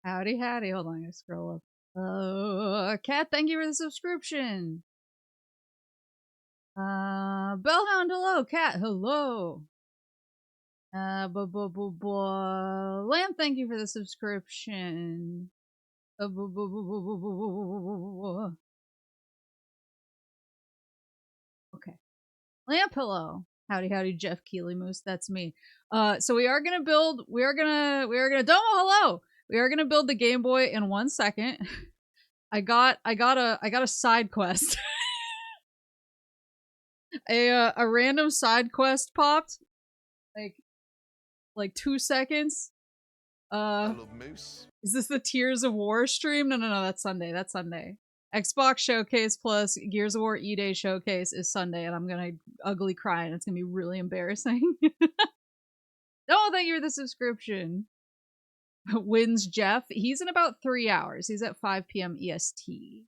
Howdy, howdy. Hold on, I'm gonna scroll up. Cat, thank you for the subscription. Bellhound, hello. Cat, hello. Lamb, thank you for the subscription. Okay. Lamp, hello. Howdy, howdy, Jeff Keely Moose. That's me. So we are gonna build. We are gonna. Domo, hello. We are gonna build the Game Boy in 1 second. I got a side quest. a random side quest popped. Like 2 seconds. I love Moose. Is this the Tears of War stream? No, that's Sunday. That's Sunday. Xbox Showcase plus Gears of War E-Day Showcase is Sunday, and I'm gonna ugly cry, and it's gonna be really embarrassing. Oh, thank you for the subscription. Wins Jeff. He's in about 3 hours. He's at 5 p.m. EST.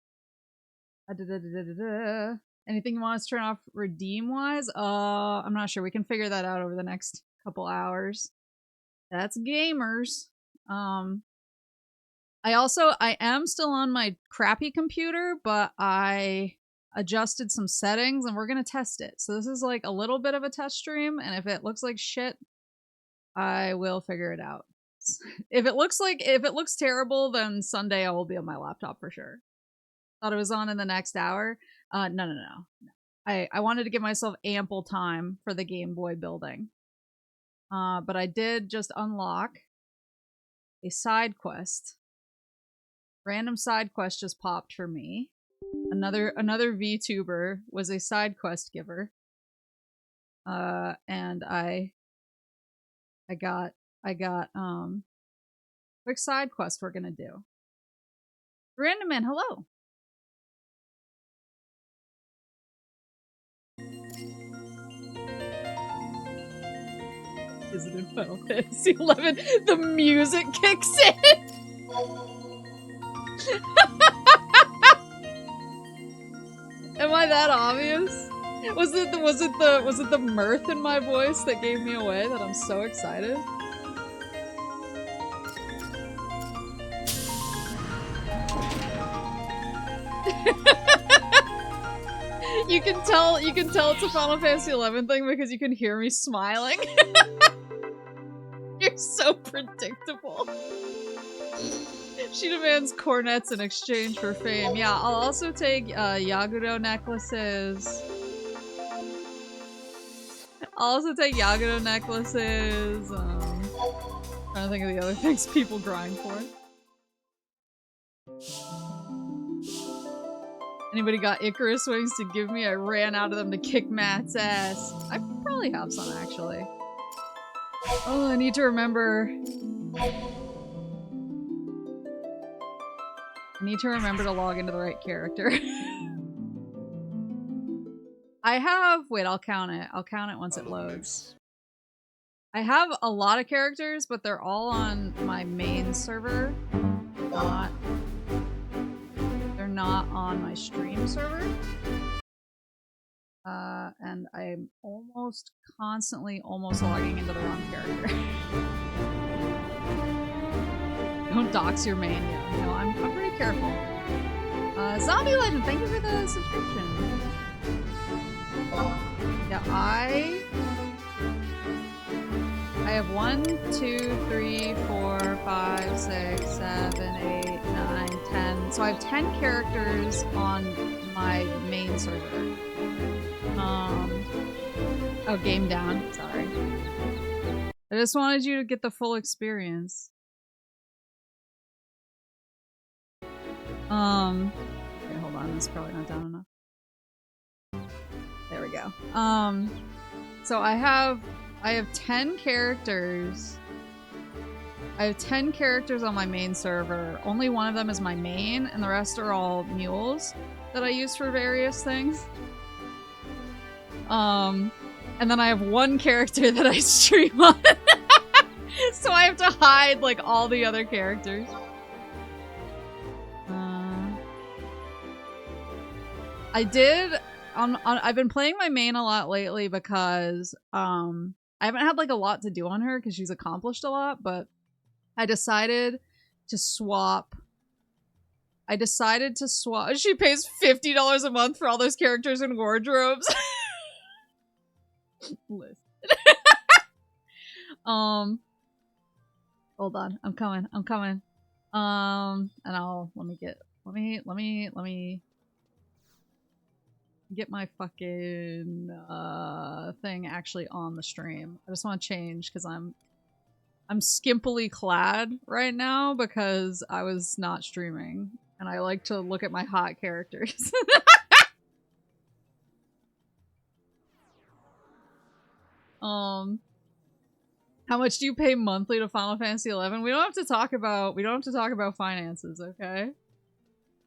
Anything you want us to turn off redeem-wise? I'm not sure. We can figure that out over the next couple hours. That's gamers. I am still on my crappy computer, but I adjusted some settings and we're gonna test it. So this is like a little bit of a test stream, and if it looks like shit, I will figure it out. If it looks terrible, then Sunday I will be on my laptop for sure. Thought it was on in the next hour. No. I wanted to give myself ample time for the Game Boy building. But I did just unlock a side quest Random side quest just popped for me. Another VTuber was a side quest giver. And I got quick side quest we're gonna do. Random man, hello. Is it in Final Fantasy 11? The music kicks in. Am I that obvious? Was it the mirth in my voice that gave me away that I'm so excited? You can tell it's a Final Fantasy 11 thing because you can hear me smiling. You're so predictable. She demands cornets in exchange for fame. Yeah, I'll also take Yagudo necklaces. I'll also take Yagudo necklaces. Trying to think of the other things people grind for. Anybody got Icarus wings to give me? I ran out of them to kick Matt's ass. I probably have some, actually. Oh, I need to remember. I need to remember to log into the right character. I have... Wait, I'll count it. I'll count it once it loads. I have a lot of characters, but they're all on my main server. They're not on my stream server. And I'm almost constantly logging into the wrong character. Don't dox your main yet. No, I'm pretty careful. Zombie Legend, thank you for the subscription. Yeah, I have 1, 2, 3, 4, 5, 6, 7, 8, 9, 10. So I have 10 characters on my main server. Oh, game down. Sorry. I just wanted you to get the full experience. Okay, hold on. That's probably not down enough. There we go. So I have 10 characters. I have 10 characters on my main server. Only one of them is my main, and the rest are all mules that I use for various things. And then I have one character that I stream on. So I have to hide, like, all the other characters. I've been playing my main a lot lately because, I haven't had, like, a lot to do on her because she's accomplished a lot, but I decided to swap. She pays $50 a month for all those characters and wardrobes. Listen. Hold on. I'm coming. And let me get my fucking thing actually on the stream. I just want to change because I'm skimpily clad right now because I was not streaming and I like to look at my hot characters. How much do you pay monthly to Final Fantasy 11? We don't have to talk about finances, okay?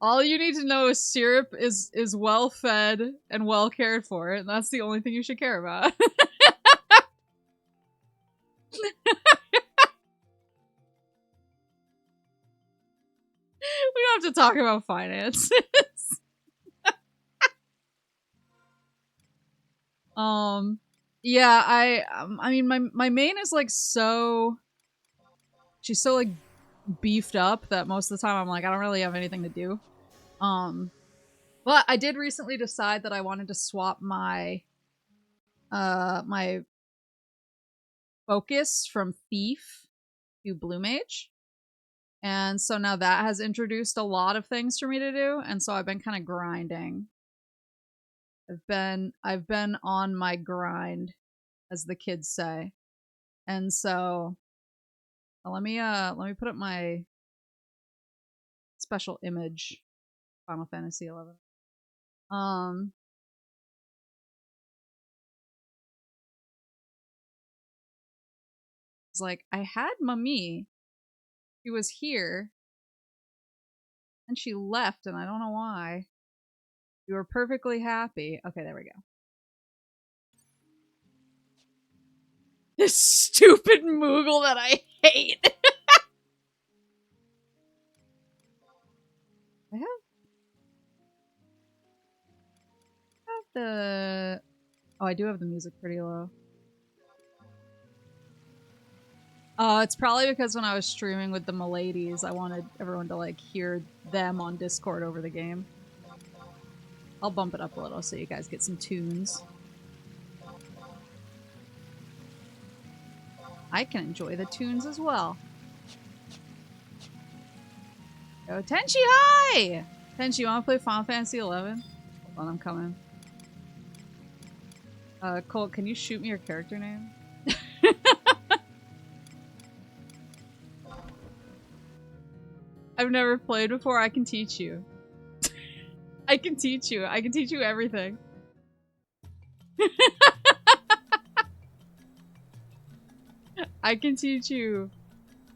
All you need to know is Syrup is well fed and well cared for, and that's the only thing you should care about. We don't have to talk about finances. Yeah, I mean my main is like she's so like beefed up that most of the time I'm like I don't really have anything to do. But I did recently decide that I wanted to swap my my focus from Thief to Blue Mage. And so now that has introduced a lot of things for me to do, and so I've been kind of grinding. I've been on my grind, as the kids say. And so let me put up my special image Final Fantasy 11. It's like I had Mami. She was here. And she left, and I don't know why. You were perfectly happy. Okay, there we go. This stupid Moogle that I hate. I have the... Oh, I do have the music pretty low. It's probably because when I was streaming with the Miladies, I wanted everyone to, like, hear them on Discord over the game. I'll bump it up a little so you guys get some tunes. I can enjoy the tunes as well. Go Tenchi High! Tenchi, you wanna play Final Fantasy 11? Hold on, I'm coming. Cole, can you shoot me your character name? I've never played before, I can teach you. I can teach you. I can teach you everything. I can teach you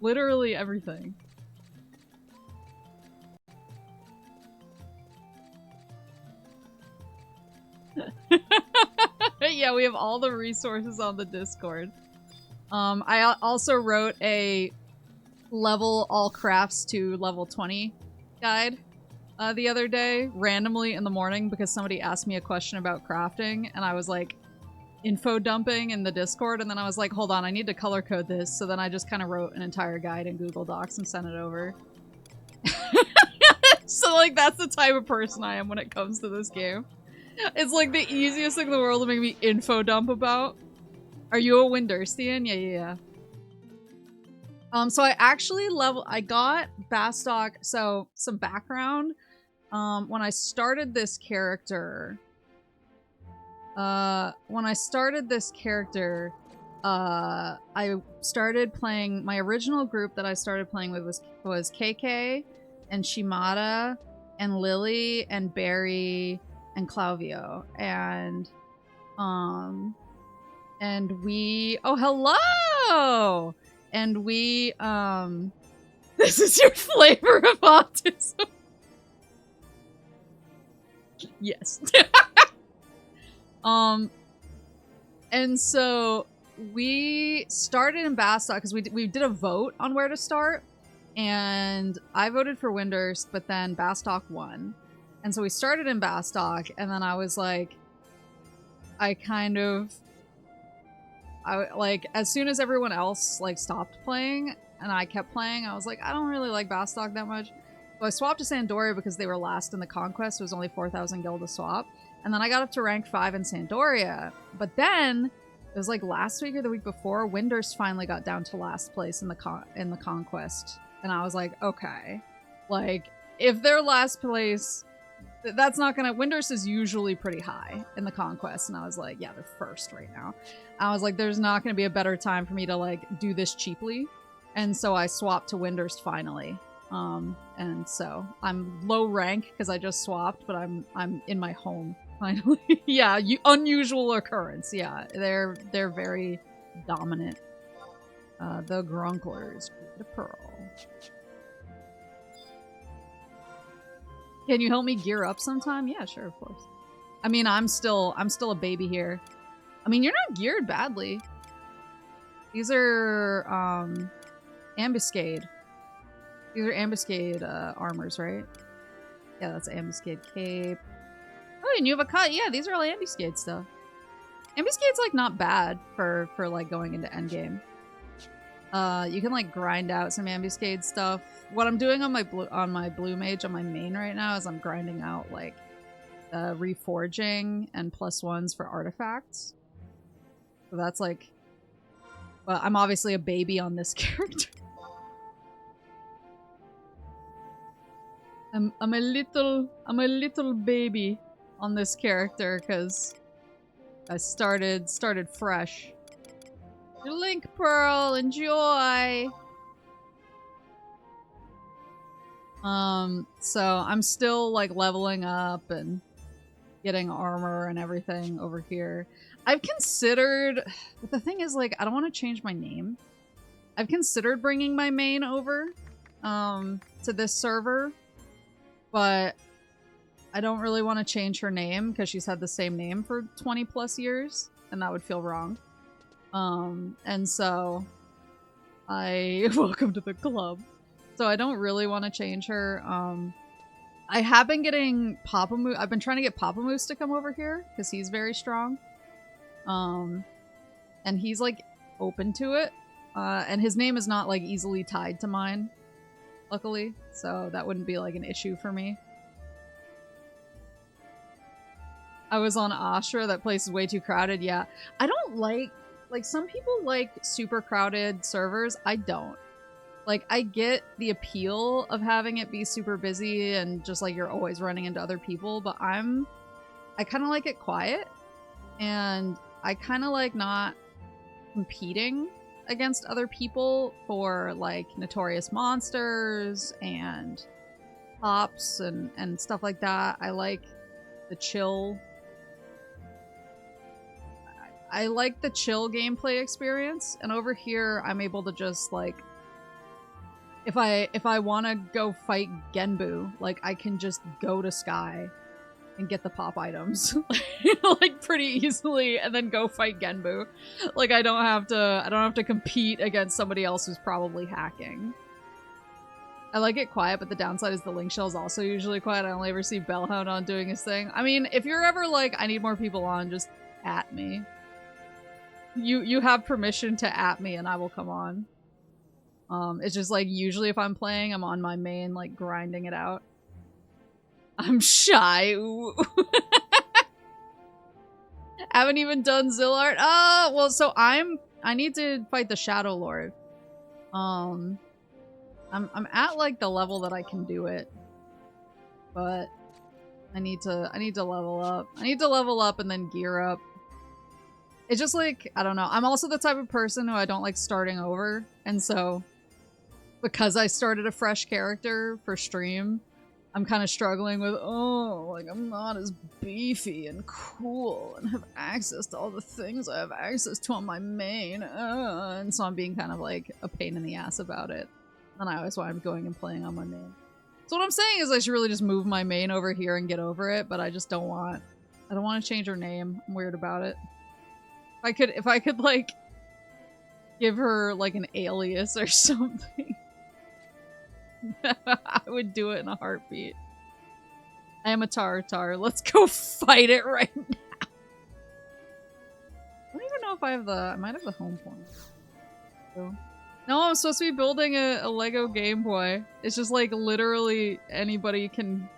literally everything. Yeah, we have all the resources on the Discord. I also wrote a level all crafts to level 20 guide the other day, randomly in the morning, because somebody asked me a question about crafting, and I was like info dumping in the Discord, and then I was like, hold on, I need to color code this, so then I just kind of wrote an entire guide in Google Docs and sent it over. So, like, that's the type of person I am when it comes to this game. It's like the easiest thing in the world to make me info dump about. Are you a Winderstian? Yeah. So I actually I got Bastock, so some background. When I started this character, I started playing, my original group that I started playing with was KK and Shimada and Lily and Barry and Clauvio, and we, oh, hello! And we, this is your flavor of autism. Yes. And so we started in Bastock because we did a vote on where to start, and I voted for Windurst, but then Bastock won. And so we started in Bastock, and then I was like, like, as soon as everyone else, like, stopped playing, and I kept playing, I was like, I don't really like Bastock that much. So I swapped to Sandoria because they were last in the Conquest. It was only 4,000 gil to swap. And then I got up to rank 5 in Sandoria. But then, it was like last week or the week before, Windurst finally got down to last place in the Conquest. And I was like, okay. Like, if they're last place, that's not gonna... Windurst is usually pretty high in the Conquest. And I was like, yeah, they're first right now. I was like, there's not gonna be a better time for me to, like, do this cheaply. And so I swapped to Windurst finally. And so I'm low rank because I just swapped, but I'm in my home finally. Yeah, unusual occurrence. Yeah, they're very dominant. The Grunklers, the Pearl. Can you help me gear up sometime? Yeah, sure, of course. I mean, I'm still a baby here. I mean, you're not geared badly. These are ambuscade. These are ambuscade armors, right? Yeah, that's ambuscade cape. Oh, and you have a cut. Yeah, these are all ambuscade stuff. Ambuscade's like not bad for like going into endgame. You can like grind out some ambuscade stuff. What I'm doing on my blue mage on my main right now is I'm grinding out like reforging and +1s for artifacts. So that's like, well, I'm obviously a baby on this character. I'm a little baby on this character because I started fresh. Your Link Pearl, enjoy. So I'm still like leveling up and getting armor and everything over here. I've considered, but the thing is, like, I don't want to change my name. I've considered bringing my main over to this server, but I don't really want to change her name because she's had the same name for 20 plus years, and that would feel wrong. And so I welcome to the club. So I don't really want to change her. I have been getting Papa Moose. I've been trying to get Papa Moose to come over here because he's very strong. And he's like open to it. And his name is not like easily tied to mine, luckily. So that wouldn't be like an issue for me. I was on Astra. That place is way too crowded. Yeah. I don't like some people like super crowded servers. I don't. Like, I get the appeal of having it be super busy and just, like, you're always running into other people, but I kind of like it quiet, and I kind of like not competing against other people for, like, notorious monsters and hops and stuff like that. I like the chill... I like the chill gameplay experience, and over here, I'm able to just, like... If I want to go fight Genbu, like, I can just go to Sky and get the pop items, like, pretty easily, and then go fight Genbu. Like, I don't have to compete against somebody else who's probably hacking. I like it quiet, but the downside is the link shell is also usually quiet. I only ever see Bellhound on doing his thing. I mean, if you're ever like, I need more people on, just at me. You have permission to at me and I will come on. It's just like, usually if I'm playing, I'm on my main, like, grinding it out. I'm shy. Ooh. Haven't even done Zillart. Well, so I need to fight the Shadow Lord. I'm at, like, the level that I can do it. But I need to level up. I need to level up and then gear up. It's just like, I don't know. I'm also the type of person who I don't like starting over. And so, because I started a fresh character for stream, I'm kind of struggling with, oh, like, I'm not as beefy and cool and have access to all the things I have access to on my main. And so I'm being kind of like a pain in the ass about it. And I always wind up going and playing on my main. So what I'm saying is I should really just move my main over here and get over it, but I just don't want... I don't want to change her name. I'm weird about it. If I could, like, give her, like, an alias or something, I would do it in a heartbeat. I am a Tartar. Let's go fight it right now. I don't even know if I have the... I might have the home point. So. No, I'm supposed to be building a Lego Game Boy. It's just, like, literally anybody can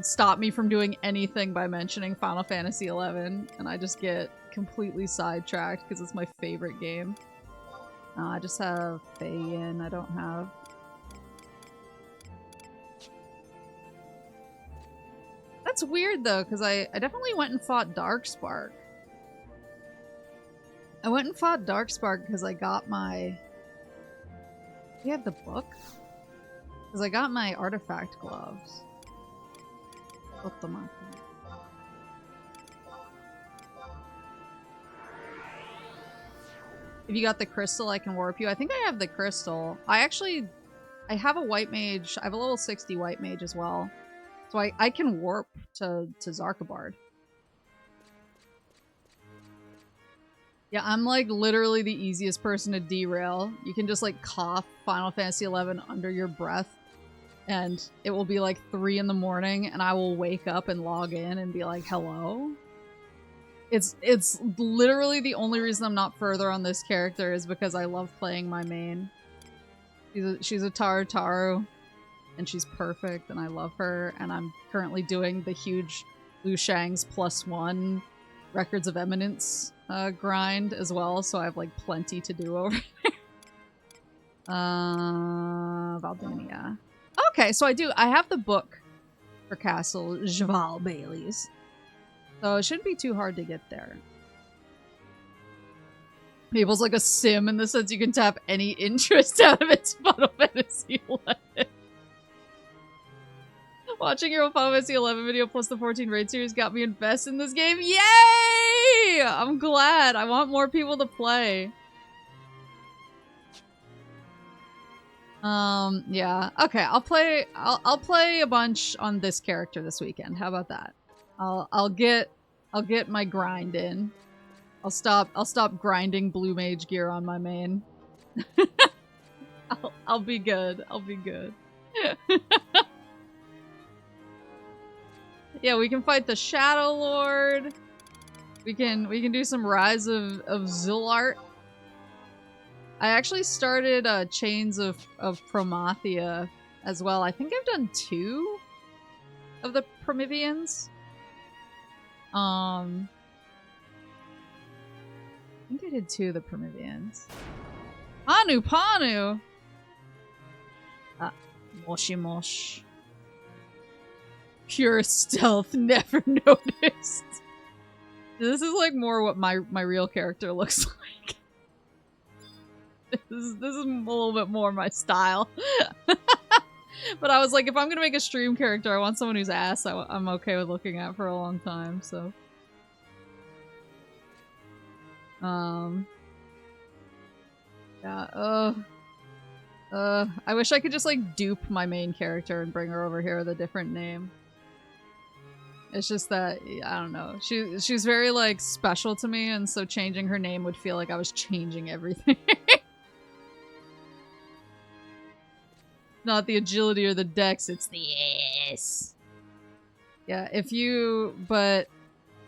stop me from doing anything by mentioning Final Fantasy XI, and I just get completely sidetracked because it's my favorite game. I just have Fayin. I don't have... That's weird, though, because I definitely went and fought Darkspark. I went and fought Darkspark because I got my... Do you have the book? Because I got my artifact gloves. If you got the crystal, I can warp you. I think I have the crystal. I have a white mage. I have a level 60 white mage as well. So I can warp to Zarkabard. Yeah, I'm like literally the easiest person to derail. You can just like cough Final Fantasy XI under your breath, and it will be like 3 in the morning, and I will wake up and log in and be like, hello? It's literally the only reason I'm not further on this character is because I love playing my main. She's a Tartaru, and she's perfect, and I love her, and I'm currently doing the huge Liu Shang's +1 Records of Eminence grind as well, so I have like plenty to do over there. Valdinia. Okay, so I have the book for Castle Jval Bailey's. So it shouldn't be too hard to get there. Maple's like a sim in the sense you can tap any interest out of its Final Fantasy XI. Watching your Final Fantasy 11 video plus the 14 raid series got me invested in this game. Yay! I'm glad. I want more people to play. Yeah. Okay, I'll play a bunch on this character this weekend. How about that? I'll get my grind in. I'll stop grinding blue mage gear on my main. I'll be good. I'll be good. Yeah, we can fight the Shadow Lord. We can do some Rise of Zilart. I actually started Chains of Promathia as well. I think I've done 2 of the Prometheans. I think I did 2 of the Prometheans. Panu! Moshi mosh. Pure stealth, never noticed. This is like more what my real character looks like. This is a little bit more my style. But I was like, if I'm gonna make a stream character, I want someone whose ass I'm okay with looking at for a long time, so. Yeah, I wish I could just like dupe my main character and bring her over here with a different name. It's just that, I don't know. She's very like special to me, and so changing her name would feel like I was changing everything. Not the agility or the dex, it's the ass. Yeah, but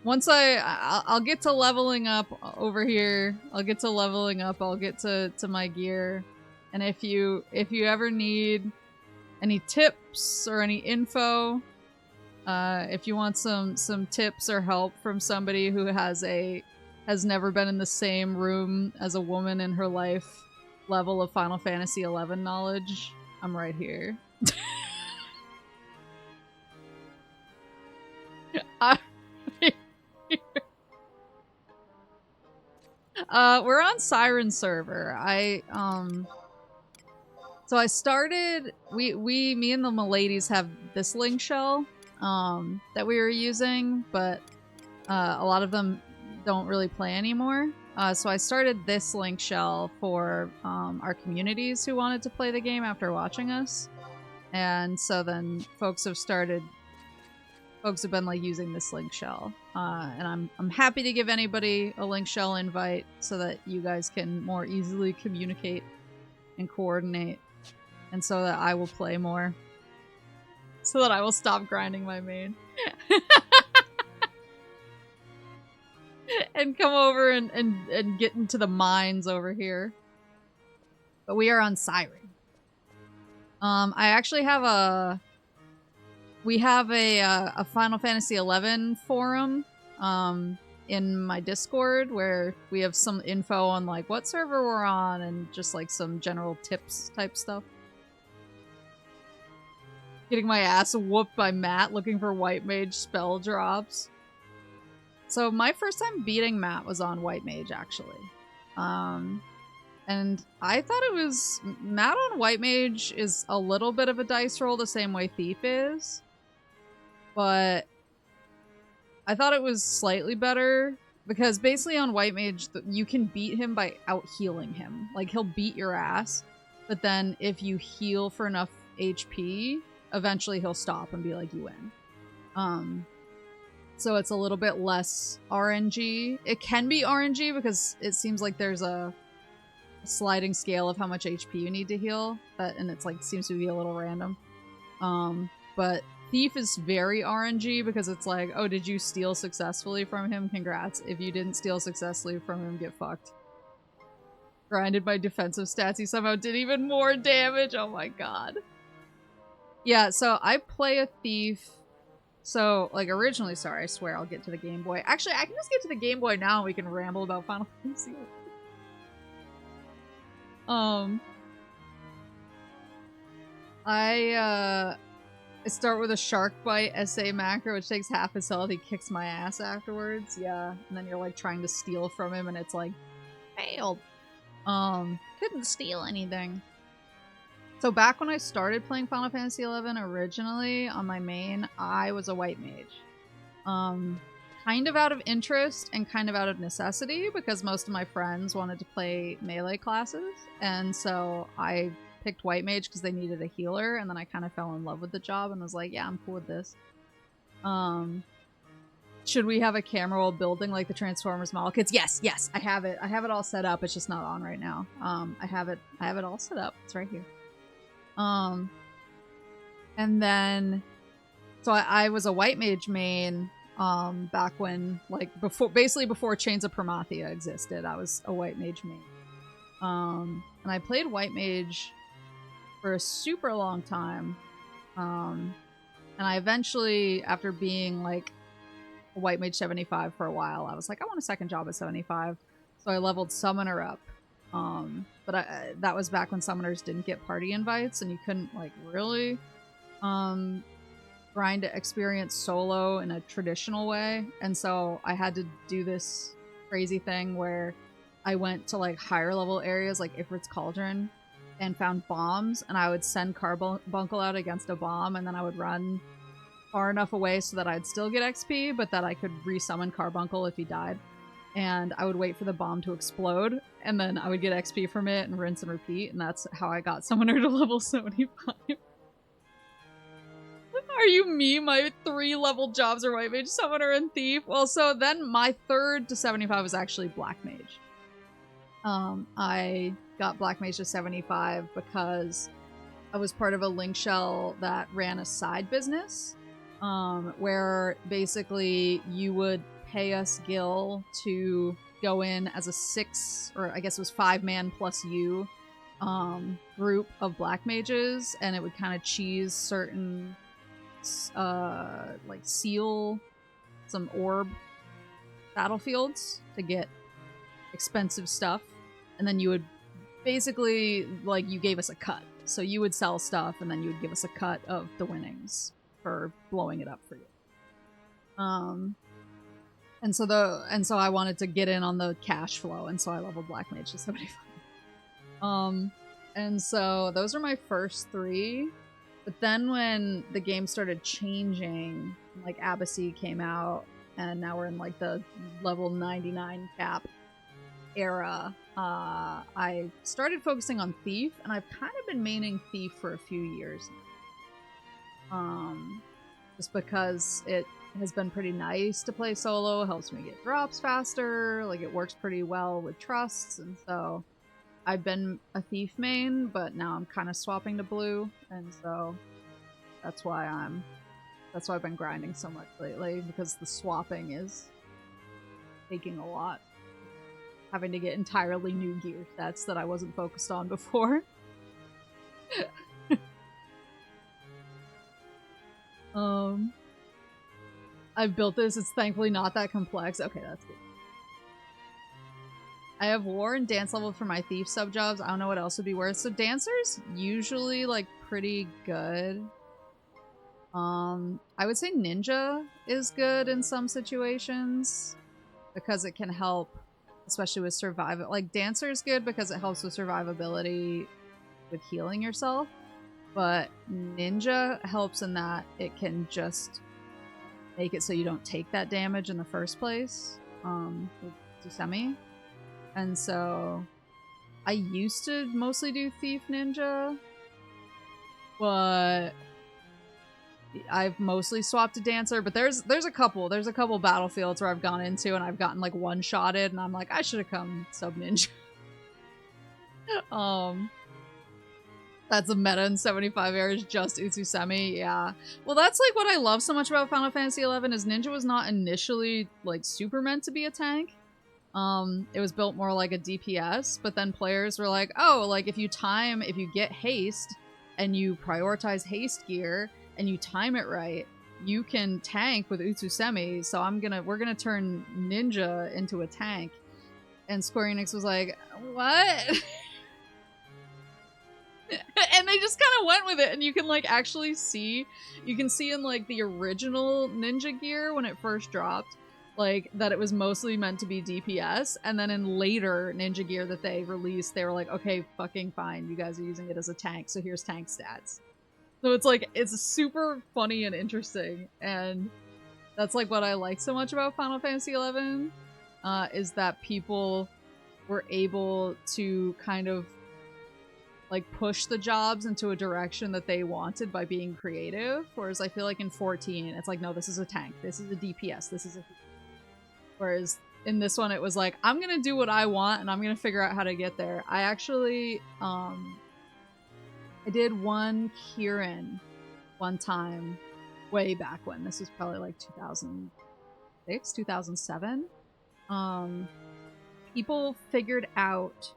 once I'll get to leveling up over here. I'll get to leveling up, I'll get to my gear. And if you ever need any tips or any info, if you want some tips or help from somebody who has never been in the same room as a woman in her life level of Final Fantasy XI knowledge, I'm right here. We're on Siren server. So I started, me and the Miladies have this link shell, that we were using, but, a lot of them don't really play anymore. So I started this link shell for, our communities who wanted to play the game after watching us. And so then folks have been like using this link shell. And I'm happy to give anybody a link shell invite so that you guys can more easily communicate and coordinate. And so that I will play more. So that I will stop grinding my main. And come over and get into the mines over here. But we are on Siren. I actually have we have a Final Fantasy XI forum in my Discord where we have some info on like what server we're on and just like some general tips type stuff. Getting my ass whooped by Matt looking for White Mage spell drops. So my first time beating Matt was on White Mage actually. And I thought it was... Matt on White Mage is a little bit of a dice roll the same way Thief is. But I thought it was slightly better because basically on White Mage, you can beat him by out-healing him. Like, he'll beat your ass, but then if you heal for enough HP, eventually he'll stop and be like, you win. So it's a little bit less RNG. It can be RNG because it seems like there's a sliding scale of how much HP you need to heal, and it's like seems to be a little random. But Thief is very RNG because it's like, oh, did you steal successfully from him? Congrats. If you didn't steal successfully from him, get fucked. Grinded my defensive stats, he somehow did even more damage. Oh my god. Yeah, so I play a Thief. So, like, originally, sorry, I swear I'll get to the Game Boy. Actually, I can just get to the Game Boy now and we can ramble about Final Fantasy. I start with a Shark Bite SA macro, which takes half his health. He kicks my ass afterwards. Yeah. And then you're, like, trying to steal from him, and it's like, failed. Couldn't steal anything. So back when I started playing Final Fantasy XI originally on my main, I was a white mage. Kind of out of interest and kind of out of necessity because most of my friends wanted to play melee classes, and so I picked white mage because they needed a healer, and then I kind of fell in love with the job and was like, yeah, I'm cool with this. Should we have a camera while building like the Transformers model kits? Yes, I have it. I have it all set up. It's just not on right now. I have it all set up. It's right here. And then so I was a white mage main back when, like, basically before Chains of Promathia existed. I was a white mage main. And I played white mage for a super long time. And I eventually, after being like a white mage 75 for a while, I was like, I want a second job at 75. So I leveled summoner up. But that was back when summoners didn't get party invites and you couldn't like really grind experience solo in a traditional way. And so I had to do this crazy thing where I went to like higher level areas like Ifrit's Cauldron and found bombs, and I would send Carbuncle out against a bomb, and then I would run far enough away so that I'd still get XP, but that I could resummon Carbuncle if he died. And I would wait for the bomb to explode, and then I would get XP from it and rinse and repeat, and that's how I got Summoner to level 75. Are you me? My 3 level jobs are White Mage, Summoner, and Thief. Well, so then my 3rd to 75 was actually Black Mage. I got Black Mage to 75 because I was part of a link shell that ran a side business, where basically you would pay us Gil to go in as a 6, or I guess it was 5-man plus you, group of Black Mages, and it would kind of cheese certain like seal some orb battlefields to get expensive stuff, and then you would basically, like, you gave us a cut, so you would sell stuff and then you would give us a cut of the winnings for blowing it up for you. And so I wanted to get in on the cash flow, and so I leveled Black Mage to 75. And so those are my first 3. But then when the game started changing, like Abyssey came out, and now we're in like the level 99 cap era, I started focusing on Thief, and I've kind of been maining Thief for a few years now. Just because it has been pretty nice to play solo, helps me get drops faster, like it works pretty well with trusts, and so I've been a Thief main, but now I'm kind of swapping to blue, and so that's why I've been grinding so much lately, because the swapping is taking a lot. Having to get entirely new gear sets that I wasn't focused on before. I've built this, it's thankfully not that complex. Okay, that's good. I have War and Dance leveled for my Thief sub-jobs. I don't know what else would be worth. So Dancer's usually, like, pretty good. I would say Ninja is good in some situations because it can help, especially with survival. Like, Dancer is good because it helps with survivability with healing yourself, but Ninja helps in that it can just make it so you don't take that damage in the first place, with Dusemi. And so I used to mostly do Thief Ninja, but I've mostly swapped to Dancer. But there's a couple battlefields where I've gone into and I've gotten like one-shotted, and I'm like, I should have come sub Ninja. That's a meta in 75 areas, just Utsusemi, yeah. Well, that's like what I love so much about Final Fantasy XI is Ninja was not initially like super meant to be a tank. It was built more like a DPS, but then players were like, oh, like if you get haste and you prioritize haste gear and you time it right, you can tank with Utsusemi, so we're gonna turn Ninja into a tank. And Square Enix was like, what? And they just kind of went with it, and you can like actually see, in like the original Ninja gear when it first dropped, like that it was mostly meant to be DPS, and then in later Ninja Gear that they released, they were like, okay, fucking fine, you guys are using it as a tank, so here's tank stats. So it's like, it's super funny and interesting, and that's like what I like so much about Final Fantasy XI, is that people were able to kind of like push the jobs into a direction that they wanted by being creative. Whereas I feel like in 14, it's like, no, this is a tank, this is a DPS, this is a. Whereas in this one, it was like, I'm gonna do what I want and I'm gonna figure out how to get there. I actually, I did one Kieran one time way back when. This was probably like 2006, 2007. People figured out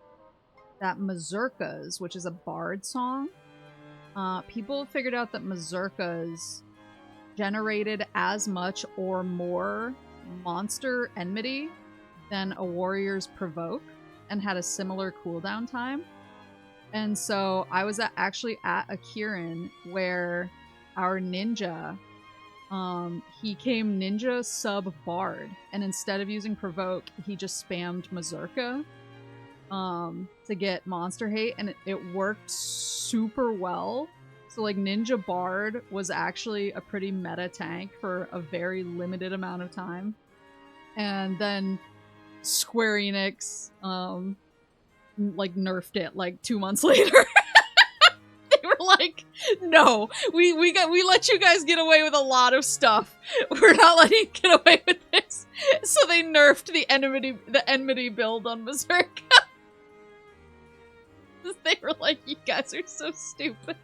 that mazurkas, which is a bard song, people figured out that mazurkas generated as much or more monster enmity than a warrior's provoke and had a similar cooldown time. And so I was actually at a Kieran where our ninja, he came ninja sub bard, and instead of using provoke, he just spammed mazurka to get monster hate, and it worked super well. So like Ninja Bard was actually a pretty meta tank for a very limited amount of time. And then Square Enix like nerfed it like 2 months later. They were like, no, we let you guys get away with a lot of stuff. We're not letting you get away with this. So they nerfed the enmity build on Berserk. They were like, you guys are so stupid.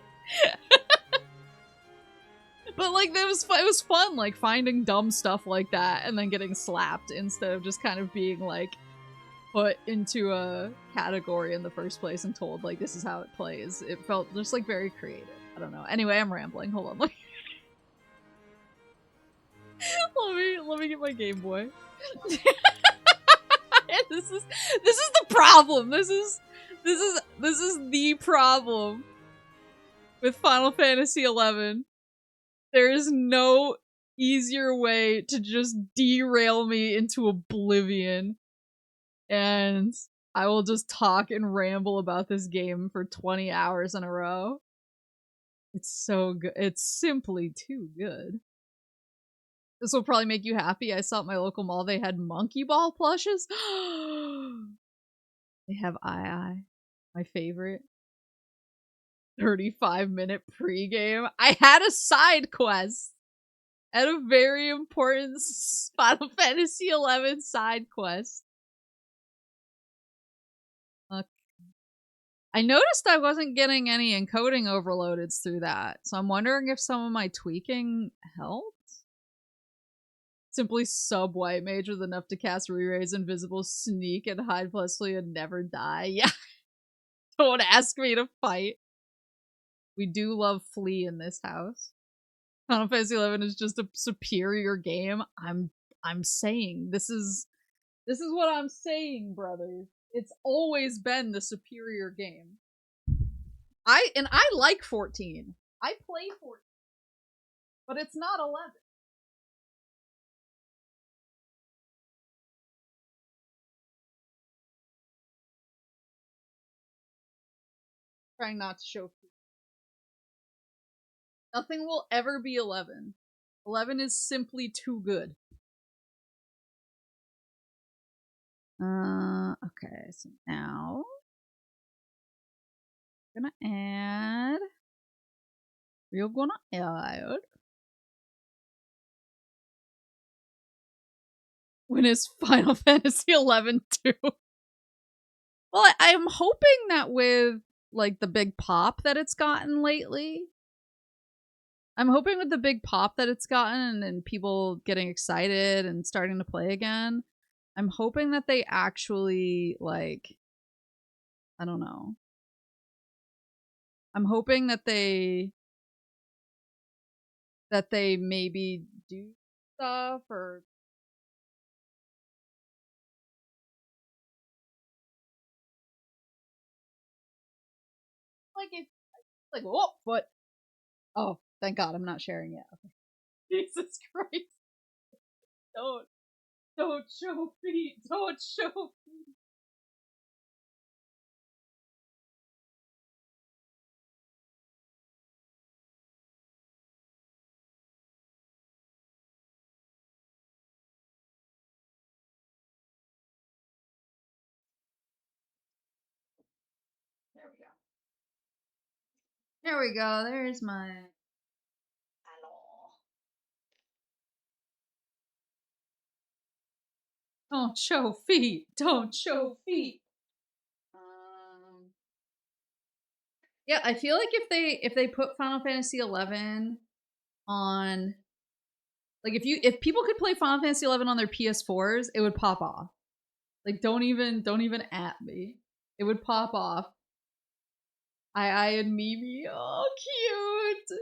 But like it was fun, like finding dumb stuff like that and then getting slapped instead of just kind of being like put into a category in the first place and told like this is how it plays. It felt just like very creative. I don't know. Anyway, I'm rambling. Hold on. Let me get my Game Boy. This is the problem. This is the problem with Final Fantasy XI. There is no easier way to just derail me into oblivion. And I will just talk and ramble about this game for 20 hours in a row. It's so good. It's simply too good. This will probably make you happy. I saw at my local mall they had monkey ball plushes. They have II, my favorite. 35-minute pregame. I had a side quest. I had a very important Final Fantasy XI side quest. I noticed I wasn't getting any encoding overloadeds through that, so I'm wondering if some of my tweaking helped? Simply sub white mage with enough to cast re-raise, invisible, sneak, and hide plus flee and never die. Yeah. Don't ask me to fight. We do love flee in this house. Final Fantasy XI is just a superior game. I'm saying this is what I'm saying, brothers. It's always been the superior game. I like 14. I play 14. But it's not 11. Trying not to show. Nothing will ever be 11. 11 is simply too good. Okay, so now I'm gonna add. We're gonna add. When is Final Fantasy 11 2? Well, I'm hoping that with like the big pop that it's gotten lately, I'm hoping with the big pop that it's gotten and people getting excited and starting to play again, I'm hoping that they actually like, I don't know. I'm hoping that they maybe do stuff or like if like whoa, but oh, thank God I'm not sharing yet. Okay. Jesus Christ. Don't. Don't show feet. Don't show feet. There we go. There we go. There's my. Don't show feet. Don't show feet. Yeah, I feel like if they put Final Fantasy 11 on, like, if people could play Final Fantasy 11 on their PS4s, it would pop off. Like, don't even at me. It would pop off. I and Mimi. Oh, cute.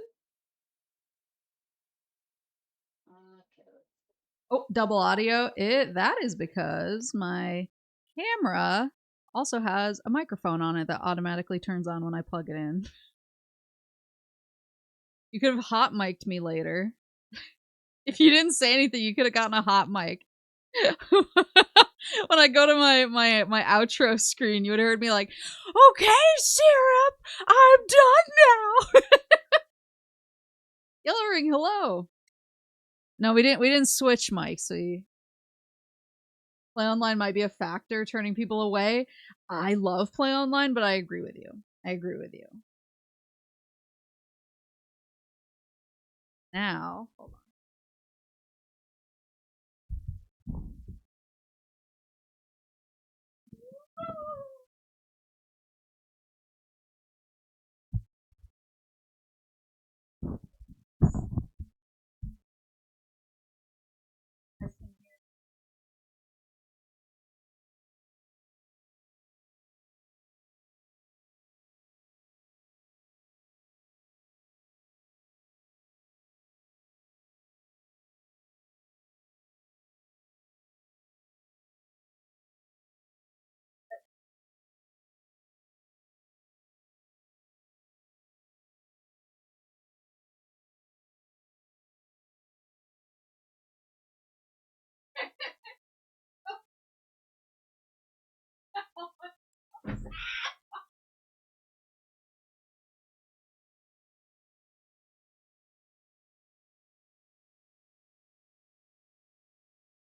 Oh, double audio. That is because my camera also has a microphone on it that automatically turns on when I plug it in. You could have hot mic'd me later. If you didn't say anything, you could have gotten a hot mic. When I go to my outro screen, you would have heard me like, "Okay, Syrup, I'm done now." Yellow Ring, hello. No, we didn't switch mics. We play online might be a factor turning people away. I love play online, but I agree with you. I agree with you. Now, hold on.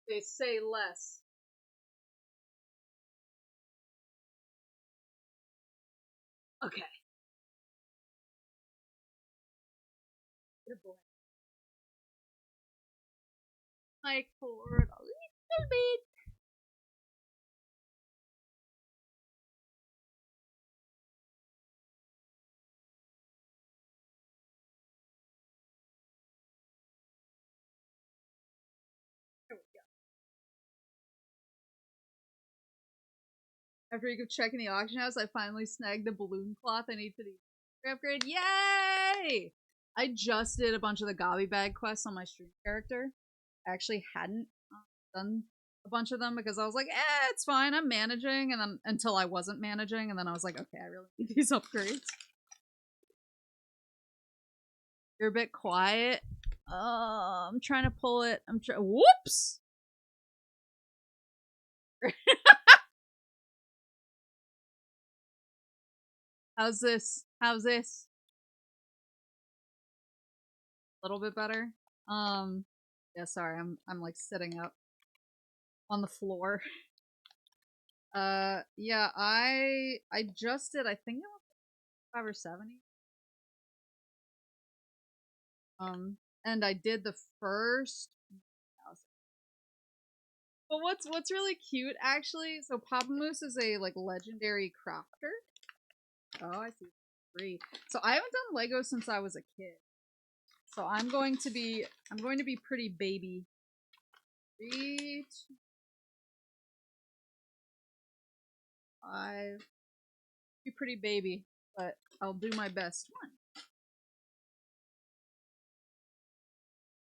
They say less. Okay. Good boy. Mic forward a little bit. There we go. After you go check in the auction house, I finally snagged the balloon cloth I need for the upgrade. Yay! I just did a bunch of the gobby bag quests on my stream character. I actually hadn't done a bunch of them because I was like, it's fine, I'm managing, and then until I wasn't managing, and then I was like, okay, I really need these upgrades. You're a bit quiet. I'm trying to pull it. Whoops! How's this? How's this? A little bit better. Yeah, sorry, I'm like sitting up on the floor. Yeah, I just did. I think it was 5 or 70. And I did the first. But what's really cute actually? So Papa Moose is a like legendary crafter. Oh, I see. 3. So I haven't done Lego since I was a kid. So I'm going to be pretty baby. 3, 2, 5. Be pretty baby, but I'll do my best. 1.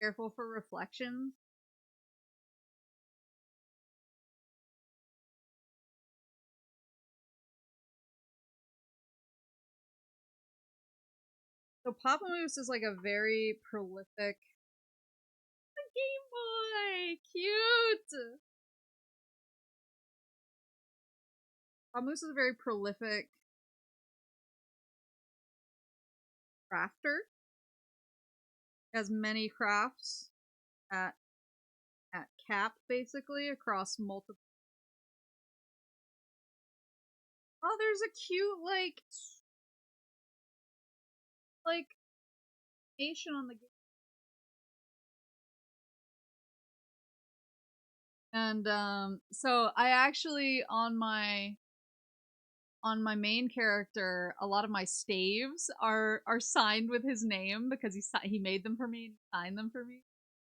Careful for reflections. So Papa Moose is like a very prolific Game Cute! Moose is a very prolific crafter. Has many crafts at cap, basically, across multiple. Oh, there's a cute, like, nation on the game. And, so I actually, on my main character, a lot of my staves are signed with his name because he made them for me and signed them for me.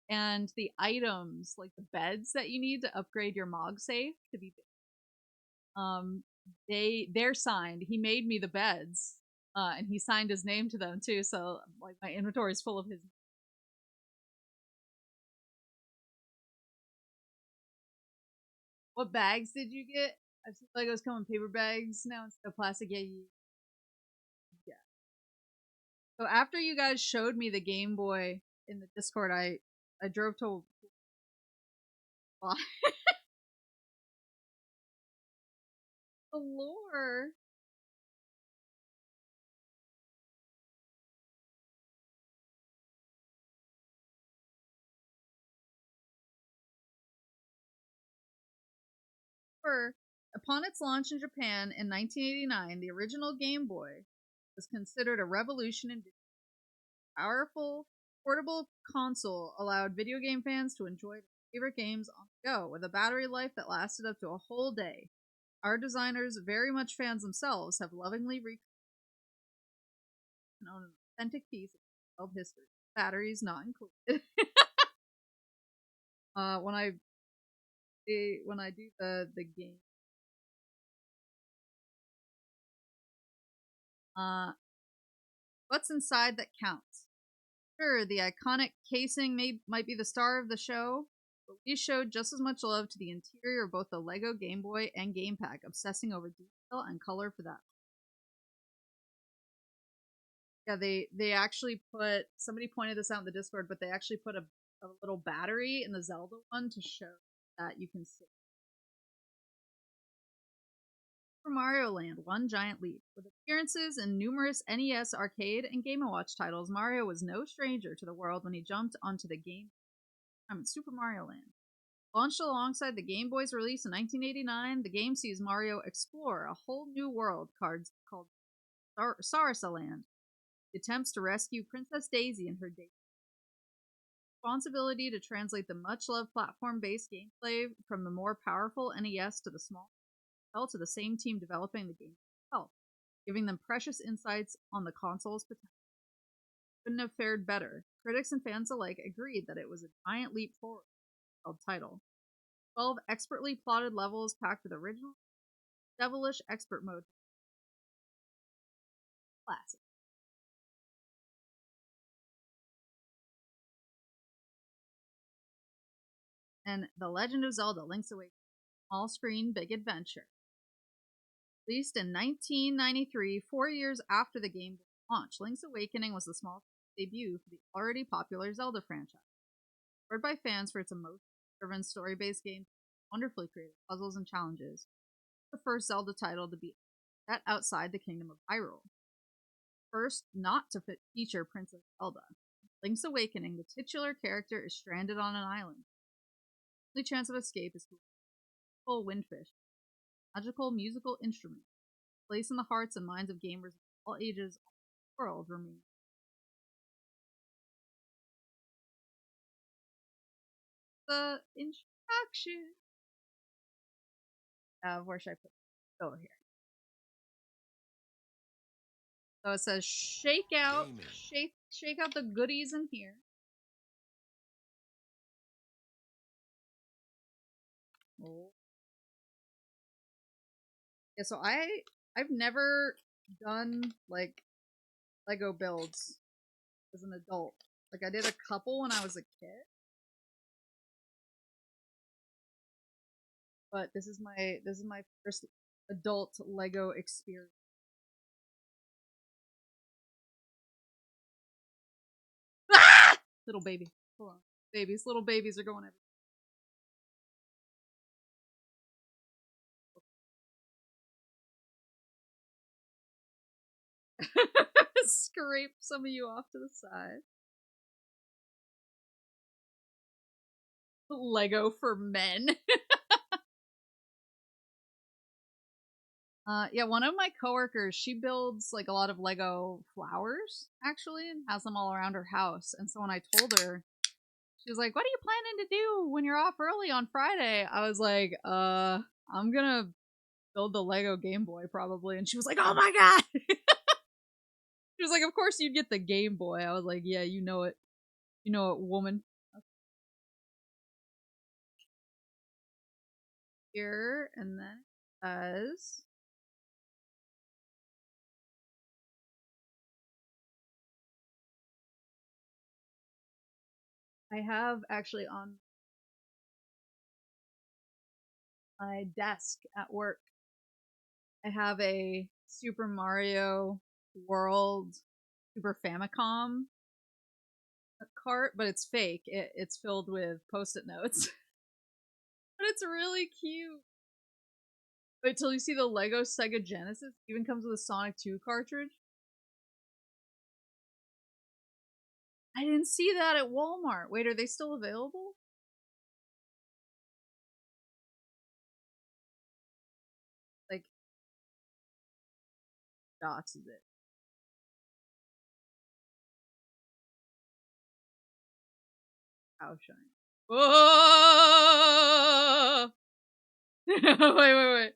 And the items, like the beds that you need to upgrade your Mog safe to be they're signed. He made me the beds, and he signed his name to them too. So like my inventory is full of his. What bags did you get? I've seen Legos come in paper bags now instead of plastic. Yeah. So after you guys showed me the Game Boy in the Discord, I drove to. The lore. Upon its launch in Japan in 1989, the original Game Boy was considered a revolution in video. Powerful portable console allowed video game fans to enjoy their favorite games on the go with a battery life that lasted up to a whole day. Our designers, very much fans themselves, have lovingly recreated an authentic piece of history. Batteries not included. When I do the game, what's inside that counts? Sure, the iconic casing might be the star of the show, but we showed just as much love to the interior of both the Lego Game Boy and Game Pack, obsessing over detail and color for that. Yeah, they actually put, somebody pointed this out in the Discord, but they actually put a little battery in the Zelda one to show that you can see. For Mario Land, One Giant Leap. With appearances in numerous NES arcade and Game & Watch titles, Mario was no stranger to the world when he jumped onto the game. Super Mario Land. Launched alongside the Game Boy's release in 1989, the game sees Mario explore a whole new world called Sarasa Land. He attempts to rescue Princess Daisy and her date. Responsibility to translate the much-loved platform-based gameplay from the more powerful NES to the small fell to the same team developing the game itself, giving them precious insights on the console's potential. Couldn't have fared better. Critics and fans alike agreed that it was a giant leap forward. Title. 12 expertly plotted levels packed with original, devilish expert mode. Classic. And The Legend of Zelda Link's Awakening. Small screen, big adventure. Released in 1993, 4 years after the game's launch, Link's Awakening was the small debut for the already popular Zelda franchise. Adored by fans for its emotion-driven, story-based game, wonderfully created puzzles and challenges. The first Zelda title to be set outside the Kingdom of Hyrule. First not to feature Princess Zelda. Link's Awakening, the titular character is stranded on an island. The only chance of escape is to full windfish, magical musical instrument, place in the hearts and minds of gamers of all ages all the world remains. The instruction. Where should I put it? Over here. So it says shake out the goodies in here. Oh. Yeah, so I've never done like Lego builds as an adult. Like I did a couple when I was a kid. But this is my first adult Lego experience. Ah! Little baby. Hold on. Little babies are going everywhere. Scrape some of you off to the side. Lego for men. Yeah, one of my coworkers, she builds like a lot of Lego flowers actually and has them all around her house. And so when I told her, she was like, "What are you planning to do when you're off early on Friday?" I was like, I'm gonna build the Lego Game Boy probably." And she was like, "Oh my god." She was like, "Of course you'd get the Game Boy." I was like, "Yeah, you know it. You know it, woman." Here, and then as I have actually on my desk at work, I have a Super Mario World Super Famicom cart, but it's fake. It's filled with post-it notes. But it's really cute. Wait till you see the Lego Sega Genesis. It even comes with a Sonic 2 cartridge. I didn't see that at Walmart. Wait, are they still available? Like, dots is it. How shiny. Whoa! Wait.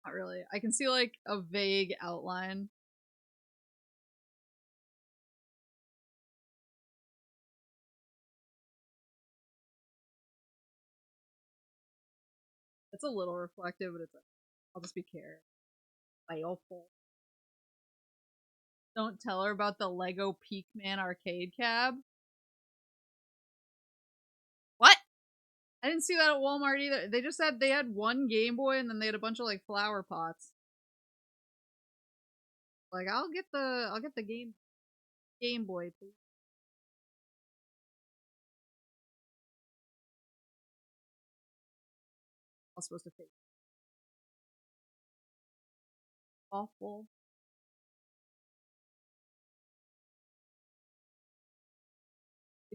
Not really. I can see like a vague outline. It's a little reflective, but it's like, I'll just be careful. Baleful. Don't tell her about the Lego Peakman arcade cab. What? I didn't see that at Walmart either. They just had one Game Boy and then they had a bunch of like flower pots. Like I'll get the Game Boy, please. I'm supposed to fake awful.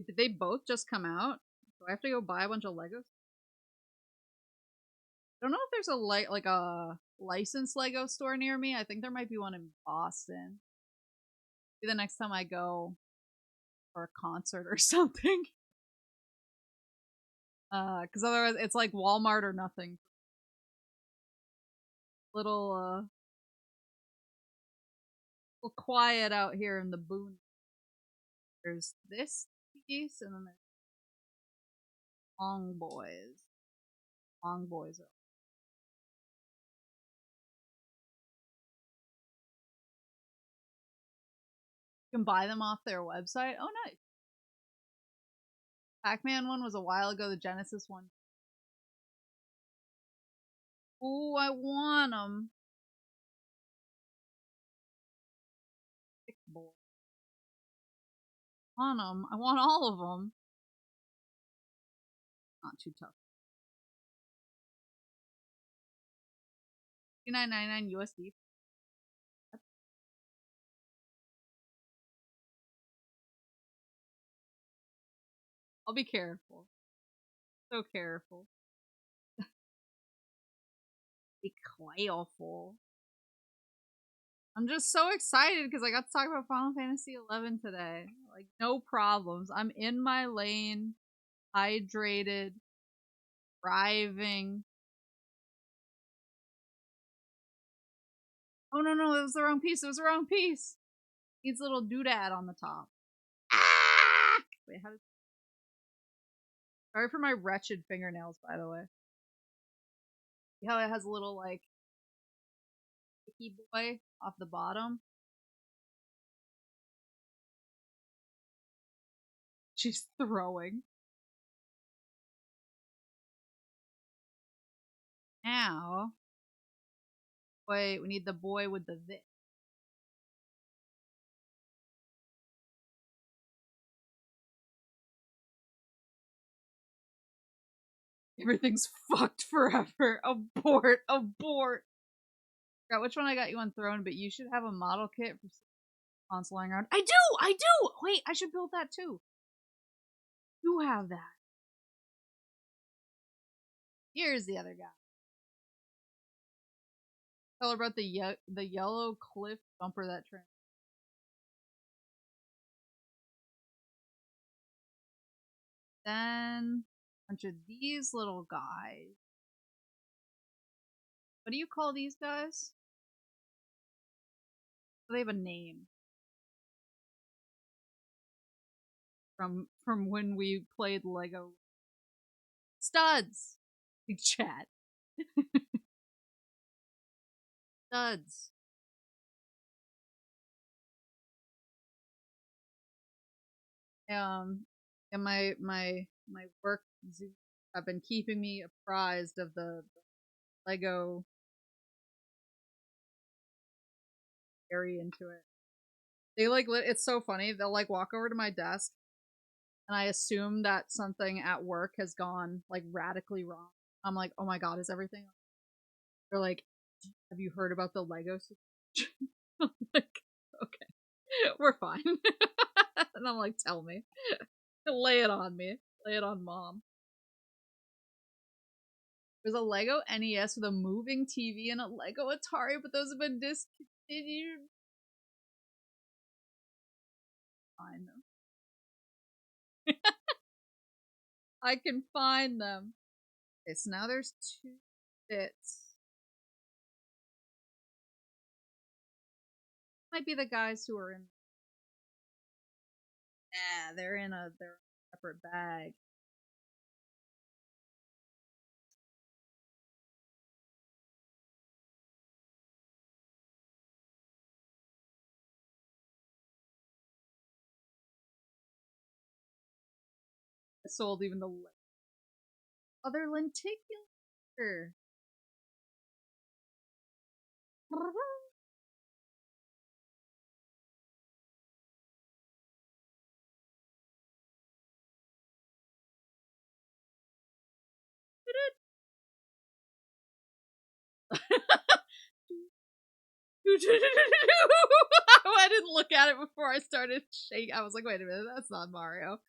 Did they both just come out? Do I have to go buy a bunch of Legos? I don't know if there's like a licensed Lego store near me. I think there might be one in Boston. Maybe the next time I go for a concert or something. Because otherwise it's like Walmart or nothing. Little little quiet out here in the boon. There's this piece, and then there's Long Boys. Long Boys are. You can buy them off their website. Oh, nice. Pac-Man one was a while ago. The Genesis one. Oh, I want them. Boy. Want them. I want all of them. Not too tough. $29.99 USD. I'll be careful. So careful. Be careful. I'm just so excited because I got to talk about Final Fantasy XI today. Like, no problems. I'm in my lane, hydrated, driving. Oh, no, it was the wrong piece. It was the wrong piece. Needs a little doodad on the top. Ah! Wait, how did. Sorry for my wretched fingernails, by the way. See how it has a little, like, sticky boy off the bottom? She's throwing. Now. Wait, we need the boy with the this. Everything's fucked forever. Abort, abort. Forgot which one I got you on Throne, but you should have a model kit for console lying around. I do! Wait, I should build that too. You have that. Here's the other guy. Tell her about the yellow cliff bumper that trans. Then a bunch of these little guys. What do you call these guys? They have a name. From when we played Lego. Studs! Big chat. Studs. And my work have been keeping me apprised of the Lego area into it. They like it's so funny. They'll like walk over to my desk, and I assume that something at work has gone like radically wrong. I'm like, oh my god, is everything? They're like, have you heard about the Lego situation? I'm like, okay, we're fine. And I'm like, tell me, lay it on me, lay it on mom. There's a Lego NES with a moving TV and a Lego Atari, but those have been discontinued. Find them. I can find them. Okay, so now there's 2 bits. Might be the guys who are in. Yeah, they're in a separate bag. I sold even the other lenticular. I didn't look at it before I started shaking. I was like, wait a minute, that's not Mario.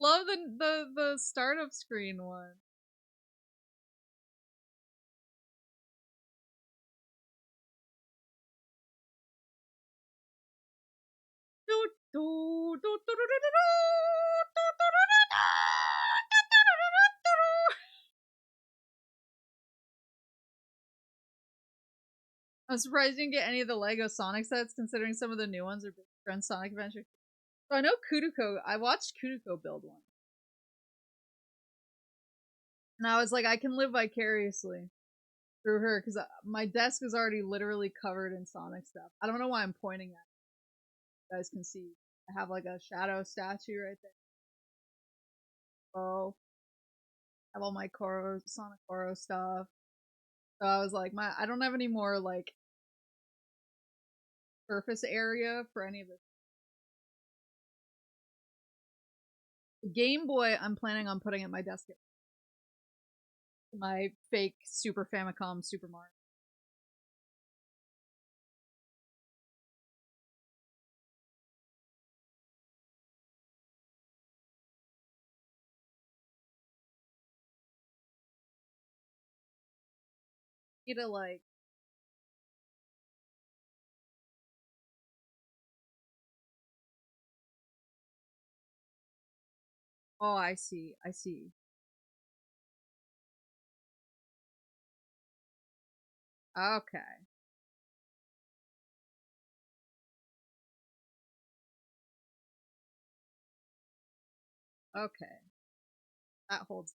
Love the startup screen one. I'm surprised you didn't get any of the Lego Sonic sets, considering some of the new ones are big friend Sonic Adventure. So I know Kuduko. I watched Kuduko build one, and I was like, I can live vicariously through her because my desk is already literally covered in Sonic stuff. I don't know why I'm pointing at it. You guys can see. I have like a shadow statue right there. Oh, I have all my Sonic Koro stuff. So I was like, I don't have any more like surface area for any of this. The Game Boy, I'm planning on putting at my desk. My fake Super Famicom Super Mario. Need to like. Oh, I see. I see. Okay. Okay. That holds.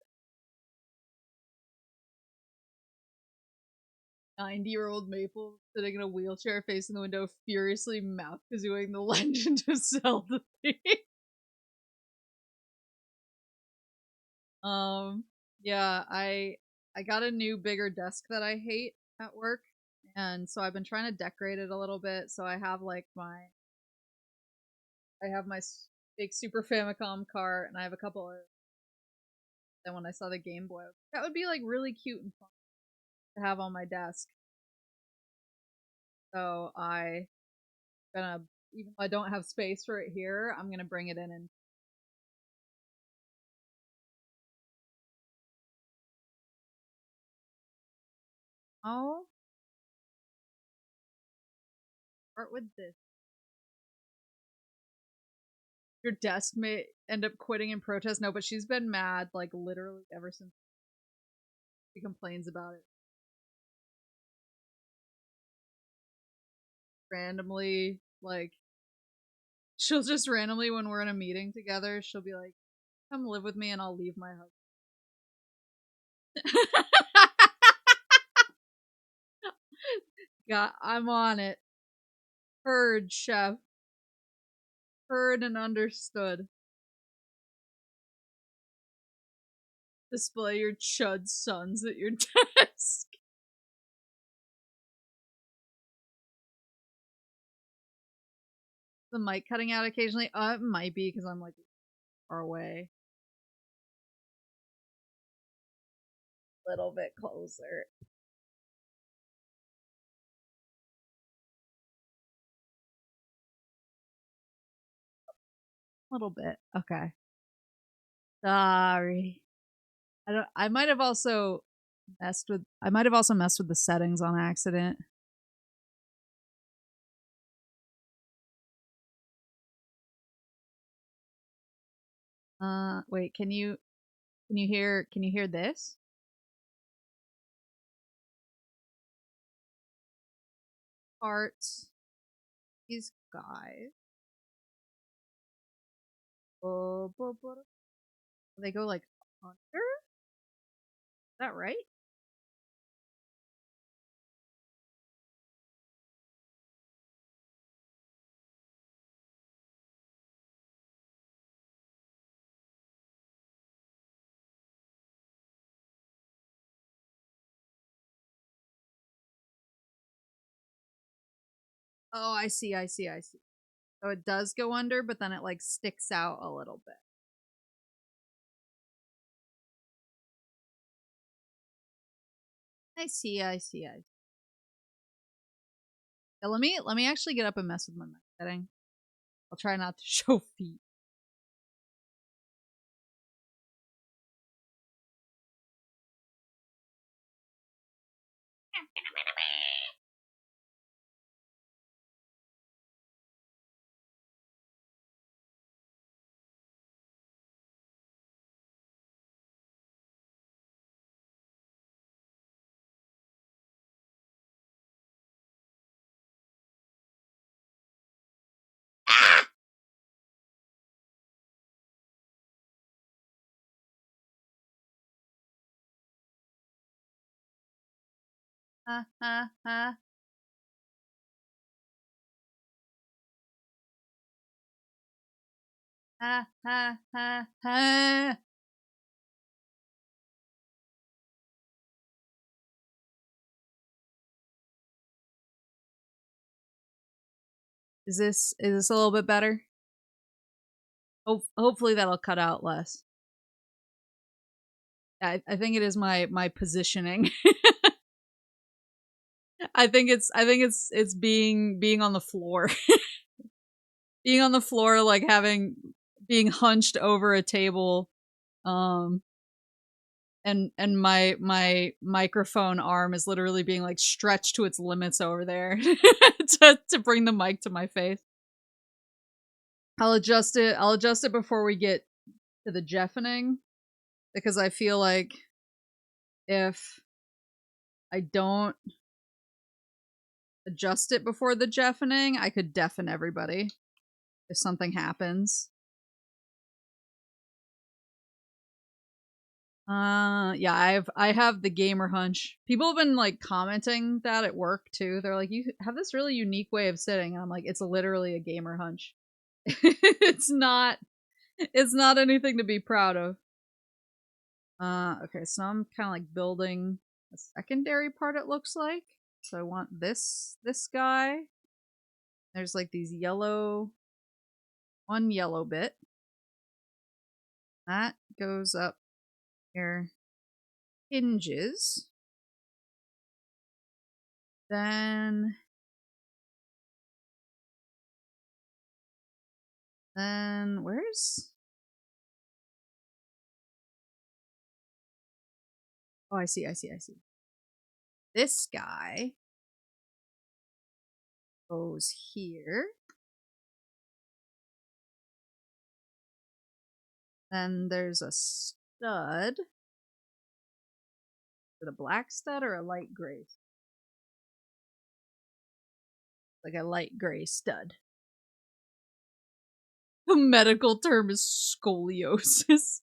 90-year-old Maple sitting in a wheelchair facing the window, furiously mouth kazooing the Legend of Zelda theme. Yeah, I got a new bigger desk that I hate at work, and so I've been trying to decorate it a little bit. So I have like my big Super Famicom cart, and I have a couple of. Then when I saw the Game Boy, that would be like really cute and fun to have on my desk. So I gonna, even though I don't have space for it here, I'm gonna bring it in and. Oh, start with this. Your desk may end up quitting in protest. No, but she's been mad like literally ever since she complains about it. Randomly, like, she'll just randomly, when we're in a meeting together, she'll be like, come live with me and I'll leave my husband. God, I'm on it. Heard, chef. Heard and understood. Display your chud sons at your desk. The mic cutting out occasionally? It might be because I'm like far away. A little bit closer. A little bit. Okay. Sorry. I might have also messed with the settings on accident. Wait, can you hear this? Parts. These guys. They go like under? Is that right? Oh, I see. So it does go under, but then it like sticks out a little bit. I see. Yeah, let me actually get up and mess with my mic setting. I'll try not to show feet. Ha ha ha. Ha ha ha ha. Is this a little bit better? Hopefully that'll cut out less. I think it is my positioning. I think it's being on the floor. Being on the floor, like being hunched over a table, and my microphone arm is literally being like stretched to its limits over there to bring the mic to my face. I'll adjust it before we get to the Jeffening, because I feel like if I don't adjust it before the Jeffening, I could deafen everybody if something happens. Yeah, I have the gamer hunch. People have been like commenting that at work too. They're like, you have this really unique way of sitting. And I'm like, it's literally a gamer hunch. It's not anything to be proud of. Okay, so I'm kind of like building a secondary part, it looks like. So I want this guy. There's like these one yellow bit. That goes up here. Hinges. Then where's, oh, I see. This guy goes here. Then there's a stud. Is it a black stud or a light gray? Like a light gray stud. The medical term is scoliosis.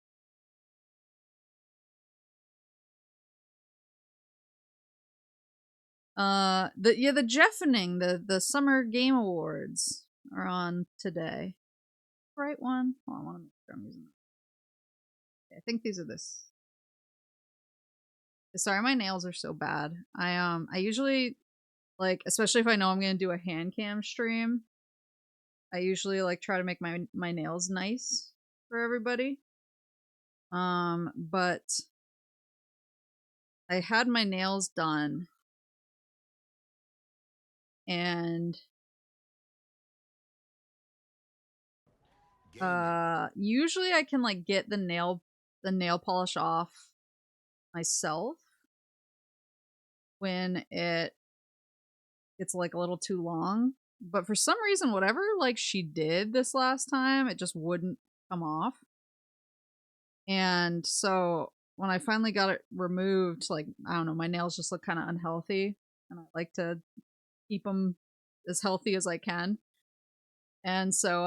The Jeffening, the Summer Game Awards are on today. Right one? Oh, I want to make sure I'm using that. Okay, I think these are this. Sorry, my nails are so bad. I usually like, especially if I know I'm gonna do a hand cam stream, I usually like try to make my nails nice for everybody. But I had my nails done and usually I can like get the nail polish off myself when it gets like a little too long. But for some reason, whatever like she did this last time, it just wouldn't come off. And so when I finally got it removed, like, I don't know, my nails just look kind of unhealthy, and I like to keep them as healthy as I can. And so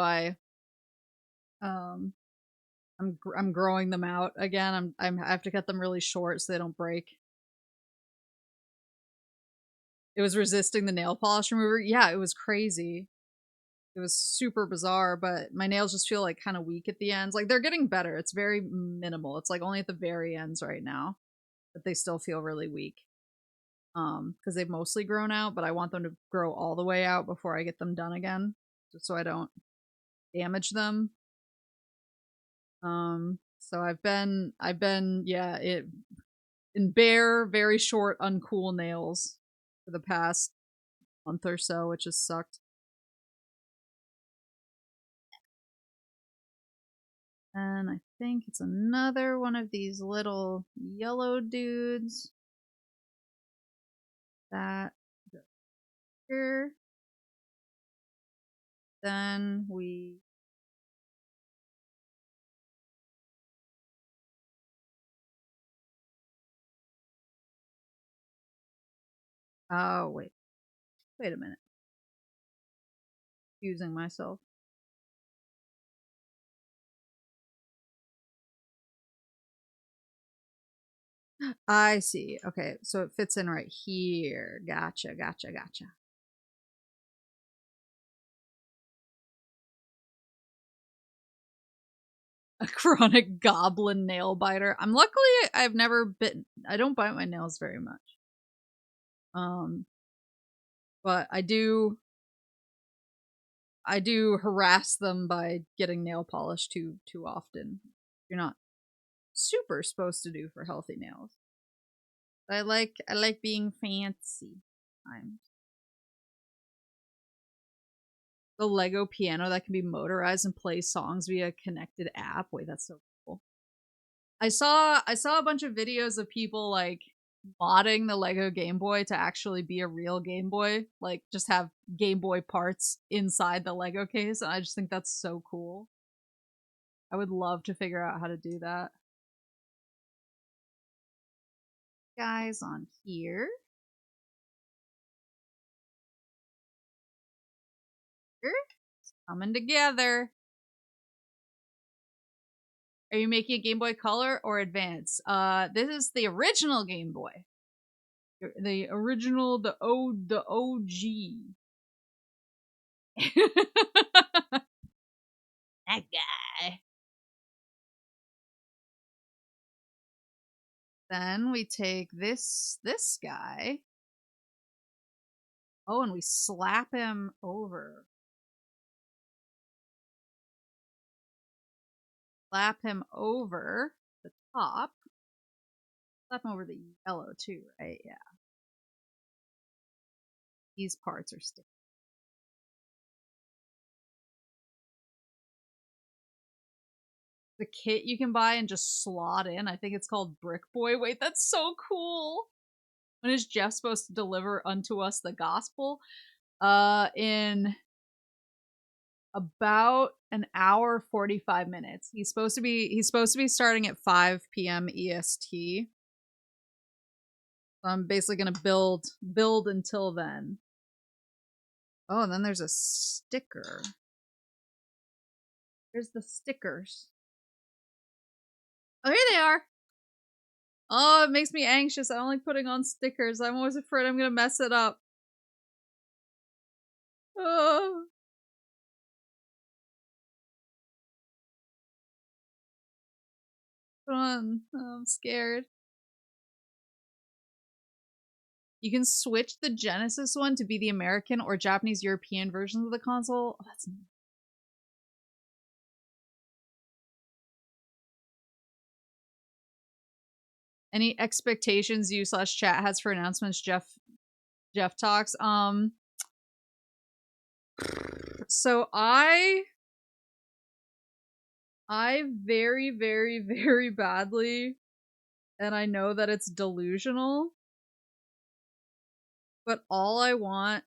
um I'm growing them out again. I have to cut them really short so they don't break. It was resisting the nail polish remover. Yeah, it was crazy. It was super bizarre, but my nails just feel like kind of weak at the ends. Like they're getting better. It's very minimal. It's like only at the very ends right now, but they still feel really weak. Because they've mostly grown out, but I want them to grow all the way out before I get them done again, just so I don't damage them. So yeah, in bare, very short, uncool nails for the past month or so, which has sucked. And I think it's another one of these little yellow dudes that go here. Then we oh wait a minute. Confusing myself. I see. Okay, so it fits in right here. Gotcha. A chronic goblin nail biter. I've never bitten. I don't bite my nails very much. Um, but I do harass them by getting nail polish too often. You're not super supposed to do for healthy nails. But I like being fancy. I'm the Lego piano that can be motorized and play songs via a connected app. Wait, that's so cool. I saw a bunch of videos of people like modding the Lego Game Boy to actually be a real Game Boy, like just have Game Boy parts inside the Lego case, and I just think that's so cool. I would love to figure out how to do that. Guys on here. It's coming together. Are you making a Game Boy Color or Advance? This is the original Game Boy. The original, the OG. That guy. Then we take this guy. Oh, and we slap him over. Slap him over the top. Slap him over the yellow too, right? Yeah. These parts are sticky. The kit you can buy and just slot in. I think it's called Brick Boy. Wait, that's so cool. When is Jeff supposed to deliver unto us the gospel? In about an hour 45 minutes. He's supposed to be starting at 5 p.m. EST. So I'm basically gonna build until then. Oh, and then there's a sticker. There's the stickers. Oh, here they are. Oh, it makes me anxious. I don't like putting on stickers. I'm always afraid I'm gonna mess it up. Oh. Put on. Oh, I'm scared. You can switch the Genesis one to be the American or Japanese European versions of the console. Oh, that's neat. Any expectations you / chat has for announcements Jeff talks? So I very, very, very badly, and I know that it's delusional, but all I want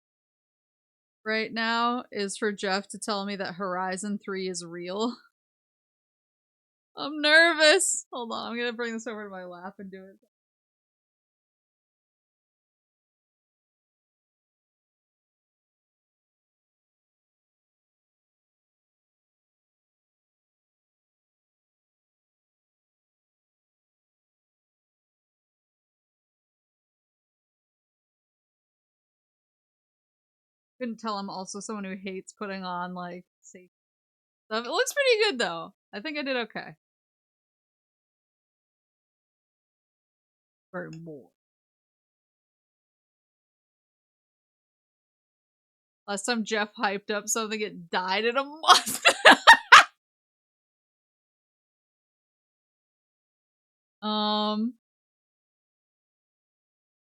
right now is for Jeff to tell me that Horizon 3 is real. I'm nervous. Hold on, I'm gonna bring this over to my lap and do it. Couldn't tell I'm also someone who hates putting on like safe stuff. It looks pretty good though. I think I did okay. For more. Last time Jeff hyped up something, it died in a month.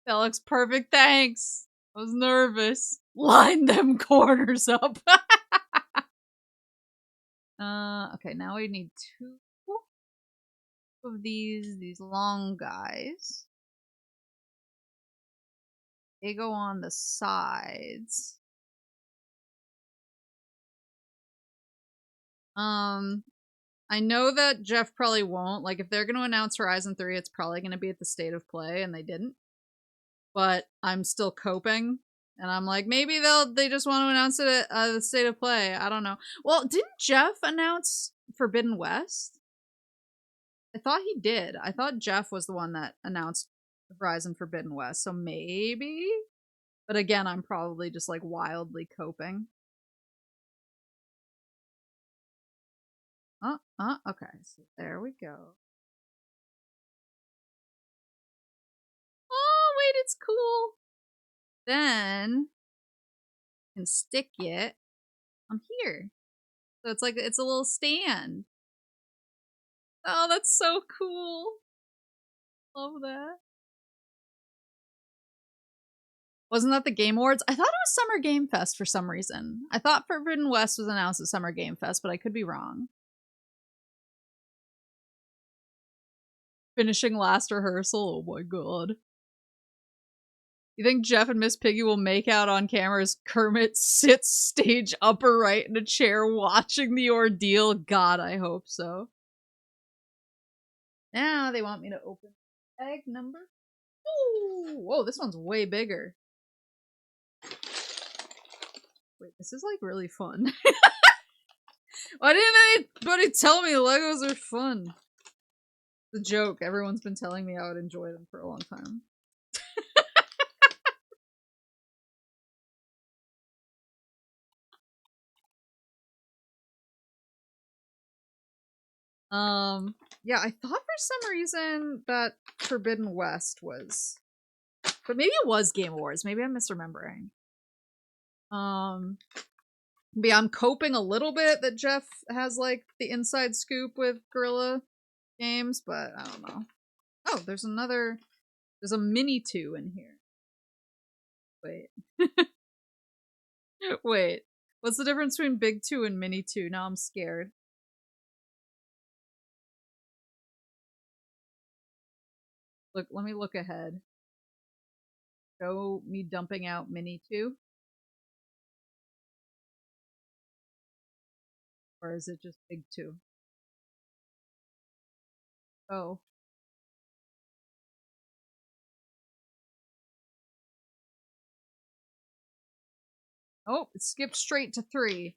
That looks perfect, thanks. I was nervous. Line them corners up. Okay, now we need 2 of these long guys. They go on the sides. I know that Jeff probably won't. Like, if they're going to announce Horizon 3, it's probably going to be at the State of Play, and they didn't. But I'm still coping. And I'm like, maybe they just want to announce it at the State of Play. I don't know. Well, didn't Jeff announce Forbidden West? I thought he did. I thought Jeff was the one that announced Horizon Forbidden West. So maybe? But again, I'm probably just like wildly coping. Okay. So there we go. Oh, wait, it's cool. Then I can stick it on here. So it's like, it's a little stand. Oh, that's so cool. Love that. Wasn't that the Game Awards? I thought it was Summer Game Fest for some reason. I thought Forbidden West was announced at Summer Game Fest, but I could be wrong. Finishing last rehearsal. Oh my god. You think Jeff and Miss Piggy will make out on camera as Kermit sits stage upper right in a chair watching the ordeal? God, I hope so. Now they want me to open egg number. Ooh, whoa, this one's way bigger. Wait, this is like really fun. Why didn't anybody tell me Legos are fun? The joke. Everyone's been telling me I would enjoy them for a long time. Yeah, I thought for some reason that Forbidden West was, but maybe it was Game Awards. Maybe I'm misremembering. But yeah, I'm coping a little bit that Jeff has like the inside scoop with Guerrilla Games, but I don't know. Oh, there's a mini 2 in here. Wait. Wait. What's the difference between Big 2 and Mini 2? Now I'm scared. Look, let me look ahead. Show me dumping out Mini 2? Or is it just Big 2? Oh. Oh, it skipped straight to 3.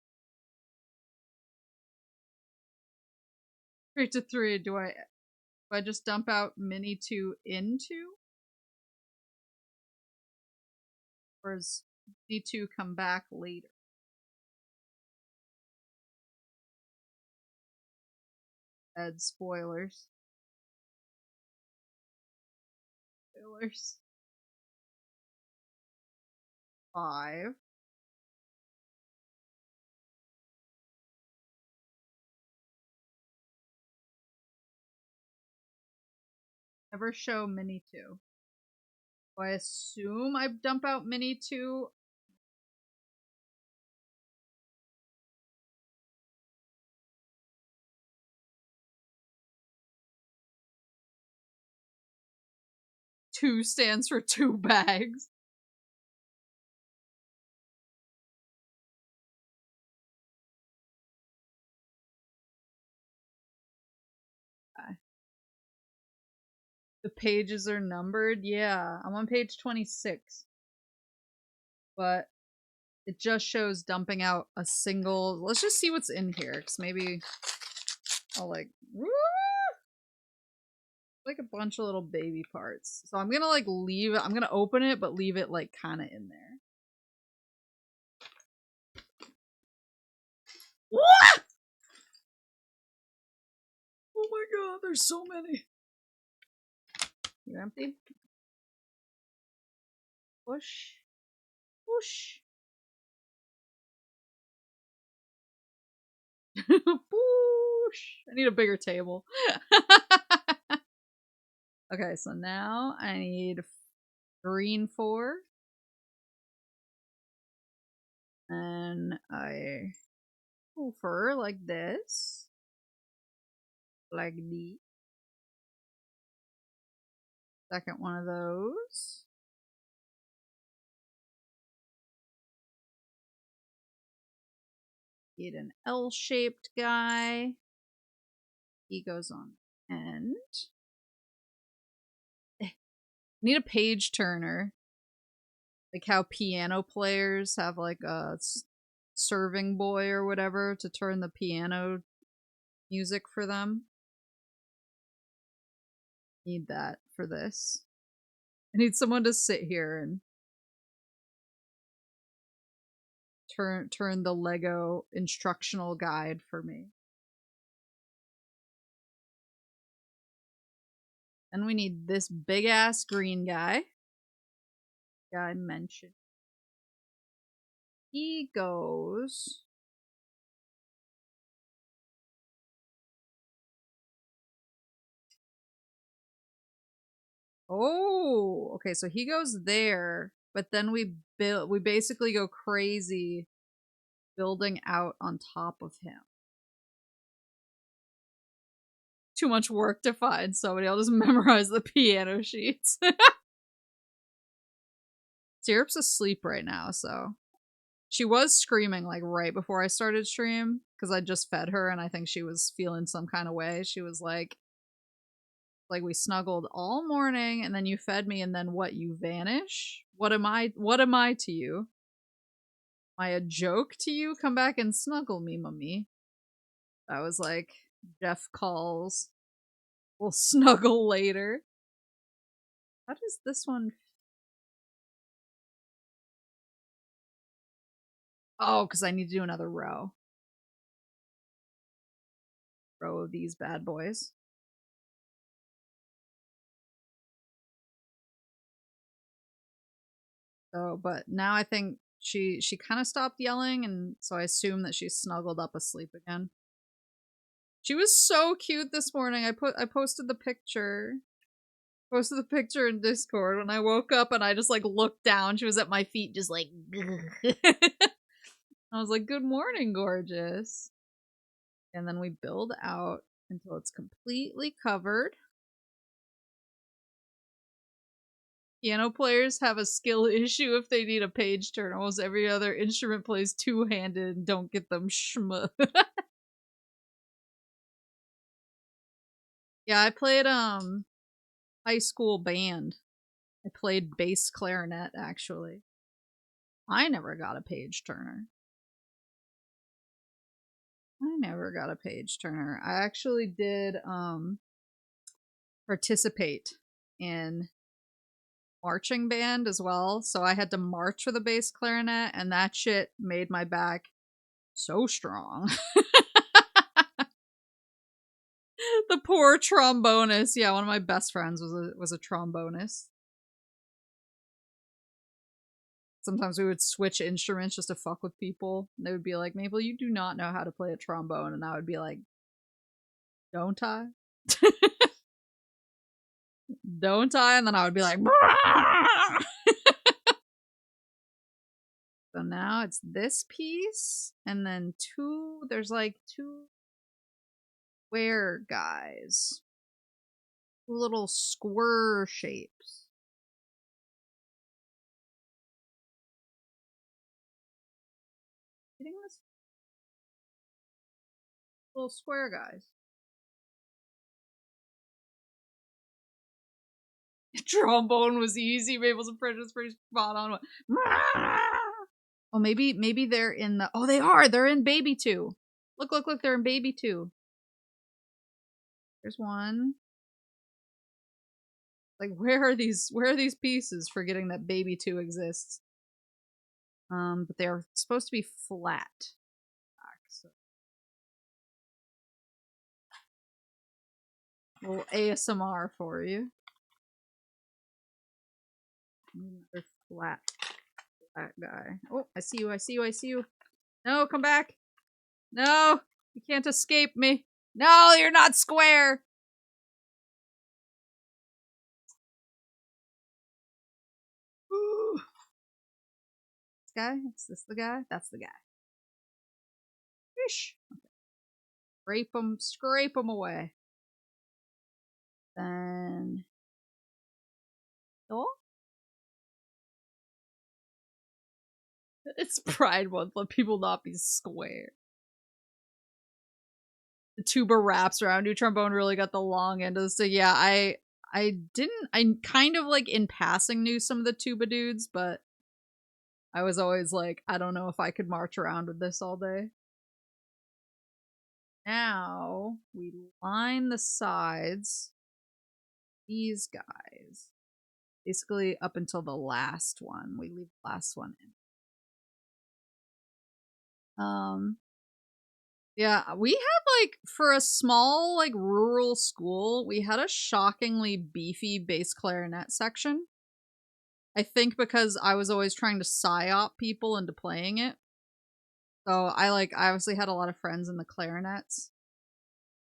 Straight to 3. Do I just dump out Mini 2 into? Or does Mini 2 come back later? Add spoilers. Spoilers. 5. Never show Mini 2. So I assume I dump out Mini 2. Two stands for 2 bags. The pages are numbered. Yeah, I'm on page 26. But it just shows dumping out a single. Let's just see what's in here, because maybe I'll like a bunch of little baby parts. So I'm gonna like leave it. I'm gonna open it, but leave it like kind of in there. What? Oh my god, there's so many. You empty? Push. Push. Push. I need a bigger table. Okay, so now I need green 4. And I over like this. Like the second one of those. Get an L-shaped guy. He goes on end. Need a page turner. Like how piano players have like a serving boy or whatever to turn the piano music for them. Need that for this. I need someone to sit here and turn the Lego instructional guide for me. And we need this big ass green guy. Guy mentioned. He goes. Oh, okay. So he goes there, but then we basically go crazy building out on top of him. Too much work to find somebody. I'll just memorize the piano sheets. Syrup's asleep right now, so she was screaming like right before I started stream because I just fed her and I think she was feeling some kind of way. She was like we snuggled all morning and then you fed me and then what, you vanish? What am I to you? Am I a joke to you? Come back and snuggle me, mummy. I was like, Jeff calls. We'll snuggle later. How does this one? Oh, because I need to do another row. Row of these bad boys. So, but now I think she kind of stopped yelling, and so I assume that she's snuggled up asleep again. She was so cute this morning. I posted the picture. Posted the picture in Discord when I woke up and I just like looked down. She was at my feet, just like. I was like, "Good morning, gorgeous." And then we build out until it's completely covered. Piano players have a skill issue if they need a page turn. Almost every other instrument plays two-handed and don't get them shmuh. Yeah, I played high school band. I played bass clarinet actually. I never got a page turner. I actually did participate in marching band as well, so I had to march with a bass clarinet, and that shit made my back so strong. The poor trombonist. Yeah, one of my best friends was a trombonist. Sometimes we would switch instruments just to fuck with people. They would be like, "Maple, you do not know how to play a trombone," and I would be like, "Don't I?" Don't I? And then I would be like, so now it's this piece, and then there's like two square guys. Two little square shapes. Getting this? Little square guys. Trombone was easy. Mabel's impression is pretty spot on. Oh, maybe they're in the. Oh, they are. They're in Baby 2. Look. They're in Baby 2. There's one. Like, where are these pieces? Forgetting that Baby 2 exists. But they're supposed to be flat. So. A little ASMR for you. Another flat guy. Oh, I see you. No, come back. No, you can't escape me. No, you're not square. Ooh. This guy? Is this the guy? That's the guy. Fish. Okay. Scrape them away. Then. Oh? It's Pride Month. Let people not be square. The tuba wraps around you. Trombone really got the long end of the stick. Yeah, I kind of like in passing knew some of the tuba dudes, but I was always like, I don't know if I could march around with this all day. Now we line the sides. These guys. Basically up until the last one. We leave the last one in. Yeah, we had like for a small like rural school, we had a shockingly beefy bass clarinet section. I think because I was always trying to psyop people into playing it. So I obviously had a lot of friends in the clarinets.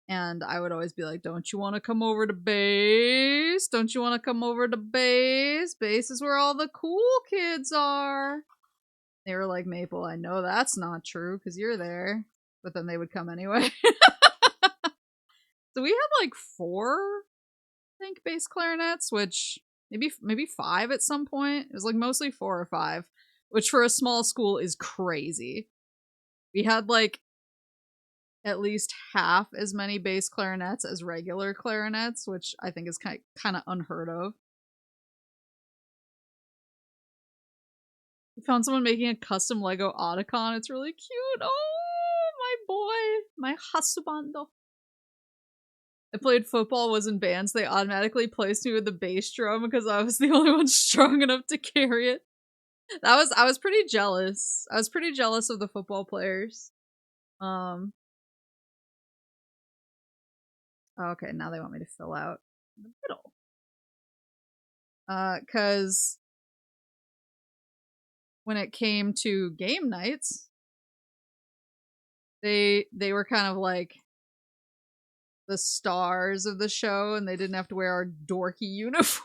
And I would always be like, "Don't you want to come over to bass? Don't you want to come over to bass? Bass is where all the cool kids are." They were like, "Maple, I know that's not true because you're there." But then they would come anyway. So we had like 4, I think, bass clarinets, which maybe 5 at some point. It was like mostly 4 or 5, which for a small school is crazy. We had like at least half as many bass clarinets as regular clarinets, which I think is kind of unheard of. We found someone making a custom Lego Otacon. It's really cute. Oh, my boy, my husbando. I played football, was in bands. They automatically placed me with the bass drum because I was the only one strong enough to carry it. I was pretty jealous. I was pretty jealous of the football players. Okay, now they want me to fill out the middle. Cause when it came to game nights, they were kind of like the stars of the show, and they didn't have to wear our dorky uniforms.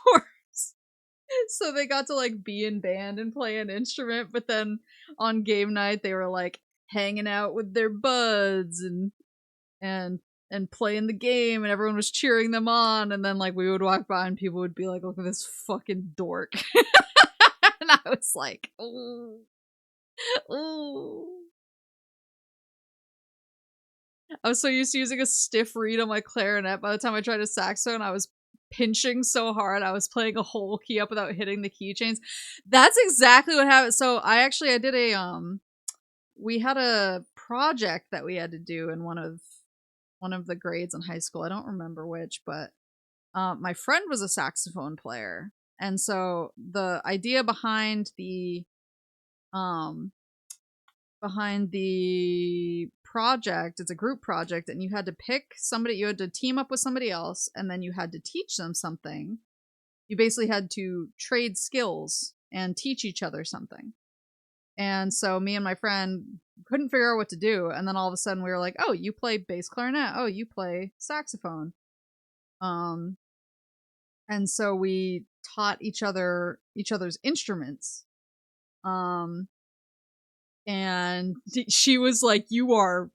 So they got to like be in band and play an instrument, but then on game night they were like hanging out with their buds and playing the game, and everyone was cheering them on, and then like we would walk by and people would be like, look at this fucking dork. And I was like, ooh. Ooh. I was so used to using a stiff reed on my clarinet. By the time I tried a saxophone, I was pinching so hard I was playing a whole key up without hitting the keychains. That's exactly what happened. So I did a we had a project that we had to do in one of the grades in high school. I don't remember which, but my friend was a saxophone player. And so the idea behind the project, it's a group project, and you had to pick somebody, you had to team up with somebody else, and then you had to teach them something. You basically had to trade skills and teach each other something. And so me and my friend couldn't figure out what to do, and then all of a sudden we were like, oh, you play bass clarinet, oh, you play saxophone. And so we taught each other's instruments. And she was like, you are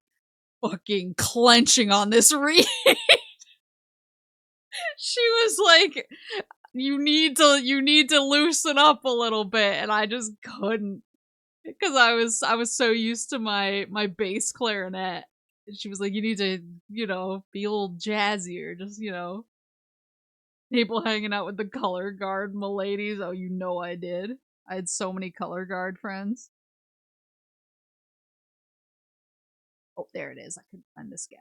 fucking clenching on this reed. She was like, you need to loosen up a little bit, and I just couldn't, because I was so used to my bass clarinet. And she was like, you need to, be a little jazzier, just, people hanging out with the color guard miladies. Oh, I did. I had so many color guard friends. Oh, there it is. I couldn't find this guy.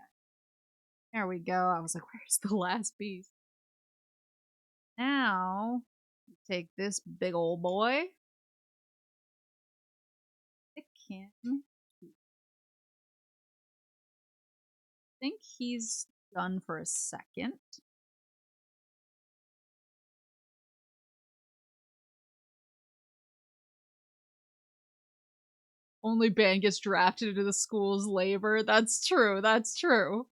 There we go. I was like, where's the last piece? Now, take this big old boy. Pick him. I think he's done for a second. Only band gets drafted into the school's labor. That's true. That's true.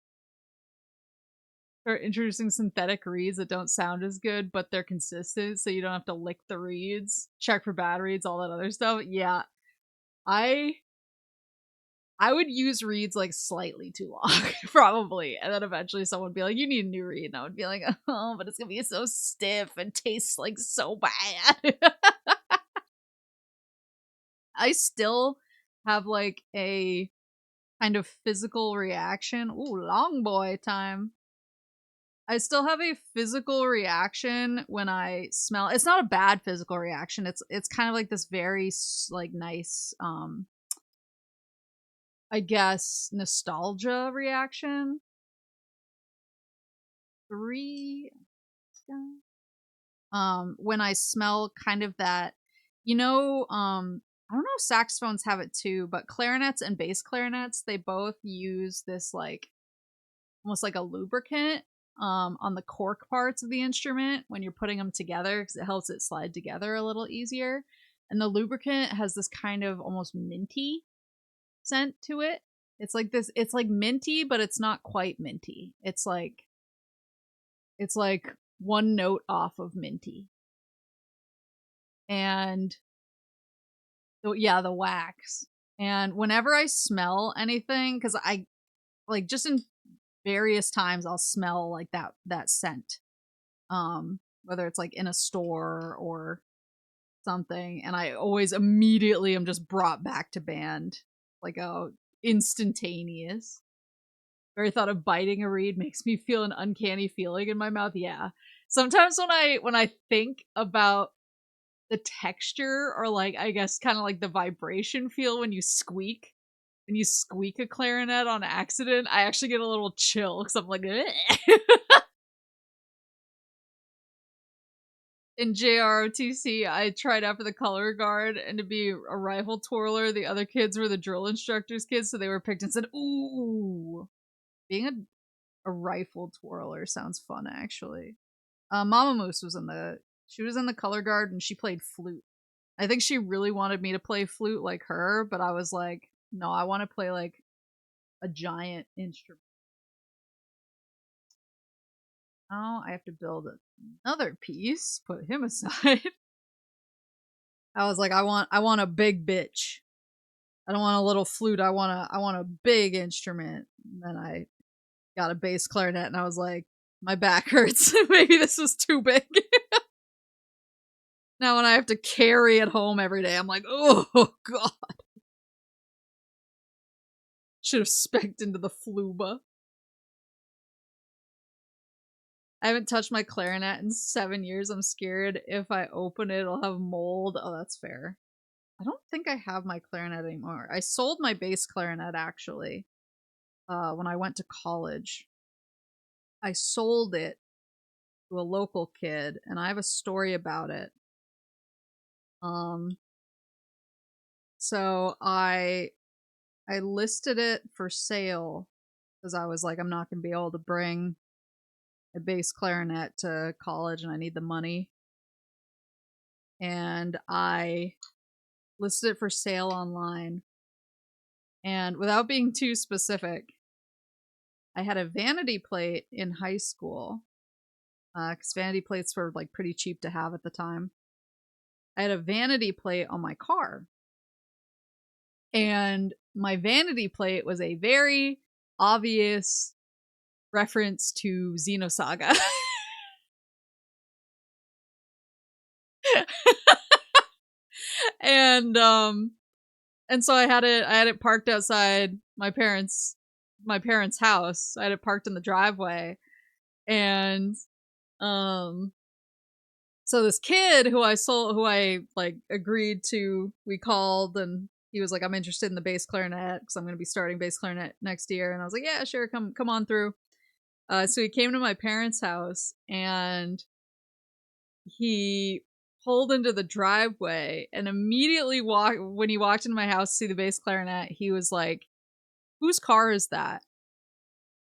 They're introducing synthetic reeds that don't sound as good, but they're consistent, so you don't have to lick the reeds, check for bad reeds, all that other stuff. Yeah. I would use reeds like slightly too long, probably, and then eventually someone would be like, you need a new reed, and I would be like, oh, but it's gonna be so stiff and tastes like so bad. I still have like a kind of physical reaction. Ooh, long boy time. I still have a physical reaction when I smell. It's not a bad physical reaction. It's kind of like this very like nice I guess nostalgia reaction. 3 when I smell kind of that, I don't know if saxophones have it too, but clarinets and bass clarinets, they both use this like almost like a lubricant on the cork parts of the instrument when you're putting them together, because it helps it slide together a little easier. And the lubricant has this kind of almost minty scent to it. It's like this, it's like minty, but it's not quite minty. It's like one note off of minty. And the wax. And whenever I smell anything, because I like just in various times I'll smell like that scent. Whether it's like in a store or something, and I always immediately am just brought back to band. Like, oh, instantaneous. Very thought of biting a reed makes me feel an uncanny feeling in my mouth. Yeah. Sometimes when I think about the texture, or like I guess kind of like the vibration feel when you squeak, when you squeak a clarinet on accident, I actually get a little chill because I'm like, in JROTC, I tried out for the color guard and to be a rifle twirler. The other kids were the drill instructor's kids, so they were picked and said, ooh. Being a rifle twirler sounds fun, actually. Mama Moose was in the color guard and she played flute. I think she really wanted me to play flute like her, but I was like, no, I want to play like a giant instrument. Oh, I have to build another piece. Put him aside. I was like, I want a big bitch. I don't want a little flute. I want a big instrument. And then I got a bass clarinet, and I was like, my back hurts. Maybe this was too big. Now when I have to carry it home every day, I'm like, oh god. Should have specced into the fluba. I haven't touched my clarinet in 7 years. I'm scared if I open it, it'll have mold. Oh, that's fair. I don't think I have my clarinet anymore. I sold my bass clarinet, actually, when I went to college. I sold it to a local kid, and I have a story about it. So I listed it for sale because I was like, I'm not going to be able to bring a bass clarinet to college and I need the money. And I listed it for sale online. And without being too specific, I had a vanity plate in high school because vanity plates were like pretty cheap to have at the time. I had a vanity plate on my car. And my vanity plate was a very obvious reference to Xenosaga. and so I had it parked outside my parents' house. I had it parked in the driveway. And so this kid who I like agreed to, we called and he was like, I'm interested in the bass clarinet because I'm going to be starting bass clarinet next year. And I was like, yeah, sure, come on through. So he came to my parents' house and he pulled into the driveway and immediately when he walked into my house to see the bass clarinet, he was like, whose car is that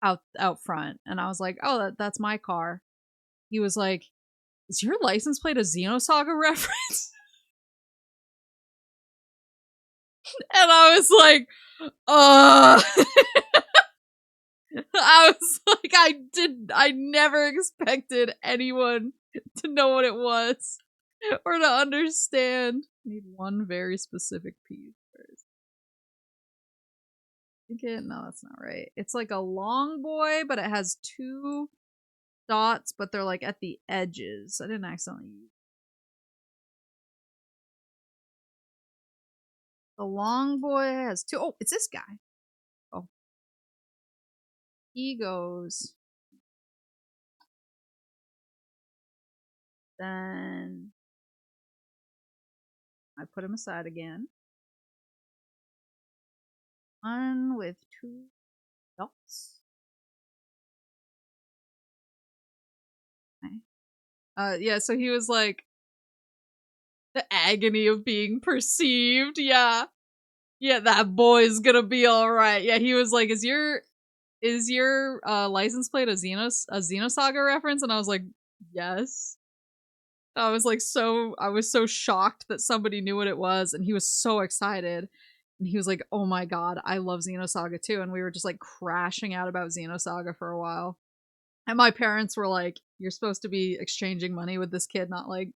out front? And I was like, oh, that's my car. He was like, is your license plate a Xenosaga reference? And I was like, I was like, I never expected anyone to know what it was or to understand. I need one very specific piece first. No, that's not right. It's like a long boy, but it has two dots, but they're like at the edges. I didn't accidentally use the long boy has two. Oh, it's this guy. Oh, he goes. Then I put him aside again. One with two dots. Okay. Yeah, so he was like, the agony of being perceived. Yeah. Yeah, that boy's gonna be alright. Yeah, he was like, is your license plate a Xenosaga reference? And I was like, yes. I was so shocked that somebody knew what it was, and he was so excited. And he was like, oh my god, I love Xenosaga too. And we were just like crashing out about Xenosaga for a while. And my parents were like, you're supposed to be exchanging money with this kid, not like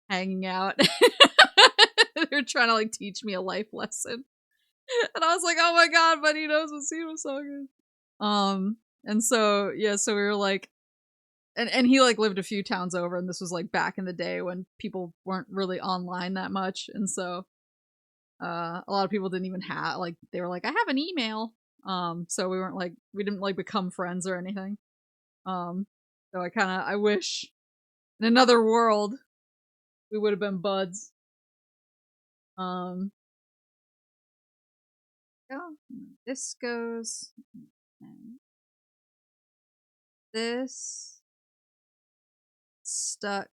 hanging out. They're trying to like teach me a life lesson. And I was like, oh my god, but he knows what Xenosaga is. And so yeah, so we were like, and he like lived a few towns over, and this was like back in the day when people weren't really online that much, and so a lot of people didn't even have like, they were like, I have an email. So we didn't like become friends or anything. So I wish in another world we would have been buds. go. This goes. And this stuck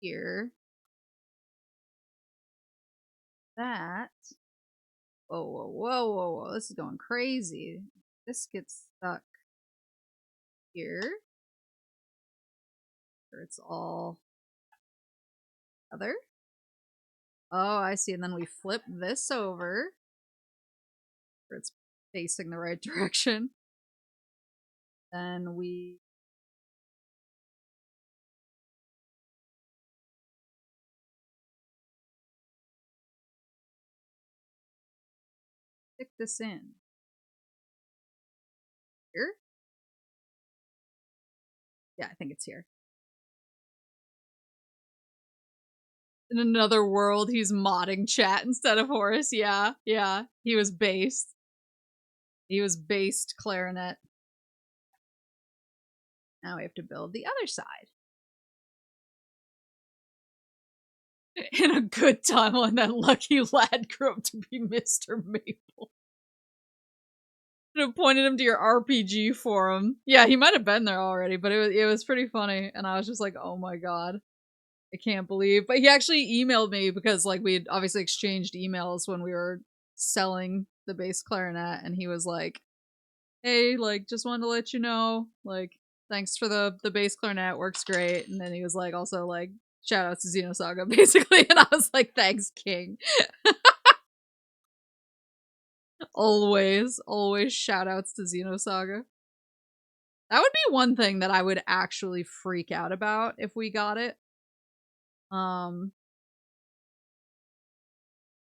here. That. Whoa, whoa, whoa, whoa, whoa. This is going crazy. This gets stuck here. Or it's all other. Oh, I see. And then we flip this over. Where it's facing the right direction. Then we stick this in. Here? Yeah, I think it's here. In another world, he's modding chat instead of Horace. Yeah, yeah. He was based. He was based clarinet. Now we have to build the other side. In a good timeline, that lucky lad grew up to be Mr. Maple. Should have pointed him to your RPG forum. Yeah, he might have been there already, but it was pretty funny, and I was just like, oh my god. I can't believe. But he actually emailed me because like we had obviously exchanged emails when we were selling the bass clarinet, and he was like, hey, like just wanted to let you know, like thanks for the bass clarinet, works great. And then he was like also like shout out to Xenosaga basically, and I was like thanks king. always shout outs to Xenosaga. That would be one thing that I would actually freak out about if we got it.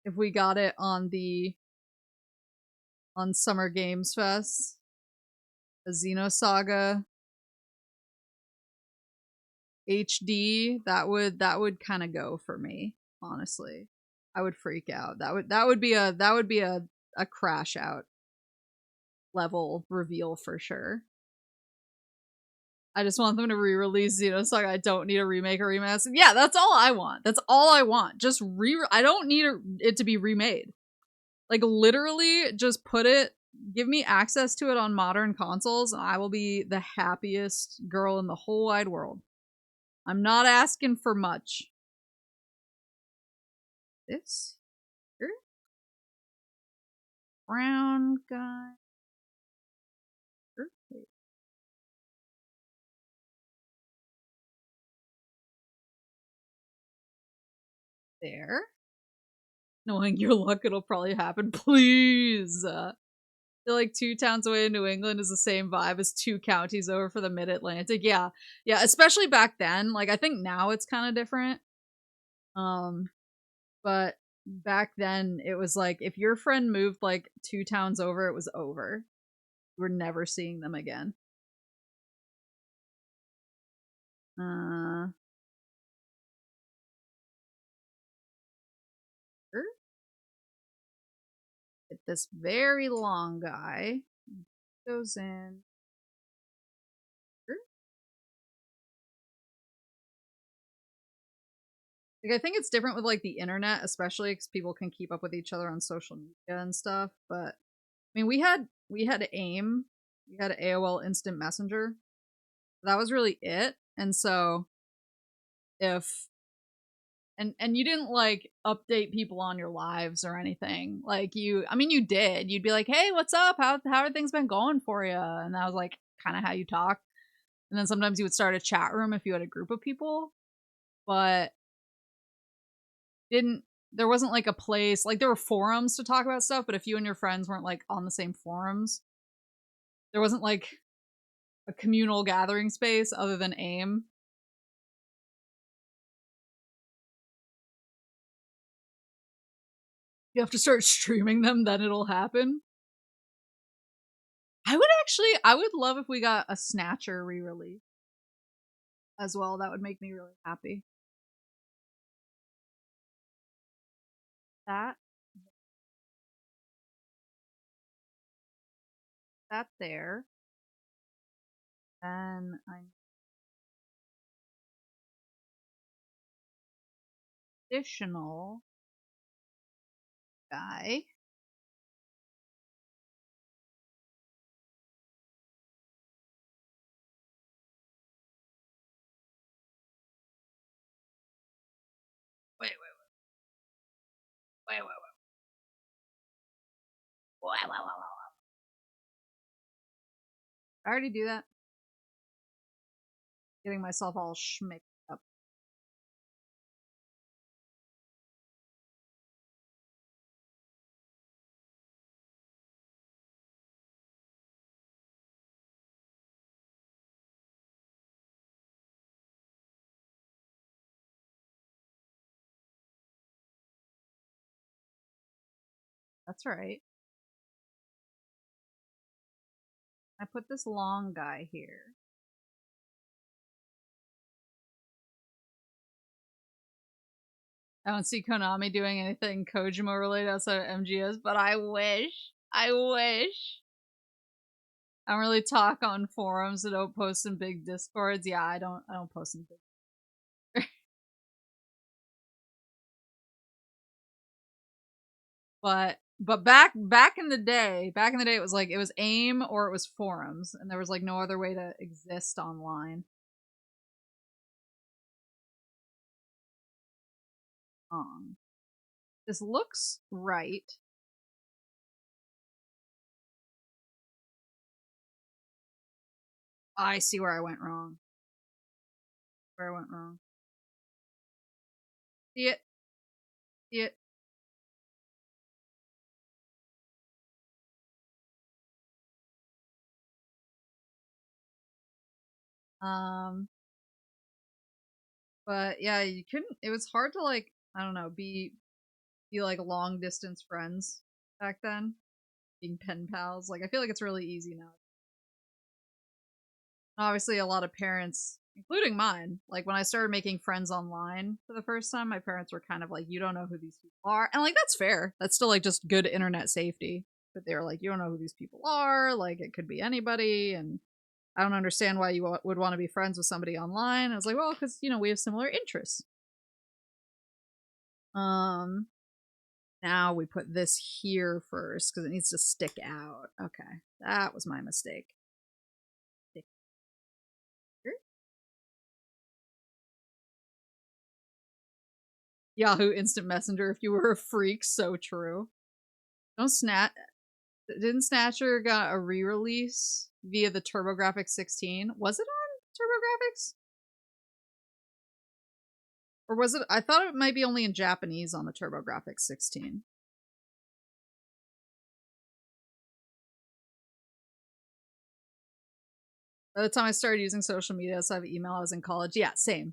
If we got it on Summer Games Fest, a Xenosaga HD, that would kind of go for me, honestly. I would freak out. That would be a crash out level reveal for sure. I just want them to re-release Xenosaga. I don't need a remake or remaster. Yeah, that's all I want. That's all I want. Just I don't need it to be remade. Like literally just put it, give me access to it on modern consoles, and I will be the happiest girl in the whole wide world. I'm not asking for much. This here? Brown guy. Wait. There. Knowing your luck, it'll probably happen. Please. I feel like 2 towns away in New England is the same vibe as 2 counties over for the Mid-Atlantic. Yeah. Yeah, especially back then. Like, I think now it's kind of different. But back then, it was like, if your friend moved, like, 2 towns over, it was over. We're never seeing them again. Get this very long guy. Goes in. Like, I think it's different with like the internet, especially because people can keep up with each other on social media and stuff. But I mean, we had AIM, we had AOL Instant Messenger. That was really it. And so if and you didn't like update people on your lives or anything. Like I mean, you did. You'd be like, "Hey, what's up? How are things been going for you?" And that was like kind of how you talk. And then sometimes you would start a chat room if you had a group of people, but there wasn't like a place, like there were forums to talk about stuff, but if you and your friends weren't like on the same forums, there wasn't like a communal gathering space other than AIM. You have to start streaming them, then it'll happen. I would love if we got a Snatcher re-release as well. That would make me really happy. That there. Then I'm additional guy. I already do that. Getting myself all schmicked up. That's right. I put this long guy here. I don't see Konami doing anything Kojima related outside of MGS, but I wish. I wish. I don't really talk on forums. I don't post in big discords. Yeah, I don't post in big. But back in the day, it was like it was AIM or it was forums, and there was like no other way to exist online. This looks right. I see where I went wrong. Where I went wrong. See it. See it. But yeah, you couldn't. It was hard to like I don't know be like long distance friends back then. Being pen pals. Like I feel like it's really easy now. Obviously, a lot of parents, including mine, like when I started making friends online for the first time, my parents were kind of like, "You don't know who these people are," and like that's fair. That's still like just good internet safety. But they were like, "You don't know who these people are. Like it could be anybody," and I don't understand why you would want to be friends with somebody online. I was like, well, because we have similar interests. Um, now we put this here first because it needs to stick out. Okay, that was my mistake. Stick here. Yahoo Instant Messenger. If you were a freak, so true. Don't snatch. Didn't Snatcher got a re-release via the TurboGrafx 16? Was it on TurboGrafx? Or was it? I thought it might be only in Japanese on the TurboGrafx 16. By the time I started using social media, so I have email, I was in college. Yeah, same.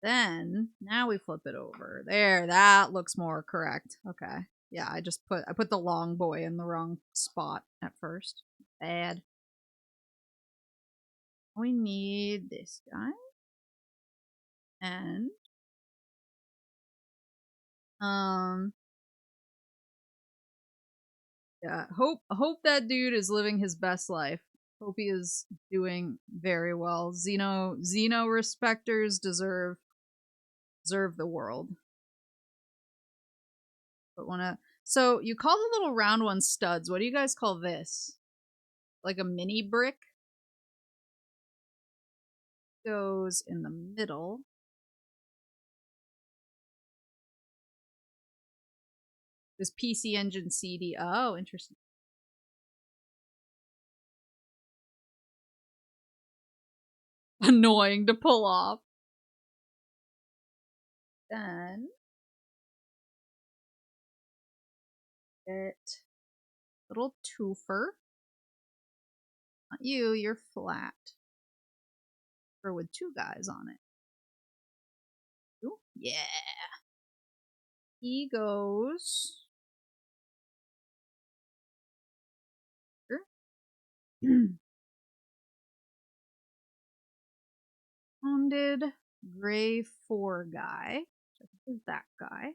Then now we flip it over. There, that looks more correct. Okay. Yeah, I put the long boy in the wrong spot at first. Bad. We need this guy. And yeah, hope that dude is living his best life. Hope he is doing very well. Xeno respecters deserve the world. But wanna so you call the little round ones studs. What do you guys call this? Like a mini brick? Goes in the middle. This PC Engine CD. Oh, interesting. Annoying to pull off. Then get little twofer. Not you, you're flat. Or with two guys on it. Ooh, yeah. He goes here. Wounded gray 4 guy. I think is that guy.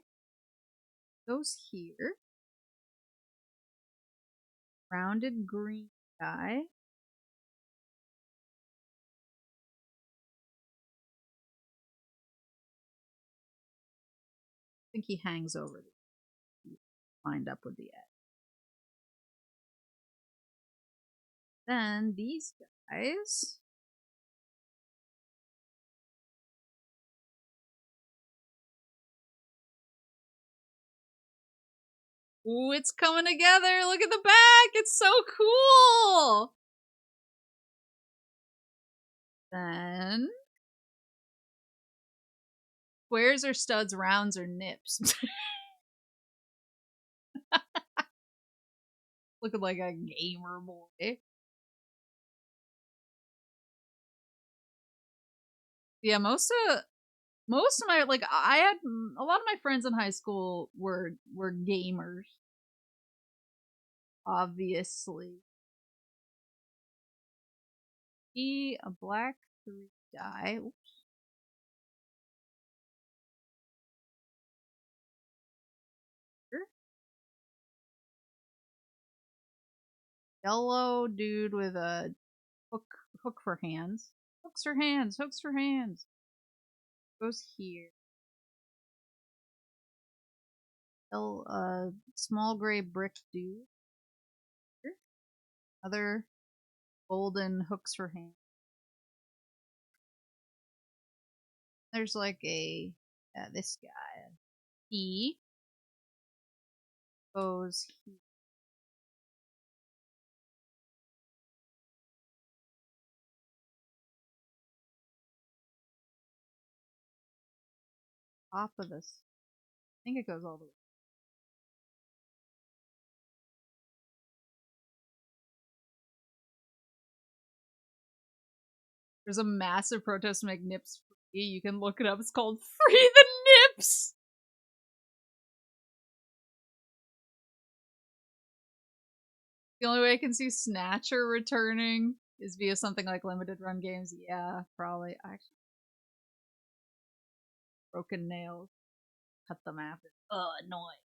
Goes here. Rounded green guy. I think he hangs over the lined up with the edge. Then these guys. Ooh, it's coming together. Look at the back. It's so cool. Then squares or studs, rounds or nips. Looking like a gamer boy. Yeah, most of my, like, I had a lot of my friends in high school were gamers. Obviously. A black 3 die. Oops. Yellow dude with a hook for hands. Hooks for hands. Hooks for hands. Goes here. Small gray brick dude. Here. Other golden hooks for hands. There's like a this guy. He goes here. Top of this. I think it goes all the way. There's a massive protest to make nips free. You can look it up. It's called Free the Nips. The only way I can see Snatcher returning is via something like limited run games. Yeah, probably. Actually, broken nails. Cut them after. Annoying.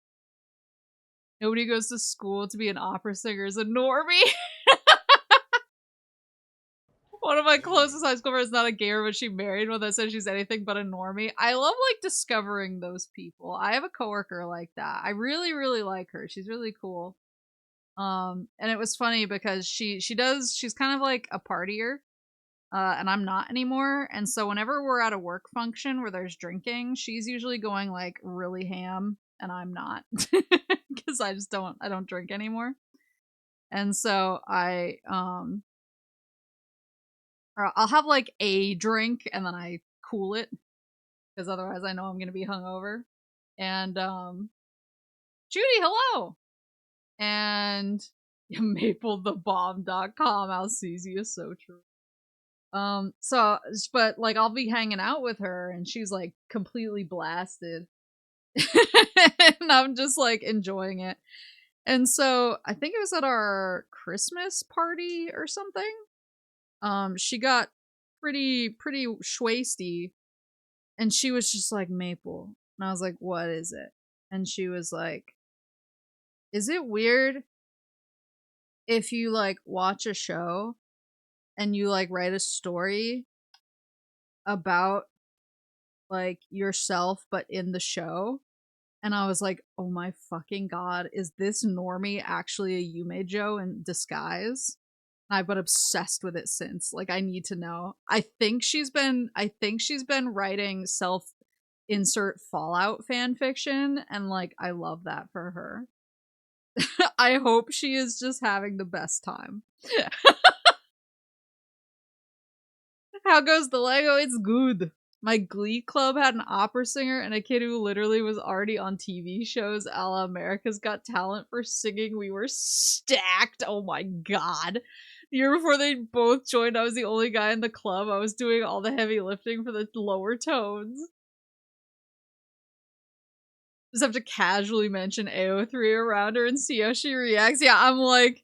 Nobody goes to school to be an opera singer as a normie. One of my closest high school friends is not a gamer, but she married one that says she's anything but a normie. I love like discovering those people. I have a coworker like that. I really, really like her. She's really cool. And it was funny because she's kind of like a partier. And I'm not anymore. And so whenever we're at a work function where there's drinking, she's usually going like really ham, and I'm not because I don't drink anymore. And so I'll have like a drink and then I cool it because otherwise I know I'm gonna be hungover. And Judy, hello. And maplethebomb.com. Alcesia is so true. So, but like I'll be hanging out with her and she's like completely blasted. And I'm just like enjoying it. And so I think it was at our Christmas party or something. She got pretty schwasty and she was just like, Maple. And I was like, what is it? And she was like, is it weird if you like watch a show and you like write a story about like yourself but in the show? And I was like, oh my fucking god, is this normie actually a Yume Joe in disguise? I've been obsessed with it since. Like, I need to know. I think she's been writing self insert Fallout fan fiction, and like I love that for her. I hope she is just having the best time. How goes the Lego? It's good. My Glee club had an opera singer and a kid who literally was already on TV shows a la America's Got Talent for singing. We were stacked. Oh my god. The year before they both joined, I was the only guy in the club. I was doing all the heavy lifting for the lower tones. Just have to casually mention AO3 around her and see how she reacts. Yeah, I'm like,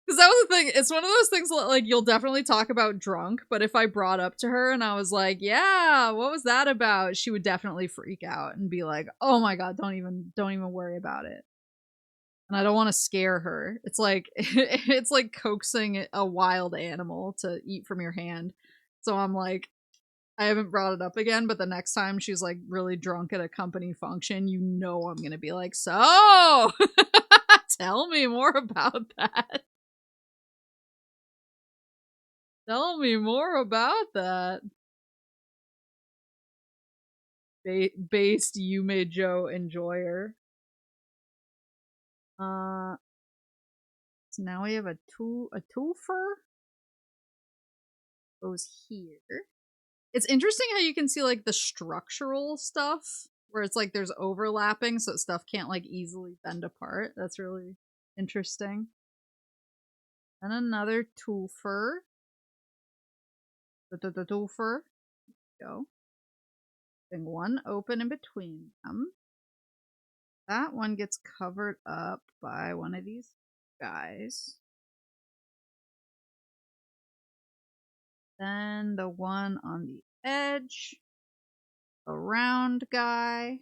because that was the thing. It's one of those things like you'll definitely talk about drunk, but if I brought up to her and I was like, "Yeah, what was that about?" she would definitely freak out and be like, "Oh my god, don't even worry about it." And I don't want to scare her. It's like it's like coaxing a wild animal to eat from your hand. So I'm like, I haven't brought it up again, but the next time she's like really drunk at a company function, you know I'm gonna be like, "So, tell me more about that." Tell me more about that. Based Yume Joe enjoyer. So now we have a twofer goes here. It's interesting how you can see like the structural stuff where it's like there's overlapping so stuff can't like easily bend apart. That's really interesting. And another twofer. The twofer. Go. Thing one open in between them. That one gets covered up by one of these guys. Then the one on the edge. A round guy.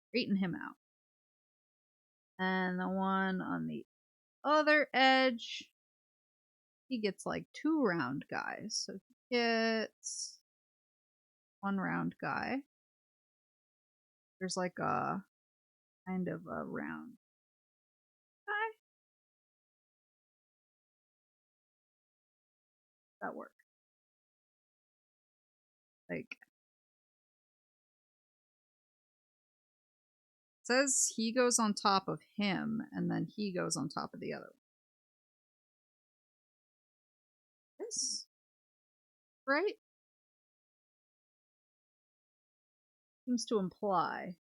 Straighten him out. And the one on the other edge. He gets like 2 round guys. So he gets 1 round guy. There's like a kind of a round guy. That work. Like it says he goes on top of him and then he goes on top of the other one. This right? Seems to imply.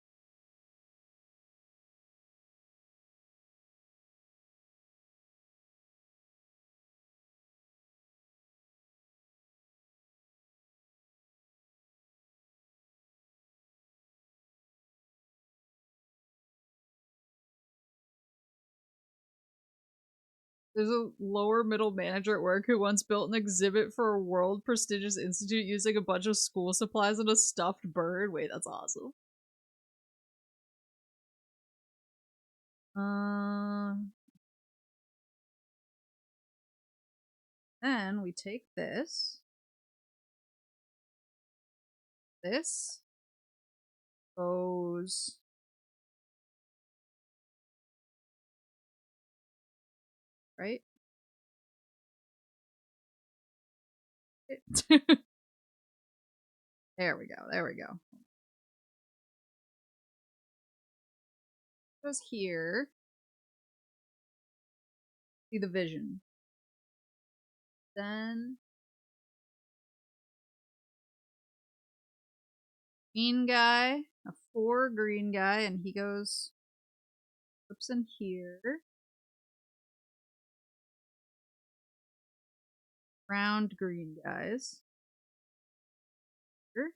There's a lower middle manager at work who once built an exhibit for a world prestigious institute using a bunch of school supplies and a stuffed bird. Wait, that's awesome. Then we take this. This goes right. There we go. There we go. Goes here. See the vision. Then green guy, a 4 green guy, and he goes flips in here. Round green guys. Here.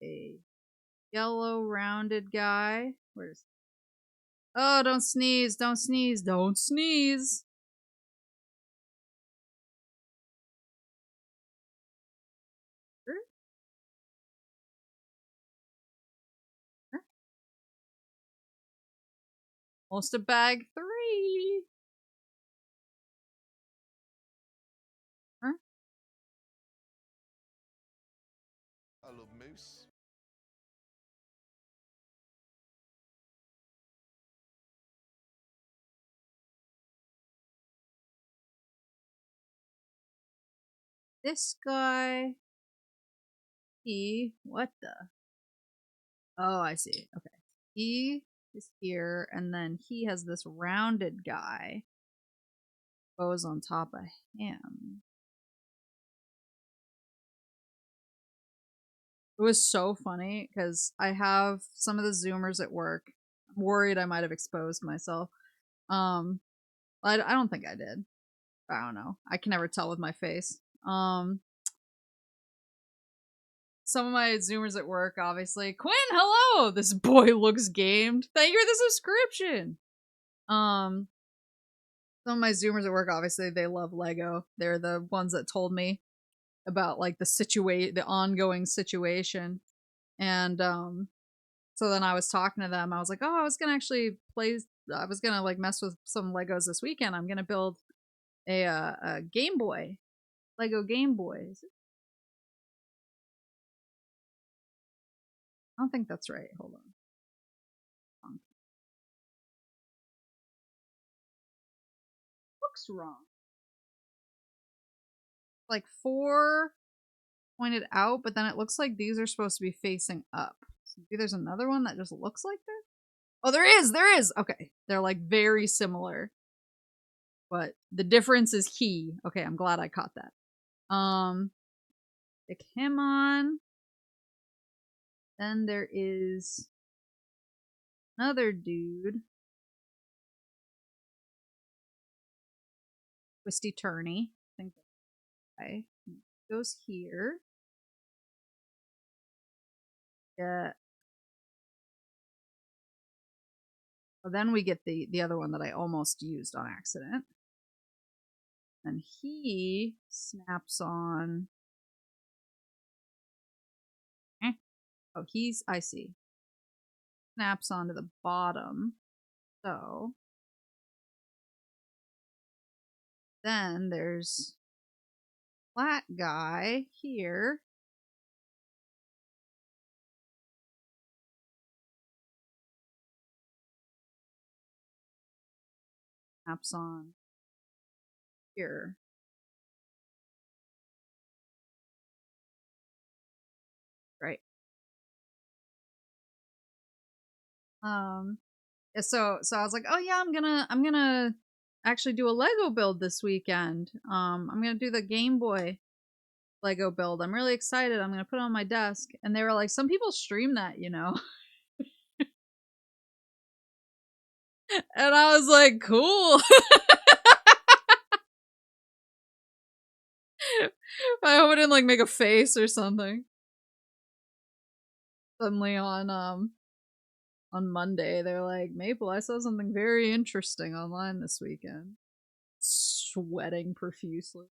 A yellow rounded guy. Where's Oh, don't sneeze, don't sneeze, don't sneeze. Here. Here. Almost a bag 3. Here. I love moose. This guy. What the? Oh, I see. Okay. He is here, and then he has this rounded guy. Goes on top of him. It was so funny because I have some of the Zoomers at work. I'm worried I might have exposed myself. I don't think I did. I don't know. I can never tell with my face. Some of my Zoomers at work, obviously. Quinn, hello! This boy looks gamed. Thank you for the subscription. Some of my Zoomers at work, obviously, they love Lego. They're the ones that told me about like the ongoing situation. And so then I was talking to them. I was like, oh, I was gonna actually I was gonna like mess with some Legos this weekend. I'm gonna build a Game Boy, Lego Game Boy. I don't think that's right. Hold on. looks wrong. Like 4 pointed out, but then it looks like these are supposed to be facing up. So maybe there's another one that just looks like this. Oh, there is. Okay, they're like very similar, but the difference is key. Okay, I'm glad I caught that. Pick him on. Then there is another dude. Twisty Turny. I think that's okay. Goes here. Yeah. Well, then we get the other one that I almost used on accident. And he snaps on. Oh, I see. Snaps onto the bottom. So then there's flat guy here. Snaps on here. Right. So I was like, oh yeah, I'm gonna actually do a Lego build this weekend. I'm gonna do the Game Boy Lego build. I'm really excited. I'm gonna put it on my desk. And they were like, some people stream that, you know. And I was like, cool. I hope I didn't like make a face or something. Suddenly on Monday, they're like, Maple, I saw something very interesting online this weekend. Sweating profusely.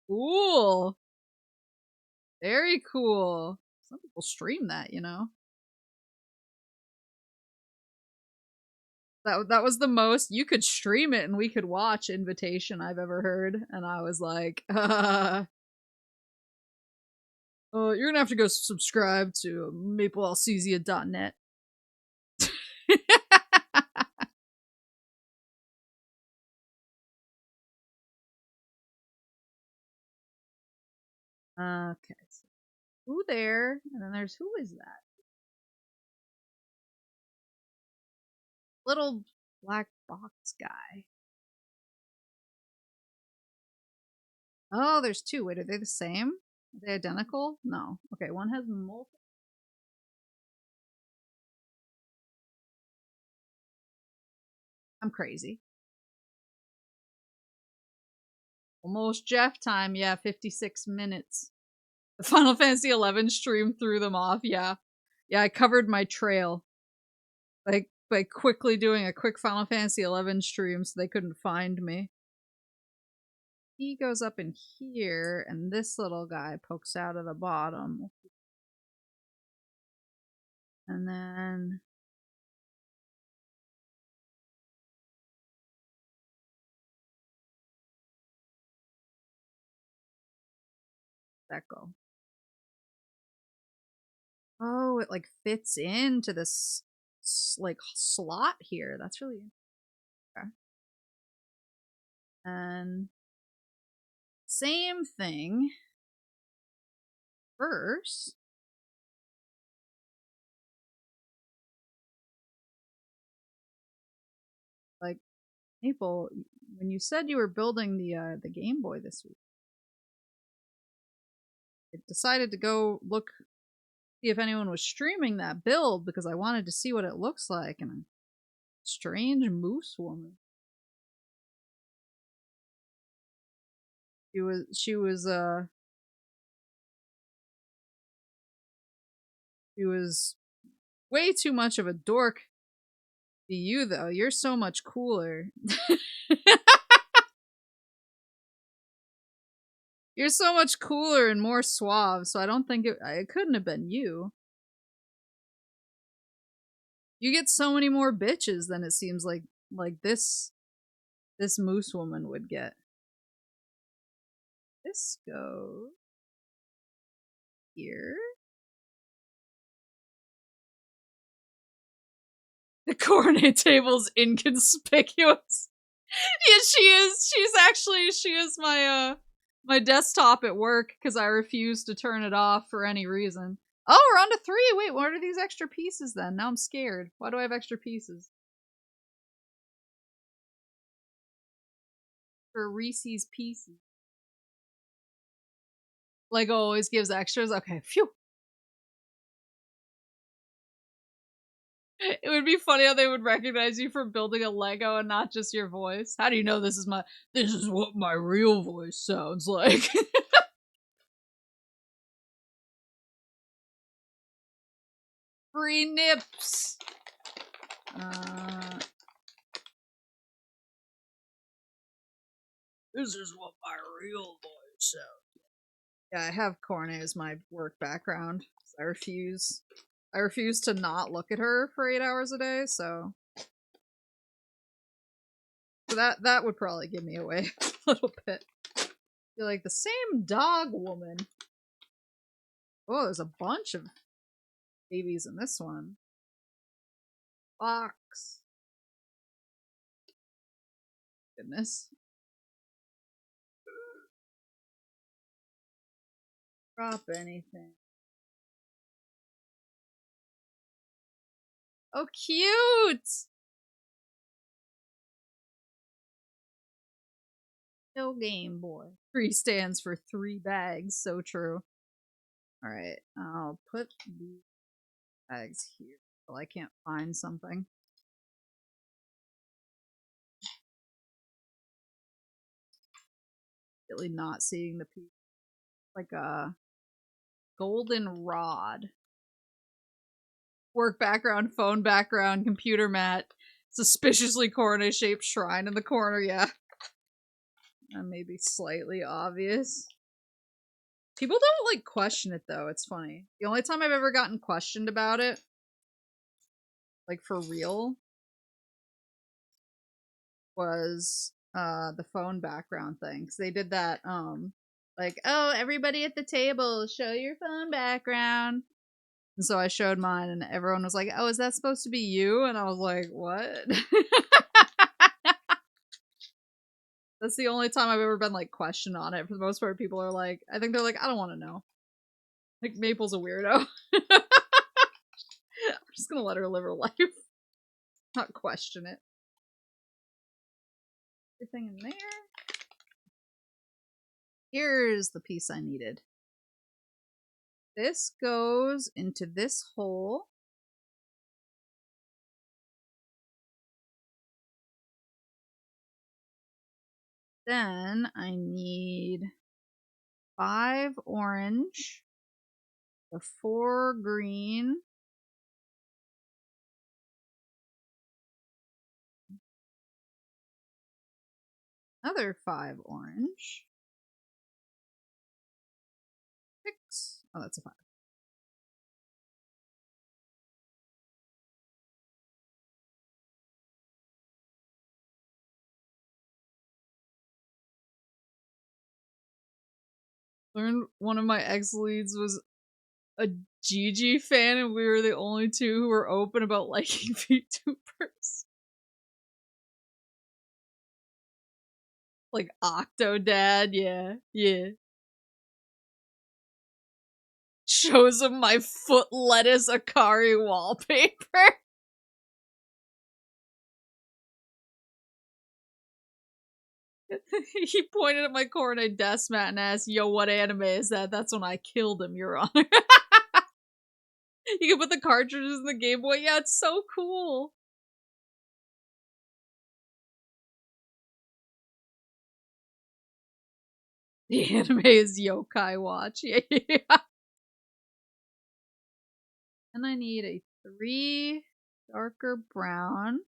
Cool. Very cool. Some people stream that, you know. That was the most you could stream it and we could watch invitation I've ever heard, and I was like, you're gonna have to go subscribe to maplealcesia.net. Okay, so who there? And then there's who is that? Little black box guy. Oh, there's two. Wait, are they the same? Are they identical? No. Okay, one has multiple. I'm crazy. Almost Jeff time. Yeah, 56 minutes. The Final Fantasy 11 stream threw them off. Yeah. Yeah, I covered my trail. Like by quickly doing a quick Final Fantasy 11 stream so they couldn't find me. He goes up in here, and this little guy pokes out of the bottom. And then that go. Oh, it like fits into this like slot here. That's really okay. And same thing. First, like Maple, when you said you were building the Game Boy this week, I decided to go look see if anyone was streaming that build because I wanted to see what it looks like. And a strange moose woman. She was way too much of a dork to be you though. You're so much cooler. You're so much cooler and more suave, so I don't think it couldn't have been you. You get so many more bitches than it seems like this moose woman would get. This goes here. The coordinate table's inconspicuous. Yeah, she is. She is my my desktop at work because I refuse to turn it off for any reason. Oh, we're on to 3. Wait, what are these extra pieces then? Now I'm scared. Why do I have extra pieces? For Reese's Pieces. Lego always gives extras. Okay, phew. It would be funny how they would recognize you for building a Lego and not just your voice. How do you know this is what my real voice sounds like? Free nips. This is what my real voice sounds like. Yeah, I have Corne as my work background. I refuse to not look at her for 8 hours a day, so that would probably give me away a little bit. You're like the same dog woman. Oh, there's a bunch of babies in this one. Box. Goodness. Drop anything. Oh, cute! No Game Boy. 3 stands for 3 bags. So true. Alright, I'll put these bags here. Well, I can't find something. Really not seeing the piece. Like a golden rod. Work background, phone background, computer mat, suspiciously corner shaped shrine in the corner, yeah. That may be slightly obvious. People don't like question it though, it's funny. The only time I've ever gotten questioned about it, like for real, was the phone background thing. Cause they did that, like, oh, everybody at the table, show your phone background. And so I showed mine, and everyone was like, oh, is that supposed to be you? And I was like, what? That's the only time I've ever been, like, questioned on it. For the most part, people are like, I think they're like, I don't want to know. Like, Maple's a weirdo. I'm just gonna let her live her life. Not question it. Everything in there. Here's the piece I needed. This goes into this hole. Then I need 5 orange, the 4 green, another 5 orange, 6. Oh, that's a 5. Learned one of my ex leads was a Gigi fan, and we were the only 2 who were open about liking VTubers. Like Octodad, yeah, yeah. Shows him my foot lettuce Akari wallpaper. He pointed at my corner desk mat and asked, yo, what anime is that? That's when I killed him, Your Honor. You can put the cartridges in the Game Boy. Yeah, it's so cool. The anime is Yokai Watch. Yeah. And I need a 3 darker brown.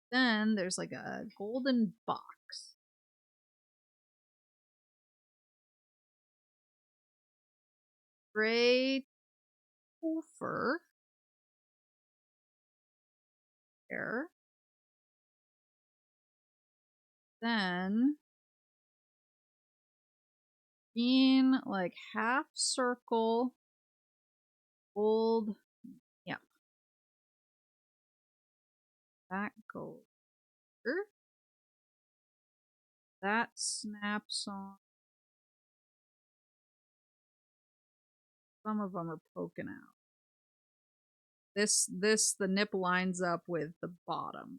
Then there's like a golden box. Gray fur. There. Then green, like half circle Gold. Yep. That gold. That snaps on. Some of them are poking out. The nip lines up with the bottom.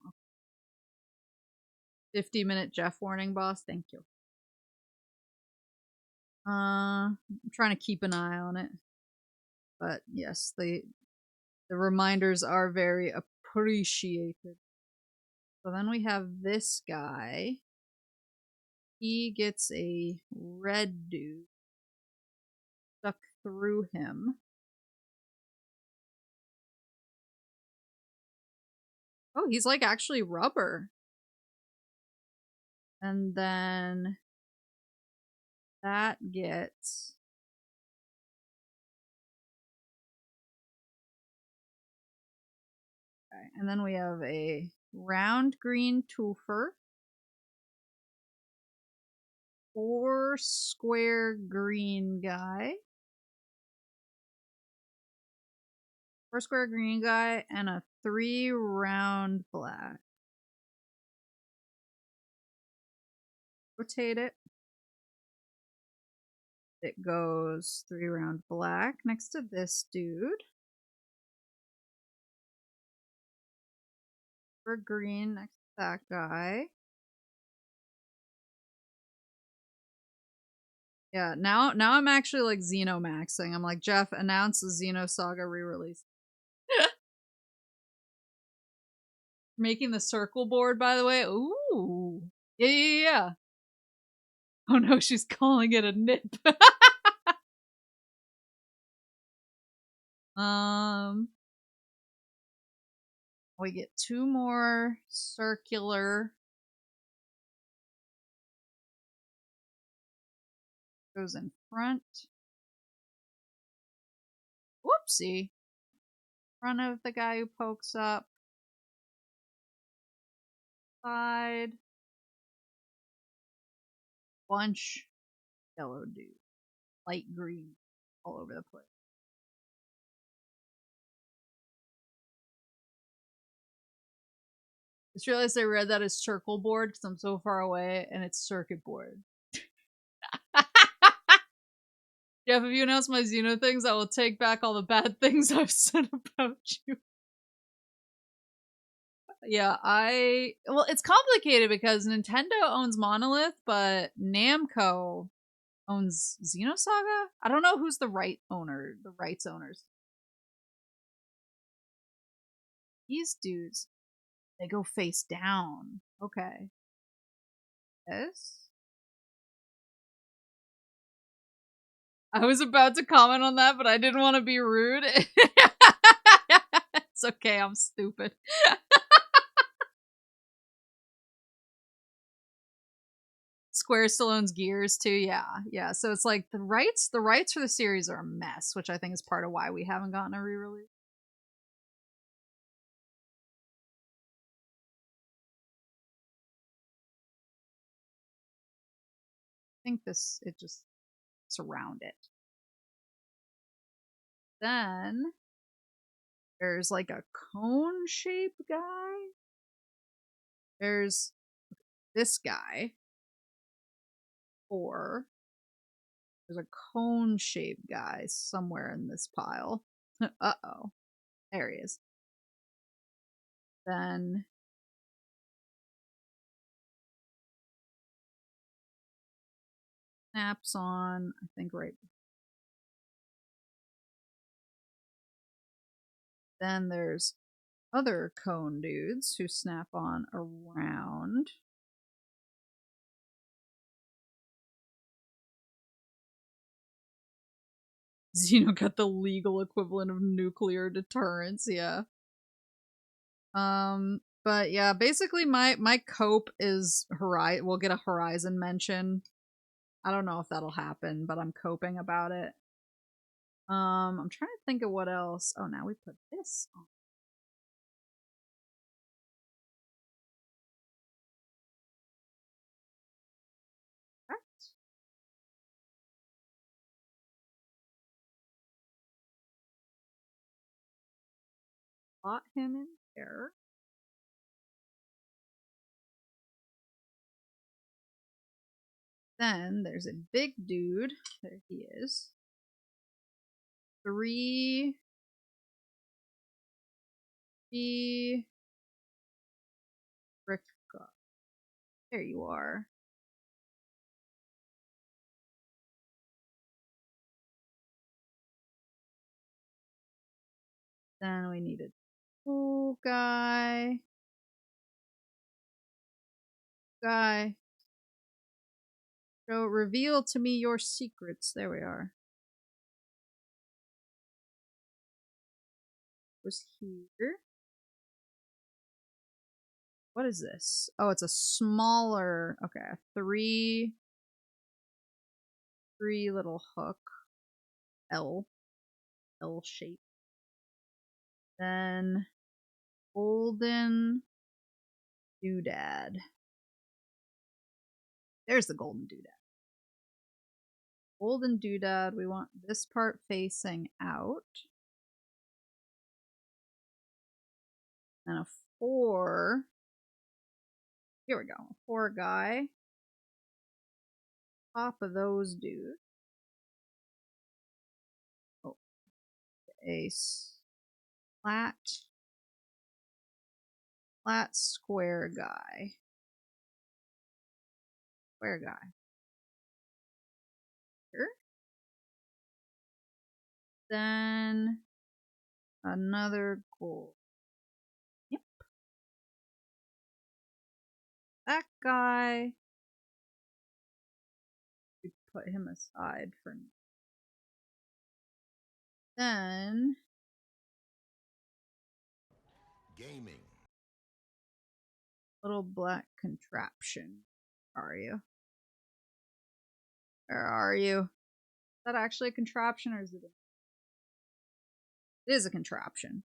50-minute Jeff warning, boss. Thank you. I'm trying to keep an eye on it. But yes, the reminders are very appreciated. So then we have this guy. He gets a red dude stuck through him. Oh, he's like actually rubber. And then that gets... Okay, and then we have a round green twofer. 4 square green guy. 4 square green guy and a 3 round black. Rotate it. It goes 3 round black next to this dude. For green next to that guy. Yeah, now I'm actually like Xenomaxing. I'm like, Jeff, announce the Xenosaga re-release. Making the circle board, by the way. Ooh. Yeah. Oh no, she's calling it a nip. We get 2 more circular. Goes in front. Whoopsie. Front of the guy who pokes up. Side. Bunch. Yellow dude. Light green. All over the place. Just realized I read that as circle board because I'm so far away and it's circuit board. Jeff, if you announce my Xeno things, I will take back all the bad things I've said about you. Yeah, well, it's complicated because Nintendo owns Monolith, but Namco owns Xenosaga? I don't know who's the rights owners. These dudes, they go face down. Okay. This? I was about to comment on that, but I didn't want to be rude. It's okay, I'm stupid. Square still owns Gears too, yeah. So it's like the rights for the series are a mess, which I think is part of why we haven't gotten a re-release. I think it just surround it. Then there's like a cone shape guy. There's this guy. 4. There's a cone shaped guy somewhere in this pile. Uh-oh. There he is. Then snaps on, I think right. Then there's other cone dudes who snap on around. Xeno got the legal equivalent of nuclear deterrence, yeah. But yeah, basically my cope is we'll get a Horizon mention. I don't know if that'll happen, but I'm coping about it. I'm trying to think of what else. Oh, now we put this on. Slot him in there. Then there's a big dude. There he is. 3 Ricka. There you are. Then we need a cool guy. So reveal to me your secrets. There we are. Was here. What is this? Oh, it's a smaller. Okay, 3 little hook. L shape. Then golden doodad. There's the golden doodad. Golden doodad. We want this part facing out. And a 4. Here we go. 4 guy. Top of those dudes. Oh. A flat square guy. Square guy. Here. Then another gold. Yep. That guy. We put him aside for now. Then Gaming. Little black contraption. Where are you? Where are you? Is that actually a contraption or is it? It is a contraption.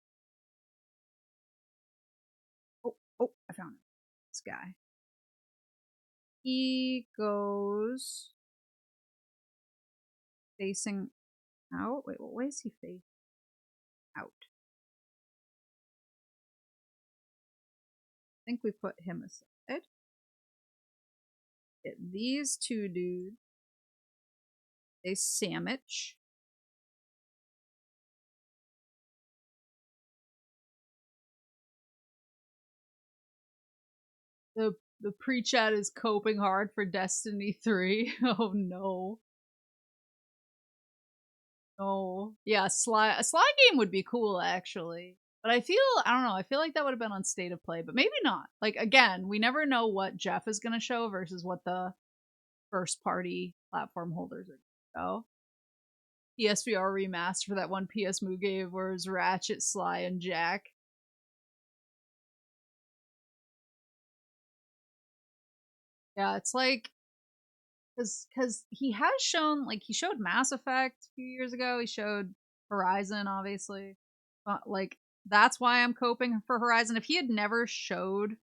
Oh, I found him. This guy. He goes facing out. Wait, what way is he facing out? I think we put him aside. Get these 2 dudes. A sandwich. The pre-chat is coping hard for Destiny 3. Oh no. Oh. Yeah, a Sly game would be cool actually. But I don't know, I feel like that would have been on State of Play, but maybe not. Like again, we never know what Jeff is gonna show versus what the first party platform holders are gonna show. PSVR remaster for that one PS Moo game where it's Ratchet, Sly, and Jack. Yeah, it's like because he has shown, like, he showed Mass Effect a few years ago. He showed Horizon, obviously. But like, that's why I'm coping for Horizon. If he had never showed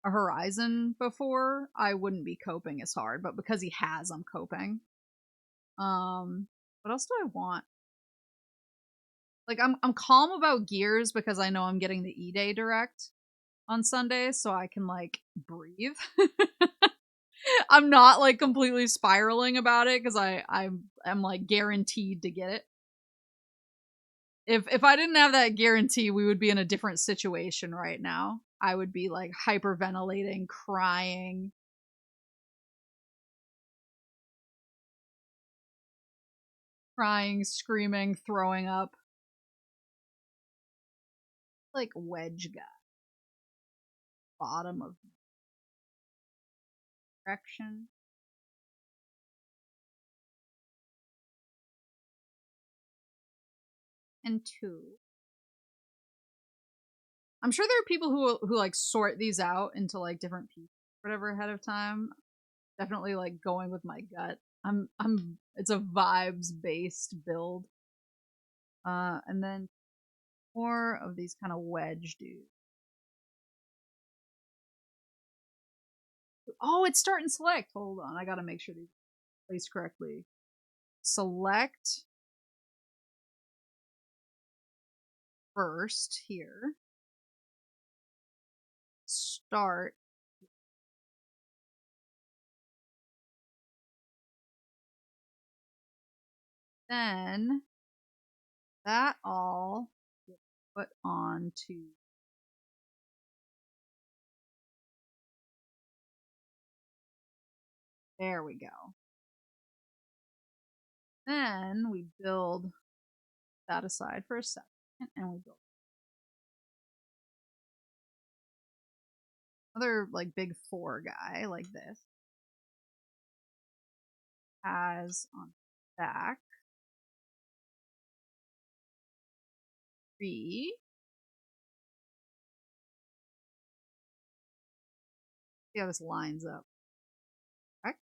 a Horizon before, I wouldn't be coping as hard. But because he has, I'm coping. What else do I want? Like, I'm calm about Gears because I know I'm getting the E-Day Direct on Sunday, so I can like breathe. I'm not like completely spiraling about it because I'm like guaranteed to get it. If I didn't have that guarantee, we would be in a different situation right now. I would be like hyperventilating, crying. Crying, screaming, throwing up. Like wedge guy. Bottom of direction. And 2. I'm sure there are people who like sort these out into like different pieces, whatever, ahead of time. Definitely like going with my gut. It's a vibes based build. And then more of these kind of wedge dudes. Oh, it's start and select. Hold on, I gotta make sure these are placed correctly. Select first here. Start. Then that all gets put onto. There we go. Then we build that aside for a second, and we build another like big 4 guy like this. Has on back 3. See how this lines up. Correct?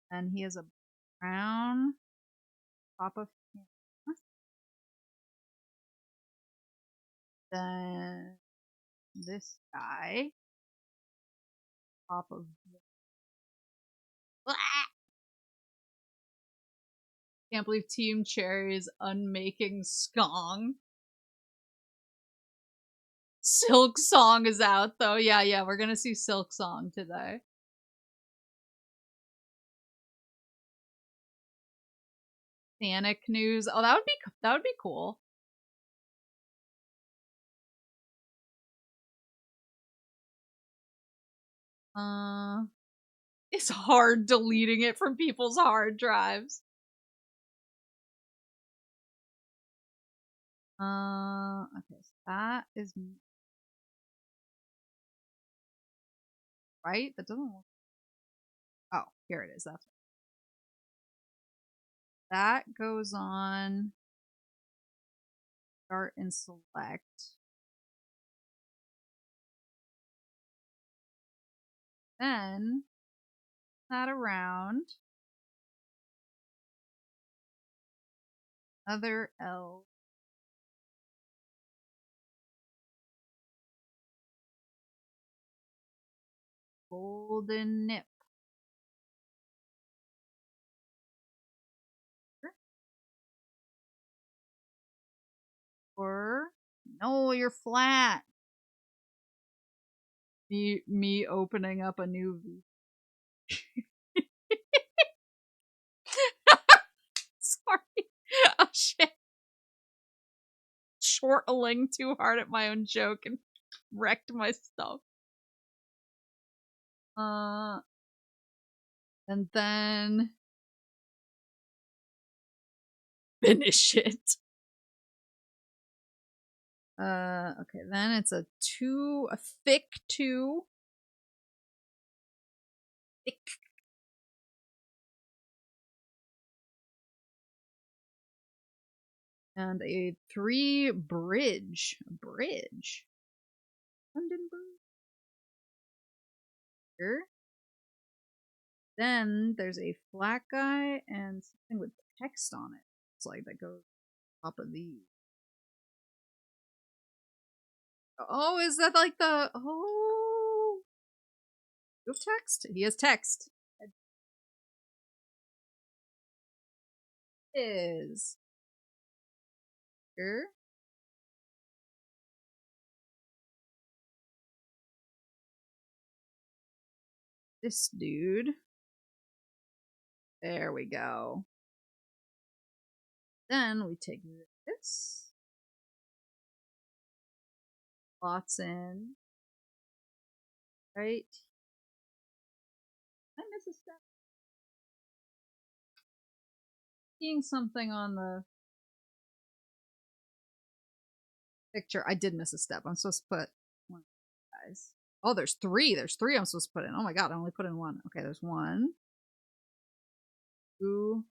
And he has a brown top of him. Then this guy top of. Can't believe Team Cherry's unmaking Skong. Silk Song is out though. Yeah, we're gonna see Silk Song today. Panic news. Oh, that would be cool. It's hard deleting it from people's hard drives. Okay, so that is right. That doesn't work. Oh, here it is. That's right. That goes on. Start and select. Then that around. Other L. Golden nip. Or no, you're flat. Me opening up a new V. Sorry. Oh shit. Chortling too hard at my own joke and wrecked my stuff. And then finish it. Okay, then it's a thick 2. Thick. And a 3 bridge. Bridge. London Bridge. Here. Then there's a flat guy and something with text on it. It's like that goes on top of these. Oh, is that like the you have text? He has text. It is here. This dude. There we go. Then we take this. Lots in. Right. I miss a step. Seeing something on the picture. I did miss a step. I'm supposed to put one, guys. Oh, there's 3. There's 3 I'm supposed to put in. Oh my god, I only put in 1. Okay, there's 1. 2.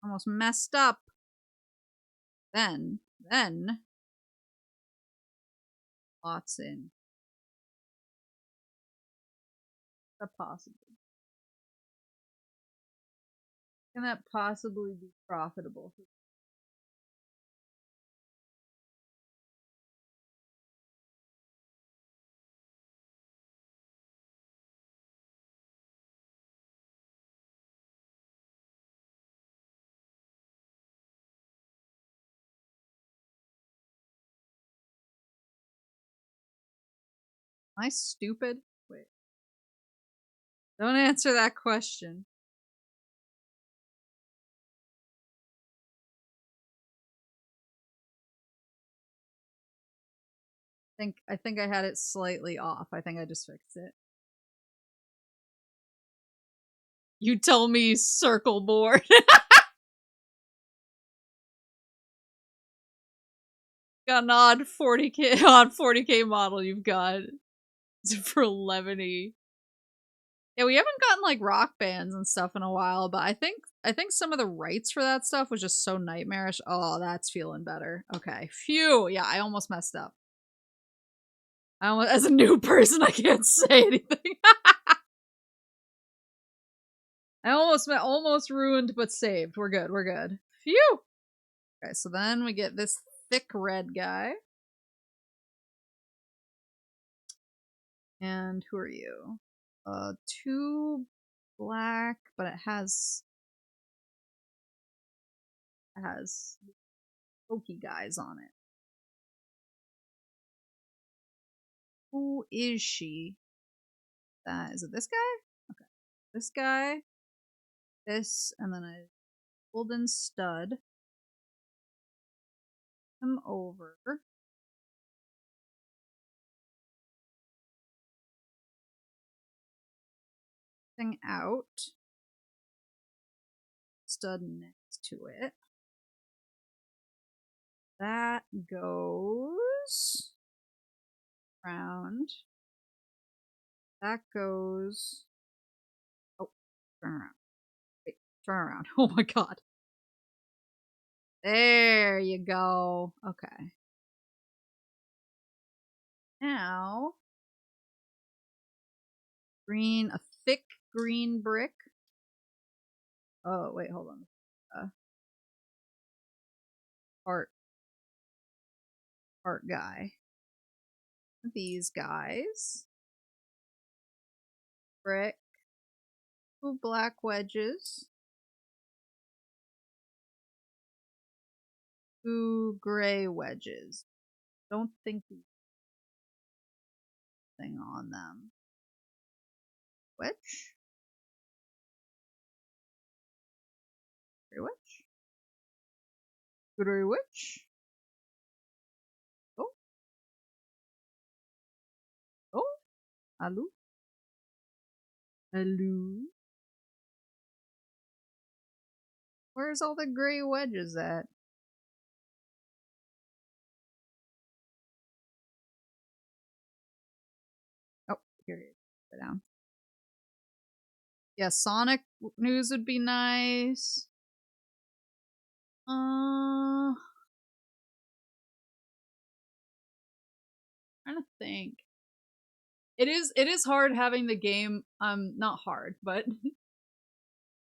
Almost messed up. Then lots in. That possibly. Can that possibly be profitable? Am I stupid? Wait. Don't answer that question. I think I had it slightly off. I think I just fixed it. You tell me, circle board. Got an odd 40k model you've got for 11e. Yeah, we haven't gotten like rock bands and stuff in a while, but I think some of the rights for that stuff was just so nightmarish. Oh, that's feeling better. Okay. Phew. Yeah, I almost messed up. As a new person, I can't say anything. I almost ruined but saved. We're good. We're good. Phew. Okay, so then we get this thick red guy. And who are you? 2 black, but it has pokey guys on it. Who is she? Is it this guy? Okay. This guy. This, and then a golden stud. Come over. Thing out. Stud next to it. That goes around. That goes. Oh, turn around. Wait, turn around. Oh my god. There you go. Okay. Now, green, a thick green brick. Oh, wait, hold on. Art guy. These guys. Brick. 2 black wedges. 2 gray wedges. Don't think thing on them. Which? Gray wedge? Gray wedge? Oh. Oh. Hello? Hello? Where's all the gray wedges at? Oh, here it is. Sit down. Yeah, Sonic news would be nice. Trying to think. It is hard having the game not hard, but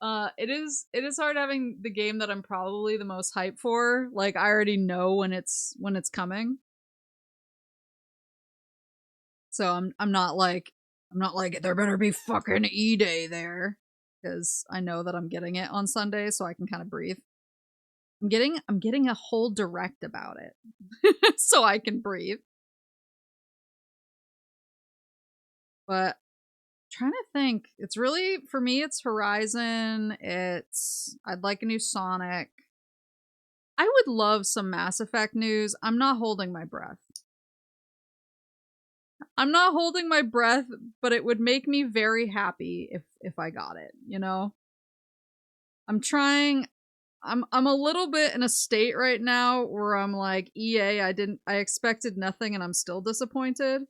it is hard having the game that I'm probably the most hyped for. Like I already know when it's coming. So I'm not like there better be fucking E-Day there because I know that I'm getting it on Sunday so I can kind of breathe. I'm getting a whole direct about it so I can breathe. But trying to think, it's really for me it's Horizon, I'd like a new Sonic. I would love some Mass Effect news. I'm not holding my breath. But it would make me very happy if I got it, you know? I'm a little bit in a state right now where I'm like, EA, I expected nothing and I'm still disappointed.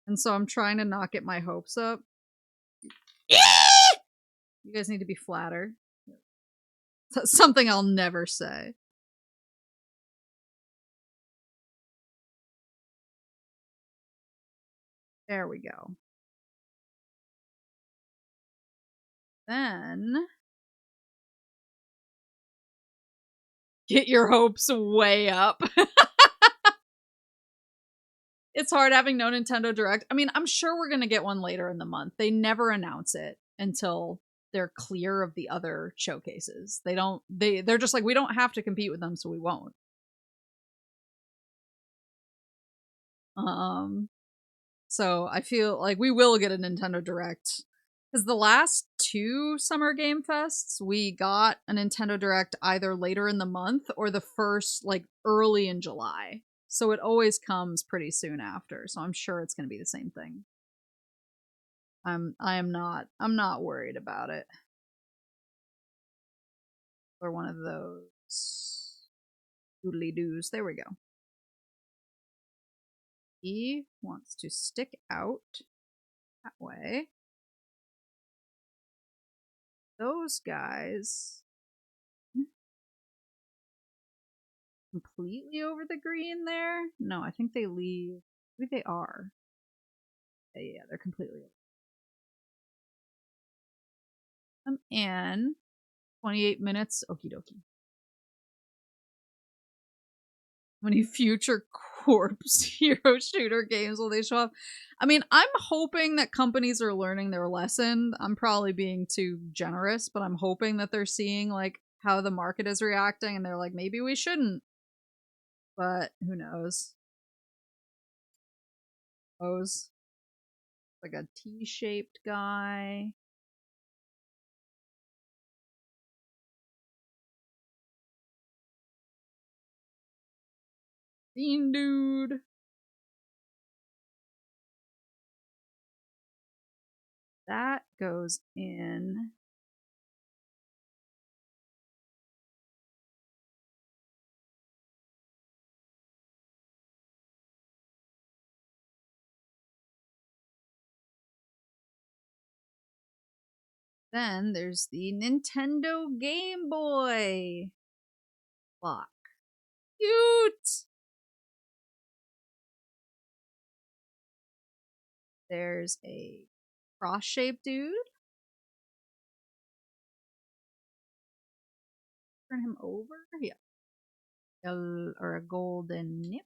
And so I'm trying to not get my hopes up. You guys need to be flattered. That's something I'll never say. There we go. Then get your hopes way up. It's hard having no Nintendo Direct. I mean, I'm sure we're going to get one later in the month. They never announce it until they're clear of the other showcases. They're just like, we don't have to compete with them, so we won't. So I feel like we will get a Nintendo Direct. Because the last two Summer Game Fests, we got a Nintendo Direct either later in the month or the first, like, early in July. So it always comes pretty soon after. So I'm sure it's going to be the same thing. I'm not worried about it. Or one of those doodly doos. There we go. He wants to stick out that way. Those guys completely over the green there? No, I think they leave. Maybe they are. Yeah, they're completely over. I'm in 28 minutes. Okie dokie. How many future corpse hero shooter games will they show up? I mean, I'm hoping that companies are learning their lesson. I'm probably being too generous, but I'm hoping that they're seeing like how the market is reacting and they're like, maybe we shouldn't. But who knows? Pose. Like a T-shaped guy. Bean dude. That goes in. Then there's the Nintendo Game Boy block. Cute! There's a cross-shaped dude. Turn him over. Yeah. Or a golden nip.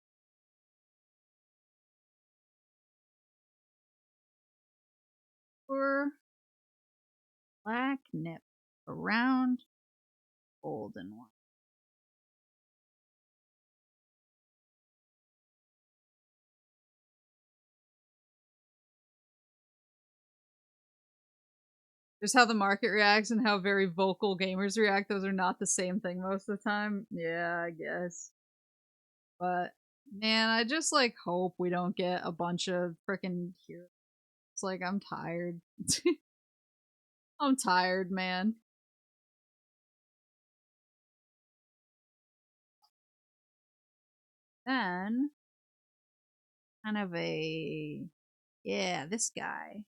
Or black nip. A round golden one. Just how the market reacts and how very vocal gamers react. Those are not the same thing most of the time. Yeah, I guess. But man, I just like hope we don't get a bunch of freaking heroes. It's like I'm tired. I'm tired, man. Then kind of a yeah, this guy.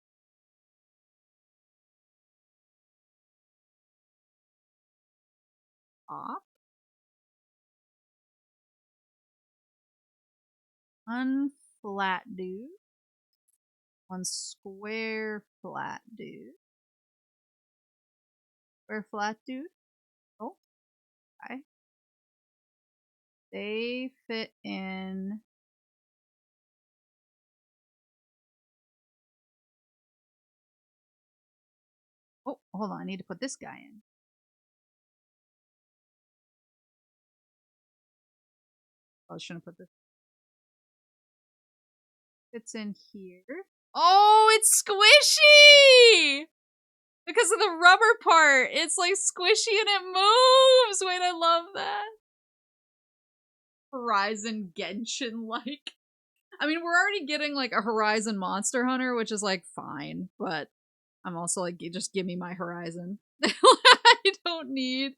Pop. One flat dude. One square flat dude. Square flat dude. Oh, okay. They fit in. Oh, hold on. I need to put this guy in. Oh, I shouldn't have put this. Fits in here. Oh, it's squishy! Because of the rubber part. It's like squishy and it moves. Wait, I love that. Horizon Genshin like. I mean, we're already getting like a Horizon Monster Hunter, which is like fine, but I'm also like, just give me my Horizon. I don't need.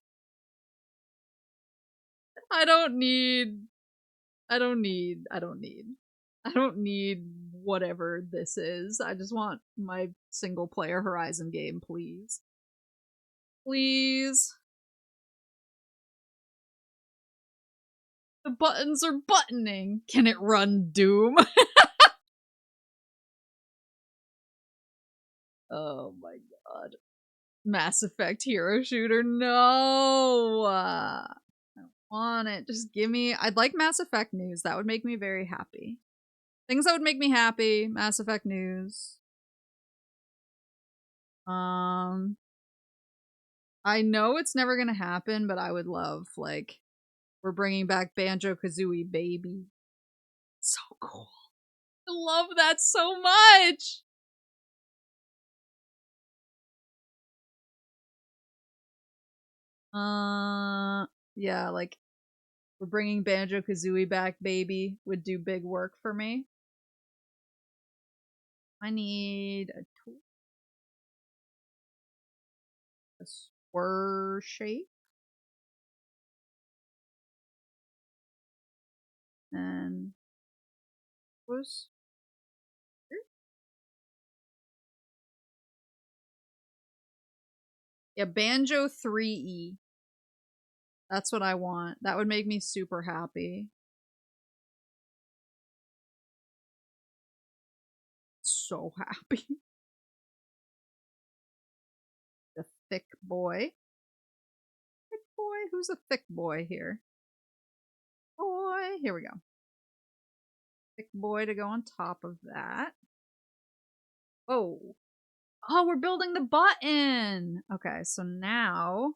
I don't need. I don't need. I don't need. I don't need whatever this is. I just want my single player Horizon game, please. Please. The buttons are buttoning. Can it run Doom? Oh my god. Mass Effect hero shooter. No. I don't want it. Just give me. I'd like Mass Effect news. That would make me very happy. Things that would make me happy. Mass Effect news. I know it's never gonna happen, but I would love like we're bringing back Banjo Kazooie, baby. So cool. I love that so much. Yeah, like we're bringing Banjo Kazooie back, baby, would do big work for me. I need a tool, a square shape, and was yeah, Banjo 3E. That's what I want. That would make me super happy. So happy. The thick boy. Thick boy? Who's a thick boy here? Boy. Here we go. Thick boy to go on top of that. Oh. Oh, we're building the button. Okay, so now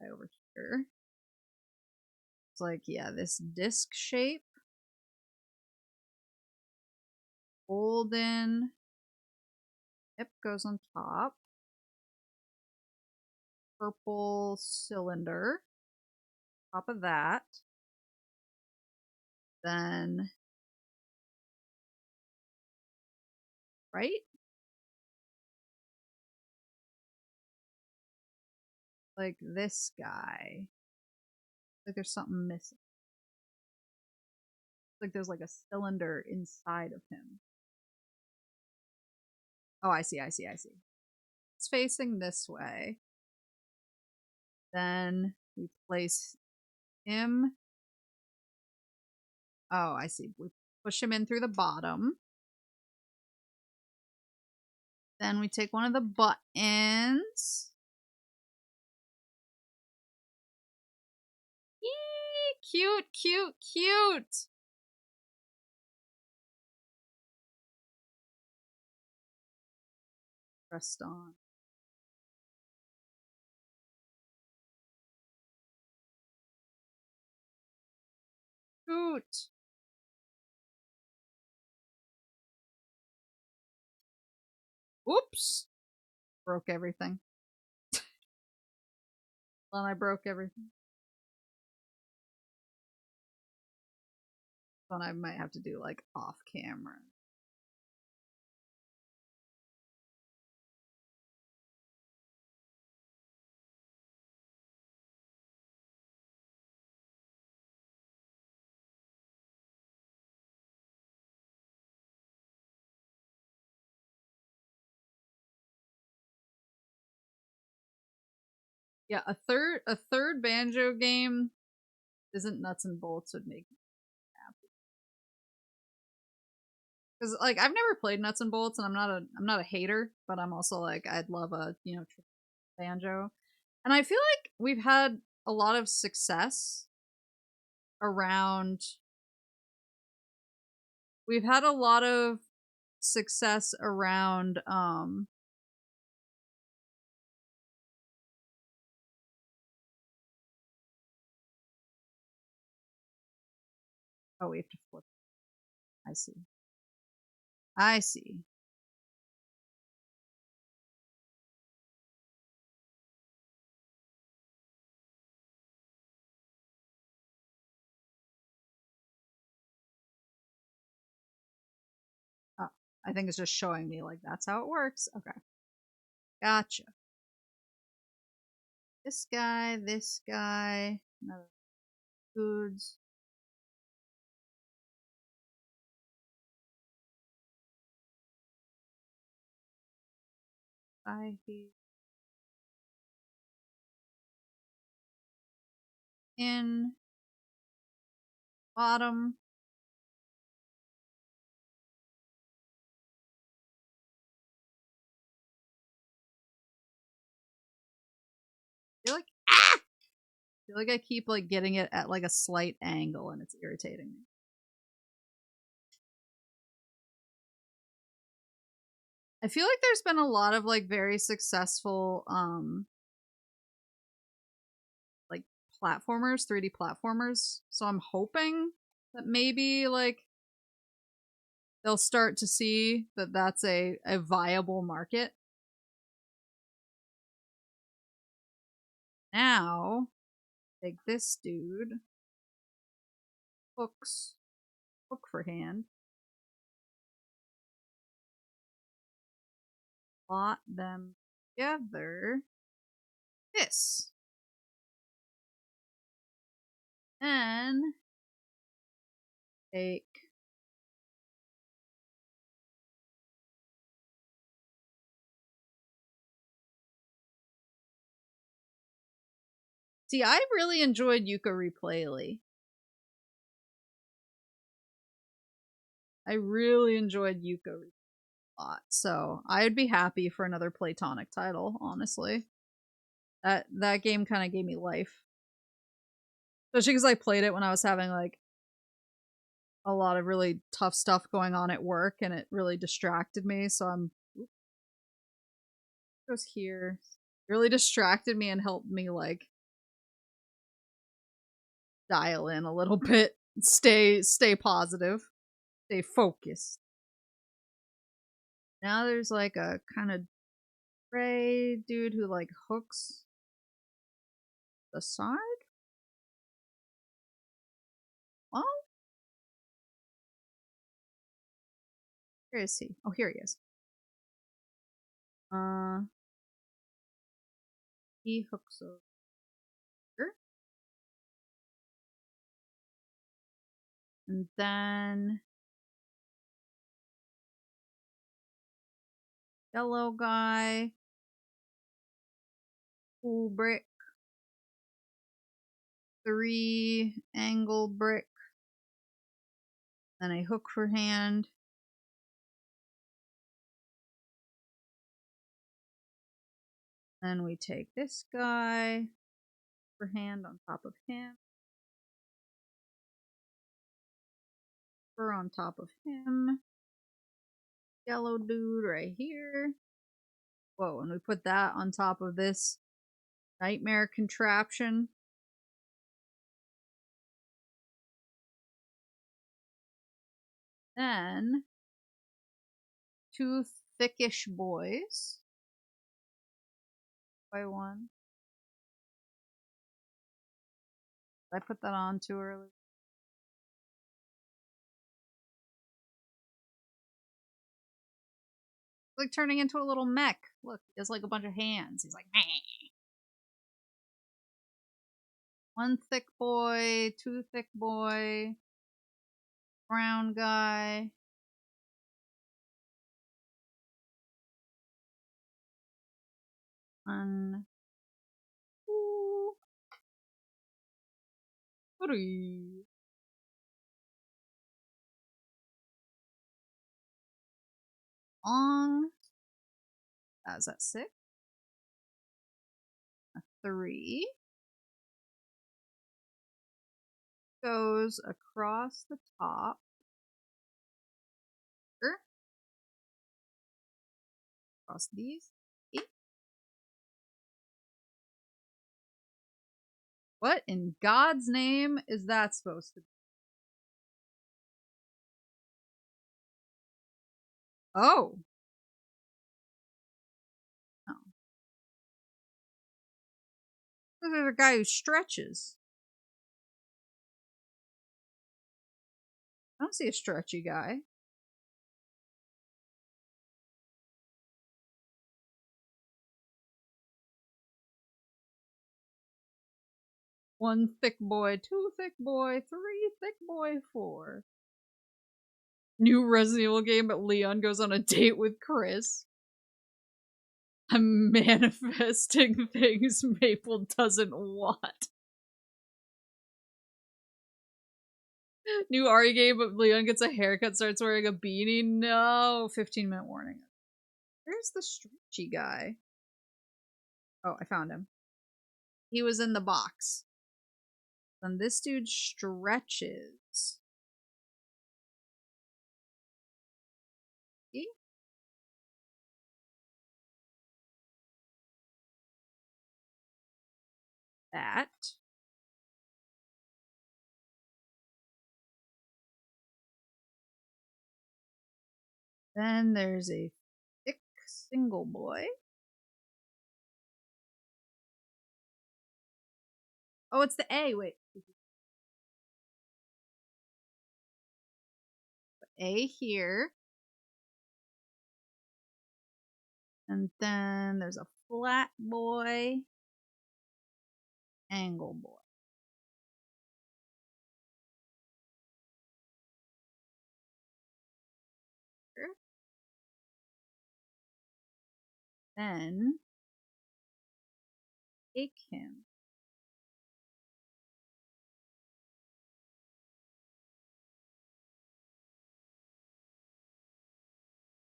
over here. It's like, yeah, this disc shape. Golden tip goes on top. Purple cylinder. Top of that. Then, right? Like this guy. Like there's something missing. Like there's like a cylinder inside of him. Oh, I see. It's facing this way. Then we place him. Oh, I see. We push him in through the bottom. Then we take one of the buttons. Eee, cute, cute, cute. Pressed on. Cute. Oops. Broke everything. Well, I broke everything. Then I might have to do like off camera. Yeah, a third banjo game isn't nuts and bolts would make me happy. Because like I've never played nuts and bolts, and I'm not a hater, but I'm also like I'd love a banjo, and I feel like we've had a lot of success around. We've had a lot of success around. Oh, we have to flip. I see. I see. Oh, I think it's just showing me like that's how it works. Okay, gotcha. This guy, no foods. I in bottom. Feel like I feel like I keep like getting it at like a slight angle and it's irritating me. I feel like there's been a lot of like very successful like platformers, 3D platformers. So I'm hoping that maybe like they'll start to see that that's a viable market. Now, take this dude, hooks, hook for hand, plot them together. This. And take See, I really enjoyed Yooka-Replay. I really enjoyed Yuka a lot, so I'd be happy for another Platonic title, honestly. That game kind of gave me life. Especially because I played it when I was having, like, a lot of really tough stuff going on at work, and it really distracted me, so I'm... Oops, goes here. It really distracted me and helped me, like, dial in a little bit. Stay positive. Stay focused. Now there's, like, a kind of gray dude who, like, hooks the side? Oh? Where is he? Oh, here he is. He hooks over. And then yellow guy. Pool brick. 3 angle brick. Then a hook for hand. Then we take this guy for hand on top of him. Fur on top of him. Yellow dude right here. Whoa, and we put that on top of this nightmare contraption. Then 2 thickish boys. By 1. Did I put that on too early? Like turning into a little mech. Look, he has like a bunch of hands. He's like, meh. 1 thick boy, 2 thick boy, brown guy. One, 2, 3. Long. Is that 6? A 3. Goes across the top. Across these. 8. What in God's name is that supposed to be? Oh. No. This is a guy who stretches. I don't see a stretchy guy. One thick boy, 2 thick boy, 3 thick boy, 4. New Resident Evil game, but Leon goes on a date with Chris. I'm manifesting things Maple doesn't want. New Ari game, but Leon gets a haircut, starts wearing a beanie. No, 15-minute warning. Where's the stretchy guy? Oh, I found him. He was in the box. Then this dude stretches. See? That. Then there's a thick single boy. Oh, it's the A. Wait. A here. And then there's a flat boy. Angle boy. Here. Then take him.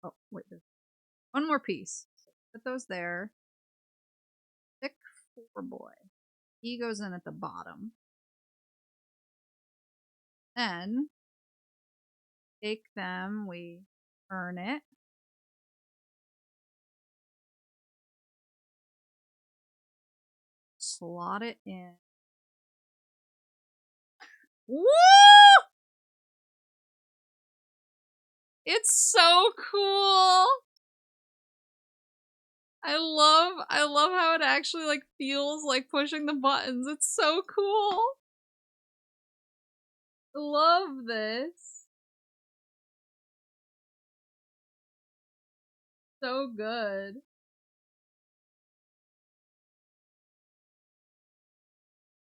Oh, wait, there's one more piece. So put those there. Thick 4 boy. He goes in at the bottom. Then take them, we turn it. Slot it in. Woo! It's so cool. I love how it actually like feels like pushing the buttons. It's so cool. I love this. So good.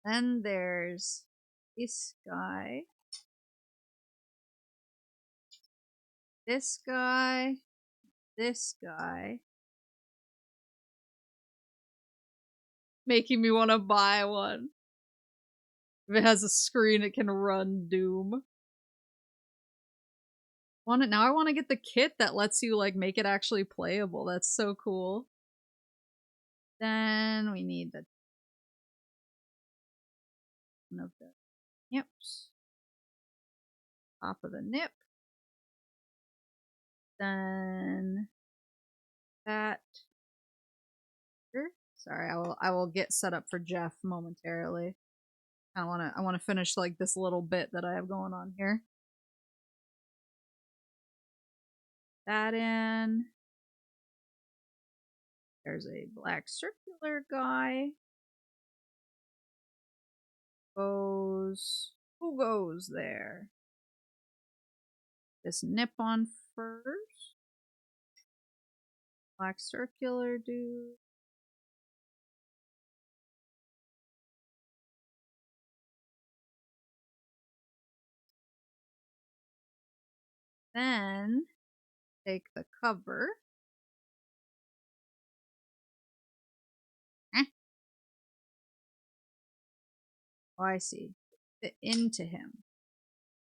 Then there's this guy. This guy. This guy. Making me want to buy one. If it has a screen, it can run Doom. Now I want to get the kit that lets you like make it actually playable. That's so cool. Then we need the nips. Top of the nip. Then that. Sorry, I will get set up for Jeff momentarily. I wanna finish like this little bit that I have going on here. That in. There's a black circular guy. Who goes there? This nip on first. Black circular dude. Then take the cover. Oh, I see. Fit into him.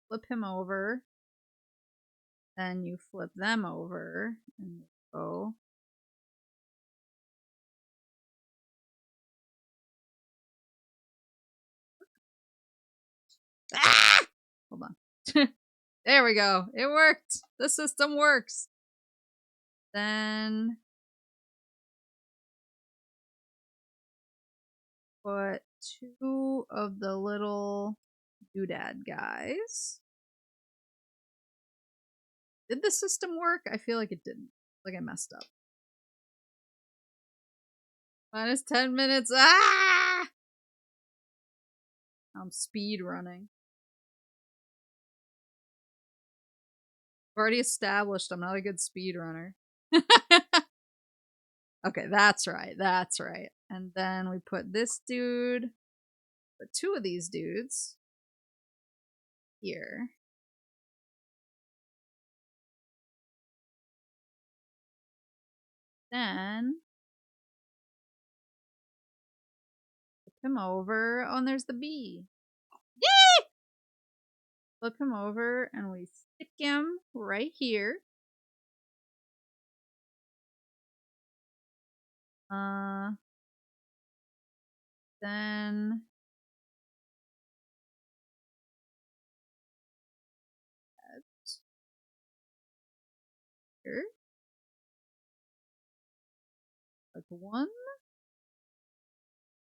Flip him over. Then you flip them over and go. Ah! Hold on. There we go. It worked. The system works. Then put 2 of the little doodad guys. Did the system work? I feel like it didn't. Like I messed up. Minus 10 minutes. Ah! I'm speed running. I've already established I'm not a good speed runner. Okay, that's right. That's right. And then we put this dude, put 2 of these dudes here. Then flip him over. Oh, and there's the bee. Yay! Flip him over and we stick him right here. Then here. Like 1.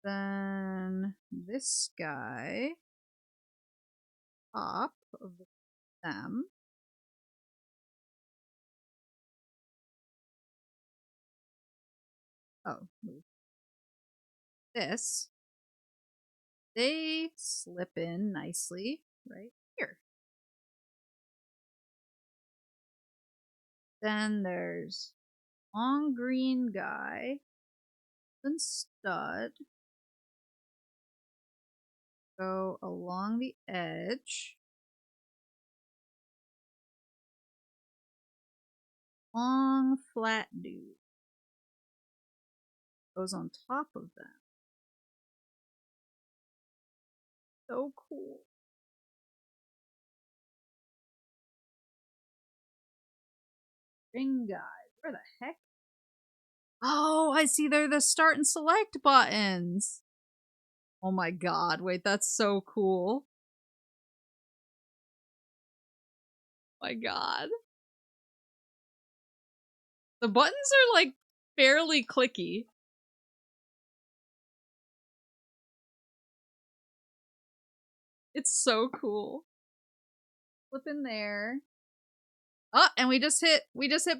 Then this guy. Top of them. Oh, move this. They slip in nicely right here. Then there's long green guy and stud. Go along the edge. Long flat dude goes on top of them. So cool. Ring guy. Where the heck? Oh, I see they're the start and select buttons. Oh my god, wait, that's so cool. My god. The buttons are like fairly clicky. It's so cool. Flip in there. Oh, and we just hit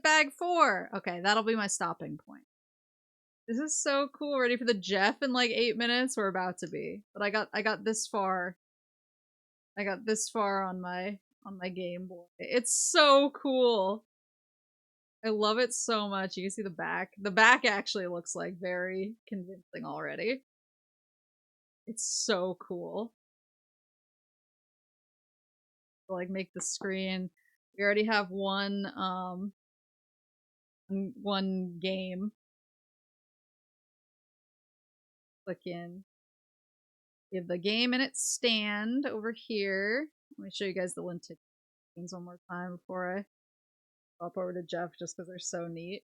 bag 4. Okay, that'll be my stopping point. This is so cool. Ready for the Jeff in like 8 minutes? We're about to be. But I got this far. I got this far on my Game Boy. It's so cool. I love it so much. You can see the back. The back actually looks like very convincing already. It's so cool. Like make the screen. We already have one game. Click in. We have the game and its stand over here. Let me show you guys the linted things one more time before I hop over to Jeff, just because they're so neat.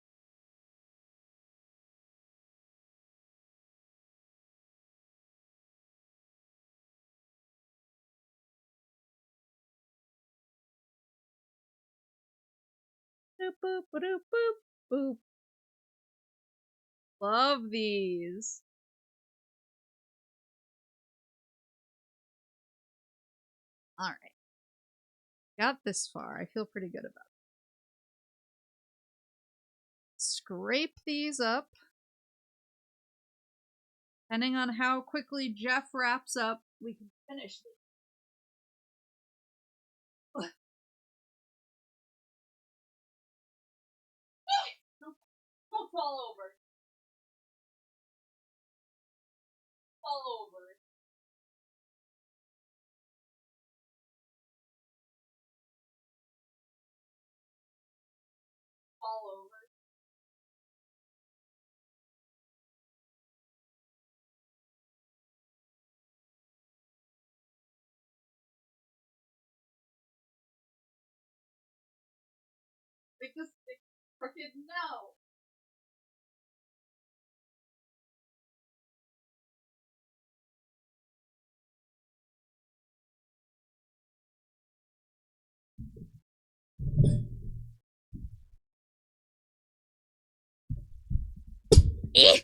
Boop boop boop boop boop. Love these. All right. Got this far. I feel pretty good about it. Scrape these up. Depending on how quickly Jeff wraps up, we can finish this. Don't fall over. Fall over. Fall over. Make this stick crooked. No.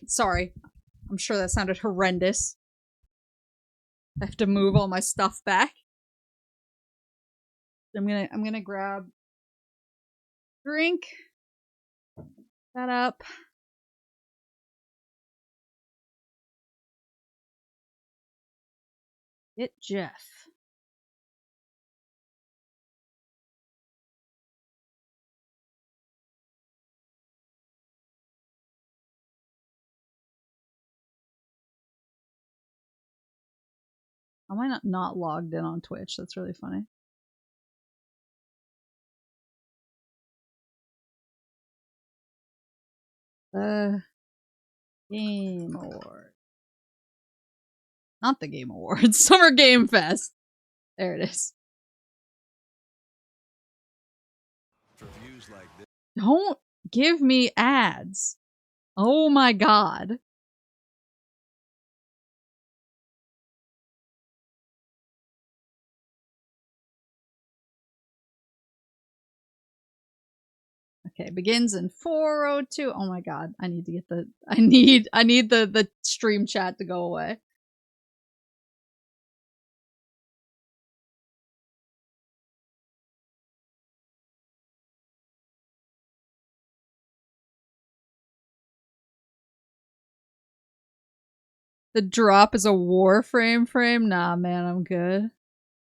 Sorry. I'm sure that sounded horrendous. I have to move all my stuff back. I'm gonna grab drink. That up. Get Jeff. How am I not logged in on Twitch? That's really funny. Game Award. Not the Game Awards. Summer Game Fest. There it is. Like this. Don't give me ads. Oh my god. Okay, begins in 4:02. Oh my god. I need to get the I need the stream chat to go away. The drop is a Warframe frame? Nah, man, I'm good.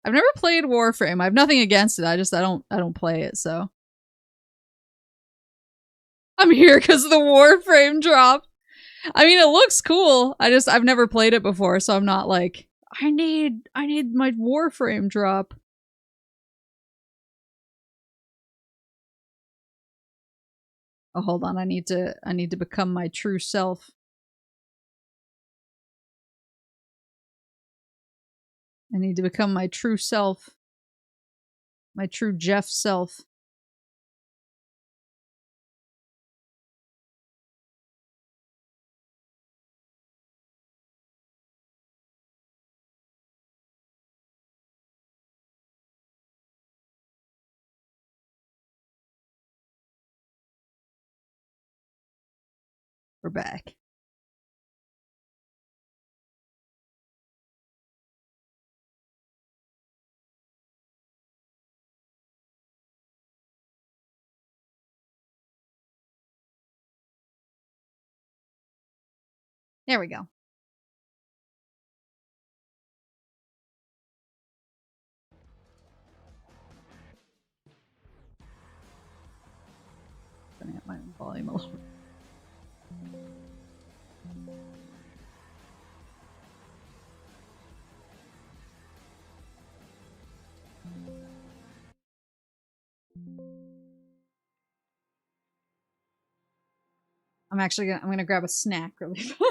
I've never played Warframe. I have nothing against it. I don't play it, so. I'm here because of the Warframe drop. I mean, it looks cool. I've never played it before, so I'm not like, I need my Warframe drop. Oh, hold on. I need to become my true self. I need to become my true self. My true Jeff self. We're back. There we go. Turning up my volume a little bit. I'm gonna grab a snack really fast.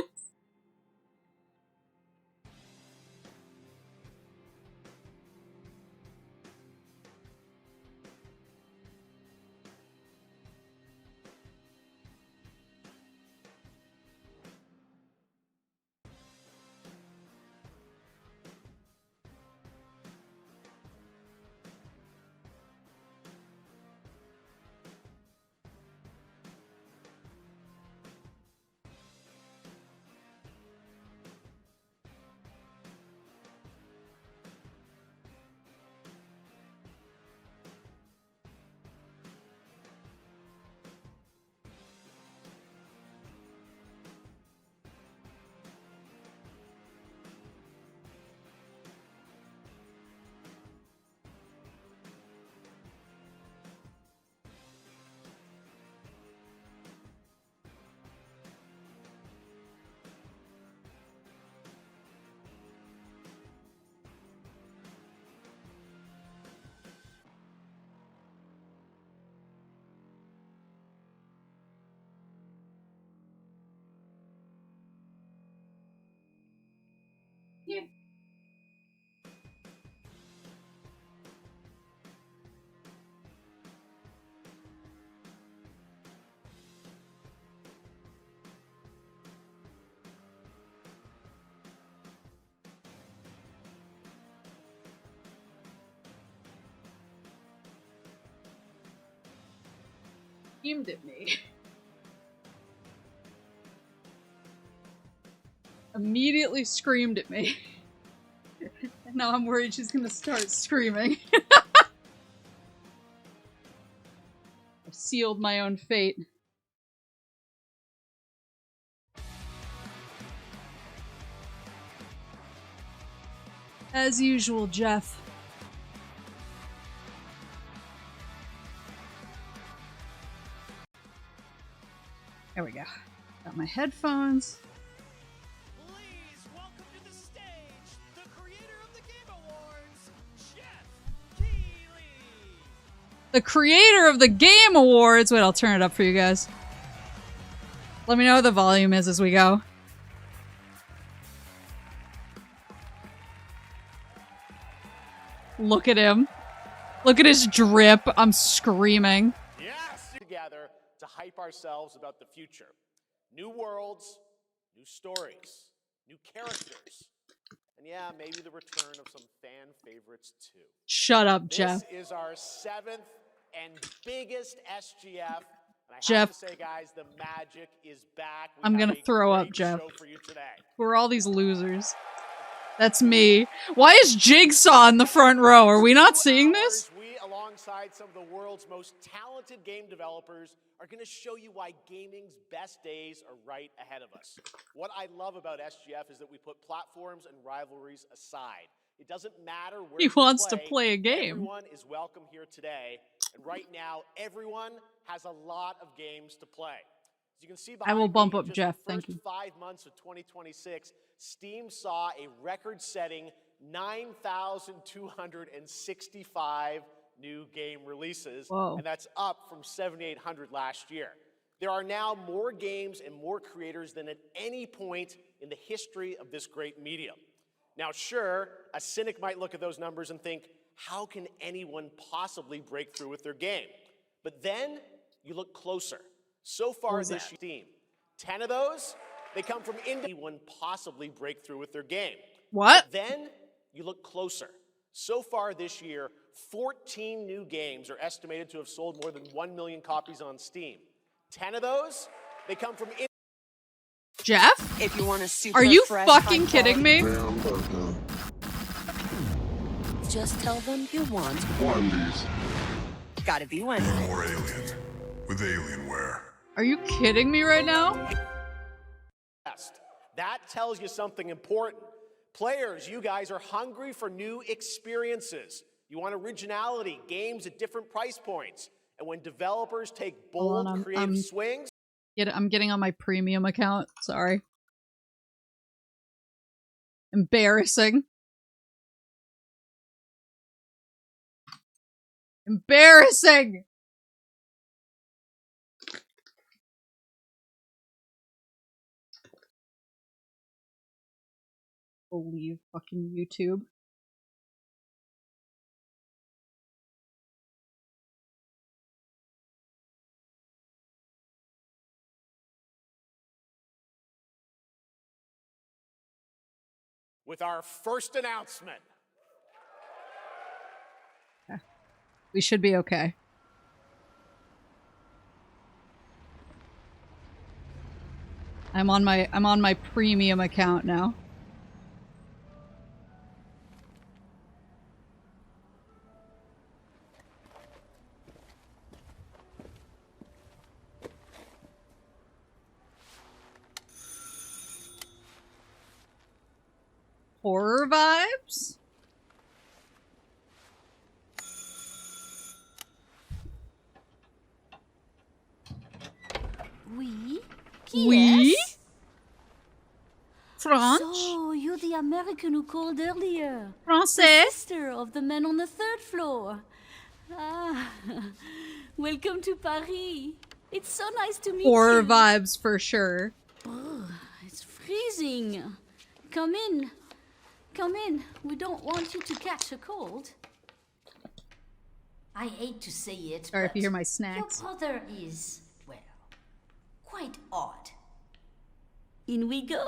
Yeah. Screamed at me. Immediately screamed at me. And now I'm worried she's gonna start screaming. I've sealed my own fate. As usual, Jeff. There we go. Got my headphones. Please welcome to the stage the creator of the Game Awards, Jeff Keighley. The creator of the Game Awards. Wait, I'll turn it up for you guys. Let me know what the volume is as we go. Look at him. Look at his drip. I'm screaming. Yes! Together to hype ourselves about the future. New worlds, new stories, new characters. And yeah, maybe the return of some fan favorites too. Shut up, Jeff. This is our 7th and biggest SGF. And I Jeff. have to say, guys, the magic is back. I'm gonna throw up, Jeff. Who are all these losers? That's me. Why is Jigsaw in the front row? Are we not seeing this? alongside some of the world's most talented game developers, are going to show you why gaming's best days are right ahead of us. What I love about SGF is that we put platforms and rivalries aside. It doesn't matter where He you wants play, to play a game. everyone is welcome here today. And right now, everyone has a lot of games to play. As you can see behind I will bump me, up just Jeff, the thank first you. 5 months of 2026, Steam saw a record-setting 9,265 new game releases, Whoa. and that's up from 7,800 last year. There are now more games and more creators than at any point in the history of this great medium. Now, sure, a cynic might look at those numbers and think, how can anyone possibly break through with their game? But then you look closer. So far this Steam, 10 of those, they come from anyone possibly break through with their game. What? But then you look closer. So far this year, 14 new games are estimated to have sold more than 1 million copies on Steam. 10 of those, they come from Jeff? If you want a super Are you fresh, fucking kidding me? just tell them you want Wendy's. Gotta be one. More alien. With Alienware. Are you kidding me right now? That tells you something important. Players, you guys are hungry for new experiences. You want originality, games at different price points. And when developers take bold, creative swings... I'm getting on my premium account. Sorry. Embarrassing. Embarrassing! Believe fucking YouTube. With our first announcement. We should be okay. I'm on my premium account now. Horror vibes? Oui? Oui? Yes? French? So, you're the American who called earlier. The Français? sister of the man on the third floor. Ah, welcome to Paris. It's so nice to meet Horror you. vibes for sure. It's freezing. Come in. Come in. We don't want you to catch a cold. I hate to say it, Sorry if but you hear my your snacks. brother is, well, quite odd. In we go.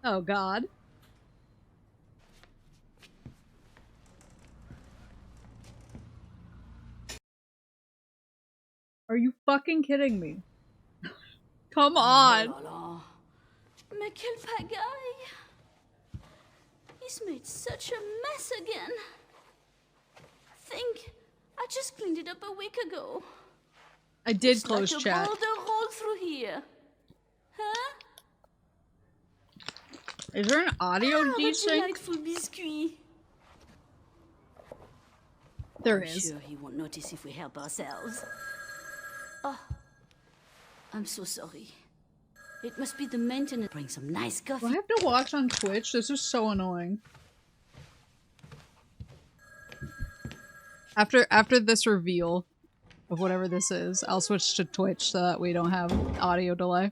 Oh god. Are you fucking kidding me? Come on. Oh là là. Mais quelle pagaille! He's made such a mess again. Think, I just cleaned it up a week ago. I did It's close like chat. a boulder rolled through here. Huh? Is there an audio Ah, the desync? delightful biscuit. There I'm is. sure he won't notice if we help ourselves. Oh, I'm so sorry. It must be the maintenance. Bring some nice Do I coffee. have to watch on Twitch? This is so annoying. After this reveal of whatever this is, I'll switch to Twitch so that we don't have audio delay.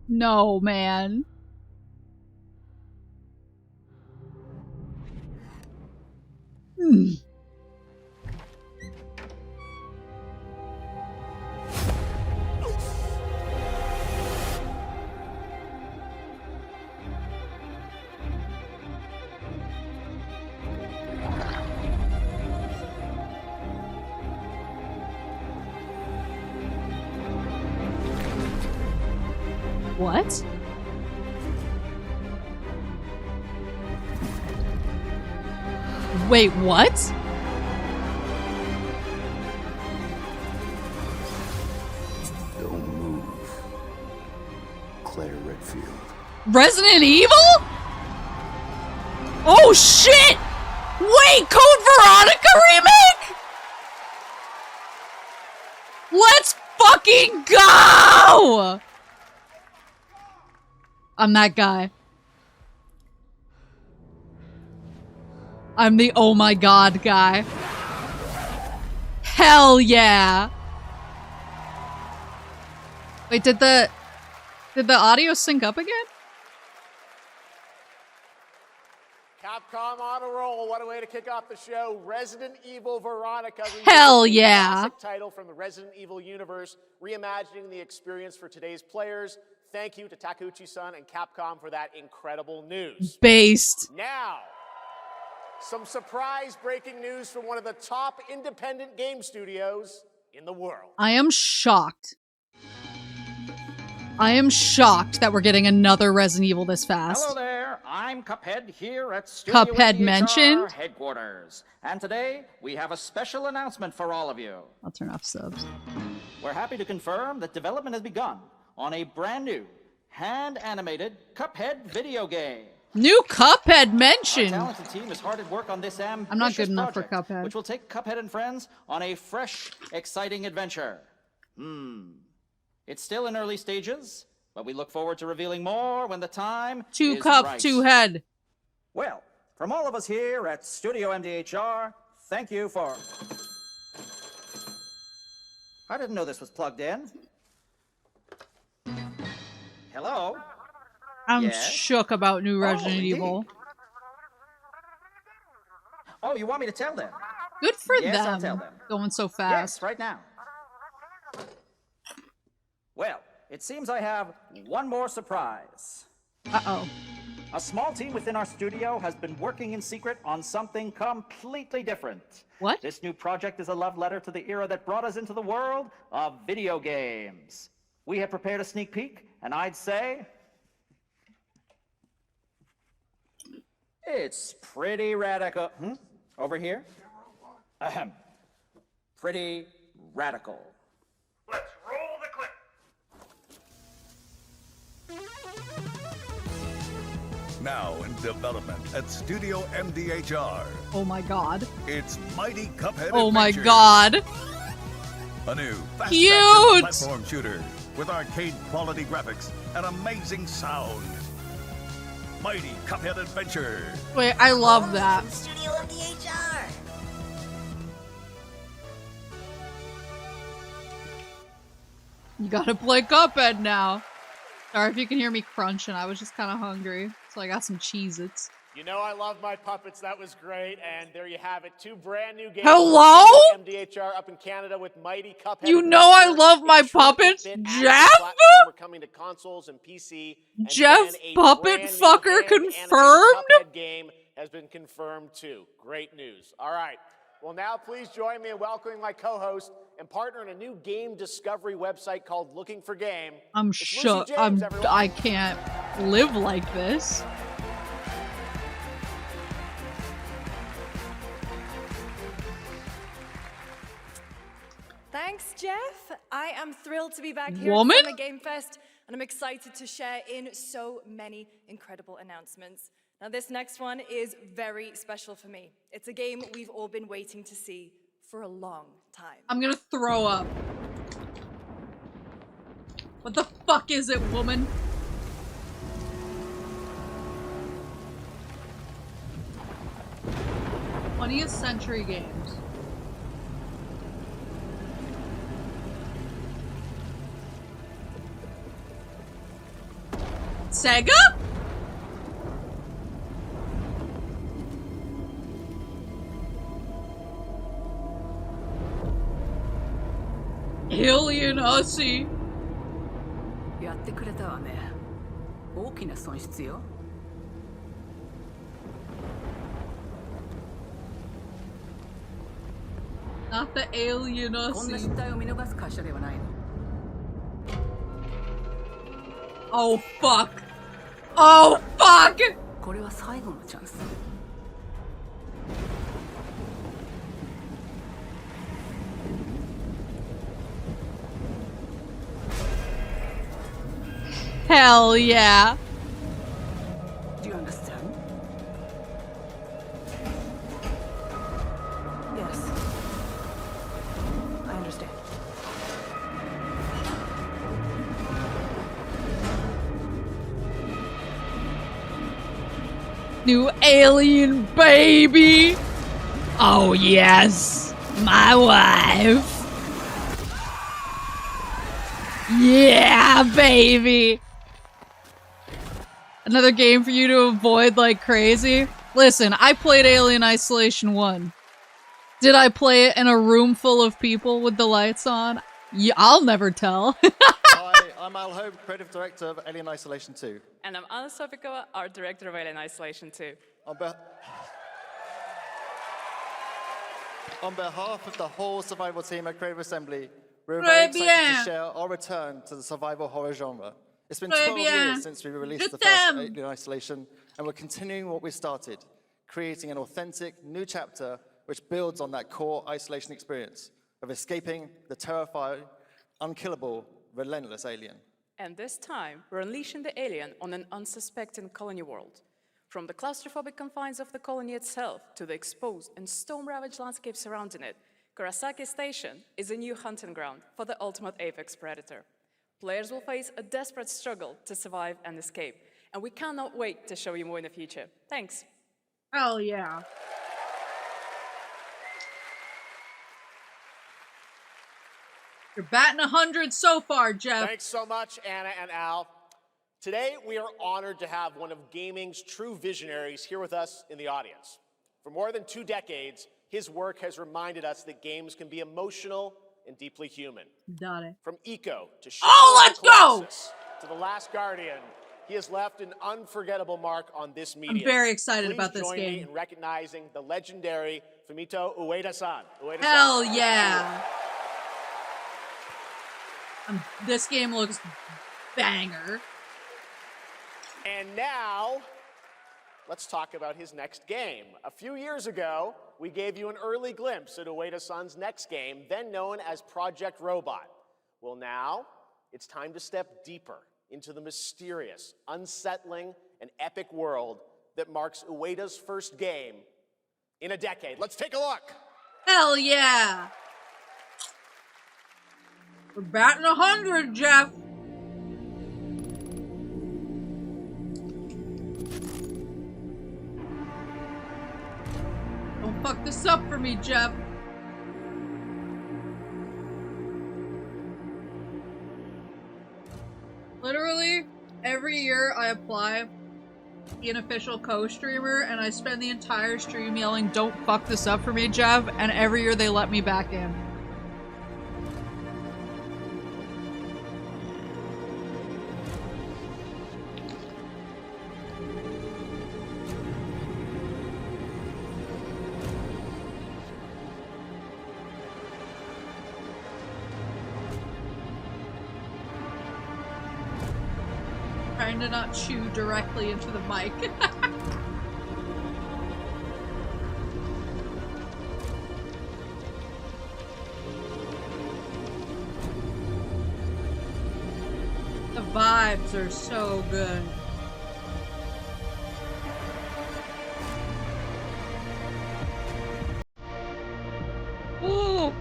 No, man. What? Wait, what? Don't move. Claire Redfield. Resident Evil? Oh shit! Wait, Code Veronica remake? Let's fucking go! I'm that guy. I'm the oh my god guy. Hell yeah! Wait, did the audio sync up again? Capcom on a roll. What a way to kick off the show. Resident Evil Veronica. Hell a yeah. Classic title from the Resident Evil universe, reimagining the experience for today's players. Thank you to Takeuchi-san and Capcom for that incredible news. Based. Now, some surprise breaking news from one of the top independent game studios in the world. I am shocked. I am shocked that we're getting another Resident Evil this fast. Hello there, I'm Cuphead here at Studio Cuphead MDHR mentioned? headquarters. And today, we have a special announcement for all of you. I'll turn off subs. We're happy to confirm that development has begun on a brand new, hand-animated Cuphead video game. New Cuphead Our mentioned! talented team is hard at work on this ambitious I'm not good enough for project, Cuphead. which will take Cuphead and friends on a fresh, exciting adventure. It's still in early stages, but we look forward to revealing more when the time Two is cup, right. two head. Well, from all of us here at Studio MDHR, thank you for... I didn't know this was plugged in. Hello? I'm Yes? shook about new Resident indeed. Evil. Oh, you want me to tell them? Good for Yes, I'll them. tell them. Going so Yes, fast. right now. Well, it seems I have one more surprise. Uh-oh. A small team within our studio has been working in secret on something completely different. What? This new project is a love letter to the era that brought us into the world of video games. We have prepared a sneak peek, and I'd say... it's pretty radical. Over here? Ahem. Pretty radical. Let's roll the clip. Now in development at Studio MDHR, Oh my god. it's Mighty Cuphead Oh my Adventure, god. a new fast Cute! action platform shooter with arcade quality graphics and amazing sound. Mighty Cuphead Adventure. Wait, I love that. Studio MDHR. You gotta play Cuphead now. Sorry if you can hear me crunching. I was just kind of hungry, so I got some Cheez-Its. You know I love my puppets. That was great. And there you have it. 2 brand new games. Hello? from MDHR up in Canada with Mighty Cuphead. You know I Adventure, love my a true puppets, 8-bit Jeff? action platformer coming to consoles and PC. And Jeff then a Puppet brand new Fucker hand-animated confirmed? Cuphead game has been confirmed too. Great news. All right. Well, now please join me in welcoming my co-host and partner in a new game discovery website called Looking for Game. I'm It's Lucy shook. James, everyone. I can't live like this. Thanks, Jeff. I am thrilled to be back here Woman? at Summer Game Fest, and I'm excited to share in so many incredible announcements. Now, this next one is very special for me. It's a game we've all been waiting to see for a long time. I'm gonna throw up. What the fuck is it, woman? '20th Century Games. Sega? Alien Aussie. やってくれたわね。大きな損失よ。Not the Alien こんな Aussie. 失態を見逃す会社ではないの。Oh, fuck. Oh, fuck! これは最後のチャンス。 Hell yeah. Do you understand? Yes. I understand. New alien baby. Oh, yes. My wife. Yeah, baby. Another game for you to avoid like crazy? Listen, I played Alien Isolation 1. Did I play it in a room full of people with the lights on? Yeah, I'll never tell. Hi, I'm Al Hope, creative director of Alien Isolation 2. And I'm Anna Sofikova, art director of Alien Isolation 2. On behalf of the whole survival team at Creative Assembly, we're very excited to share our return to the survival horror genre. It's been 12 years since we released the first Alien Isolation, and we're continuing what we started, creating an authentic new chapter which builds on that core isolation experience of escaping the terrifying, unkillable, relentless alien. And this time, we're unleashing the alien on an unsuspecting colony world. From the claustrophobic confines of the colony itself to the exposed and storm-ravaged landscape surrounding it, Kurosaki Station is a new hunting ground for the ultimate apex predator. Players will face a desperate struggle to survive and escape, and we cannot wait to show you more in the future. Thanks. Hell yeah. You're batting 100 so far, Jeff. Thanks so much, Anna and Al. Today, we are honored to have one of gaming's true visionaries here with us in the audience. For more than 2 decades, his work has reminded us that games can be emotional and deeply human. Got it. From Eco to let's go! To The Last Guardian, he has left an unforgettable mark on this medium. I'm very excited Please about this join game. me in recognizing the legendary Fumito Ueda-san. Hell yeah. This game looks banger. And now, let's talk about his next game. A few years ago, we gave you an early glimpse at Ueda-san's next game, then known as Project Robot. Well, now, it's time to step deeper into the mysterious, unsettling, and epic world that marks Ueda's first game in a decade. Let's take a look. Hell yeah. We're batting 100, Jeff. Don't fuck this up for me, Jeff. Literally, every year I apply to be an official co-streamer, and I spend the entire stream yelling, "Don't fuck this up for me, Jeff," and every year they let me back in. Trying to not chew directly into the mic. The vibes are so good. Ooh.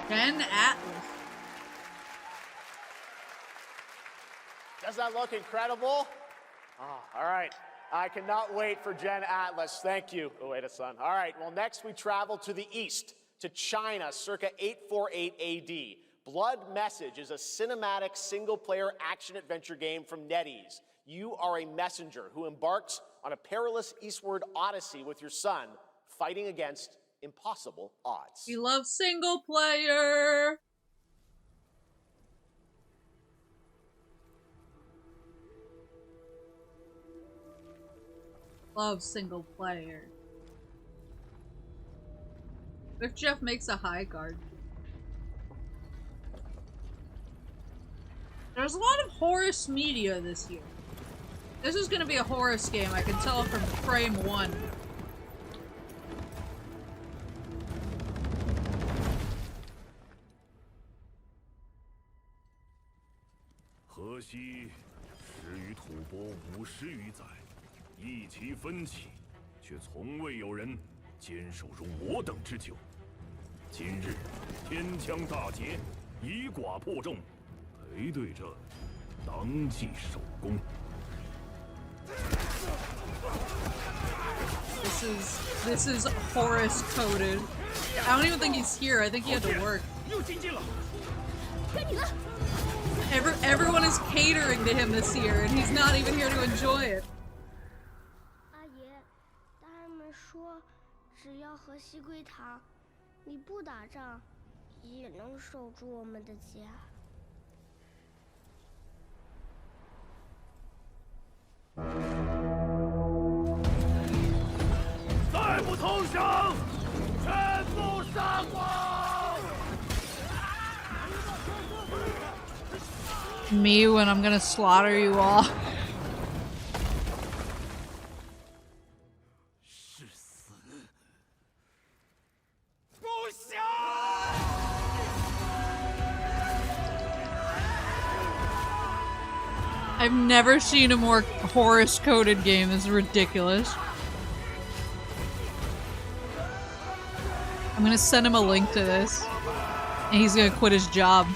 Jen Atlas. Does that look incredible? Oh, all right. I cannot wait for Jen Atlas. Thank you, Ueda-san. All right, well, next we travel to the east, to China, circa 848 AD. Blood Message is a cinematic single-player action-adventure game from NetEase. You are a messenger who embarks on a perilous eastward odyssey with your son, fighting against impossible odds. We love single player. Love single player. What if Jeff makes a high card? There's a lot of Horus media this year. This is gonna be a Horus game, I can tell from frame 1. This is Horus coded. I don't even think he's here. I think he had to work. Everyone is catering to him this year, and he's not even here to enjoy it. 阿爷，大人们说，只要和西归堂，你不打仗，也能守住我们的家。再不投降，全部杀光！ Me when I'm gonna slaughter you all. I've never seen a more Horus coded game. This is ridiculous. I'm gonna send him a link to this, and he's gonna quit his job.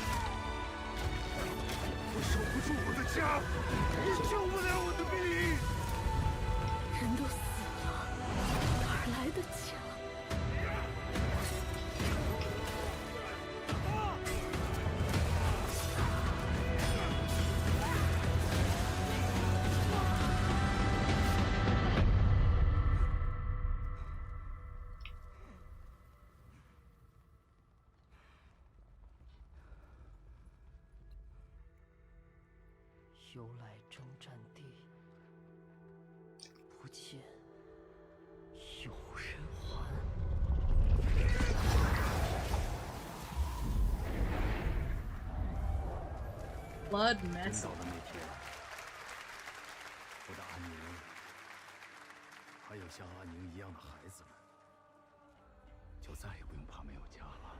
Blood mess. 我的安宁，还有像安宁一样的孩子们，就再也不用怕没有家了。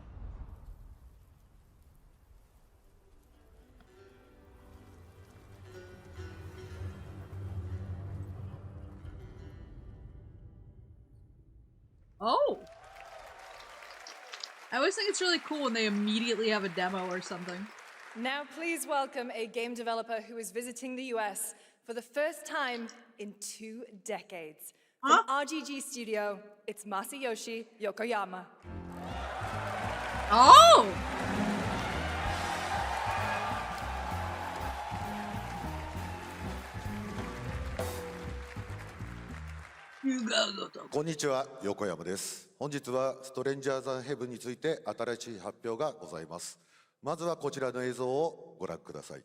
Oh! I always think it's really cool when they immediately have a demo or something. Now please welcome a game developer who is visiting the US for the first time in 2 decades. From RGG Studio, it's Masayoshi Yokoyama. Oh!こんにちは、横山です。本日はストレンジャーズ・ヘブンについて新しい発表がございます。まずはこちらの映像をご覧ください。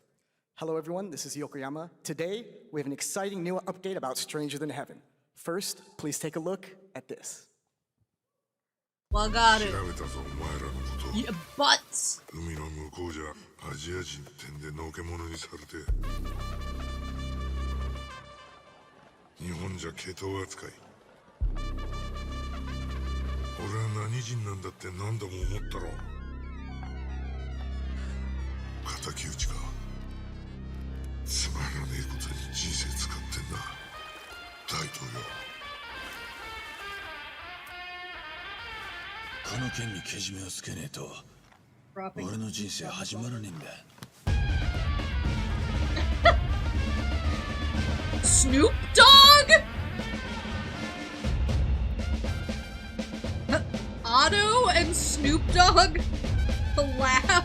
Hello everyone, this is Yokoyama. Today, we have an exciting new update about Stranger Than Heaven. First, please take a look at this. Well, got it. 調べたぞ、お前らのこと。 Yeah, butts. 海の向こうじゃアジア人ってんでのけ者にされて。日本じゃ系統扱い。俺は何人なんだって何度も思ったろ。敵討ちか。つまらねえことに人生使ってんな、大統領。この件にけじめをつけねえと俺の人生始まらねえんだ。Snoop Dogg? Otto and Snoop Dogg? The laugh?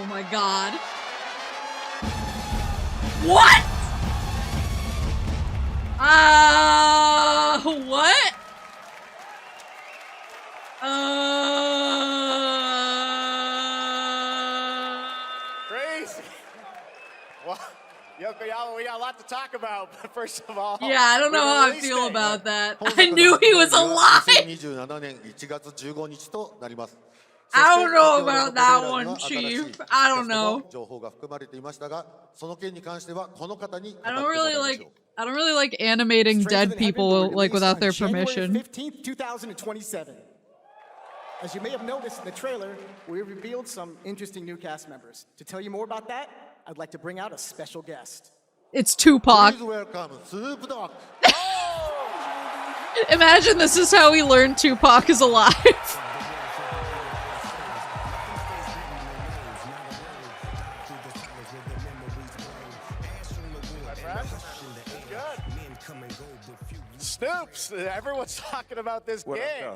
Oh my god. What? What? Crazy. Well, Yokoyama, we got a lot to talk about, but first of all... Yeah, I don't know how I feel about that. I knew he was alive! 2027年1月15日となります。 I don't know about that one, Chief. I don't know. 情報が含まれていましたが、その件に関してはこの方に語って I も don't らい really ま like しょう。 I don't really like animating dead people like without their permission. January 15th, 2027. As you may have noticed in the trailer, we revealed some interesting new cast members. To tell you more about that, I'd like to bring out a special guest. It's Tupac. Please welcome Snoop Dogg. Imagine this is how we learned Tupac is alive. Snoops! Everyone's talking about this game.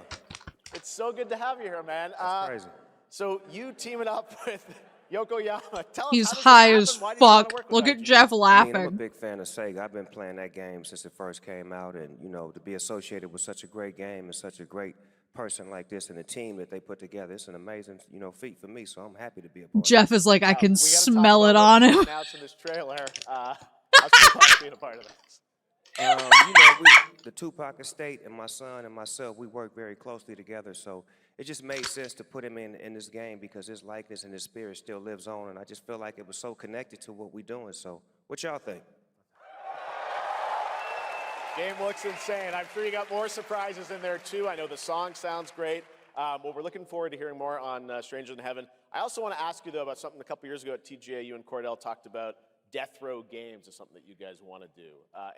It's so good to have you here, man. That's crazy. So you teaming up with Yokoyama. Tell He's us, high as fuck. Look at Jeff laughing. I'm a big fan of Sega. I've been playing that game since it first came out, and you know, to be associated with such a great game and such a great person like this and the team that they put together, it's an amazing, you know, feat for me. So I'm happy to be a part. Jeff is like, I can smell it on him. Announced in this trailer. How's Tupac being a part of this? You know, the Tupac estate and my son and myself, we work very closely together, so it just made sense to put him in this game because his likeness and his spirit still lives on, and I just feel like it was so connected to what we're doing. So what y'all think? Game looks insane. I'm sure you got more surprises in there too. I know the song sounds great. Well, we're looking forward to hearing more on Stranger Than Heaven. I also want to ask you though about something a couple years ago at TGA, you and Cordell talked about Death Row Games is something that you guys want to do.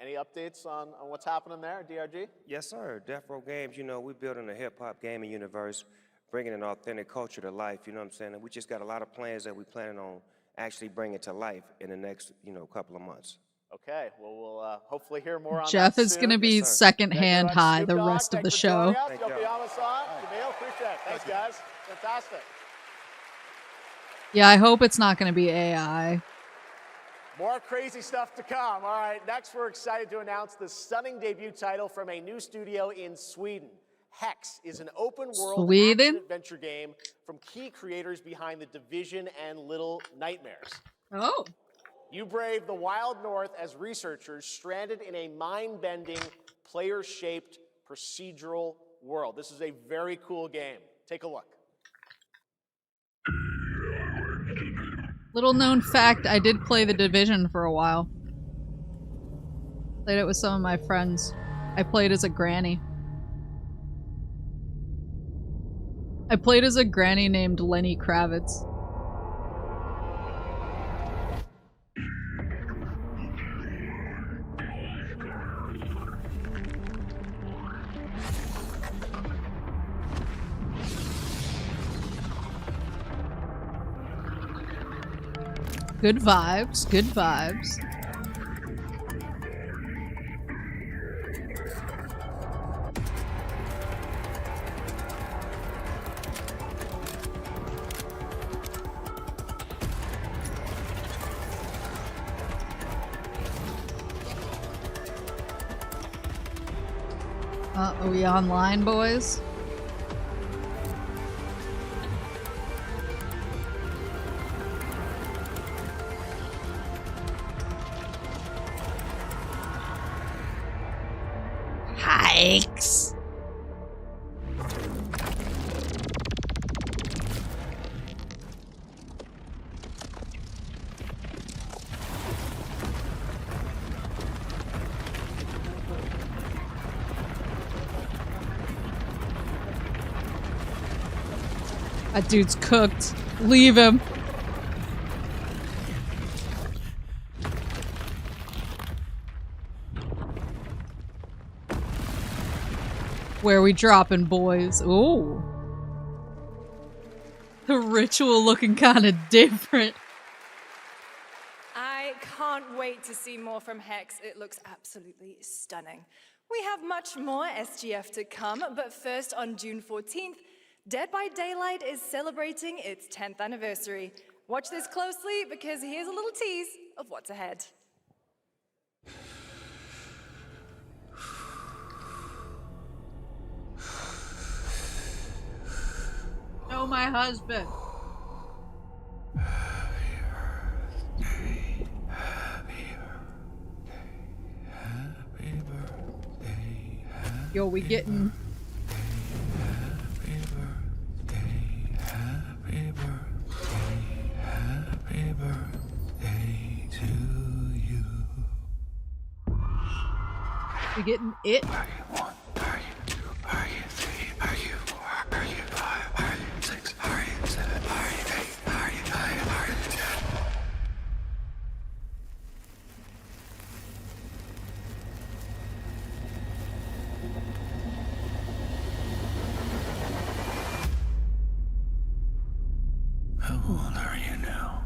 Any updates on what's happening there, DRG? Yes, sir. Death Row Games, you know, we're building a hip-hop gaming universe, bringing an authentic culture to life, you know what I'm saying? And we just got a lot of plans that we're planning on actually bringing to life in the next, you know, couple of months. Okay, well, we'll hopefully hear more on Jeff that is soon. going to be secondhand high the rest of the show. Yokoyama-san, Jamil, appreciate it. Thanks, guys. Fantastic. Yeah, I hope it's not going to be AI. More crazy stuff to come. All right, next we're excited to announce the stunning debut title from a new studio in Sweden. Hex is an open-world action-adventure game from key creators behind The Division and Little Nightmares. Oh. You brave the wild north as researchers stranded in a mind-bending, player-shaped procedural world. This is a very cool game. Take a look. Little known fact, I did play The Division for a while. Played it with some of my friends. I played as a granny. I played as a granny named Lenny Kravitz. Good vibes, good vibes. Are we online, boys? Hikes. That dude's cooked. Leave him. Where we dropping, boys? Ooh. The ritual looking kind of different. I can't wait to see more from Hex. It looks absolutely stunning. We have much more SGF to come, but first on June 14th, Dead by Daylight is celebrating its 10th anniversary. Watch this closely because here's a little tease of what's ahead. Oh, my husband. Yo, we getting... Happy birthday to you. We getting it? Are you 1? Are you 2? Are you 3? Are you 4? Are you 5? Are you 6? Are you 7? Are you 8? Are you 9? Are you 10? How old are you now?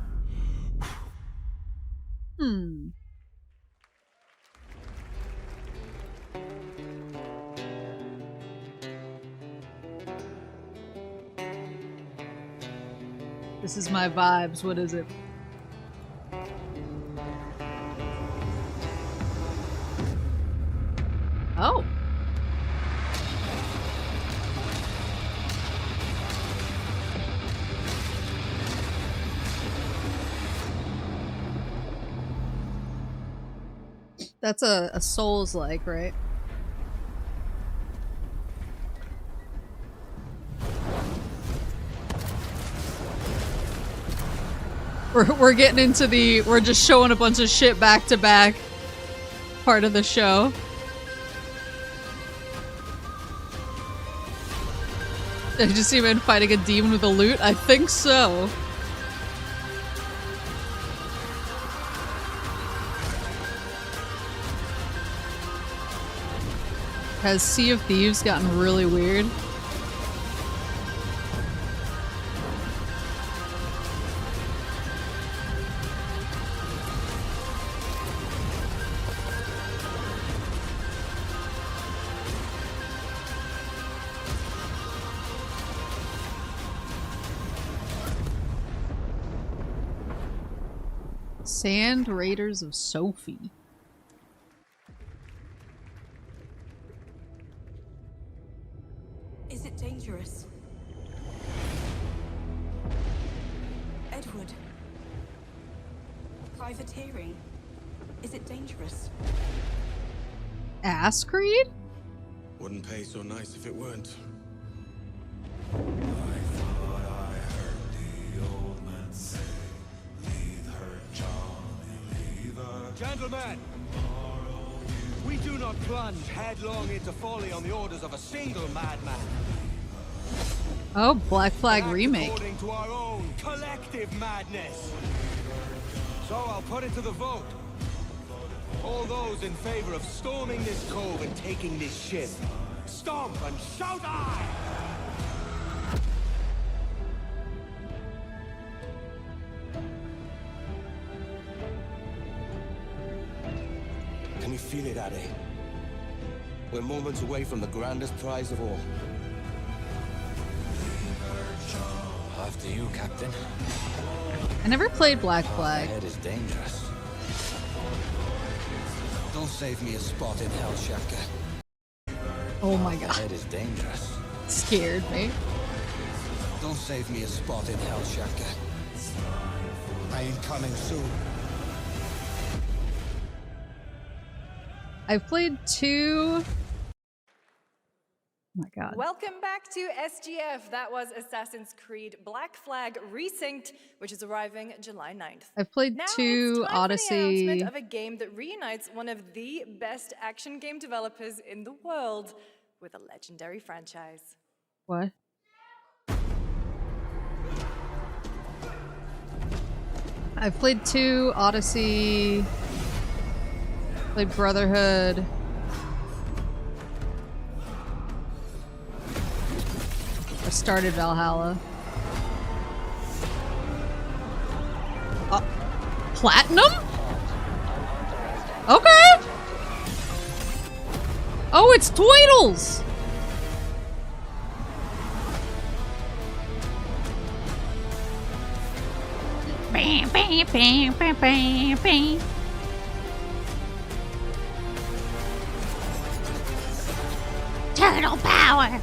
This is my vibes. What is it? Oh. That's a Souls-like, right? We're getting into the we're just showing a bunch of shit back to back part of the show. Did I just see him fighting a demon with a lute? I think so. Has Sea of Thieves gotten really weird? Sand Raiders of Sophie. Is it dangerous? Edward. Privateering. Is it dangerous? Ass Creed? Wouldn't pay so nice if it weren't. Gentlemen, we do not plunge headlong into folly on the orders of a single madman. Oh, Black Flag remake. According to our own collective madness. So I'll put it to the vote. All those in favor of storming this cove and taking this ship, stomp and shout aye! Can you feel it, Addy? We're moments away from the grandest prize of all. After you, Captain. I never played Black Flag. My head is dangerous. Don't save me a spot in hell, Shaka. Oh my god. My head is dangerous. Scared me. Don't save me a spot in hell, Shaka. I ain't coming soon. I've played 2. Oh my god. Welcome back to SGF. That was Assassin's Creed Black Flag Resynced, which is arriving July 9th. I've played now 2 it's time Odyssey. For the announcement of a game that reunites one of the best action game developers in the world with a legendary franchise. What? I've played 2 Odyssey. Played Brotherhood. I started Valhalla. Platinum? Okay. Oh, it's Tweedles. Turtle power.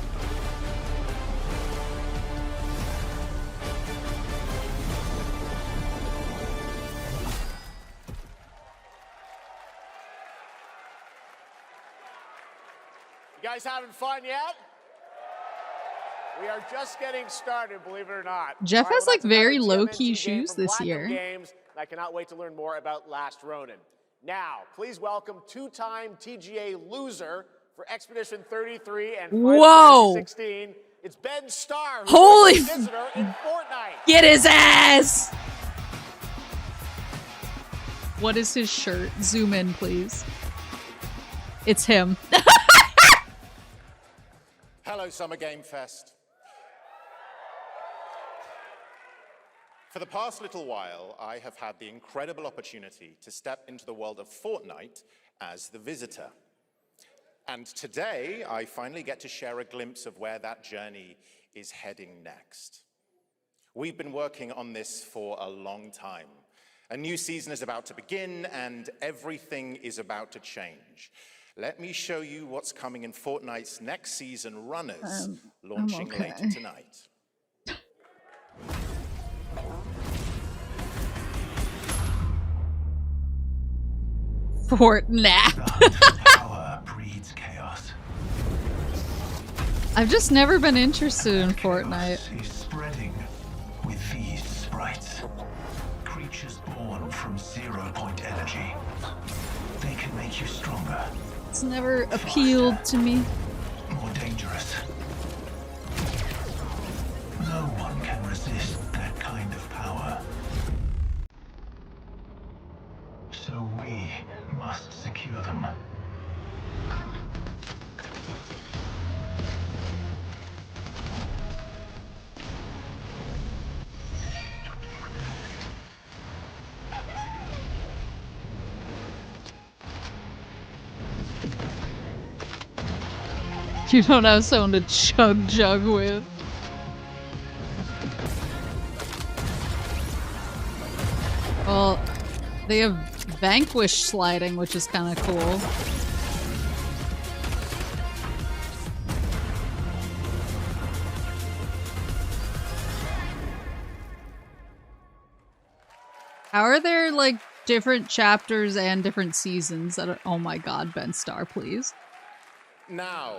You guys having fun yet? We are just getting started, believe it or not. Jeff All right, has well, like that's another very low-key TMNT game shoes from this Platinum year. Games, and I cannot wait to learn more about Last Ronin. Now, please welcome two-time TGA loser for Expedition 33 and Final Whoa. Fantasy 16. It's Ben Starr, who's Holy a visitor in Fortnite. Get his ass! What is his shirt? Zoom in, please. It's him. Hello, Summer Game Fest. For the past little while, I have had the incredible opportunity to step into the world of Fortnite as the visitor. And today, I finally get to share a glimpse of where that journey is heading next. We've been working on this for a long time. A new season is about to begin, and everything is about to change. Let me show you what's coming in Fortnite's next season runners, launching later tonight. Fortnite. Power breeds chaos. I've just never been interested in Fortnite. Is spreading with these sprites. Creatures born from 0-point energy. They can make you stronger. It's never appealed to me. More dangerous. No one can resist that kind of power. So we must secure them. You don't have someone to chug with. Well, they have Vanquish sliding, which is kind of cool. How are there like different chapters and different seasons? Oh my god, Ben Starr, please. Now,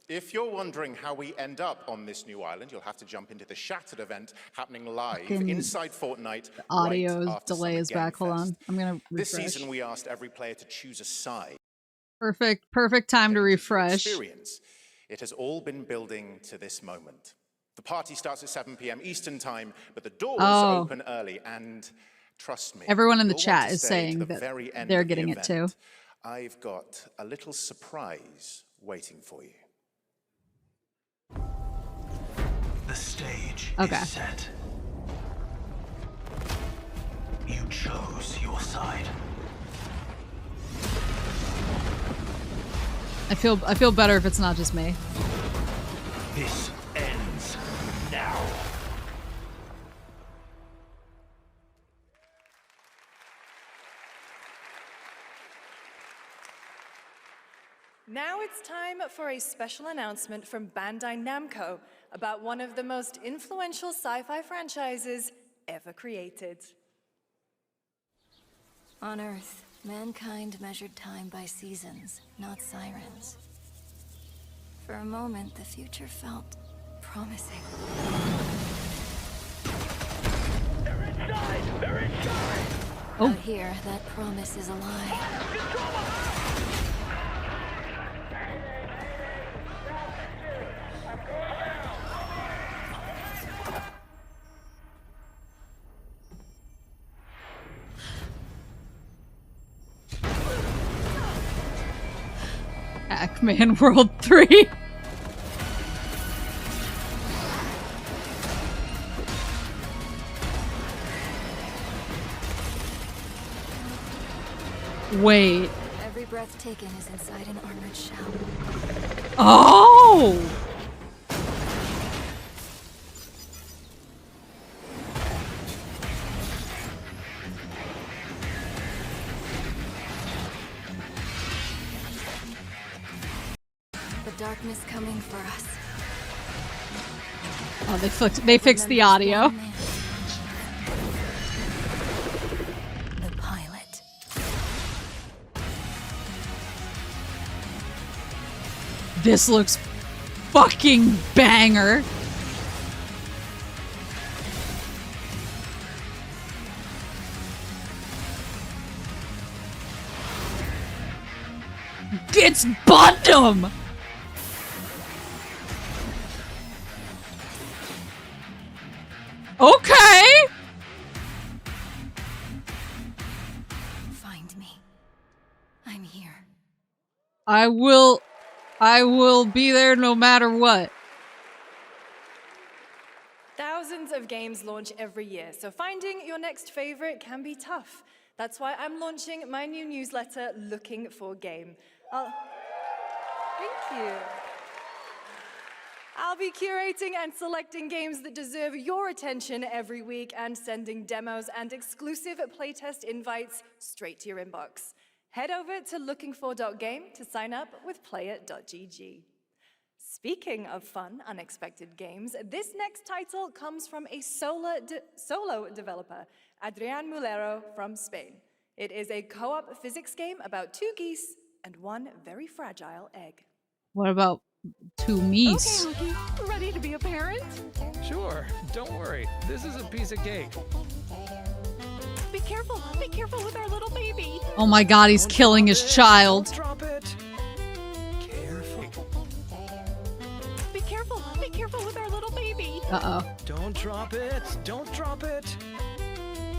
if you're wondering how we end up on this new island, you'll have to jump into the Shattered event happening live inside Fortnite. The audio right delay is back. Hold on. I'm gonna refresh. This season, we asked every player to choose a side. Perfect time to refresh. Experience. It has all been building to this moment. The party starts at 7 p.m. Eastern time, but the doors open early, and trust me, everyone in the you'll chat want to is stay saying to the that very end they're of the getting it too. event. I've got a little surprise waiting for you. The stage Okay. is set. You chose your side. I feel better if it's not just me. This ends now. Now it's time for a special announcement from Bandai Namco about one of the most influential sci-fi franchises ever created. On Earth, mankind measured time by seasons, not sirens. For a moment, the future felt promising. They're inside! They're inside! Out here, that promise is a lie. Pac-Man World 3. Wait. Every breath taken is inside an armored shell. Oh! coming for us. Oh, they fixed the audio. The pilot. This looks fucking banger. It's Bundum! Okay! Find me. I'm here. I will be there no matter what. Thousands of games launch every year, so finding your next favorite can be tough. That's why I'm launching my new newsletter, Looking for Game. Thank you. I'll be curating and selecting games that deserve your attention every week and sending demos and exclusive playtest invites straight to your inbox. Head over to lookingfor.game to sign up with player.gg. Speaking of fun, unexpected games, this next title comes from a solo developer, Adrián Mulero from Spain. It is a co-op physics game about two geese and one very fragile egg. What about two meese? Okay, Hookie, ready to be a parent? Sure, don't worry. This is a piece of cake. Be careful with our little baby. Oh my god, he's killing his child. Drop it. Be careful with our little baby. Uh-oh. Don't drop it. Don't drop it.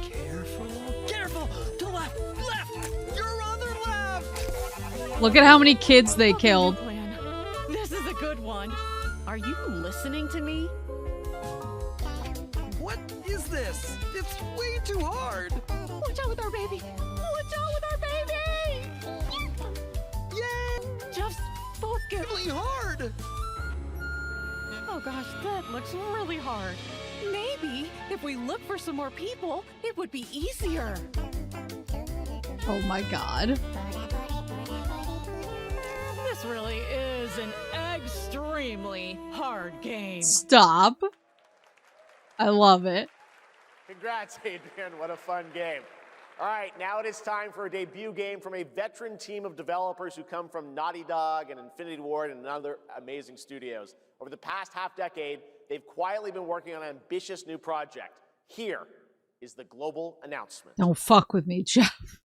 Careful. To left. Your other left. Look at how many kids they killed. This is a good one. Are you listening to me? What is this? It's way too hard. Watch out with our baby. Watch out with our baby. Yay! Just focus. Really hard. Oh gosh, that looks really hard. Maybe if we look for some more people, it would be easier. Oh my god. This really is an extremely hard game. Stop. I love it. Congrats, Adrian. What a fun game. All right, now it is time for a debut game from a veteran team of developers who come from Naughty Dog and Infinity Ward and other amazing studios. Over the past half-decade, they've quietly been working on an ambitious new project. Here is the global announcement. Don't fuck with me, Jeff.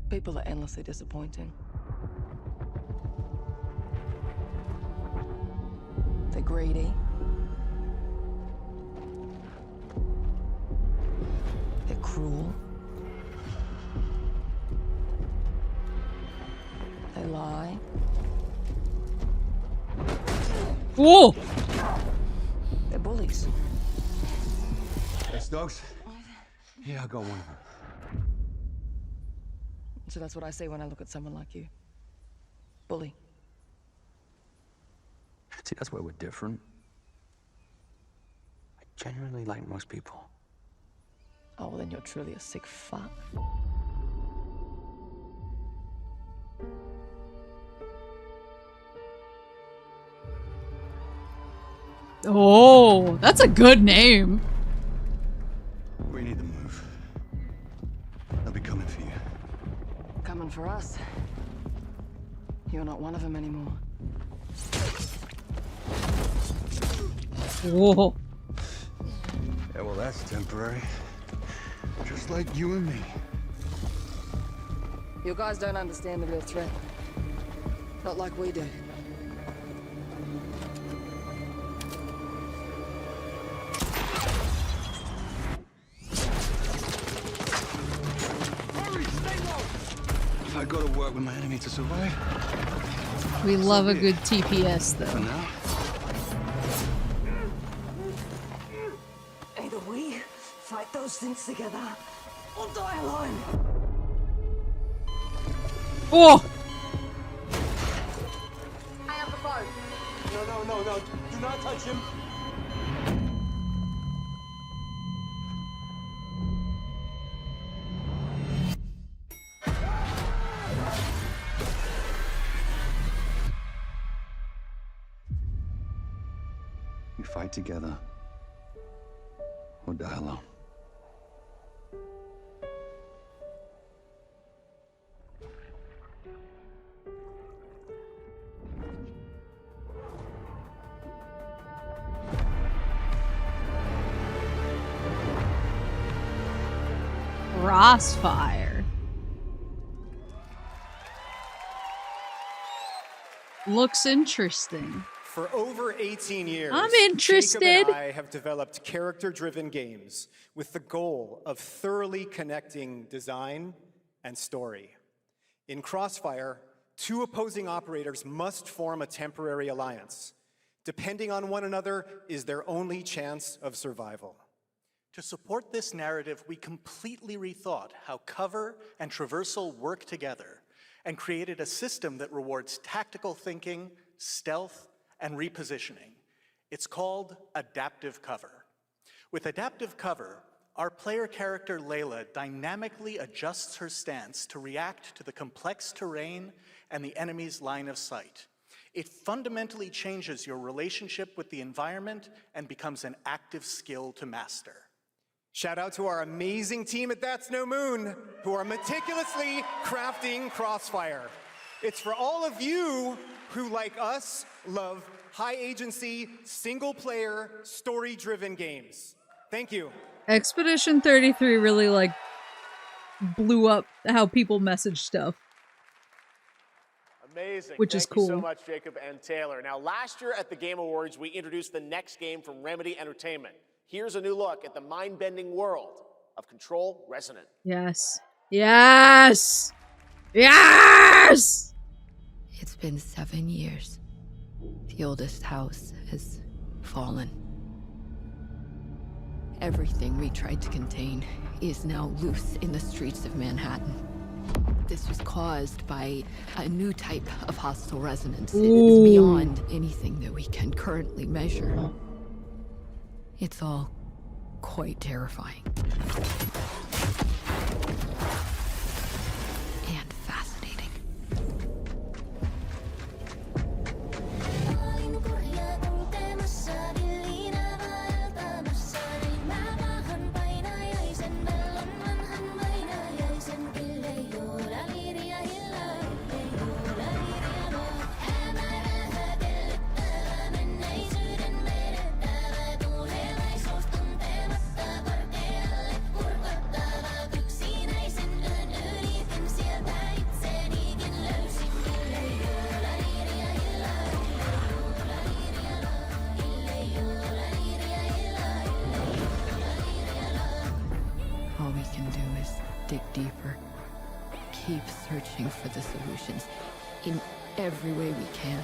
People are endlessly disappointing. They're greedy. They're cruel. They lie. Whoa! They're bullies. Hey, Stokes? Yeah, I got one of them. So that's what I say when I look at someone like you. Bully. See, that's where we're different. I genuinely like most people. Oh, well, then you're truly a sick fuck. Oh, that's a good name. We need to move. They'll be coming for you. Coming for us. You're not one of them anymore. Whoa. Yeah, well, that's temporary. Just like you and me. You guys don't understand the real threat. Not like we do. I gotta work with my enemy to survive. We love a good TPS, though. For now. Either we fight those things together, or die alone. Oh! I have the phone. No. Do not touch him. We fight together or die alone. Crossfire. Looks interesting. For over 18 years, I'm interested. Jacob and I have developed character-driven games with the goal of thoroughly connecting design and story. In Crossfire, two opposing operators must form a temporary alliance. Depending on one another is their only chance of survival. To support this narrative, we completely rethought how cover and traversal work together and created a system that rewards tactical thinking, stealth, and repositioning. It's called adaptive cover. With adaptive cover, our player character Layla dynamically adjusts her stance to react to the complex terrain and the enemy's line of sight. It fundamentally changes your relationship with the environment and becomes an active skill to master. Shout out to our amazing team at That's No Moon, who are meticulously crafting Crossfire. It's for all of you who, like us, love high-agency, single-player, story-driven games. Thank you. Expedition 33 really, like, blew up how people message stuff. Amazing. Which is cool. Thank you so much, Jacob and Taylor. Now, last year at the Game Awards, we introduced the next game from Remedy Entertainment. Here's a new look at the mind-bending world of Control Resonant. Yes. Yes! Yes! It's been 7 years. The oldest house has fallen. Everything we tried to contain is now loose in the streets of Manhattan. This was caused by a new type of hostile resonance. It is beyond anything that we can currently measure. It's all quite terrifying. And fascinating. All we can do is dig deeper. Keep searching for the solutions in every way we can.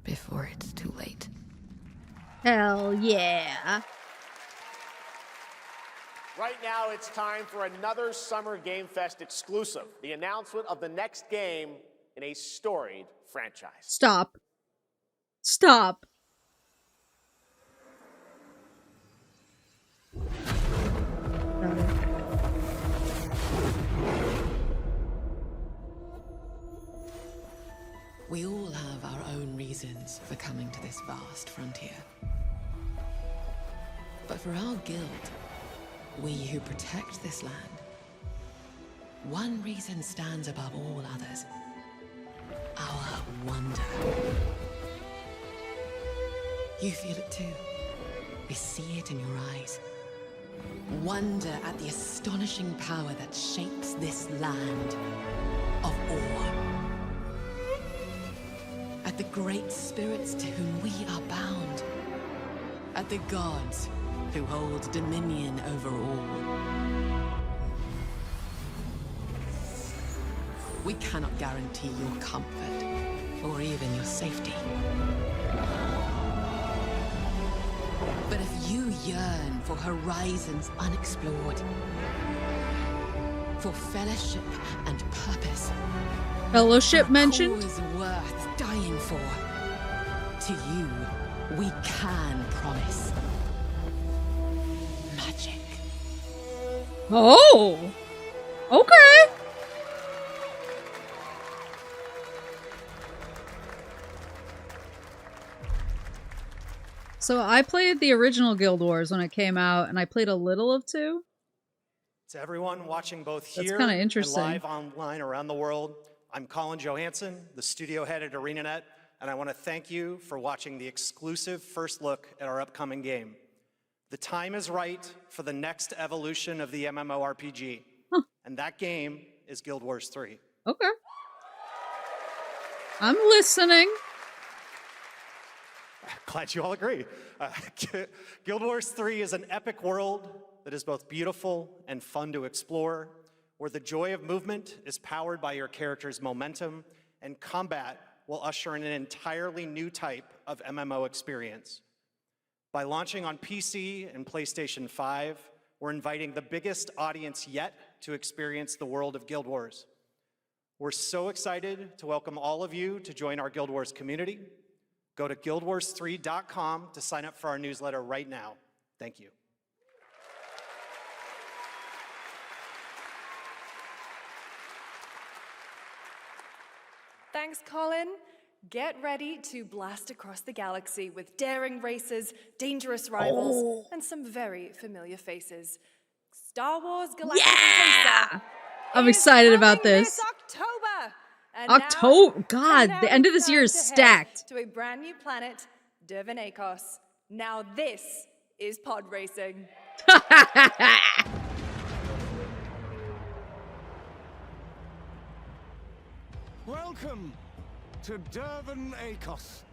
Before it's too late. Hell yeah. Right now, it's time for another Summer Game Fest exclusive, the announcement of the next game in a storied franchise. Stop. Stop. We all have our own reasons for coming to this vast frontier. But for our guild, we who protect this land, one reason stands above all others. Our wonder. You feel it too. We see it in your eyes. Wonder at the astonishing power that shapes this land of awe. At the great spirits to whom we are bound. At the gods who hold dominion over all. We cannot guarantee your comfort or even your safety. But if you yearn for horizons unexplored, for fellowship and purpose, Fellowship mentioned? a cause worth dying for, to you, we can promise magic. Oh! Okay! So I played the original Guild Wars when it came out, and I played a little of 2. To everyone watching both That's here kinda and interesting. live online around the world, I'm Colin Johansson, the studio head at ArenaNet, and I want to thank you for watching the exclusive first look at our upcoming game. The time is right for the next evolution of the MMORPG, and that game is Guild Wars 3. Okay. I'm listening. Glad you all agree. Guild Wars 3 is an epic world that is both beautiful and fun to explore, where the joy of movement is powered by your character's momentum, and combat will usher in an entirely new type of MMO experience. By launching on PC and PlayStation 5, we're inviting the biggest audience yet to experience the world of Guild Wars. We're so excited to welcome all of you to join our Guild Wars community. Go to guildwars3.com to sign up for our newsletter right now. Thank you. Thanks, Colin. Get ready to blast across the galaxy with daring races, dangerous rivals, and some very familiar faces. Star Wars Galactic Racer I'm excited about this. October. And October. God, now the end of it's this year time is to head stacked. to a brand new planet, Dervanakos. Now this is pod racing. Welcome to Dervanakos,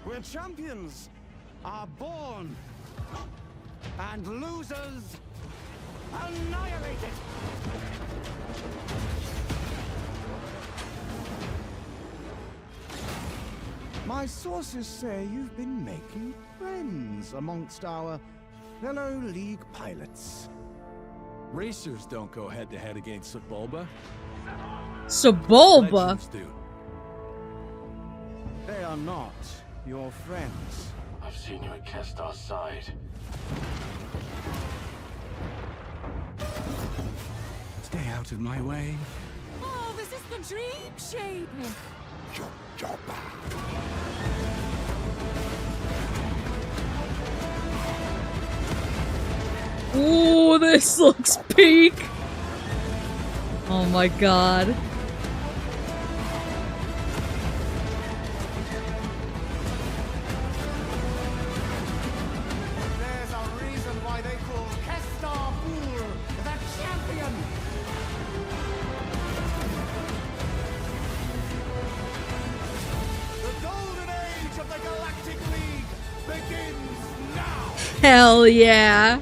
where champions are born and losers annihilated. My sources say you've been making friends amongst our fellow League pilots. Racers don't go head-to-head against Sebulba. Sebulba? Legends do. They are not your friends. I've seen you at Kestar's side. Stay out of my way. Oh, this is the dream shape. Ooh, this looks peak. Oh my god. There's a reason why they call Kestar Pool the champion. The golden age of the Galactic League begins now. Hell yeah.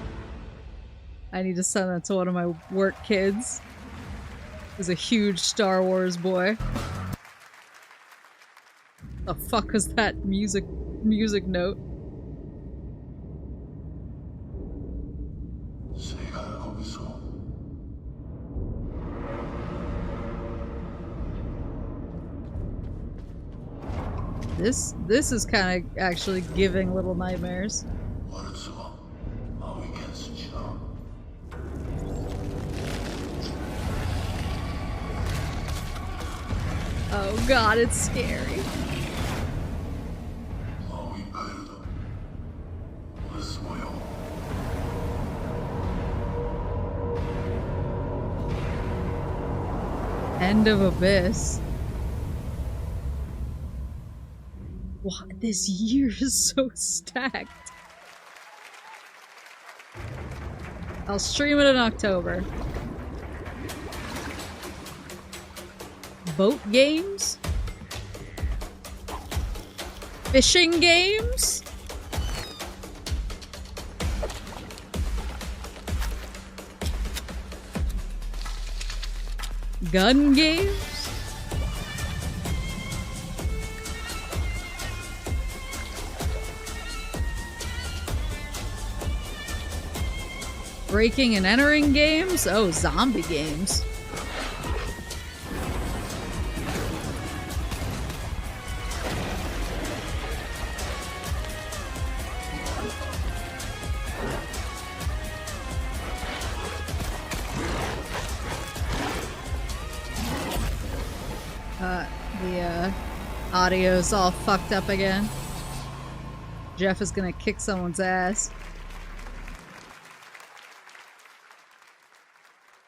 I need to send that to one of my work kids. He's a huge Star Wars boy. The fuck was that music note? This is kind of actually giving Little Nightmares. Oh god, it's scary. End of Abyss. Wow, this year is so stacked. I'll stream it in October. Boat games? Fishing games? Gun games? Breaking and entering games? Oh, zombie games. Audio's all fucked up again. Jeff is gonna kick someone's ass.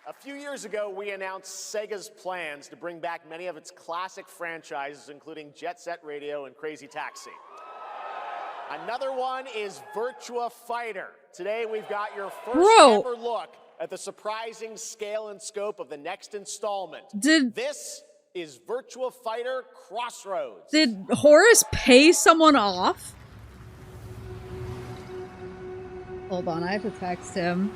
A few years ago, we announced Sega's plans to bring back many of its classic franchises, including Jet Set Radio and Crazy Taxi. Another one is Virtua Fighter. Today, we've got your first ever look at the surprising scale and scope of the next installment. This is Virtua Fighter Crossroads. Did Horace pay someone off? Hold on, I have to text him.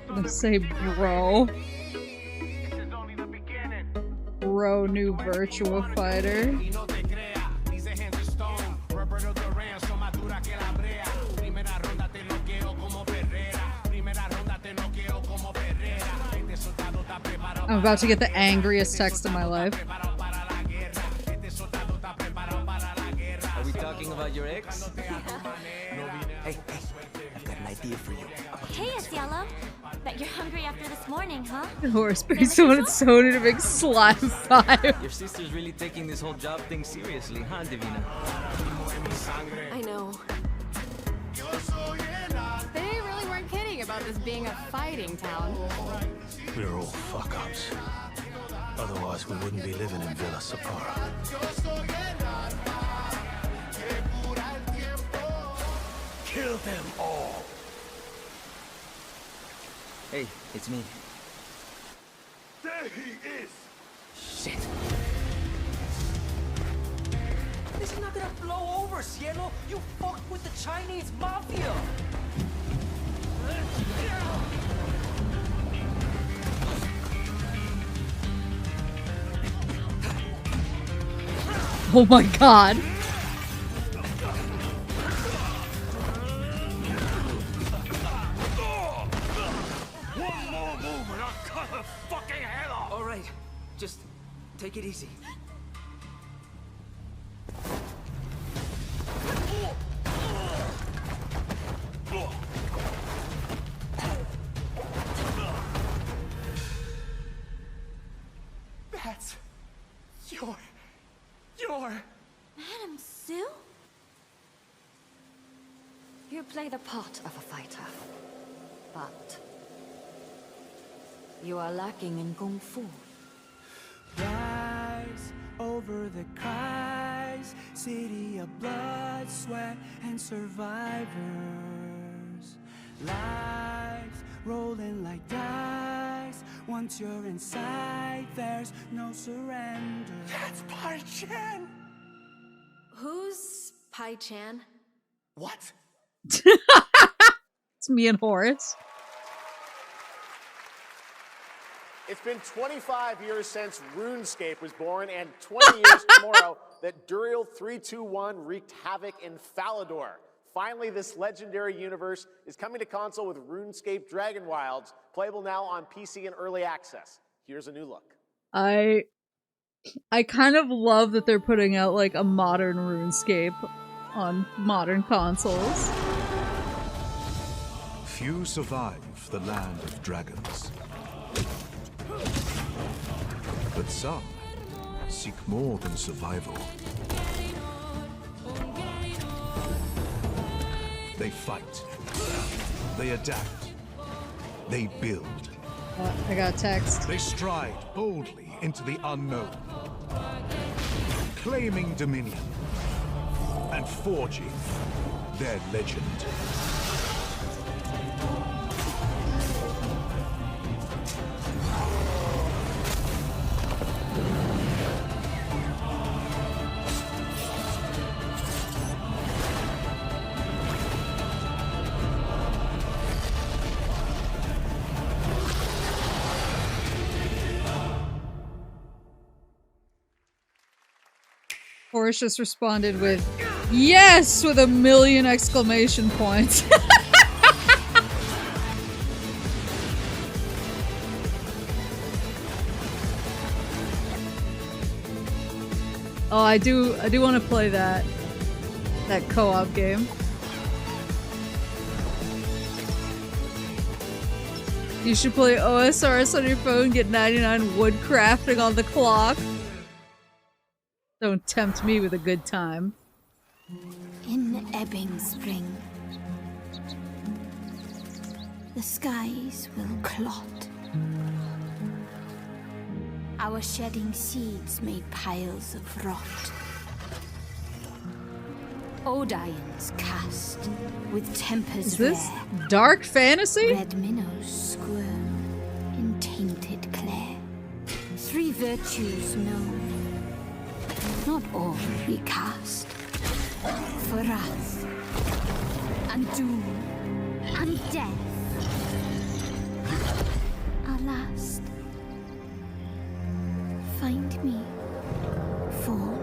I'm gonna say bro. Bro, new Virtua Fighter. I'm about to get the angriest text of my life. Are we talking about your ex? Hey, I've got an idea for you. Hey, Asiello. Bet you're hungry after this morning, huh? Horace pays someone at Sony to make Slime 5. Your sister's really taking this whole job thing seriously, huh, Divina? I know. They really weren't kidding about this being a fighting town. We're all fuck-ups. Otherwise, we wouldn't be living in Villa Sapara. Kill them all! Hey, it's me. There he is! Shit. This is not gonna blow over, Cielo! You fucked with the Chinese mafia! Oh my god. One more move and I'll cut her fucking head off! Alright, just take it easy. That's your... Madam Sue? You play the part of a fighter, but you are lacking in kung fu. Rise over the cries, city of blood, sweat, and survivors. Lives rolling like dice. Once you're inside, there's no surrender. That's Pai Chan! Who's Pai Chan? What? It's me and Horace. It's been 25 years since RuneScape was born, and 20 years tomorrow that Duriel 321 wreaked havoc in Falador. Finally, this legendary universe is coming to console with RuneScape Dragon Wilds, playable now on PC in early access. Here's a new look. I kind of love that they're putting out like a modern RuneScape on modern consoles. Few survive the land of dragons. But some seek more than survival. They fight. They adapt. They build. I got a text. They stride boldly into the unknown, claiming dominion and forging their legend. Horace just responded with, yes, with 1,000,000 exclamation points. Oh, I do want to play that co-op game. You should play OSRS on your phone, get 99 wood crafting on the clock. Don't tempt me with a good time. In ebbing spring, the skies will clot. Our shedding seeds made piles of rot. Odions cast with tempers Is this rare. dark fantasy? Red minnows squirm in tainted clay. 3 virtues known, not all recast. For wrath, and doom, and death. Our last. Find me, Fawn,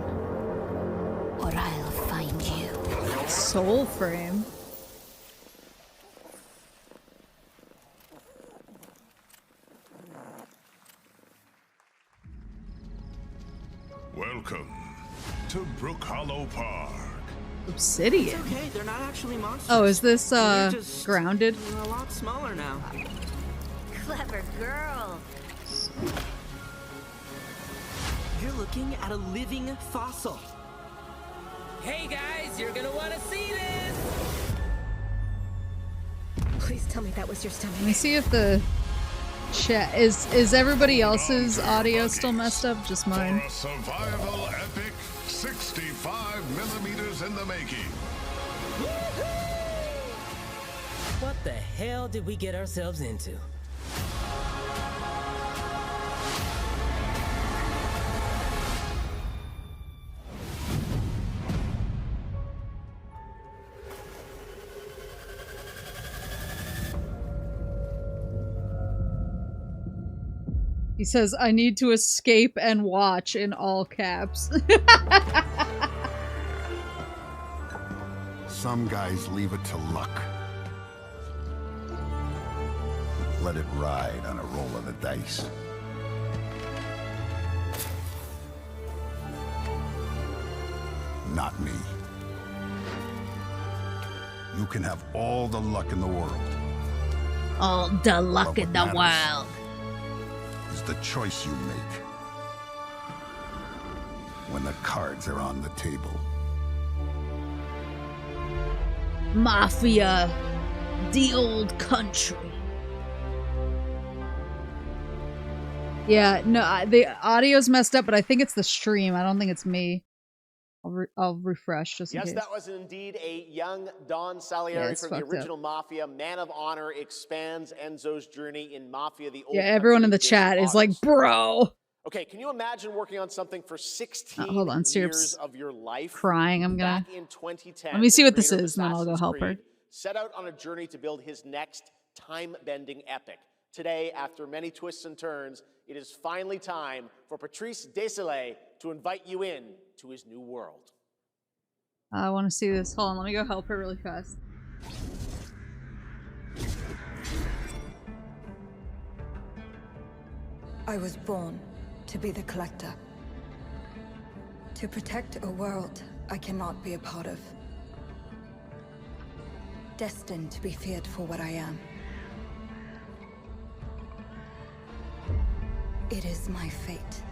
or I'll find you. Soul frame. Welcome to Brook Hollow Park. Obsidian. It's okay, they're not actually monsters. Oh, is this They're just grounded? a lot smaller now. Clever girl. You're looking at a living fossil. Hey guys, you're gonna want to see this. Please tell me that was your stomach. Let me see if the chat is everybody else's audio still messed up? Just mine. For a survival epic, 65 millimeters in the making. What the hell did we get ourselves into? He says, I need to escape and watch in all caps. Some guys leave it to luck. Let it ride on a roll of the dice. Not me. You can have all the luck in the world. All the luck in the world. Is the choice you make when the cards are on the table. Mafia. The old country. Yeah, no, the audio's messed up, but I think it's the stream. I don't think it's me. I'll refresh just in Yes, case. that was indeed a young Don Salieri Yeah, it's from the fucked original Mafia. Man of Honor expands Enzo's journey in Mafia, the old Yeah, everyone in the country chat this is like, August. bro. Okay, can you imagine working on something for 16 Hold on, years Sirp's of your life? crying. I'm gonna. Back in 2010, Let me see the what this creator of is, and then I'll go Assassin's help her. Creed set out on a journey to build his next time-bending epic. Today, after many twists and turns, it is finally time for Patrice Désilets to invite you in to his new world. I want to see this. Hold on, let me go help her really fast. I was born to be the collector. To protect a world I cannot be a part of. Destined to be feared for what I am. It is my fate.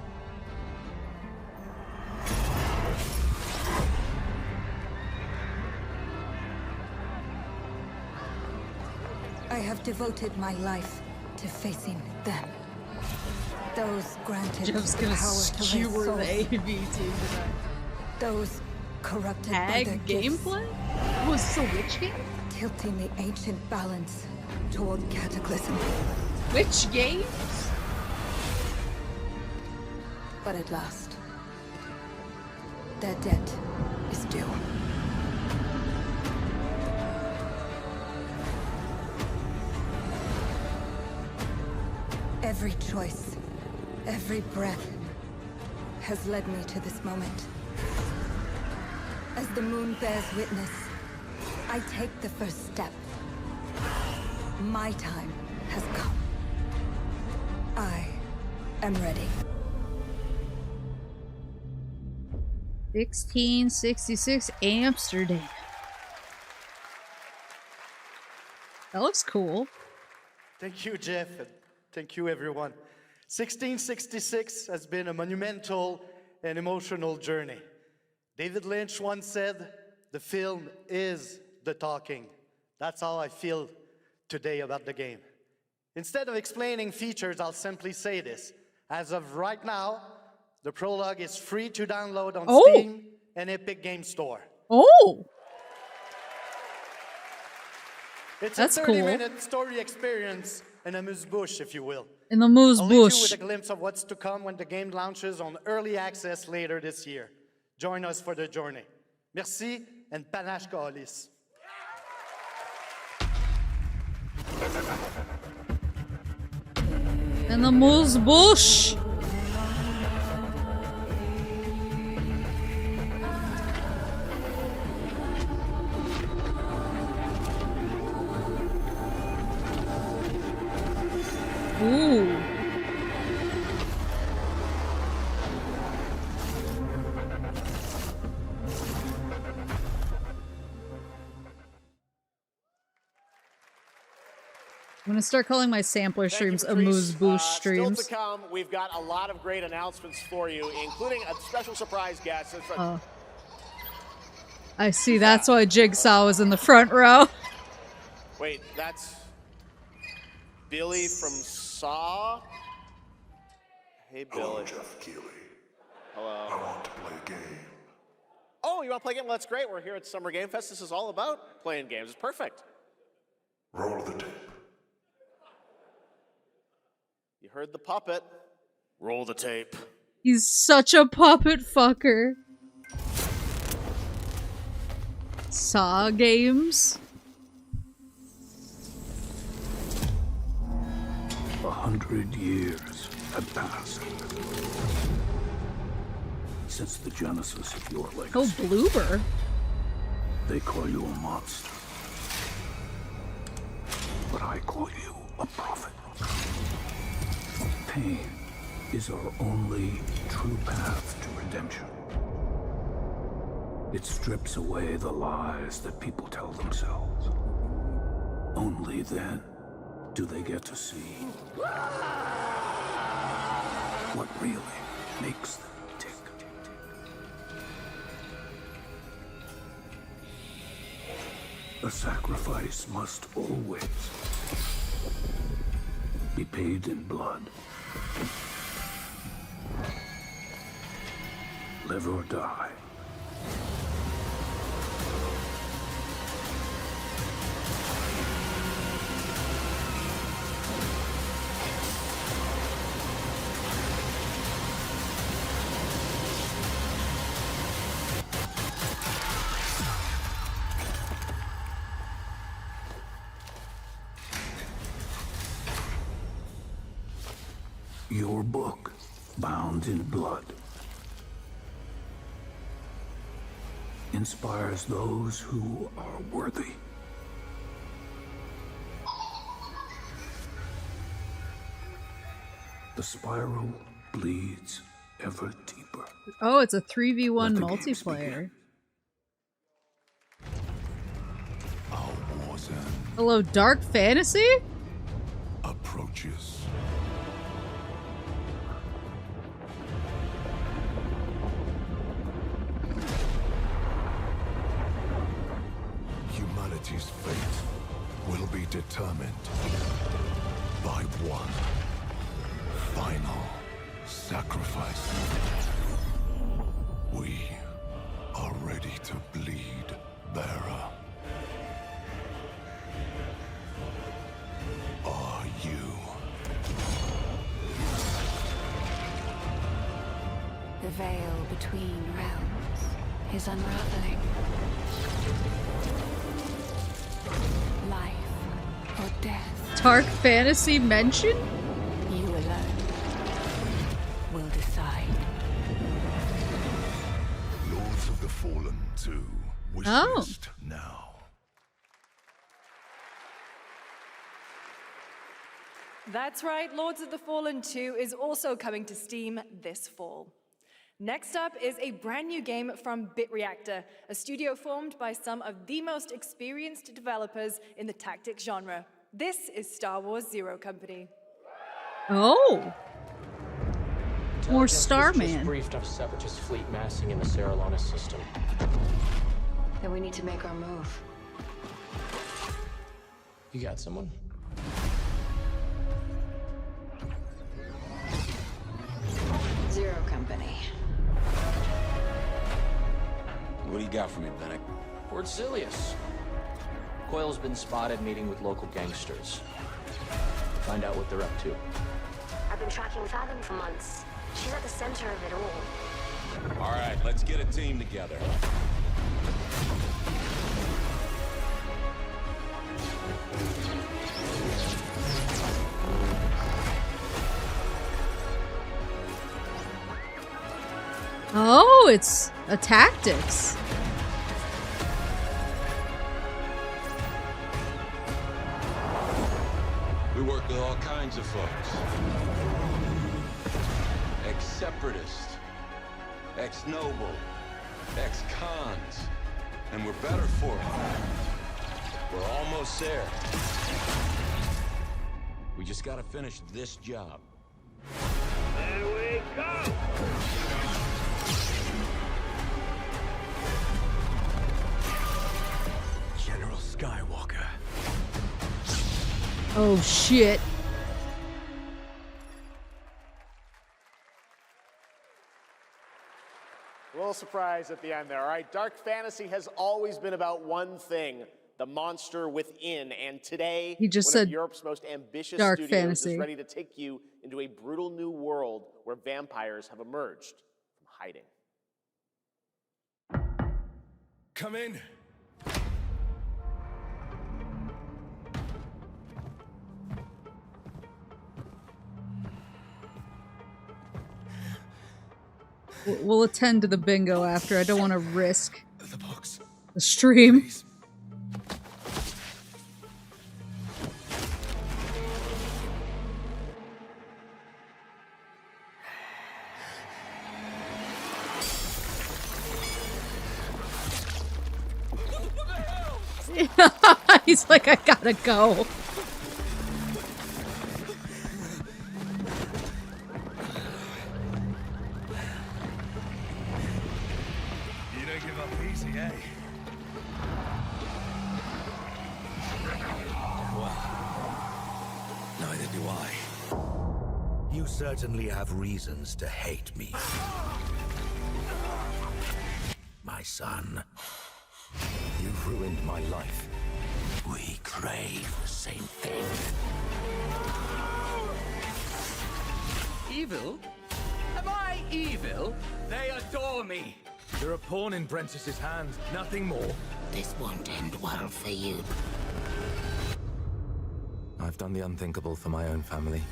I have devoted my life to facing them. Those granted Jeff's the gonna power to skewer raise the souls. AV team tonight. Those corrupted by Tag their gifts. gameplay? Was this a witch game? Tilting the ancient balance toward cataclysm. Witch game? But at last, their debt is due. Every choice, every breath has led me to this moment. As the moon bears witness, I take the first step. My time has come. I am ready. 1666 Amsterdam. That looks cool. Thank you, Jeff, and thank you, everyone. 1666 has been a monumental and emotional journey. David Lynch once said, the film is the talking. That's how I feel today about the game. Instead of explaining features, I'll simply say this. As of right now, the prologue is free to download on Steam and Epic Game Store. Oh! It's That's a cool. 30-minute story experience in amuse-bouche, if you will. In the amuse I'll leave you bush. with a glimpse of what's to come when the game launches on early access later this year. Join us for the journey. Merci and panache kalis. In the amuse bush. Ooh. I'm gonna start calling my sampler streams amuse-bouche streams. Still to come, we've got a lot of great announcements for you, including a special surprise guest. I see, that's why Jigsaw was in the front row. Wait, that's Billy from Saw? Hey, Billy. Hello, Jeff Keighley. Hello. I want to play a game. Oh, you want to play a game? Well, that's great. We're here at Summer Game Fest. This is all about playing games. It's perfect. Roll the tape. You heard the puppet. Roll the tape. He's such a puppet fucker. Saw games. 100 years have passed since the genesis of your legacy. Oh, Bloober. They call you a monster, but I call you a prophet. Pain is our only true path to redemption. It strips away the lies that people tell themselves. Only then do they get to see what really makes them tick. A sacrifice must always be paid in blood. Live or die. Your book, bound in blood, inspires those who are worthy. The spiral bleeds ever deeper. Oh, it's a 3v1 multiplayer. Hello, Dark Fantasy? Approaches. Humanity's fate will be determined by one final sacrifice. We are ready to bleed, bearer. Are you? The veil between realms is unraveling. Life or death. Dark Fantasy mention? You alone will decide. Lords of the Fallen 2. Wish list now. That's right, Lords of the Fallen 2 is also coming to Steam this fall. Next up is a brand new game from BitReactor, a studio formed by some of the most experienced developers in the tactics genre. This is Star Wars Zero Company. Oh. More Intelligence was Starman. just briefed of separatist fleet massing in the Serralona system. Then we need to make our move. You got someone? Zero Company. What do you got for me, Bennett? Word Silius. Coil's been spotted meeting with local gangsters. Find out what they're up to. I've been tracking Fathom for months. She's at the center of it all. All right, let's get a team together. Oh, it's a tactics. We work with all kinds of folks. Ex-separatists, ex-noble, ex-cons. And we're better for it. We're almost there. We just gotta finish this job. There we go! General Skywalker. Oh shit. A little surprise at the end there. All right, dark fantasy has always been about one thing, the monster within. And today, He just one said of Europe's most ambitious dark studios fantasy. is ready to take you into a brutal new world where vampires have emerged from hiding. Come in. We'll attend to the bingo after. I don't want to risk the stream. He's like, I gotta go. You don't give up easy, eh? Well, neither do I. You certainly have reasons to hate me. My son. You've ruined my life. We crave the same thing. Evil? Am I evil? They adore me. You're a pawn in Brentiss's hand, nothing more. This won't end well for you. I've done the unthinkable for my own family.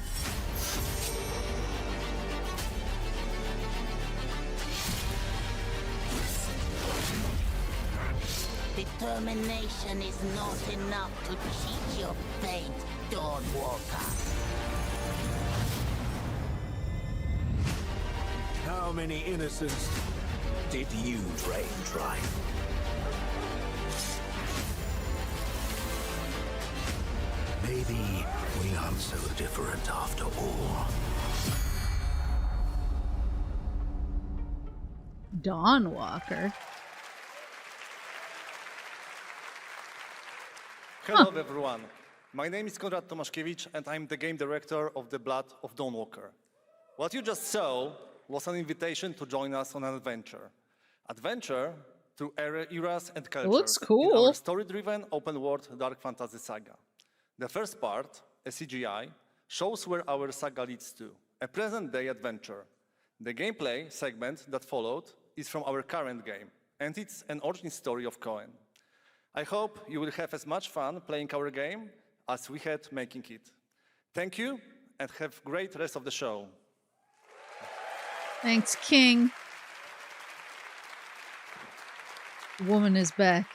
Determination is not enough to cheat your fate, Dawnwalker. How many innocents did you drain dry? Maybe we aren't so different after all. Dawnwalker. Hello everyone. My name is Konrad Tomaszkiewicz and I'm the game director of The Blood of Dawnwalker. What you just saw was an invitation to join us on an adventure. Adventure through eras and cultures. Looks cool. In our story-driven open-world dark fantasy saga. The first part, a CGI, shows where our saga leads to, a present-day adventure. The gameplay segment that followed is from our current game, and it's an origin story of Cohen. I hope you will have as much fun playing our game as we had making it. Thank you, and have a great rest of the show. Thanks, King. Woman is back.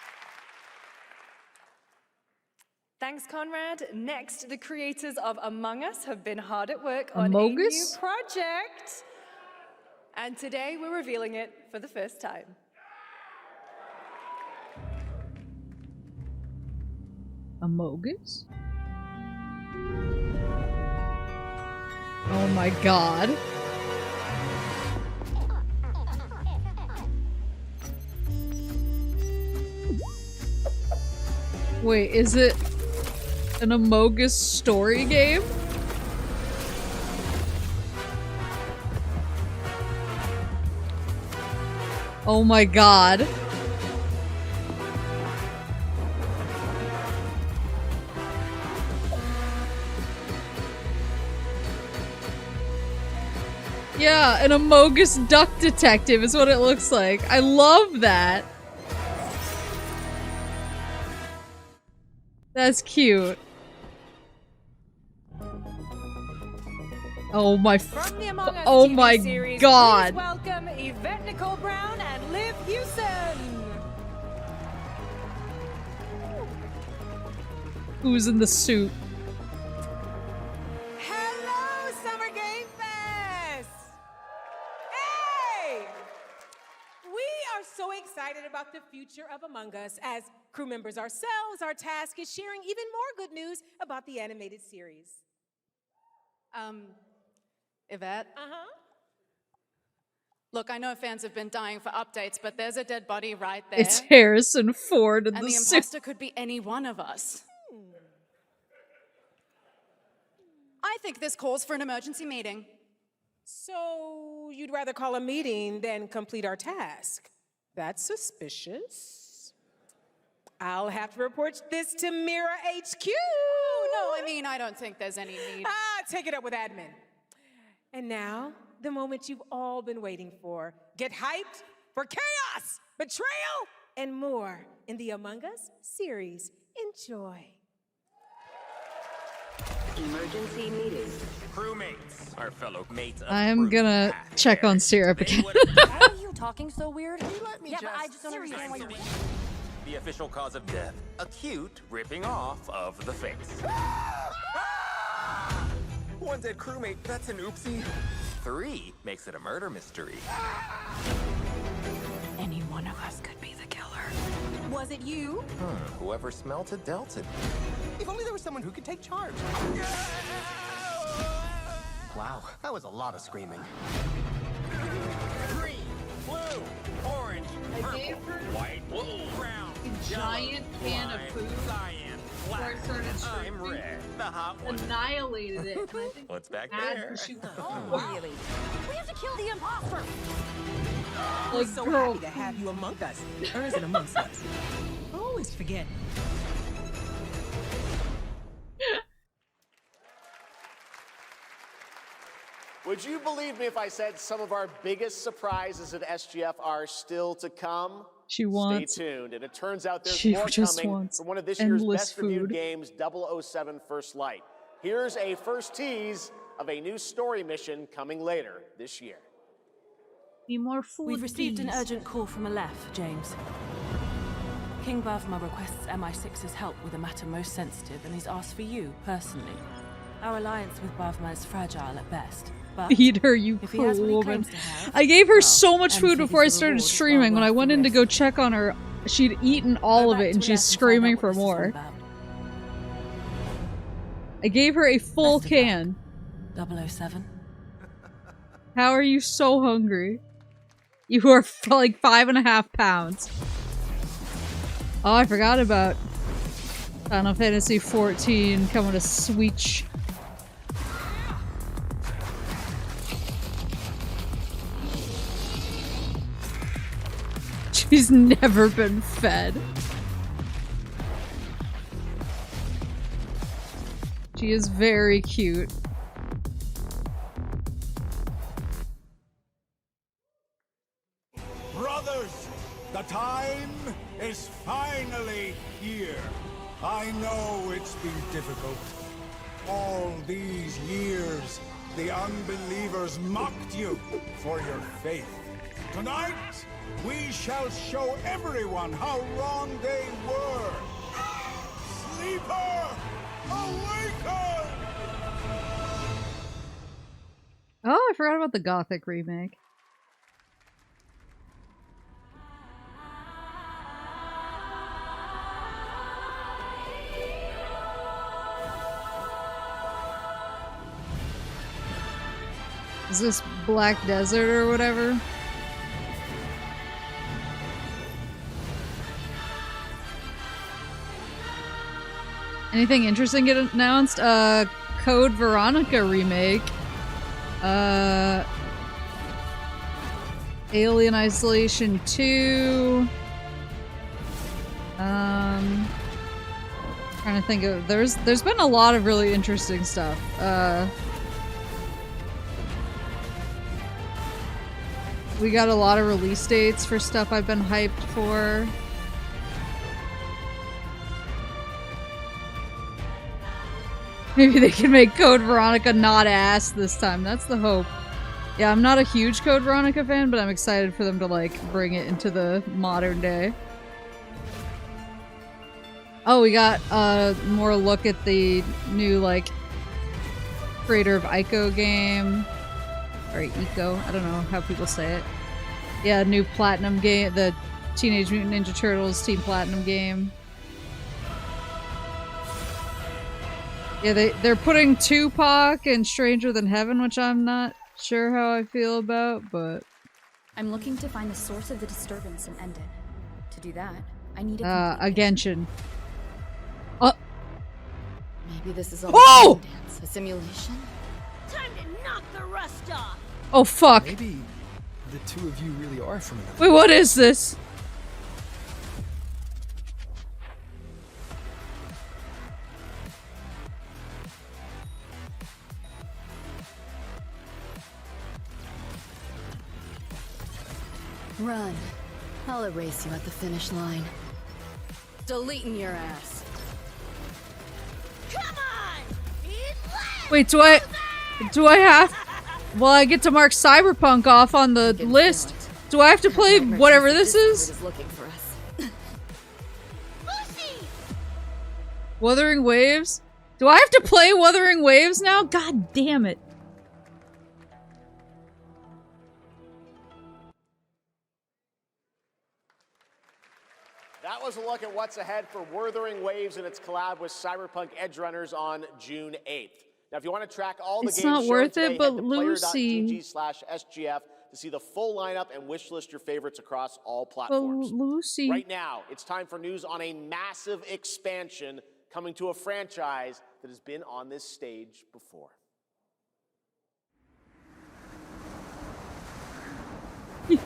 Thanks, Conrad. Next, the creators of Among Us have been hard at work on Among a new Us? project. And today we're revealing it for the first time. Amogus? Oh my god. Wait, is it an Among Us story game? Oh my god. Yeah, an Among Us duck detective is what it looks like. I love that. That's cute. Oh my From the Among Us oh TV my series, god. Please welcome Yvette Nicole Brown and Liv Hewson. Who's in the suit? Hello, Summer Game Fest! Hey! We are so excited about the future of Among Us. As crew members ourselves, our task is sharing even more good news about the animated series. Yvette? Uh-huh. Look, I know fans have been dying for updates, but there's a dead body right there. It's Harrison Ford in and the the suit. imposter could be any one of us. I think this calls for an emergency meeting. So you'd rather call a meeting than complete our task? That's suspicious. I'll have to report this to Mira HQ. No, I mean, I don't think there's any need. Take it up with admin. And now, the moment you've all been waiting for. Get hyped for chaos, betrayal, and more in the Among Us series. Enjoy. Emergency meeting. Crewmates, our fellow mates. I'm gonna check on Syrup again. Why are you talking so weird? Let me yeah, but I just don't understand why you're... The official cause of death, acute ripping off of the face. One dead crewmate, that's an oopsie. 3 makes it a murder mystery. Any one of us could be the killer. Was it you? Whoever smelt it dealt it. If only there was someone who could take charge. Wow, that was a lot of screaming. Green, blue, orange, purple, white, brown, a giant can of food cyan, before I started I'm streaming. red, the hot one. Annihilated it. And I think What's back bad there? for shooting. Oh, really? We have to kill the imposter! We're so happy to have you among us. Or is it amongst us? I always forget. Would you believe me if I said some of our biggest surprises at SGF are still to come? She wants. Stay tuned. And it turns out there's She more just coming wants from one of this year's endless best reviewed food. games, 007 First Light. Here's a first tease of a new story mission coming later this year. Be more food. We've received an please. urgent call from Aleph, James. King Bavma requests MI6's help with a matter most sensitive and he's asked for you, personally. Our alliance with Bavma is fragile at best, but Feed her, you if he cruel has what he woman. claims to have, I gave her well, so much food empty before I his started reward is streaming. well When I worth went the in to risk. go check on her, she'd eaten all of back it and to she's Aleph and find screaming out for what this is all more. about. I gave her a full Best of luck. can. 007. How are you so hungry? You are like 5.5 pounds. Oh, I forgot about Final Fantasy 14 coming to Switch. She's never been fed. She is very cute. Brothers, the time is finally here. I know it's been difficult. All these years, the unbelievers mocked you for your faith. Tonight, we shall show everyone how wrong they were. Sleeper, awaken! Oh, I forgot about the Gothic remake. Is this Black Desert or whatever? Anything interesting get announced? Code Veronica remake. Alien Isolation 2. Trying to think of there's been a lot of really interesting stuff. We got a lot of release dates for stuff I've been hyped for. Maybe they can make Code Veronica not ass this time. That's the hope. Yeah, I'm not a huge Code Veronica fan, but I'm excited for them to, like, bring it into the modern day. Oh, we got more look at the new, like, creator of Ico game. Or Eco, I don't know how people say it. Yeah, new Platinum game, the Teenage Mutant Ninja Turtles Team Platinum game. Yeah, they're putting Tupac and Stranger Than Heaven, which I'm not sure how I feel about, but... I'm looking to find the source of the disturbance and end it. To do that, I need a Genshin. Oh! Maybe this is all Whoa! a dance, a simulation? Time to knock the rust off! Oh, fuck! Maybe the two of you really are from another. Wait, what is this? Run. I'll erase you at the finish line. Deleting your ass. Come on! Wait, do I have... Well, I get to mark Cyberpunk off on the list. Do I have to play whatever this is? Looking for us. Wuthering Waves? Do I have to play Wuthering Waves now? God damn it. That was a look at what's ahead for Wuthering Waves and its collab with Cyberpunk Edgerunners on June 8th. Now, if you want to track all the It's games not shown worth today, it, but head to Lucy. player.gg/SGF to see the full lineup and wish list your favorites across all platforms. Lucy. Right now, it's time for news on a massive expansion coming to a franchise that has been on this stage before.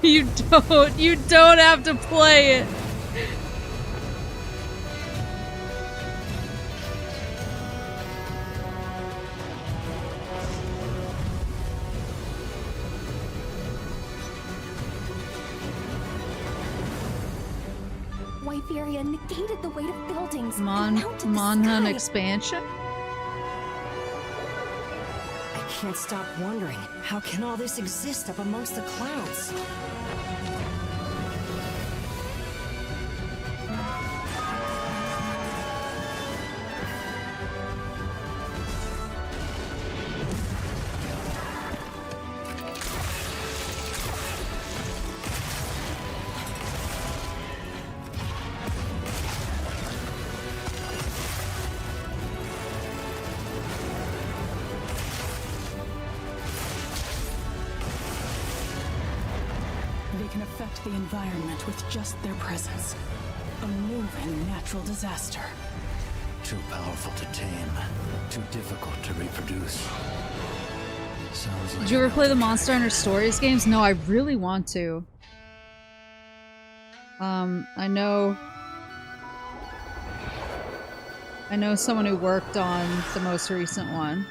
You don't have to play it. White Furia negated the weight of buildings. Monhan expansion? I can't stop wondering, how can all this exist up amongst the clouds? They can affect the environment with just their presence. A moving natural disaster. Too powerful to tame. Too difficult to reproduce. Sounds like Did you ever play the Monster Hunter Stories games? No, I really want to. I know someone who worked on the most recent one.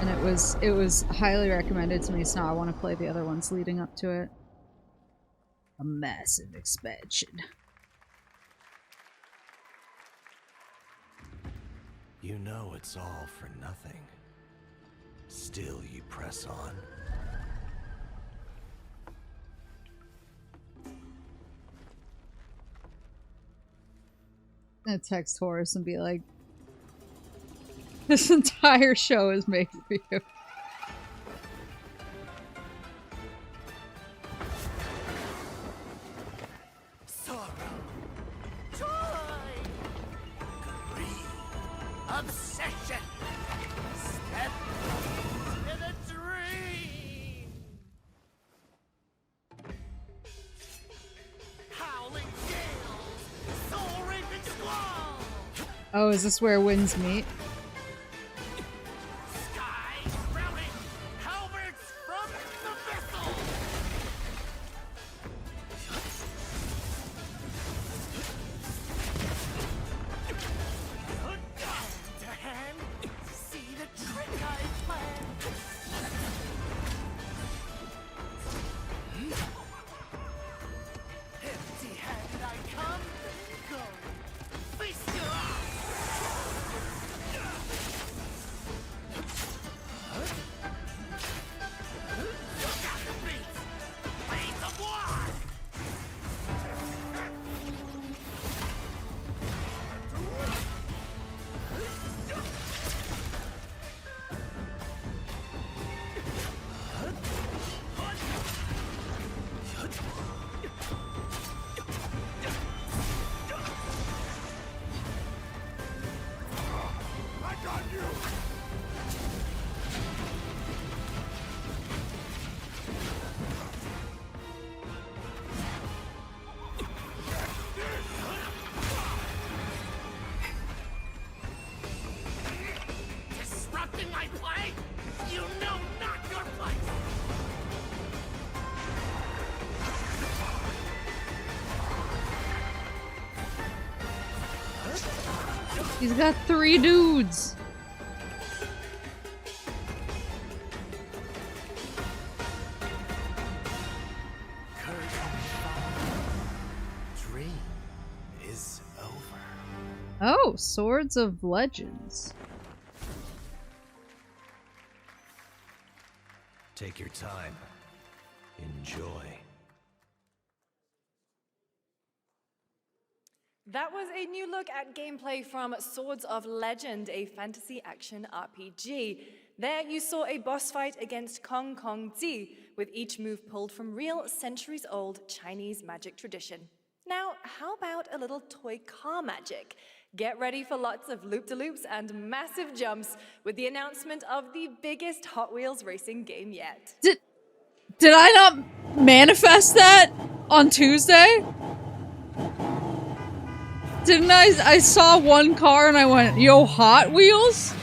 And it was highly recommended to me, so now I want to play the other ones leading up to it. A massive expansion. You know it's all for nothing. Still you press on. I'm gonna text Horace and be like, this entire show is made for you. Oh, is this where winds meet? He's got 3 dudes. Dream is over. Oh, Swords of Legends. Take your time. Enjoy. That was a new look at gameplay from Swords of Legend, a fantasy action RPG. There you saw a boss fight against Kong Kong Zi, with each move pulled from real centuries-old Chinese magic tradition. Now, how about a little toy car magic? Get ready for lots of loop-de-loops and massive jumps with the announcement of the biggest Hot Wheels racing game yet. Did I not manifest that on Tuesday? Didn't I saw one car and I went, yo, Hot Wheels?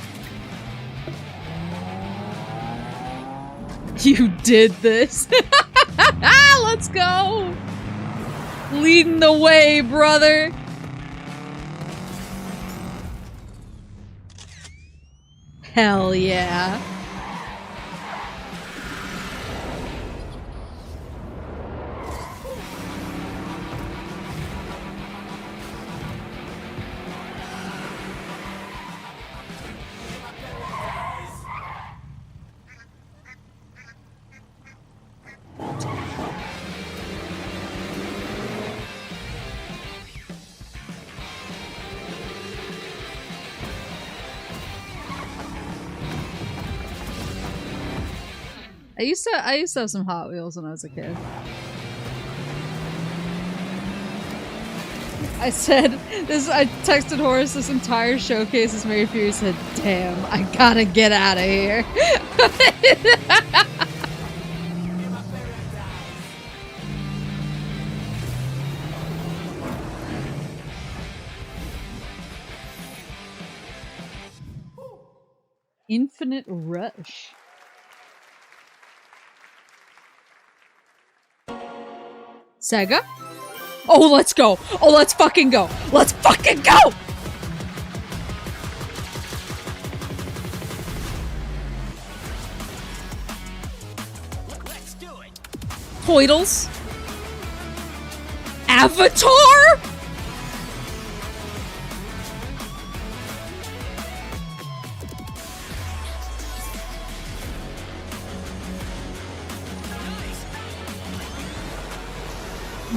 You did this. Let's go. Leading the way, brother. Hell yeah. I used to have some Hot Wheels when I was a kid. I texted Horace this entire showcase as Mary Fury said, damn, I gotta get out of here. Infinite Rush. Sega? Oh, let's go! Oh, let's fucking go! Let's fucking go! Let's do it. Hoidles? Avatar?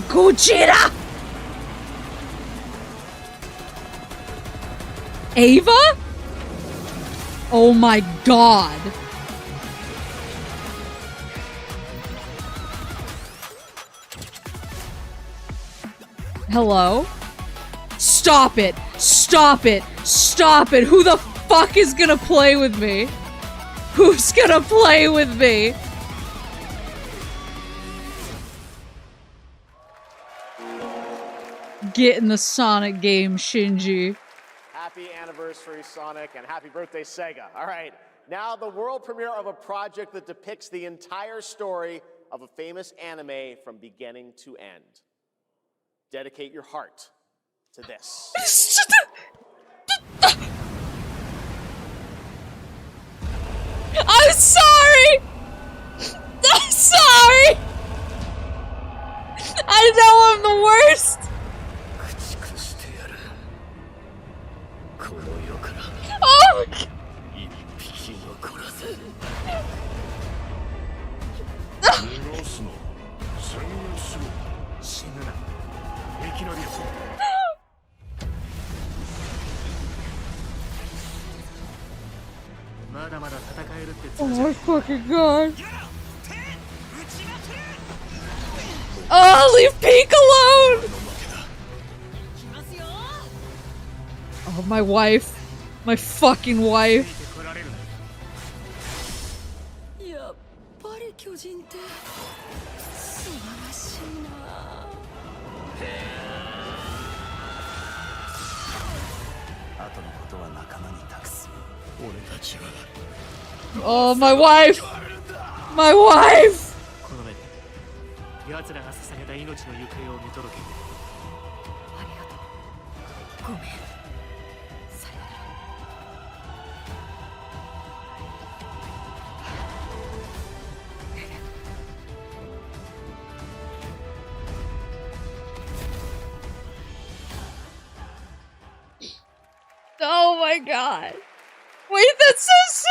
Gojira! Ava? Oh my god. Hello? Stop it! Stop it! Stop it! Who the fuck is gonna play with me? Who's gonna play with me? Get in the Sonic game, Shinji. Happy anniversary, Sonic, and happy birthday, Sega. All right, now the world premiere of a project that depicts the entire story of a famous anime from beginning to end. Dedicate your heart to this. I'm sorry! I'm sorry! I know I'm the worst! Oh! Oh my fucking god. Oh, leave Pink alone! Oh, my wife. My fucking wife. Oh, my wife! My wife! Oh my god. Wait, that's so soon!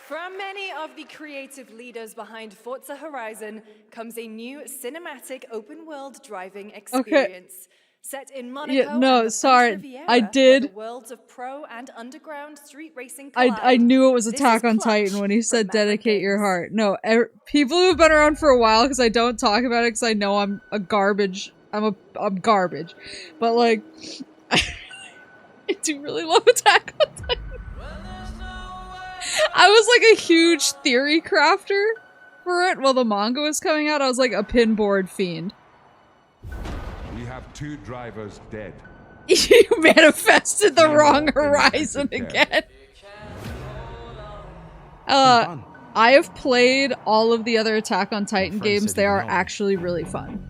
From many of the creative leaders behind Forza Horizon comes a new cinematic open-world driving experience. Set in Monaco Yeah, no, and the sorry. French Riviera, I where did. the worlds of pro and underground street racing collide. I knew it was This Attack is on Clutch Titan when he said from Maverick dedicate your Games. heart. No, people who've been around for a while, because I don't talk about it because I know I'm a garbage. I'm garbage. But like, I do really love Attack on Titan. I was like a huge theory crafter for it while the manga was coming out. I was like a pinboard fiend. We have 2 drivers dead. You manifested the wrong horizon again. I have played all of the other Attack on Titan games. They are actually really fun.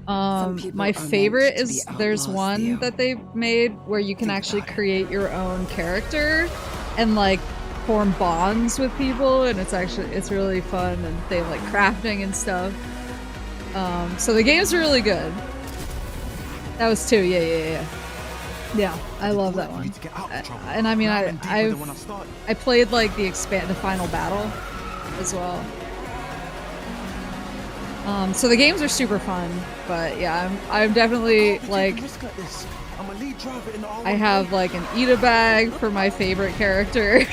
My favorite is there's one that they've made where you can actually create your own character and like form bonds with people, and it's really fun, and they have like crafting and stuff. So the games are really good. That was 2, yeah, I love that one. And I mean, I played like the final battle as well. So the games are super fun, but yeah, I'm definitely like, I have like an Ida bag for my favorite character.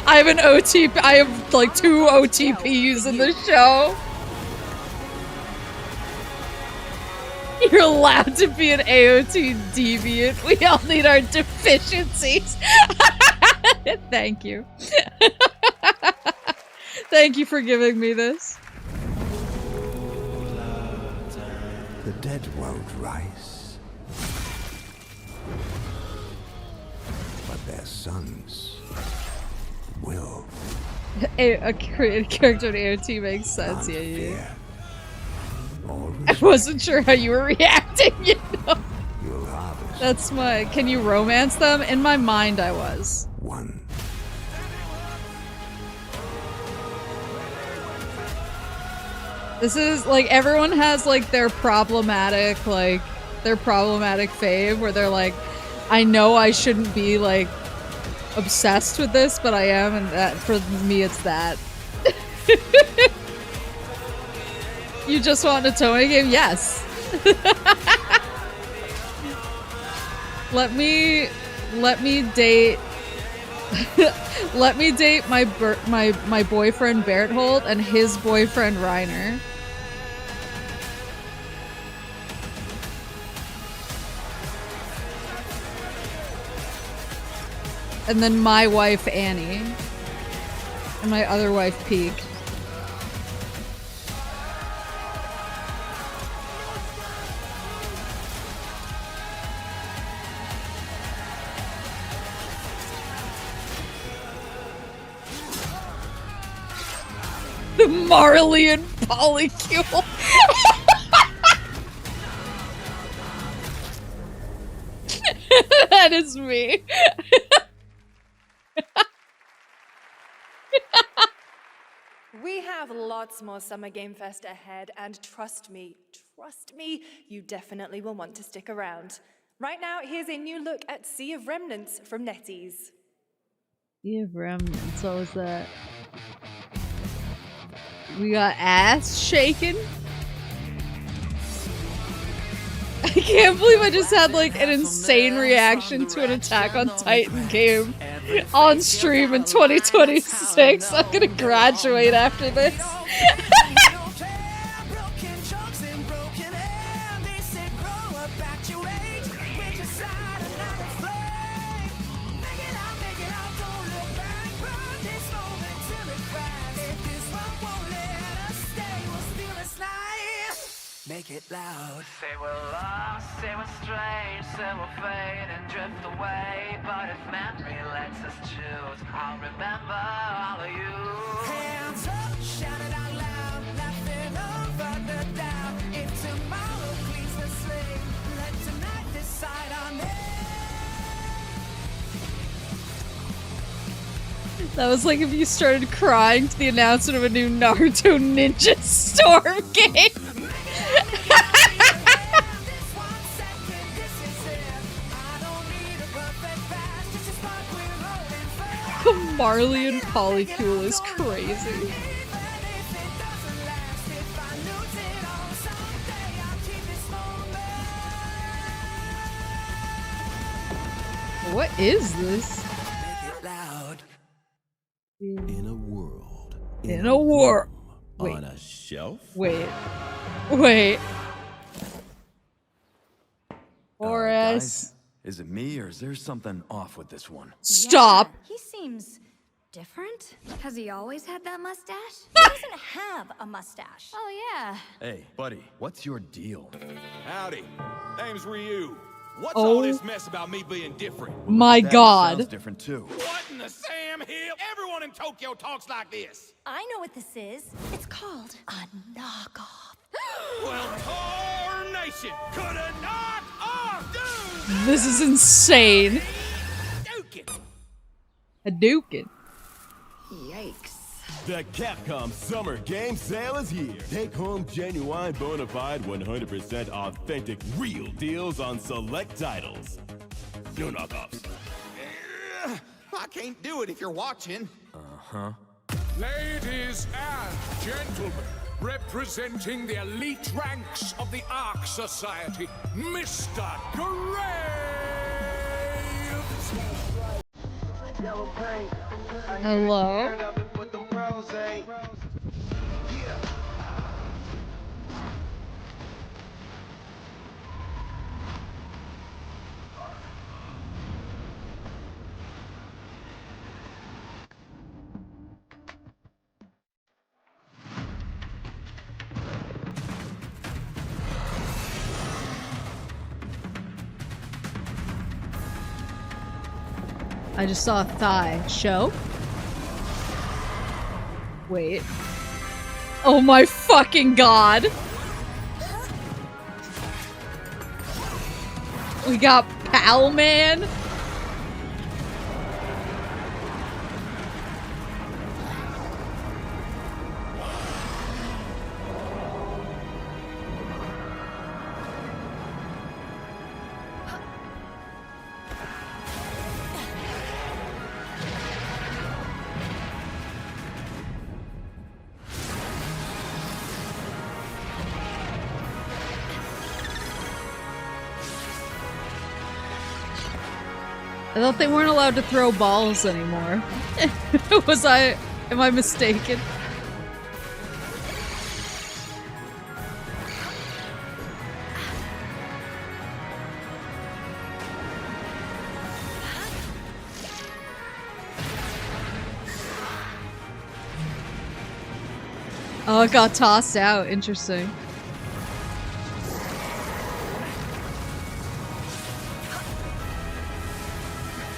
I have an OTP, I have like 2 OTPs in the show. You're allowed to be an AOT deviant. We all need our deficiencies. Thank you. Thank you for giving me this. The dead won't rise, but their sons will. A created character in AOT makes sense, yeah. I wasn't sure how you were reacting, you know? That's my... Can you romance them? In my mind, I was. This is, like, everyone has, like, their problematic fave, where they're like, I know I shouldn't be, like, obsessed with this, but I am, and that, for me, it's that. You just want a Toei game? Yes. Let me date let me date my boyfriend Berthold and his boyfriend Reiner. And then my wife Annie. And my other wife Peak. The Marley and polycule. That is me. We have lots more Summer Game Fest ahead, and trust me, you definitely will want to stick around. Right now, here's a new look at Sea of Remnants from NetEase. Sea of Remnants, what was that? We got ass shaking. I can't believe I just had like an insane reaction to an Attack on Titan game on stream in 2026. I'm gonna graduate after this. Make it loud. Say we're lost, say we're strange, say we'll fade and drift away. But if memory lets us choose, I'll remember all of you. Hands up, shout it out loud, laughing over the doubt. If tomorrow cleans the slate, let tonight decide on it. That was like if you started crying to the announcement of a new Naruto Ninja Storm game. Marley and polycule is crazy. What is this? In a world. In a war. Wait. On a shelf? Wait. Guys, is it me or is there something off with this one? Stop. Yeah, he seems different. Has he always had that mustache? He doesn't have a mustache. Oh yeah. Hey, buddy, what's your deal? Howdy. Name's Ryu. What's Oh. all this mess about me being different? My That God. sounds different too. What in the Sam Hill? Everyone in Tokyo talks like this. I know what this is. It's called a knockoff. Well, tarnation could have knocked off, dude. This is insane. Hadouken. Yikes. The Capcom Summer Game Sale is here. Take home genuine, bona fide, 100% authentic, real deals on select titles. No knockoffs. I can't do it if you're watching. Uh-huh. Ladies and gentlemen, representing the elite ranks of the Ark Society, Mr. Graves! Hello? I just saw a thigh. Show? Wait. Oh my fucking God! We got Pal Man? I thought they weren't allowed to throw balls anymore. Am I mistaken? Oh, it got tossed out. Interesting.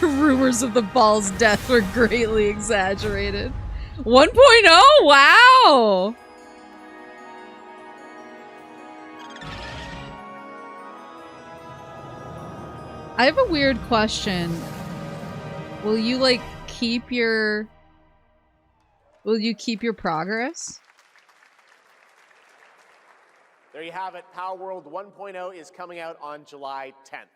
Rumors of the ball's death were greatly exaggerated. 1.0? Wow! I have a weird question. Will you, like, keep your... Will you keep your progress? There you have it. Power World 1.0 is coming out on July 10th.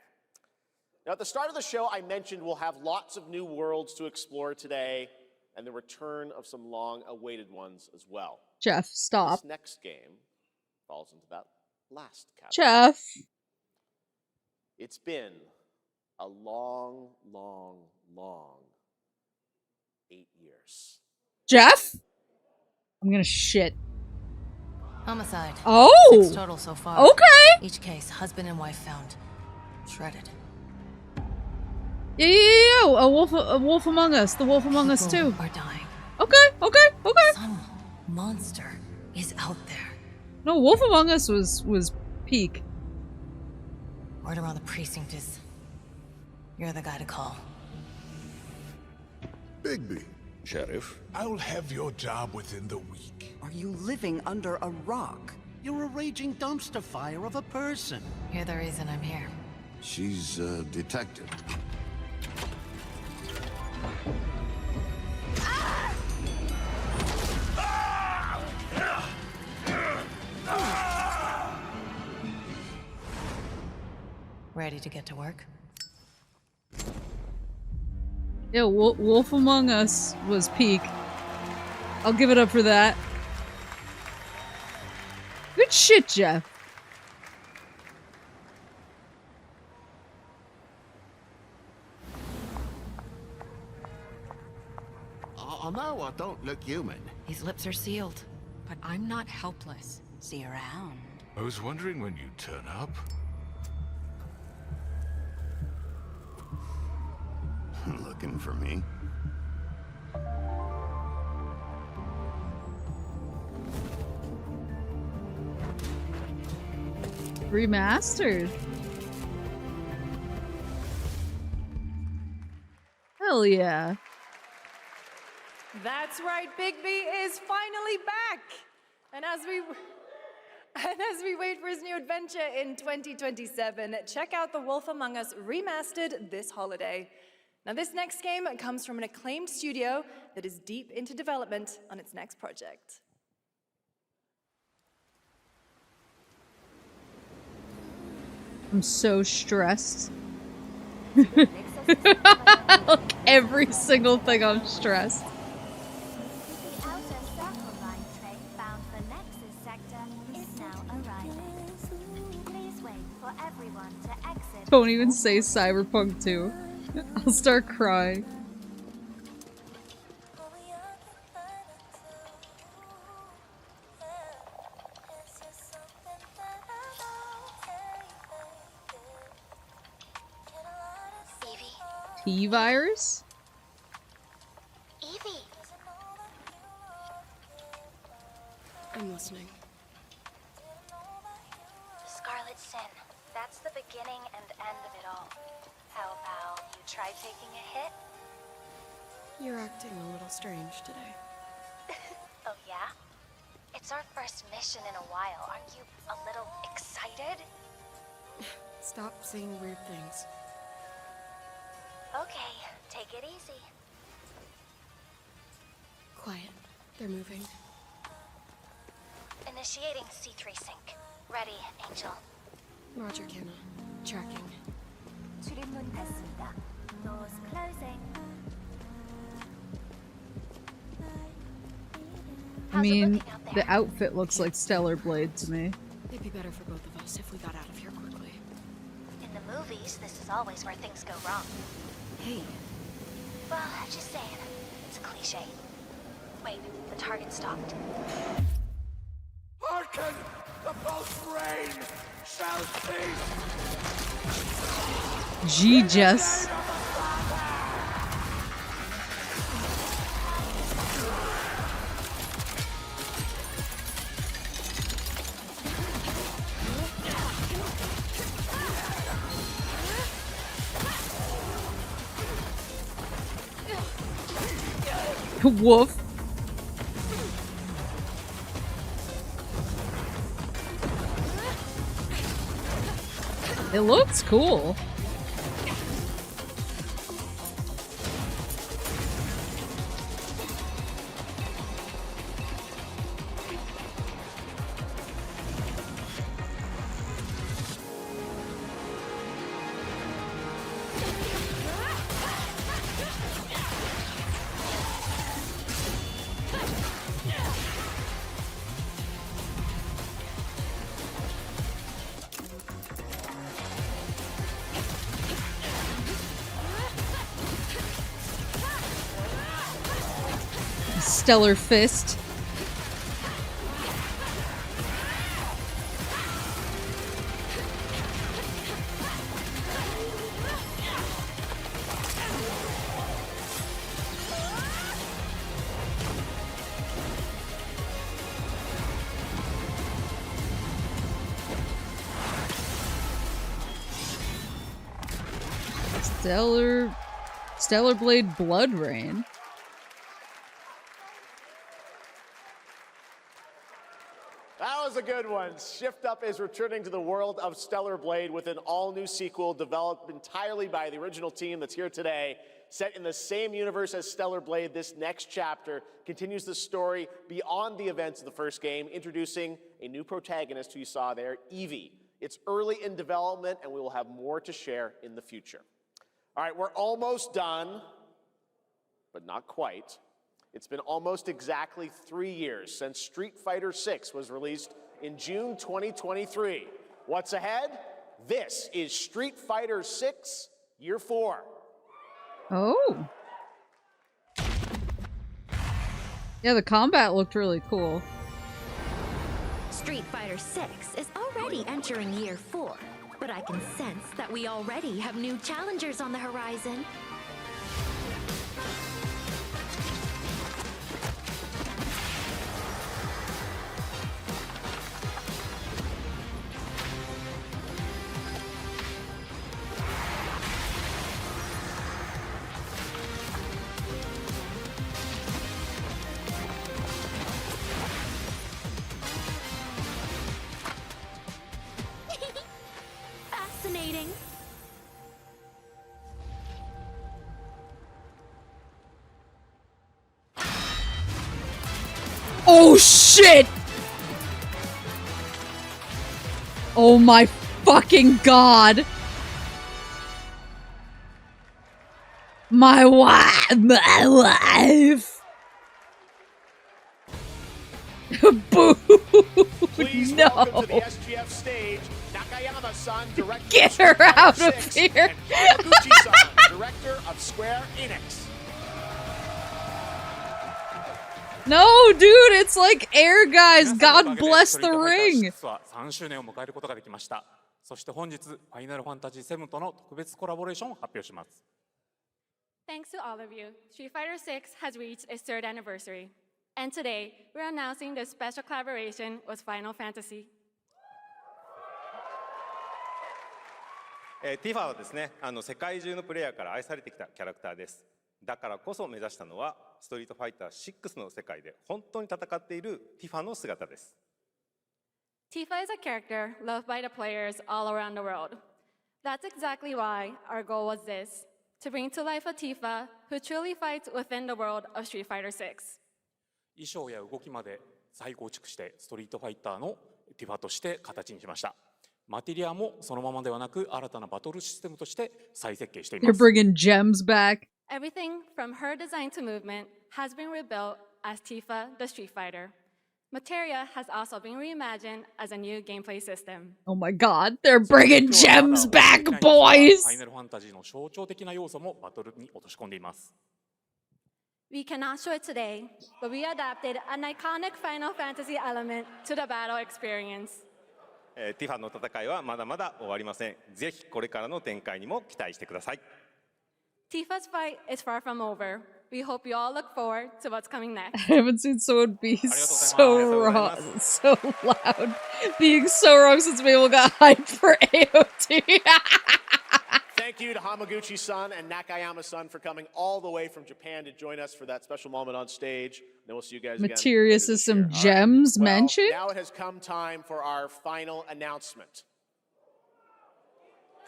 Now, at the start of the show, I mentioned we'll have lots of new worlds to explore today and the return of some long-awaited ones as well. Jeff, stop. This next game falls into that last category. Jeff. It's been a long, long, long 8 years. Jeff? I'm gonna shit. Homicide. Oh! 6 total so far. Okay! Each case, husband and wife found. Shredded. Yeah. A wolf among us. The wolf among us too. Are dying. Okay. Some monster is out there. No, Wolf Among Us was peak. Word around the precinct is you're the guy to call. Bigby. Sheriff? I'll have your job within the week. Are you living under a rock? You're a raging dumpster fire of a person. You're the reason I'm here. She's a detective. Ready to get to work? Yeah, Wolf Among Us was peak. I'll give it up for that. Good shit, Jeff. Oh no, I don't look human. His lips are sealed, but I'm not helpless. See you around. I was wondering when you'd turn up. Looking for me? Remastered. Hell yeah. That's right, Bigby is finally back. And as we wait for his new adventure in 2027, check out The Wolf Among Us Remastered this holiday. Now, this next game comes from an acclaimed studio that is deep into development on its next project. I'm so stressed. Look, every single thing I'm stressed. The outer circle line train bound for Nexus sector is now arriving. Please wait for everyone to exit. Don't even say Cyberpunk 2. I'll start crying. T-virus? Evie. I'm listening. Scarlet Sin. That's the beginning and end of it all. How about you try taking a hit? You're acting a little strange today. Oh yeah? It's our first mission in a while. Aren't you a little excited? Stop saying weird things. Okay, take it easy. Quiet. They're moving. Initiating C3 sync. Ready, Angel. Roger, Kenna. Tracking. 출입문 닫습니다. Doors closing. I mean, the outfit looks like Stellar Blade to me. It'd be better for both of us if we got out of here quickly. In the movies, this is always where things go wrong. Hey. Well, just saying. It's a cliche. Wait, the target stopped. Hearken! The pulse rain shall cease! G-Jess. Woof. It looks cool. Stellar Fist. Stellar Blade Blood Rain. That was a good one. Shift Up is returning to the world of Stellar Blade with an all-new sequel developed entirely by the original team that's here today. Set in the same universe as Stellar Blade, this next chapter continues the story beyond the events of the first game, introducing a new protagonist who you saw there, Evie. It's early in development, and we will have more to share in the future. All right, we're almost done, but not quite. It's been almost exactly 3 years since Street Fighter VI was released in June 2023. What's ahead? This is Street Fighter VI Year 4. Oh. Yeah, the combat looked really cool. Street Fighter VI is already entering Year 4, but I can sense that we already have new challengers on the horizon. Fascinating. Oh shit! Oh my fucking god! My wife! Boo! Please No! welcome to the SGF stage, Nakayama-san, director Get of Street her Fighter out VI, of here! and Hamaguchi-san, director of Square Enix. No, dude, it's like Air Guys. God bless the ring. 3周年を迎えることができました。そして本日、ファイナルファンタジー7との特別コラボレーションを発表します。 Thanks to all of you, Street Fighter VI has reached its 3rd anniversary. And today, we're announcing this special collaboration with Final Fantasy. Tifa はですね、世界中のプレイヤーから愛されてきたキャラクターです。だからこそ目指したのは、ストリートファイター6の世界で本当に戦っているティファの姿です。Tifa is a character loved by the players all around the world. That's exactly why our goal was this, to bring to life a Tifa who truly fights within the world of Street Fighter VI. 衣装や動きまで再構築してストリートファイターのティファとして形にしました。マテリアもそのままではなく新たなバトルシステムとして再設計しています。They're bringing gems back. Everything from her design to movement has been rebuilt as Tifa the Street Fighter. Materia has also been reimagined as a new gameplay system. Oh my god, they're bringing gems back, boys! ファイナルファンタジーの象徴的な要素もバトルに落とし込んでいます。We cannot show it today, but we adapted an iconic Final Fantasy element to the battle experience. ティファの戦いはまだまだ終わりません。ぜひこれからの展開にも期待してください。Tifa's fight is far from over. We hope you all look forward to what's coming next. I haven't seen someone be so wrong, so loud. Being so wrong since Maple got hyped for AOT. Thank you to Hamaguchi-san and Nakayama-san for coming all the way from Japan to join us for that special moment on stage. Then we'll see you guys again. Materia system gems mentioned? Now it has come time for our final announcement.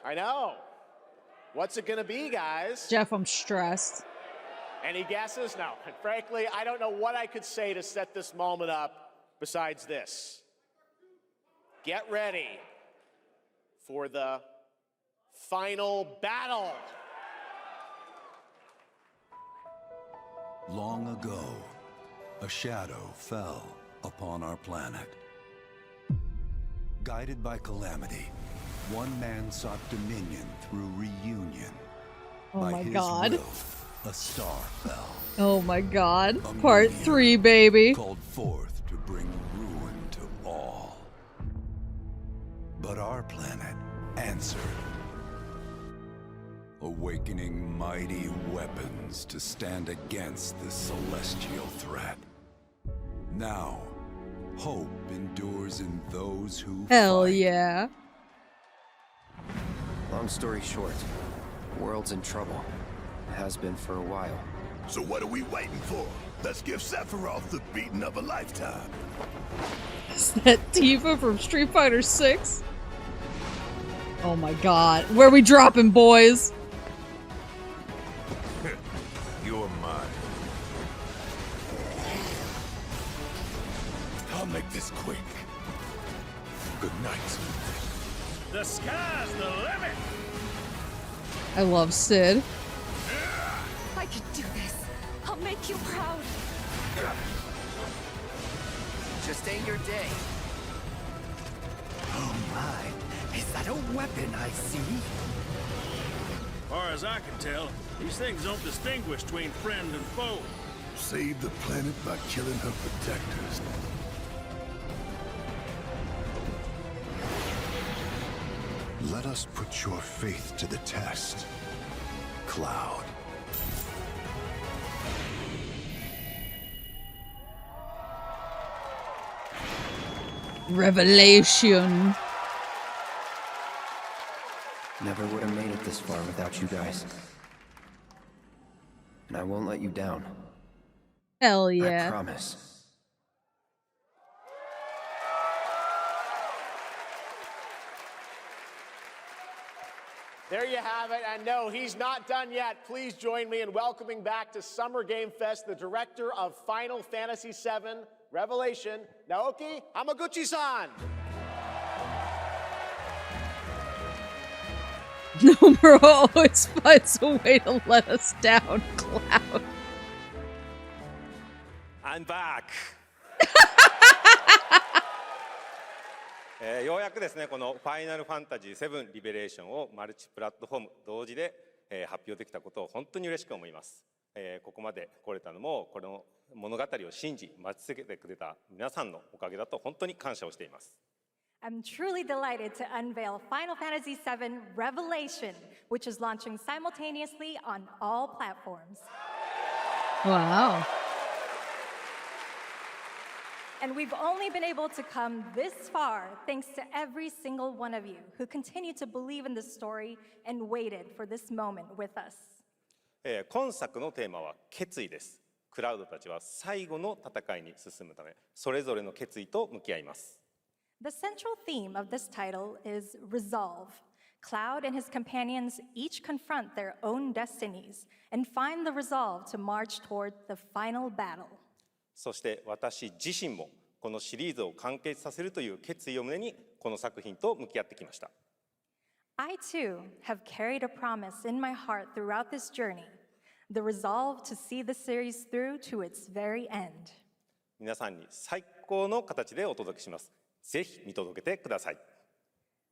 I know. What's it gonna be, guys? Jeff, I'm stressed. Any guesses? No. And frankly, I don't know what I could say to set this moment up besides this. Get ready for the final battle. Long ago, a shadow fell upon our planet. Guided by calamity, one man sought dominion through reunion. Oh By my his God. will, a star fell. Oh my God. A Part meteor 3, baby. called forth to bring ruin to all. But our planet answered, awakening mighty weapons to stand against this celestial threat. Now, hope endures in those who Hell fight. yeah. Long story short, the world's in trouble. It has been for a while. So what are we waiting for? Let's give Sephiroth the beating of a lifetime. Is that Tifa from Street Fighter 6? Oh my God. Where we dropping, boys? You're mine. I'll make this quick. Good night. The sky's the limit! I love Sid. I can do this. I'll make you proud. Just ain't your day. Oh my, is that a weapon I see? Far as I can tell, these things don't distinguish between friend and foe. Save the planet by killing her protectors. Let us put your faith to the test, Cloud. Revelation. Never would have made it this far without you guys. And I won't let you down. Hell yeah. I promise. There you have it, and no, he's not done yet. Please join me in welcoming back to Summer Game Fest the director of Final Fantasy VII Revelation, Naoki Hamaguchi-san. Nomura always finds a way to let us down, Cloud. I'm back! ようやくですね、このファイナルファンタジー7リベレーションをマルチプラットフォーム同時で発表できたことを本当に嬉しく思います。ここまで来れたのも、この物語を信じ、待ち続けてくれた皆さんのおかげだと本当に感謝をしています。I'm truly delighted to unveil Final Fantasy VII Revelation, which is launching simultaneously on all platforms. Wow. And we've only been able to come this far thanks to every single one of you who continue to believe in this story and waited for this moment with us. 今作のテーマは決意です。クラウドたちは最後の戦いに進むため、それぞれの決意と向き合います。The central theme of this title is resolve. Cloud and his companions each confront their own destinies and find the resolve to march toward the final battle. そして私自身もこのシリーズを完結させるという決意を胸にこの作品と向き合ってきました。I too have carried a promise in my heart throughout this journey, the resolve to see the series through to its very end. 皆さんに最高の形でお届けします。ぜひ見届けてください。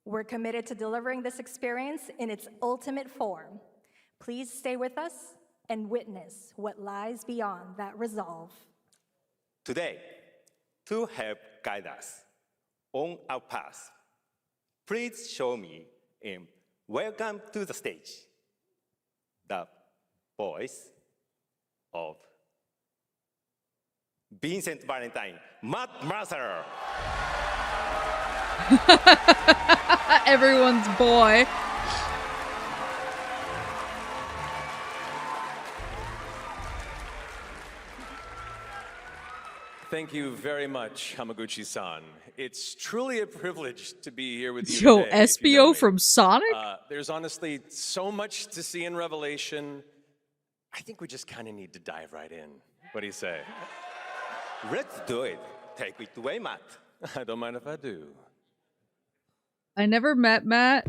We're committed to delivering this experience in its ultimate form. Please stay with us and witness what lies beyond that resolve. Today, to help guide us on our path, please show me and welcome to the stage the voice of Vincent Valentine, Matt Mercer. Everyone's boy. Thank you very much, Hamaguchi-san. It's truly a privilege to be here with you Yo, today. SBO from Sonic? There's honestly so much to see in Revelation. I think we just kind of need to dive right in. What do you say? Let's do it. Take it away, Matt. I don't mind if I do. I never met Matt,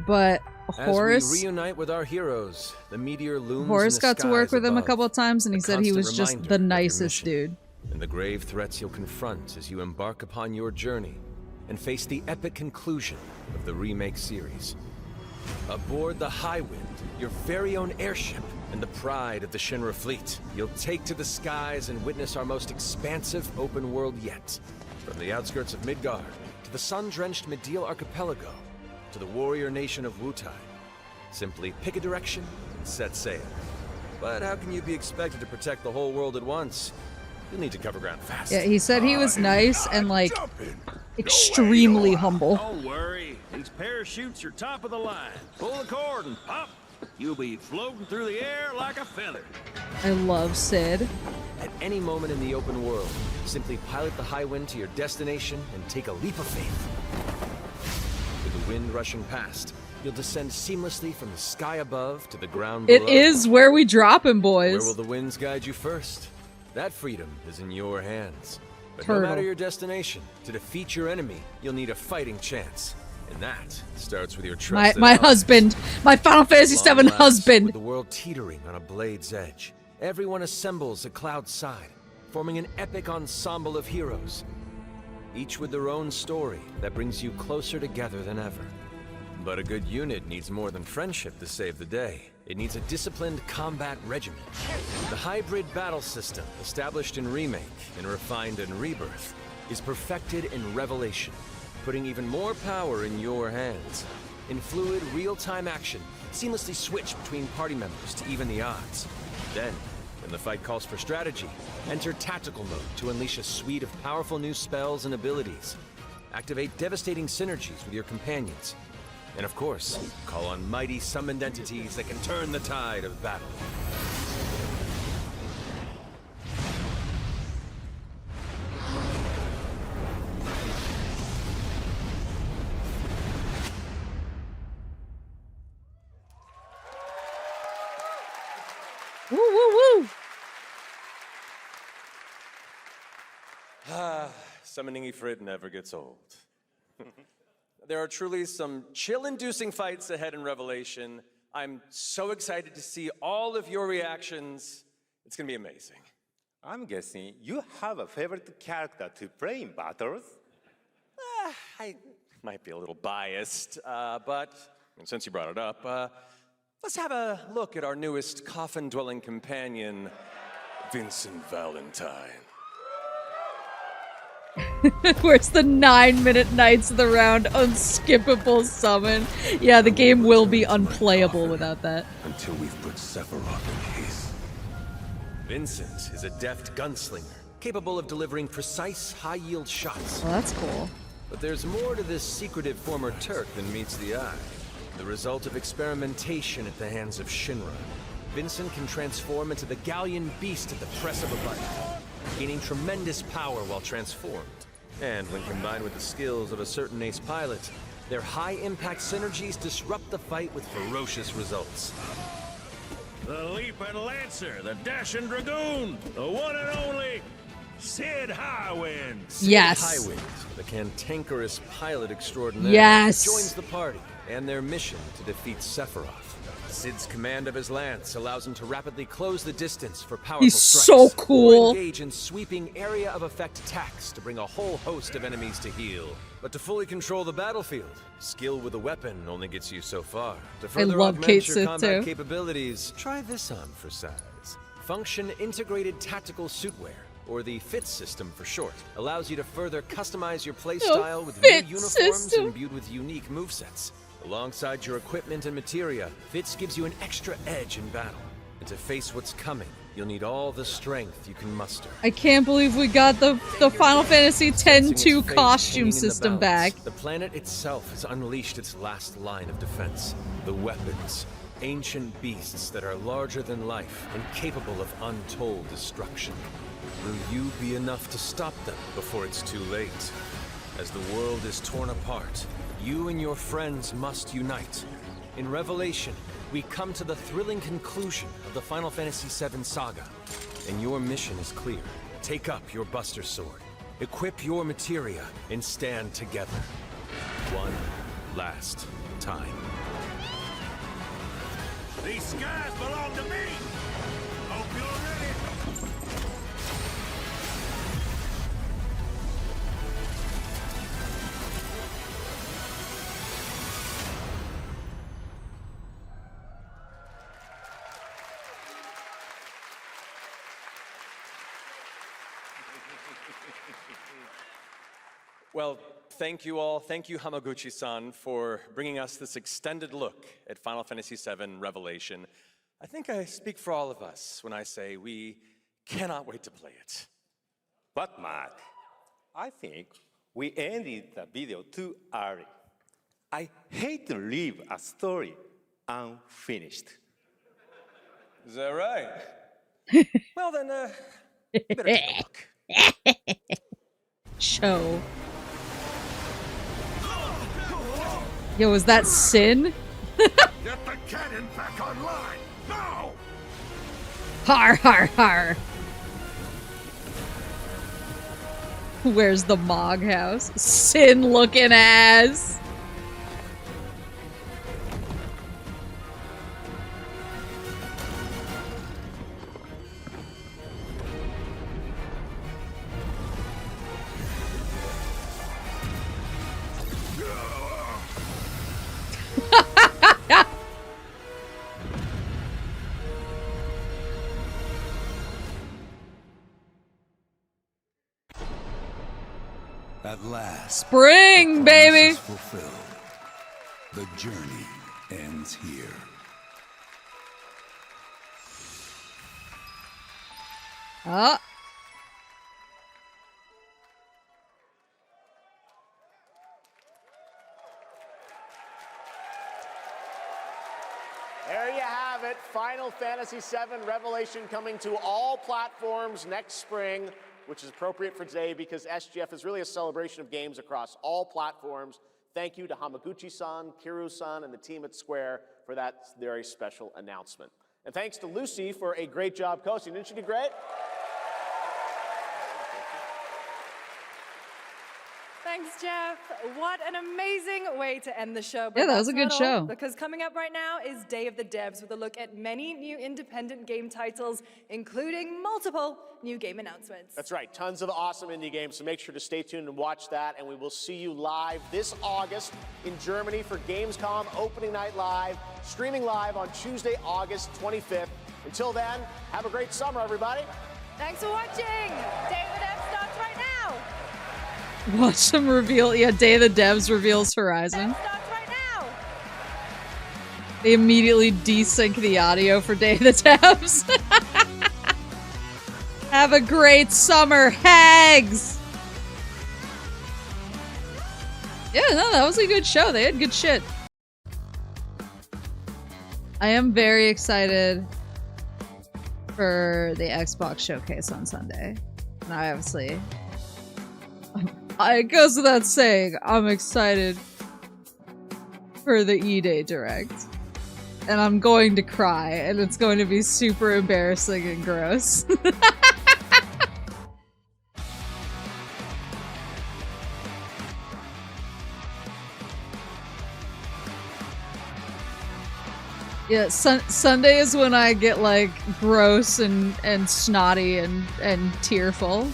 but Horace. As we reunite with our heroes, the meteor looms Horace in the got to work skies with him a above, couple of times, and he said he was constant just reminder the of your nicest mission dude. and the grave threats you'll confront as you embark upon your journey and face the epic conclusion of the remake series. Aboard the Highwind, your very own airship and the pride of the Shinra fleet, you'll take to the skies and witness our most expansive open world yet. From the outskirts of Midgard, to the sun-drenched Medial Archipelago, to the warrior nation of Wutai. Simply pick a direction and set sail. But how can you be expected to protect the whole world at once? You'll need to cover ground fast. Yeah, he said he was nice and like extremely humble. Don't worry, these parachutes are top of the line. Pull the cord and pop. You'll be floating through the air like a feather. I love Sid. At any moment in the open world, simply pilot the Highwind to your destination and take a leap of faith. With the wind rushing past, you'll descend seamlessly from the sky above to the ground below. It is where we drop him, boys. Where will the winds guide you first? That freedom is in your hands. But Turtle. no matter your destination, to defeat your enemy, you'll need a fighting chance. And that starts with your trusted My ally. husband. My Final Fantasy At long VII last, husband. With the world teetering on a blade's edge, everyone assembles at Cloud's side, forming an epic ensemble of heroes. Each with their own story that brings you closer together than ever. But a good unit needs more than friendship to save the day. It needs a disciplined combat regimen. The hybrid battle system, established in Remake and refined in Rebirth, is perfected in Revelation, putting even more power in your hands. In fluid, real-time action, seamlessly switch between party members to even the odds. Then, when the fight calls for strategy, enter tactical mode to unleash a suite of powerful new spells and abilities. Activate devastating synergies with your companions. And of course, call on mighty summoned entities that can turn the tide of battle. Woo, woo, woo. Summoning Ifrit never gets old. There are truly some chill-inducing fights ahead in Revelation. I'm so excited to see all of your reactions. It's gonna be amazing. I'm guessing you have a favorite character to play in battles? I might be a little biased, but since you brought it up, let's have a look at our newest coffin-dwelling companion, Vincent Valentine. Where's the 9-minute Knights of the Round unskippable summon? Yeah, the game will be unplayable without that. Until we've put Sephiroth in his. Vincent is a deft gunslinger, capable of delivering precise, high-yield shots. Well, that's cool. But there's more to this secretive former Turk than meets the eye. The result of experimentation at the hands of Shinra. Vincent can transform into the Galleon beast at the press of a button, gaining tremendous power while transformed. And when combined with the skills of a certain ace pilot, their high-impact synergies disrupt the fight with ferocious results. The Leaping Lancer, the Dashing Dragoon, the one and only Sid Highwind. Yes. Sid Highwind, the cantankerous pilot extraordinaire, Yes. joins the party and their mission to defeat Sephiroth. Sid's command of his lance allows him to rapidly close the distance for powerful He's strikes, so cool. or engage in sweeping area of effect attacks to bring a whole host of enemies to heel. But to fully control the battlefield, skill with a weapon only gets you so far. To further love augment Kate your Sith, combat too. capabilities, try this on for size. Function Integrated Tactical Suitwear, or the FIT system for short, allows you to further customize your playstyle with new FIT uniforms system. imbued with unique movesets. Alongside your equipment and materia, FITS gives you an extra edge in battle. And to face what's coming, you'll need all the strength you can muster. I can't believe we got the Final Fantasy X-2 costume system back. The planet itself has unleashed its last line of defense. The weapons. ancient beasts that are larger than life and capable of untold destruction. Will you be enough to stop them before it's too late? As the world is torn apart, you and your friends must unite. In Revelation, we come to the thrilling conclusion of the Final Fantasy VII saga, and your mission is clear. Take up your Buster Sword, equip your materia, and stand together. One last time. These skies belong to me! Hope you're ready! Well, thank you all. Thank you, Hamaguchi-san, for bringing us this extended look at Final Fantasy VII Revelation. I think I speak for all of us when I say we cannot wait to play it. But Mark, I think we ended the video too early. I hate to leave a story unfinished. Is that right? Well then, you better take a look. Show. Yo, is that Sin? Get the cannon back online, now! Har har har. Where's the Mog house? Sin looking ass. At last, Spring, baby. is fulfilled. The journey ends here. Oh. There you have it. Final Fantasy VII Revelation coming to all platforms next spring, which is appropriate for today because SGF is really a celebration of games across all platforms. Thank you to Hamaguchi-san, Kiru-san, and the team at Square for that very special announcement. And thanks to Lucy for a great job coaching. Didn't she do great? Thanks, Jeff. What an amazing way to end the show. But Yeah, that was a that's good not show. all, because coming up right now is Day of the Devs with a look at many new independent game titles, including multiple new game announcements. That's right, tons of awesome indie games, so make sure to stay tuned and watch that, and we will see you live this August in Germany for Gamescom Opening Night Live, streaming live on Tuesday, August 25th. Until then, have a great summer, everybody. Thanks for watching. Day of the Devs starts right now. Watch them reveal. Yeah, Day of the Devs reveals Horizon. Starts right now. They immediately desync the audio for Day of the Devs. Have a great summer, hags! Yeah, no, that was a good show. They had good shit. I am very excited for the Xbox showcase on Sunday. And I obviously... it goes without saying, I'm excited for the E-Day Direct. And I'm going to cry, and it's going to be super embarrassing and gross. Yeah, Sunday is when I get, like, gross and snotty and tearful.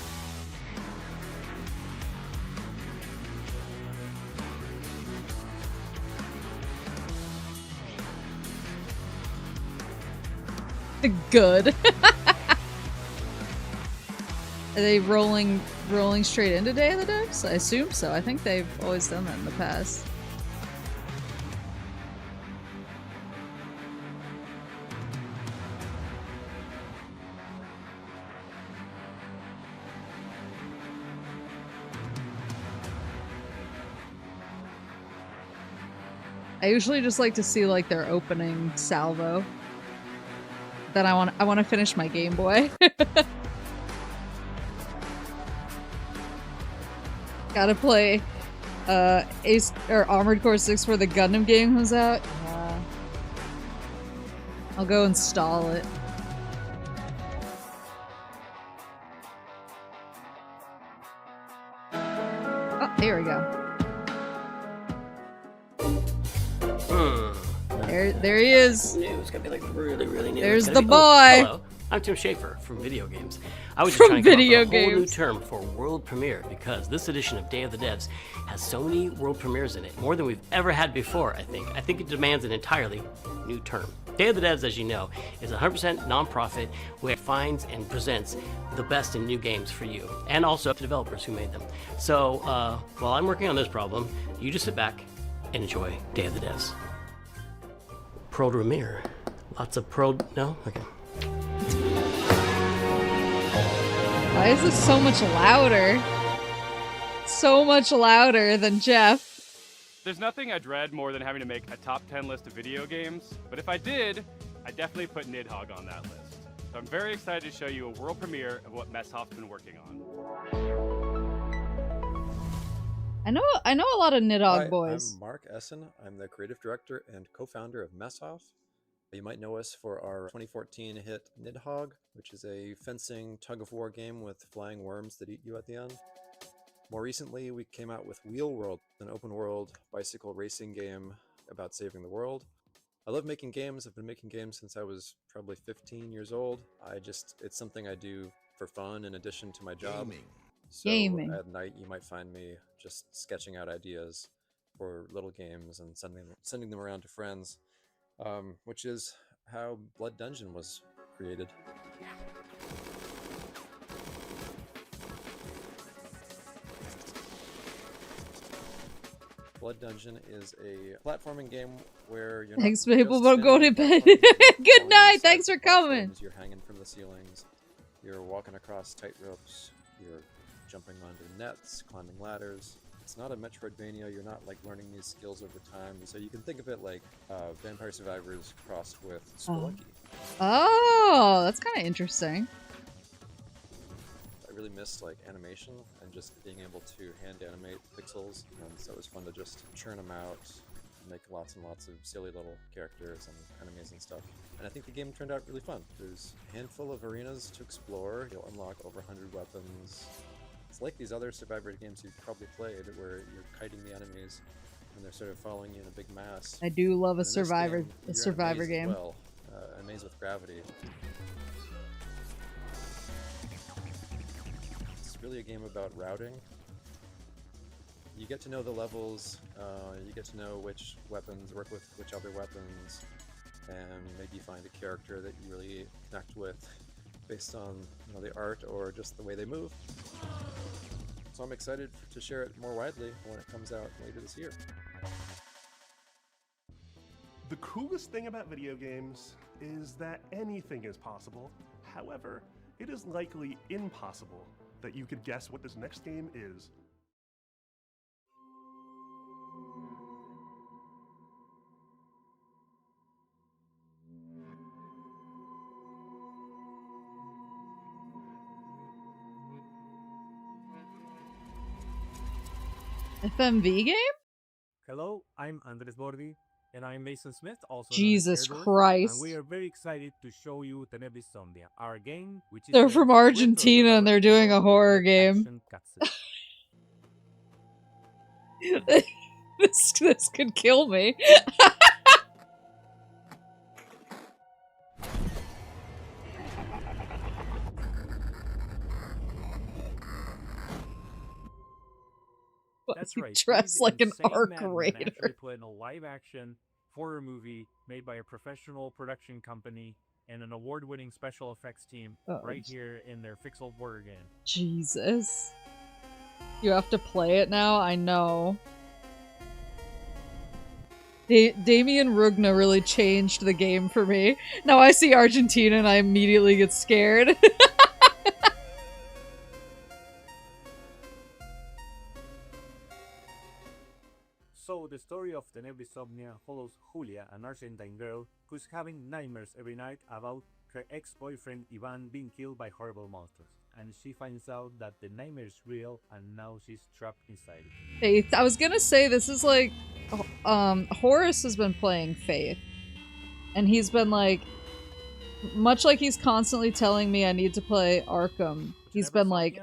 Good. Are they rolling straight into Day of the Devs? I assume so. I think they've always done that in the past. I usually just like to see like their opening salvo. Then I want to finish my Game Boy. Gotta play Ace or Armored Core 6 where the Gundam game comes out. Yeah. I'll go install it. Oh, here we go. There he is. It's gonna be like really new. There's It's the gonna boy. be, hello, I'm Tim Schafer from Video Games. I was just From trying to come up Video with a whole new Games. term for world premiere because this edition of Day of the Devs has so many world premieres in it, more than we've ever had before. I think it demands an entirely new term. Day of the Devs, as you know, is a 100% nonprofit where it finds and presents the best in new games for you, and also to developers who made them. So while I'm working on this problem, you just sit back and enjoy Day of the Devs. Pro premiere. Lots of pro. No? Okay. Why is this so much louder? So much louder than Jeff. There's nothing I dread more than having to make a top 10 list of video games, but if I did, I'd definitely put Nidhogg on that list. So I'm very excited to show you a world premiere of what Messhoff's been working on. I know a lot of Nidhogg Hi, boys. I'm Mark Essen. I'm the creative director and co-founder of Messhoff. You might know us for our 2014 hit Nidhogg, which is a fencing tug-of-war game with flying worms that eat you at the end. More recently, we came out with Wheel World, an open-world bicycle racing game about saving the world. I love making games. I've been making games since I was probably 15 years old. It's something I do for fun in addition to my job. Gaming. At night, you might find me just sketching out ideas for little games and sending them around to friends, which is how Blood Dungeon was created. Blood Dungeon is a platforming game where you're Thanks, not people, just but go to spinning bed. platforms, Good night. Thanks for coming. platforms, you're hanging from the ceilings. You're walking across tight ropes. You're jumping onto nets, climbing ladders. It's not a Metroidvania. You're not like learning these skills over time. So you can think of it like Vampire Survivors crossed with Spelunky. Oh, that's kind of interesting. I really missed like animation and just being able to hand animate pixels. And so it was fun to just churn them out, make lots and lots of silly little characters and amazing stuff. And I think the game turned out really fun. There's a handful of arenas to explore. You'll unlock over 100 weapons. It's like these other Survivor games you've probably played where you're kiting the enemies and they're sort of following you in a big mass. I do love a And in this Survivor game, you're in Survivor maze as game. well, a maze with gravity. It's really a game about routing. You get to know the levels, you get to know which weapons work with which other weapons, and maybe find a character that you really connect with based on the art or just the way they move. So I'm excited to share it more widely when it comes out later this year. The coolest thing about video games is that anything is possible. However, it is likely impossible that you could guess what this next game is. FMV game? Hello, I'm Andres Bordi, and I'm Mason Smith, also Jesus known as Airdor, Christ. and we are very excited to show you Tenebrisomnia, our game, which is They're a from Argentina and they're doing a horror game. This could kill me. That's You right. dress he's like an insane arc madman raider. actually put in a live-action horror movie made by a professional production company and an award-winning special effects team Oh, right here in their Fixel horror game. Jesus. You have to play it now? I know. Damien Rugna really changed the game for me. Now I see Argentina and I immediately get scared. So the story of Tenebrisomnia follows Julia, an Argentine girl who's having nightmares every night about her ex-boyfriend Ivan being killed by horrible monsters. And she finds out that the nightmare is real and now she's trapped inside it. Faith. I was gonna say this is like, Horace has been playing Faith, and he's been like, much like he's constantly telling me I need to play Arkham. He's been like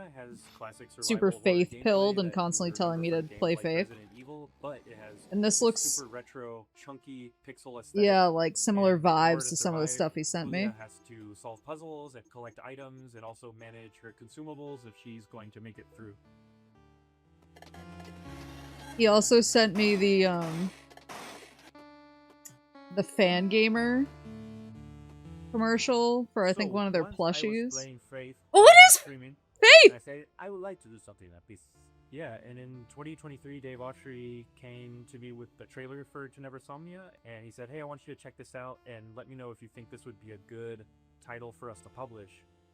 super Faith pilled and constantly telling me to play Faith. Evil, but it has And this looks super retro, chunky pixel aesthetic. yeah, like similar And in order vibes to some of the survive, stuff he sent me. Julia has to solve puzzles and collect items and also manage her consumables if she's going to make it through. He also sent me the fan gamer commercial for I think one of their plushies. Oh, it is Faith! I said I would like to do something like this. Yeah, and in 2023, Dave Autry came to me with the trailer for Tenebrisomnia, and he said, hey, I want you to check this out and let me know if you think this would be a good title for us to publish.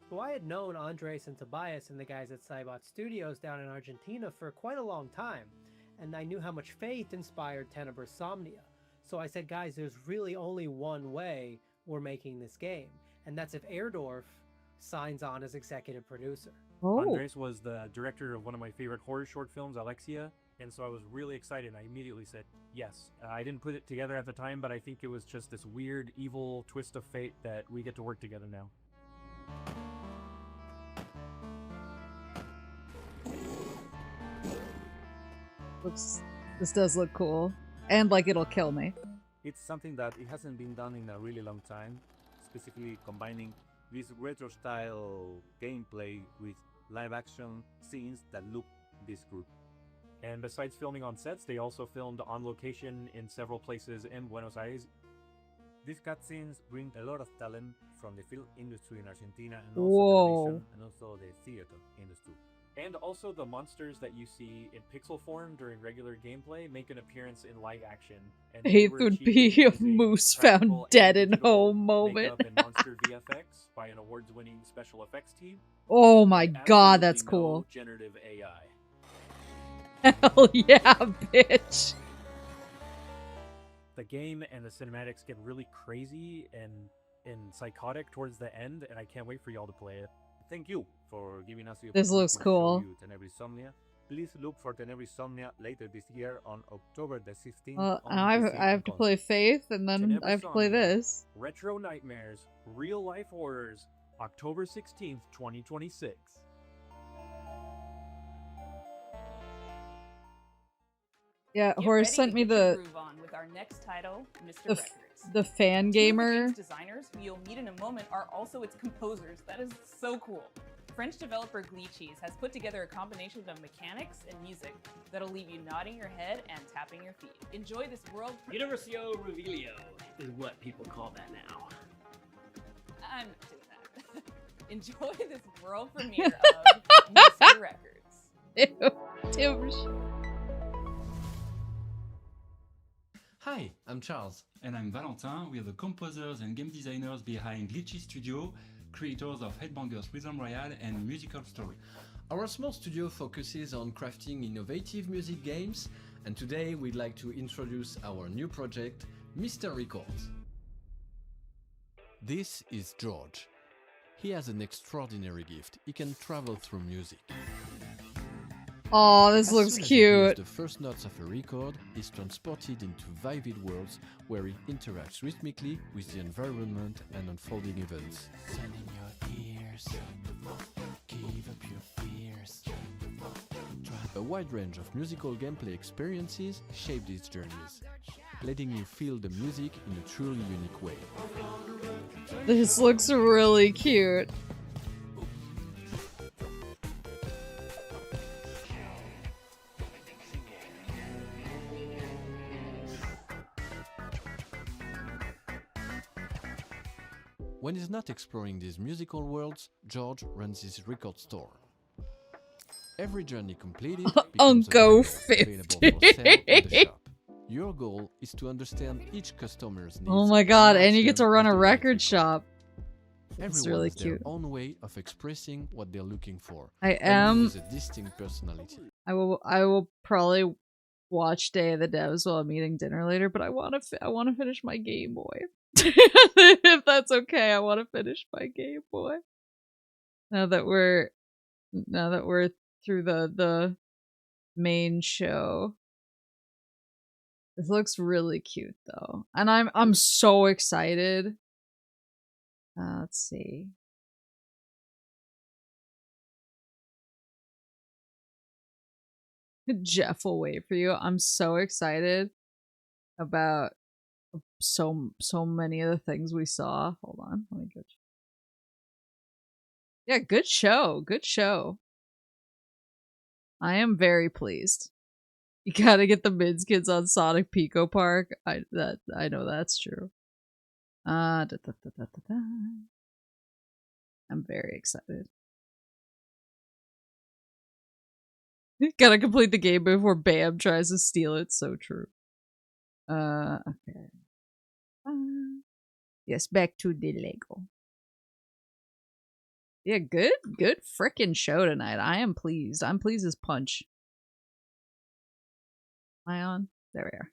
Well, I had known Andres and Tobias and the guys at Cybot Studios down in Argentina for quite a long time, and I knew how much Faith inspired Tenebrisomnia. So I said, guys, there's really only one way we're making this game, and that's if Airdorf signs on as executive producer. Andres was the director of one of my favorite horror short films, Alexia, and so I was really excited. I immediately said yes. I didn't put it together at the time, but I think it was just this weird, evil twist of fate that we get to work together now. This does look cool. And like it'll kill me. It's something that it hasn't been done in a really long time, specifically combining this retro-style gameplay with live-action scenes that look this group. And besides filming on sets, they also filmed on location in several places in Buenos Aires. These cutscenes bring a lot of talent from the film industry in Argentina and also television and also the theater industry. And also the monsters that you see in pixel form during regular gameplay make an appearance in live action. And Faith would be a moose found dead in home moment. And monster VFX by an awards-winning special effects team. Oh my god, that's cool. Generative AI. Hell yeah, bitch. The game and the cinematics get really crazy and psychotic towards the end, and I can't wait for y'all to play it. Thank you for giving us the This looks cool. Tenebrisomnia. Please look for Tenebrisomnia later this year on October the 16th. Well, I have to play Faith, and then I have to play this. Retro Nightmares, Real Life Horrors, October 16th, 2026. Yeah, Horace sent me the with our next title, Mr. Records. The fan gamer. The designers who you'll meet in a moment are also its composers. That is so cool. French developer Glitchies has put together a combination of mechanics and music that'll leave you nodding your head and tapping your feet. Enjoy this world. Universio Revelio is what people call that now. I'm not doing that. Enjoy this world premiere of Mr. Records. Ew. Hi, I'm Charles. And I'm Valentin. We are the composers and game designers behind Glitchy Studio, creators of Headbangers Rhythm Royale and Musical Story. Our small studio focuses on crafting innovative music games, and today we'd like to introduce our new project, Mr. Records. This is George. He has an extraordinary gift. He can travel through music. Oh, this looks cute. The first notes of a record is transported into vivid worlds where he interacts rhythmically with the environment and unfolding events. Turn in your ears, give up your fears. A wide range of musical gameplay experiences shape these journeys, letting you feel the music in a truly unique way. This looks really cute. When he's not exploring these musical worlds, George runs his record store. Every journey completed becomes Ungo a record available for sale in the shop. Your goal is to understand each customer's needs. Oh my god, and you get to run a record shop. It's really has cute. their own way of expressing what they're looking for. I and am. with a distinct personality. I will probably watch Day of the Devs while I'm eating dinner later, but I want to finish my Game Boy. If that's okay, I want to finish my Game Boy. Now that we're through the main show. This looks really cute though. And I'm so excited. Let's see. Jeff will wait for you. I'm so excited about so many of the things we saw. Hold on. Let me go. Yeah, good show. Good show. I am very pleased. You gotta get the Mids kids on Sonic Pico Park. I know that's true. I'm very excited. Gotta complete the game before Bam tries to steal it. So true. Okay. Yes, back to the Lego. Yeah, good frickin' show tonight. I am pleased. I'm pleased as punch. Am I on? There we are.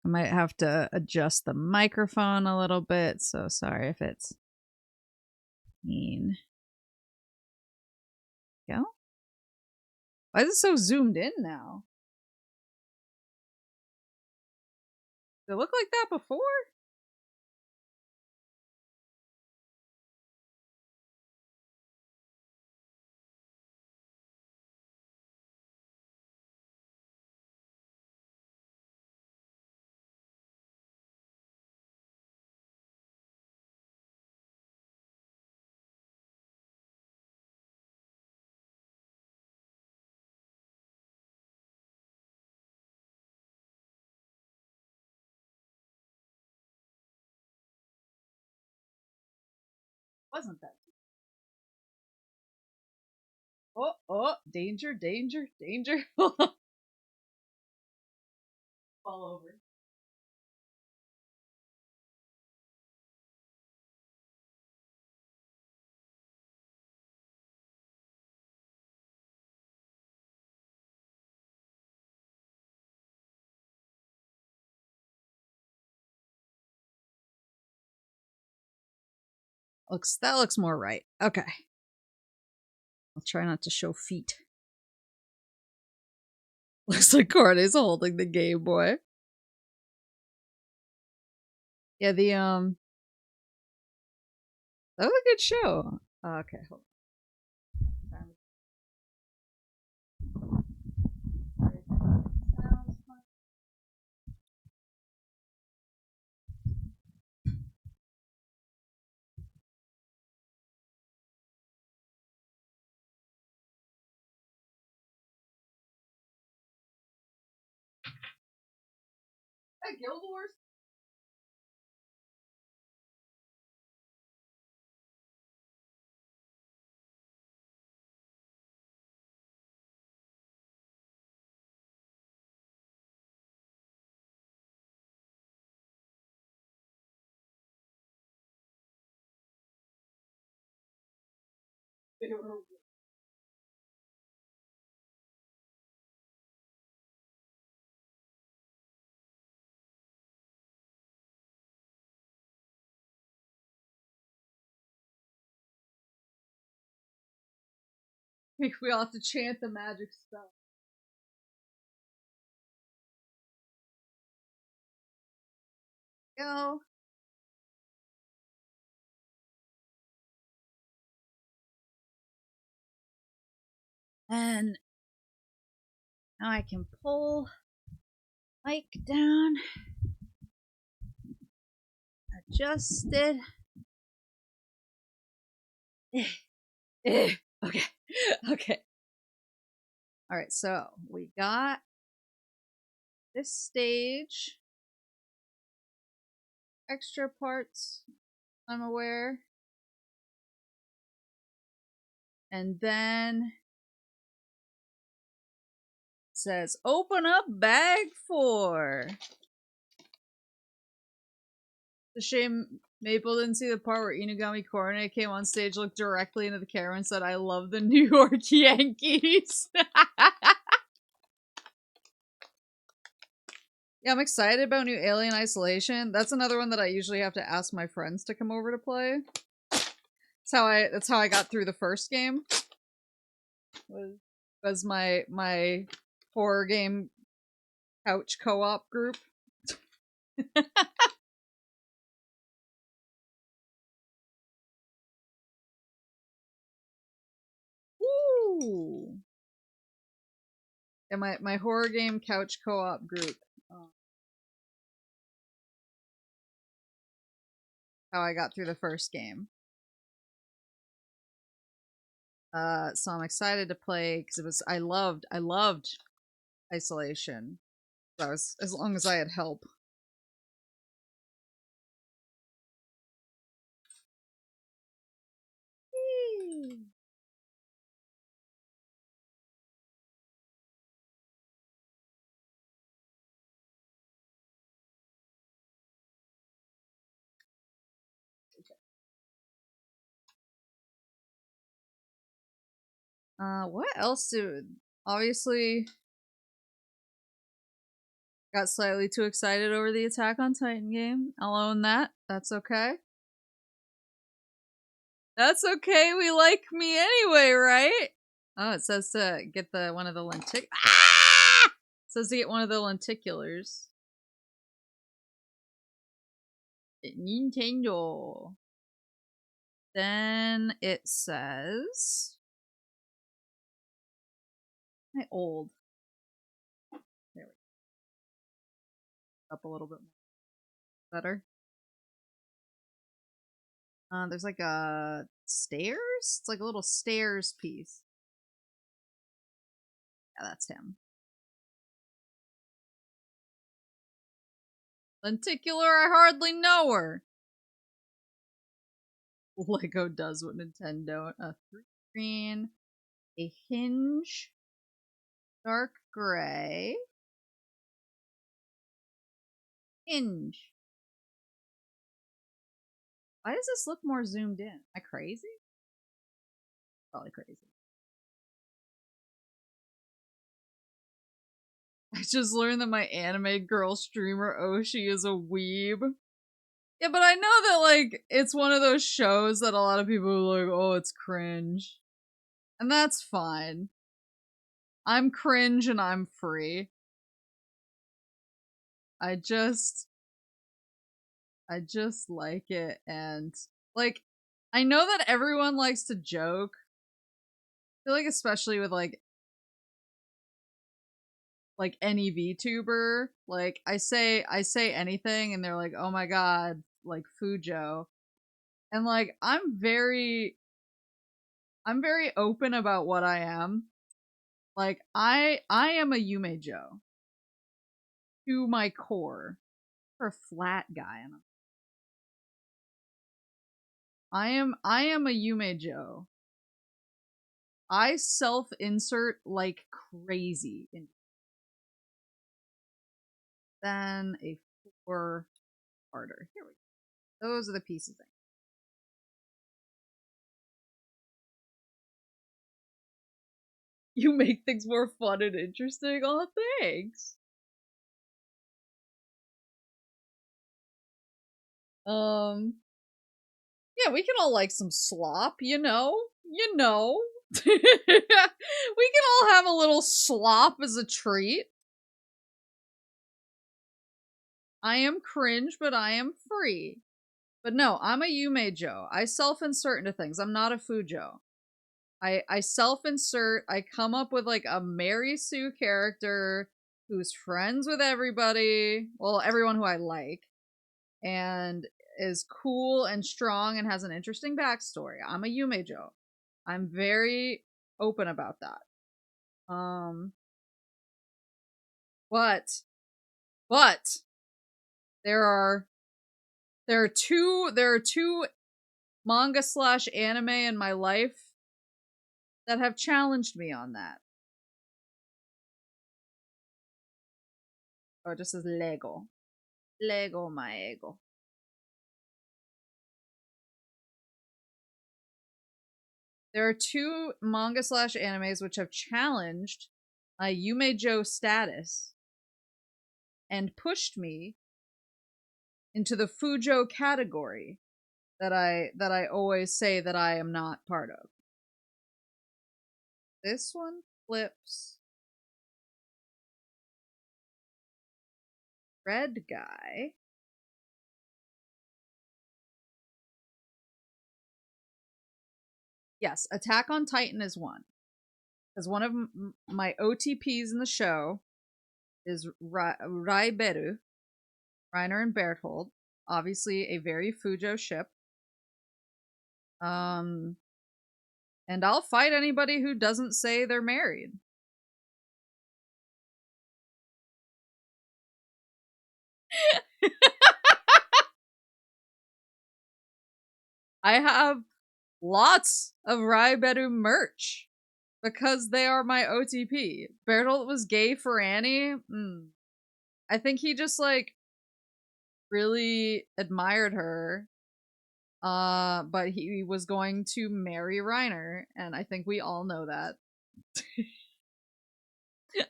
I might have to adjust the microphone a little bit, so sorry if it's mean. Go? Why is it so zoomed in now? Did it look like that before? Wasn't that? Oh, danger, danger, danger. Fall over. That looks more right. Okay. I'll try not to show feet. Looks like Cordy's holding the Game Boy. Yeah, that was a good show. Okay, hold on. Hey, Guild Wars? We all have to chant the magic spell. Go. And now I can pull Mike down. Adjust it. Okay. Okay. Alright, so we got this stage. Extra parts, I'm aware. And then it says open up bag 4. The shame Maple didn't see the part where Inugami Korone came on stage, looked directly into the camera, and said, "I love the New York Yankees." Yeah, I'm excited about new Alien Isolation. That's another one that I usually have to ask my friends to come over to play. That's how I got through the first game. Was my horror game couch co-op group. Woo! Yeah, my horror game couch co-op group. How I got through the first game. So I'm excited to play because I loved Isolation. So as long as I had help. What else obviously got slightly too excited over the Attack on Titan game. I'll own that. That's okay. That's okay. We like me anyway, right? Oh, it says to get one of the lentic. Ah! It says to get one of the lenticulars. Nintendo. Then it says. My old. There we go. Up a little bit more. Better. There's like a stairs? It's like a little stairs piece. Yeah, that's him. Lenticular, I hardly know her. Lego does what Nintendo. A 3-screen, a hinge, dark gray, hinge. Why does this look more zoomed in? Am I crazy? Probably crazy. I just learned that my anime girl streamer Oshi is a weeb. Yeah, but I know that, like, it's one of those shows that a lot of people are like, oh, it's cringe. And that's fine. I'm cringe and I'm free. I just like it, and, like, I know that everyone likes to joke. I feel like especially with, like any VTuber, like, I say anything and they're like, oh my god, like, Fujo. And, like, I'm very open about what I am. Like, I am a Yume Joe. To my core. For a flat guy. I am a Yume Joe. I self-insert like crazy. Then a 4-parter. Here we go. Those are the pieces. You make things more fun and interesting. Oh, thanks. Yeah, we can all like some slop, you know? We can all have a little slop as a treat. I am cringe, but I am free. But no, I'm a Yume Joe. I self-insert into things. I'm not a Fujo. I self-insert. I come up with like a Mary Sue character who's friends with everybody. Well, everyone who I like. And is cool and strong and has an interesting backstory. I'm a Yume Joe. I'm very open about that. But there are two manga / anime in my life that have challenged me on that. Oh, it just says Lego. Lego my ego. There are 2 manga / animes which have challenged my Yumejo status and pushed me into the Fujo category that I always say that I am not part of. This one flips red guy. Yes, Attack on Titan is one. Because one of my OTPs in the show is Raiberu, Reiner and Berthold. Obviously a very Fujo ship. And I'll fight anybody who doesn't say they're married. I have lots of Raiberu merch because they are my OTP. Bertolt was gay for Annie. I think he just like really admired her. But he was going to marry Reiner, and I think we all know that.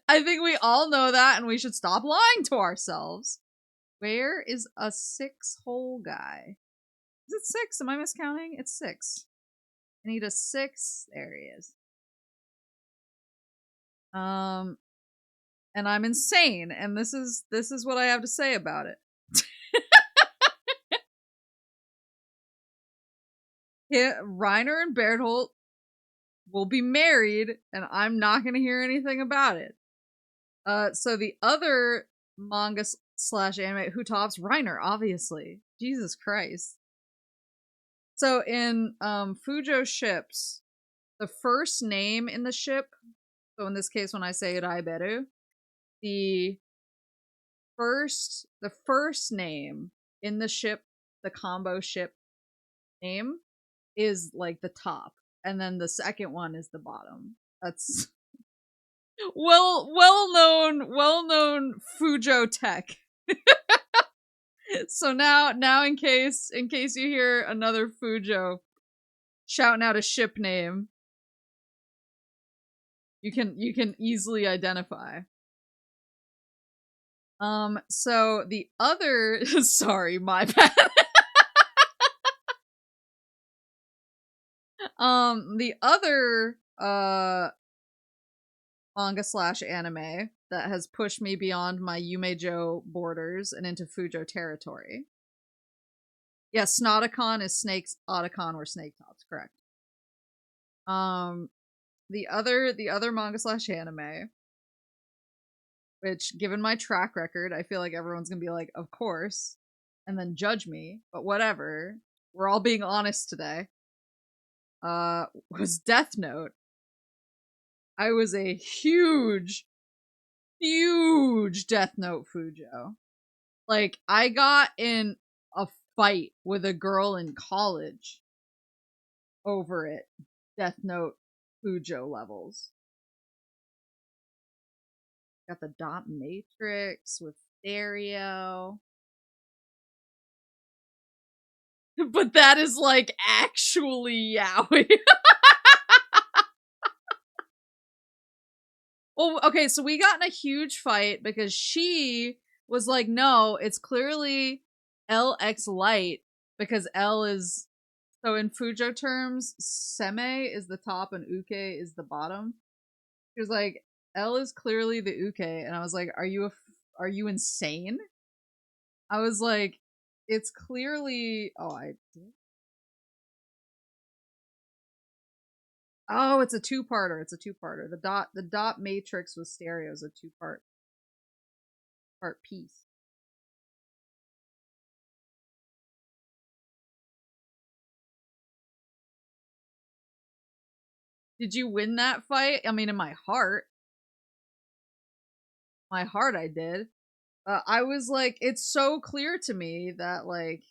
I think we all know that, and we should stop lying to ourselves. Where is a 6-hole guy? Is it 6? Am I miscounting? It's 6. I need a 6. There he is. And I'm insane, and this is what I have to say about it. Reiner and Berthold will be married, and I'm not gonna hear anything about it. So the other manga / anime, who tops Reiner, obviously. Jesus Christ. So in Fujo ships, the first name in the ship, so in this case when I say Raiberu, the first name in the ship, the combo ship name, is like the top, and then the second one is the bottom. That's well known Fujo tech. So now in case you hear another Fujo shouting out a ship name, you can easily identify. So the other sorry, my bad. The other manga / anime that has pushed me beyond my Yumejo borders and into Fujo territory. Yes, Snotacon is snakes, Otacon were snake tops, correct. The other manga / anime, which given my track record, I feel like everyone's gonna be like, of course, and then judge me, but whatever. We're all being honest today. Was Death Note. I was a huge Death Note Fujo. Like, I got in a fight with a girl in college over it. Death Note Fujo levels. Got the dot matrix with stereo. But that is like actually yaoi. Well, okay, so we got in a huge fight because she was like, no, it's clearly LX light because L is, so in Fujo terms, Seme is the top and Uke is the bottom. She was like, L is clearly the Uke, and I was like, are you insane? I was like, it's clearly, oh, it's a two-parter. It's a two-parter. The dot matrix with stereo is a two-part piece. Did you win that fight? I mean, in my heart. My heart, I did. I was like, it's so clear to me that, like,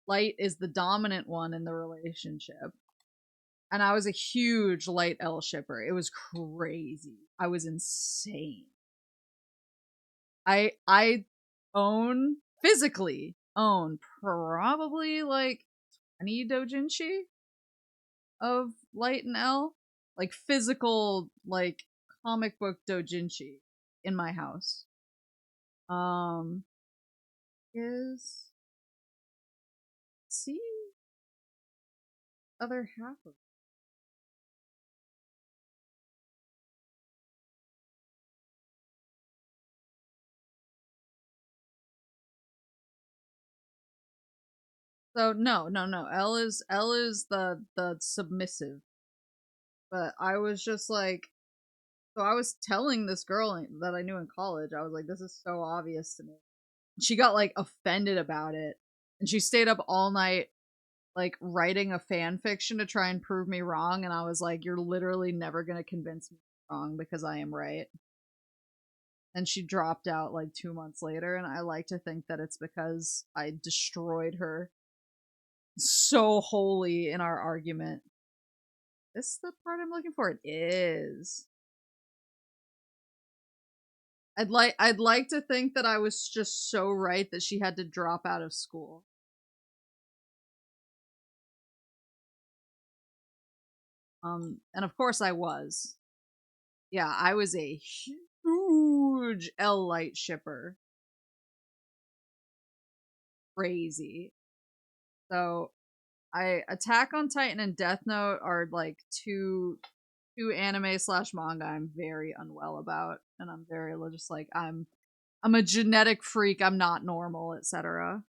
light is the dominant one in the relationship. And I was a huge light L shipper. It was crazy. I was insane. I physically own probably like 20 doujinshi of Light and L, like physical, like comic book doujinshi in my house. Is see other half of it. So no. L is the submissive. But I was just like, so I was telling this girl that I knew in college, I was like, this is so obvious to me. She got like offended about it, and she stayed up all night like writing a fan fiction to try and prove me wrong, and I was like, you're literally never gonna convince me wrong because I am right. And she dropped out like 2 months later, and I like to think that it's because I destroyed her so wholly in our argument. This is the part I'm looking for. It is. I'd like to think that I was just so right that she had to drop out of school. And of course I was. Yeah, I was a huge L Light shipper. Crazy. So, Attack on Titan and Death Note are like two anime / manga I'm very unwell about, and I'm very just like I'm a genetic freak. I'm not normal, etc.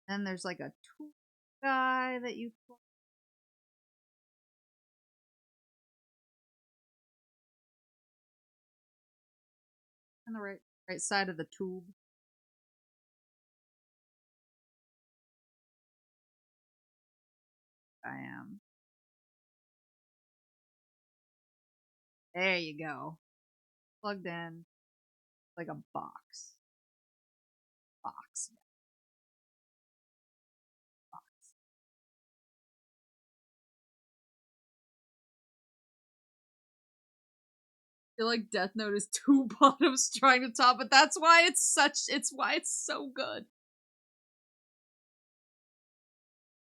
Then there's like a tool guy that you play. On the right side of the tube. I am. There you go. Plugged in. Like a box. Box. Box. I feel like Death Note is two bottoms trying to top, but that's why it's why it's so good.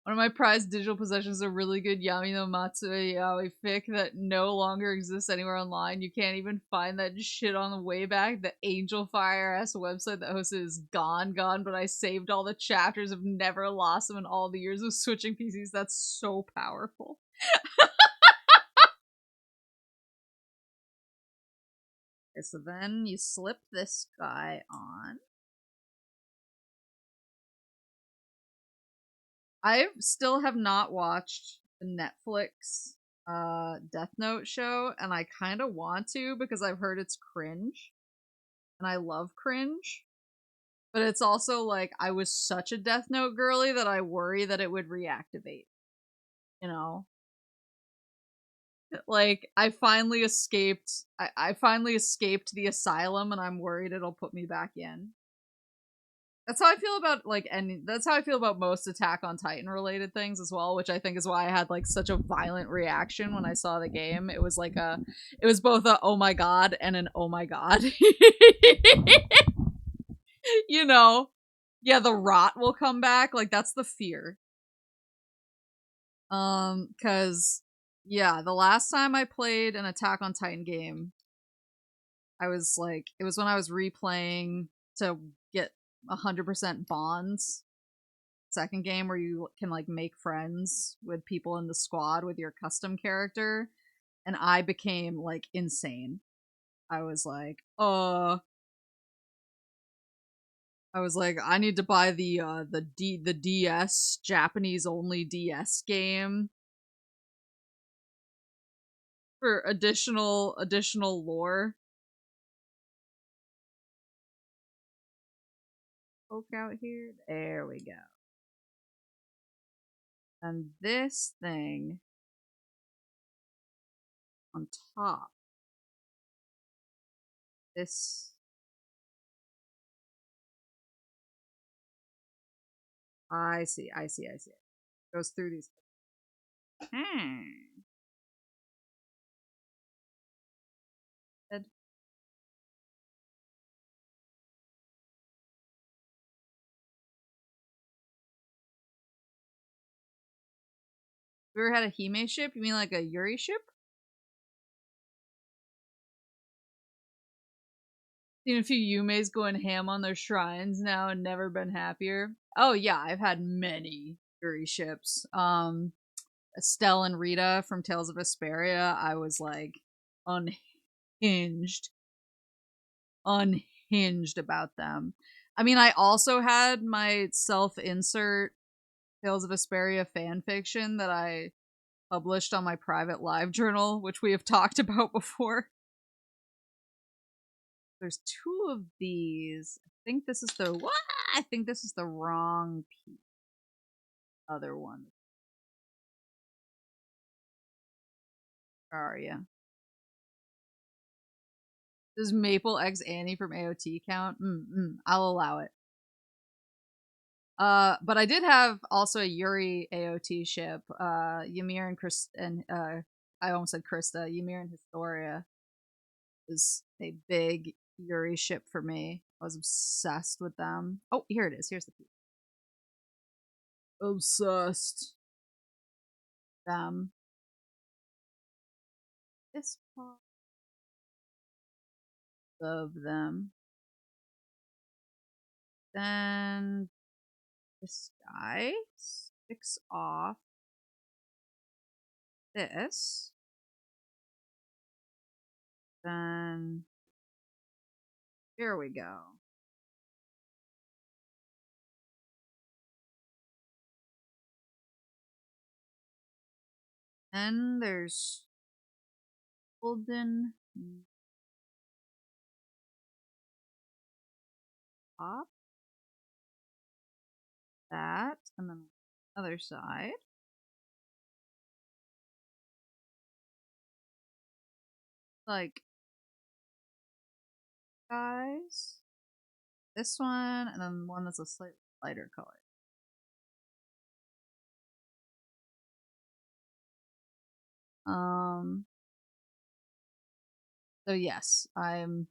One of my prized digital possessions is a really good Yami no Matsue Yaoi fic that no longer exists anywhere online. You can't even find that shit on the way back. The Angel Fire ass website that hosted is gone, but I saved all the chapters, have never lost them in all the years of switching PCs. That's so powerful. Okay, so then you slip this guy on. I still have not watched the Netflix Death Note show, and I kind of want to because I've heard it's cringe, and I love cringe. But it's also like I was such a Death Note girly that I worry that it would reactivate. You know? Like I finally escaped I finally escaped the asylum, and I'm worried it'll put me back in. That's how I feel about that's how I feel about most Attack on Titan related things as well, which I think is why I had like such a violent reaction when I saw the game. It was like it was both a oh my god and an oh my god. You know? Yeah, the rot will come back, like that's the fear. Cuz yeah, the last time I played an Attack on Titan game, I was like it was when I was replaying to get 100% bonds. Second game where you can like make friends with people in the squad with your custom character, and I became like insane. I was like, I need to buy the DS Japanese only DS game for additional lore. Poke out here. There we go. And this thing on top. This. I see. Goes through these. You ever had a Hime ship? You mean like a Yuri ship? Seen a few Yumeis going ham on their shrines now and never been happier. Oh yeah, I've had many Yuri ships. Estelle and Rita from Tales of Vesperia, I was like unhinged about them. I mean, I also had my self-insert Tales of Vesperia fan fiction that I published on my private live journal, which we have talked about before. There's two of these. I think this is the what? I think this is the wrong piece. Other one. Where are you? Does Maple X Annie from AOT count? I'll allow it. But I did have also a Yuri AOT ship. Ymir and Chris and I almost said Krista. Ymir and Historia is a big Yuri ship for me. I was obsessed with them. Oh, here it is. Here's the piece. Obsessed. Them. This part of them. Then this guy sticks off this. Then here we go. Then there's golden top. That, and then the other side. Like, guys. This one, and then one that's a slightly lighter color. So yes, I'm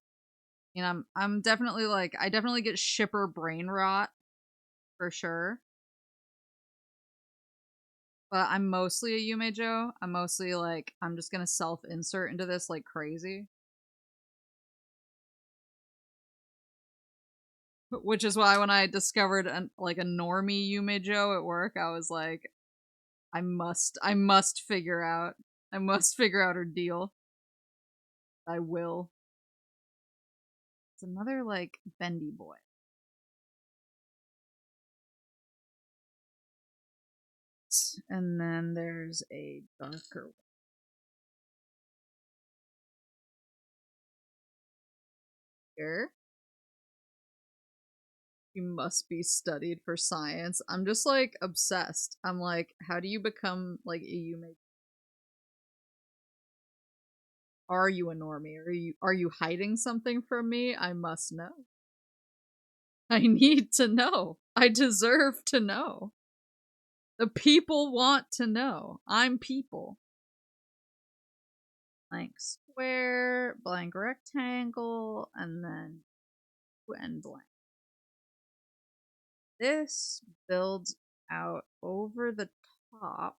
definitely like, I definitely get shipper brain rot for sure. But I'm mostly a Yume Joe. I'm mostly like, I'm just gonna self-insert into this like crazy. Which is why when I discovered a normie Yume Joe at work, I was like, I must figure out her deal. I will. It's another like bendy boy. And then there's a darker one. Here. You must be studied for science. I'm just like obsessed. I'm like, how do you become like a Yume? Are you a normie? Are you hiding something from me? I must know. I need to know. I deserve to know. The people want to know. I'm people. Blank square, blank rectangle, and then and blank. This builds out over the top,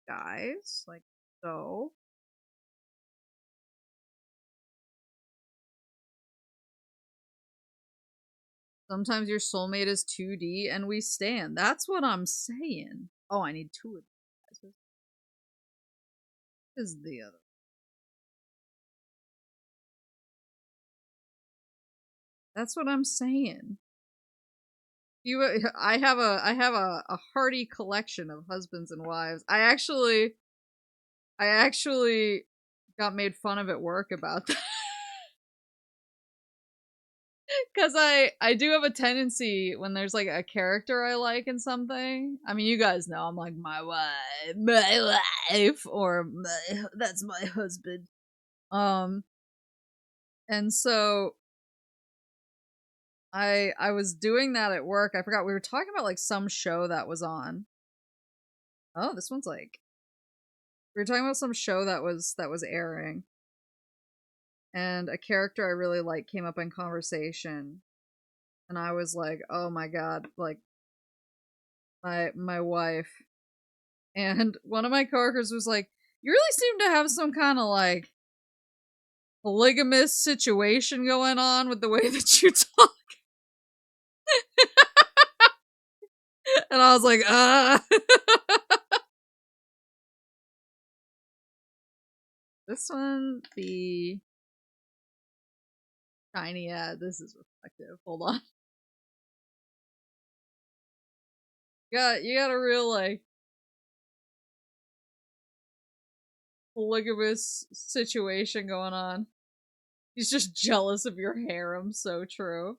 guys, like so. Sometimes your soulmate is 2D and we stand. That's what I'm saying. Oh, I need two of these. This is the other. That's what I'm saying. I have a hearty collection of husbands and wives. I actually got made fun of at work about that. Because I do have a tendency when there's like a character I like in something. I mean, you guys know I'm like my wife, or that's my husband. And so I was doing that at work. I forgot we were talking about like some show that was on. Oh, this one's like we were talking about some show that was airing. And a character I really like came up in conversation. And I was like, "Oh my god, like my wife." And one of my coworkers was like, "You really seem to have some kind of like polygamous situation going on with the way that you talk." And I was like, This one, the shiny, yeah, this is reflective. Hold on. You got a real, like, polygamous situation going on. He's just jealous of your harem, so true.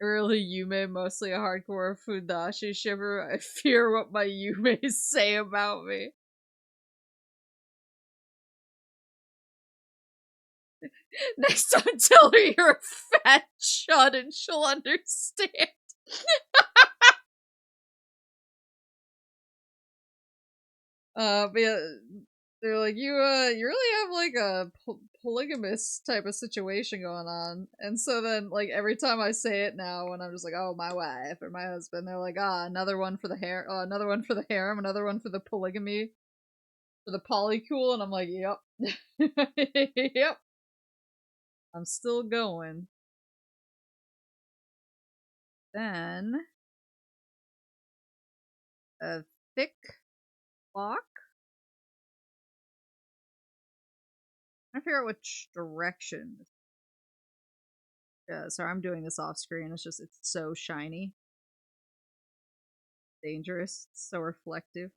Early Yume, mostly a hardcore Fudashi shipper. I fear what my Yumes say about me. Next time, tell her you're a fat chud and she'll understand. But yeah, they're like, you really have like a polygamous type of situation going on. And so then, like, every time I say it now, when I'm just like, oh, my wife or my husband, they're like, another one for the hair, another one for the harem, another one for the polygamy, for the polycool. And I'm like, yep. Yep. I'm still going. Then, a thick block. I figure out which direction. Yeah, sorry, I'm doing this off screen. It's so shiny. Dangerous. It's so reflective.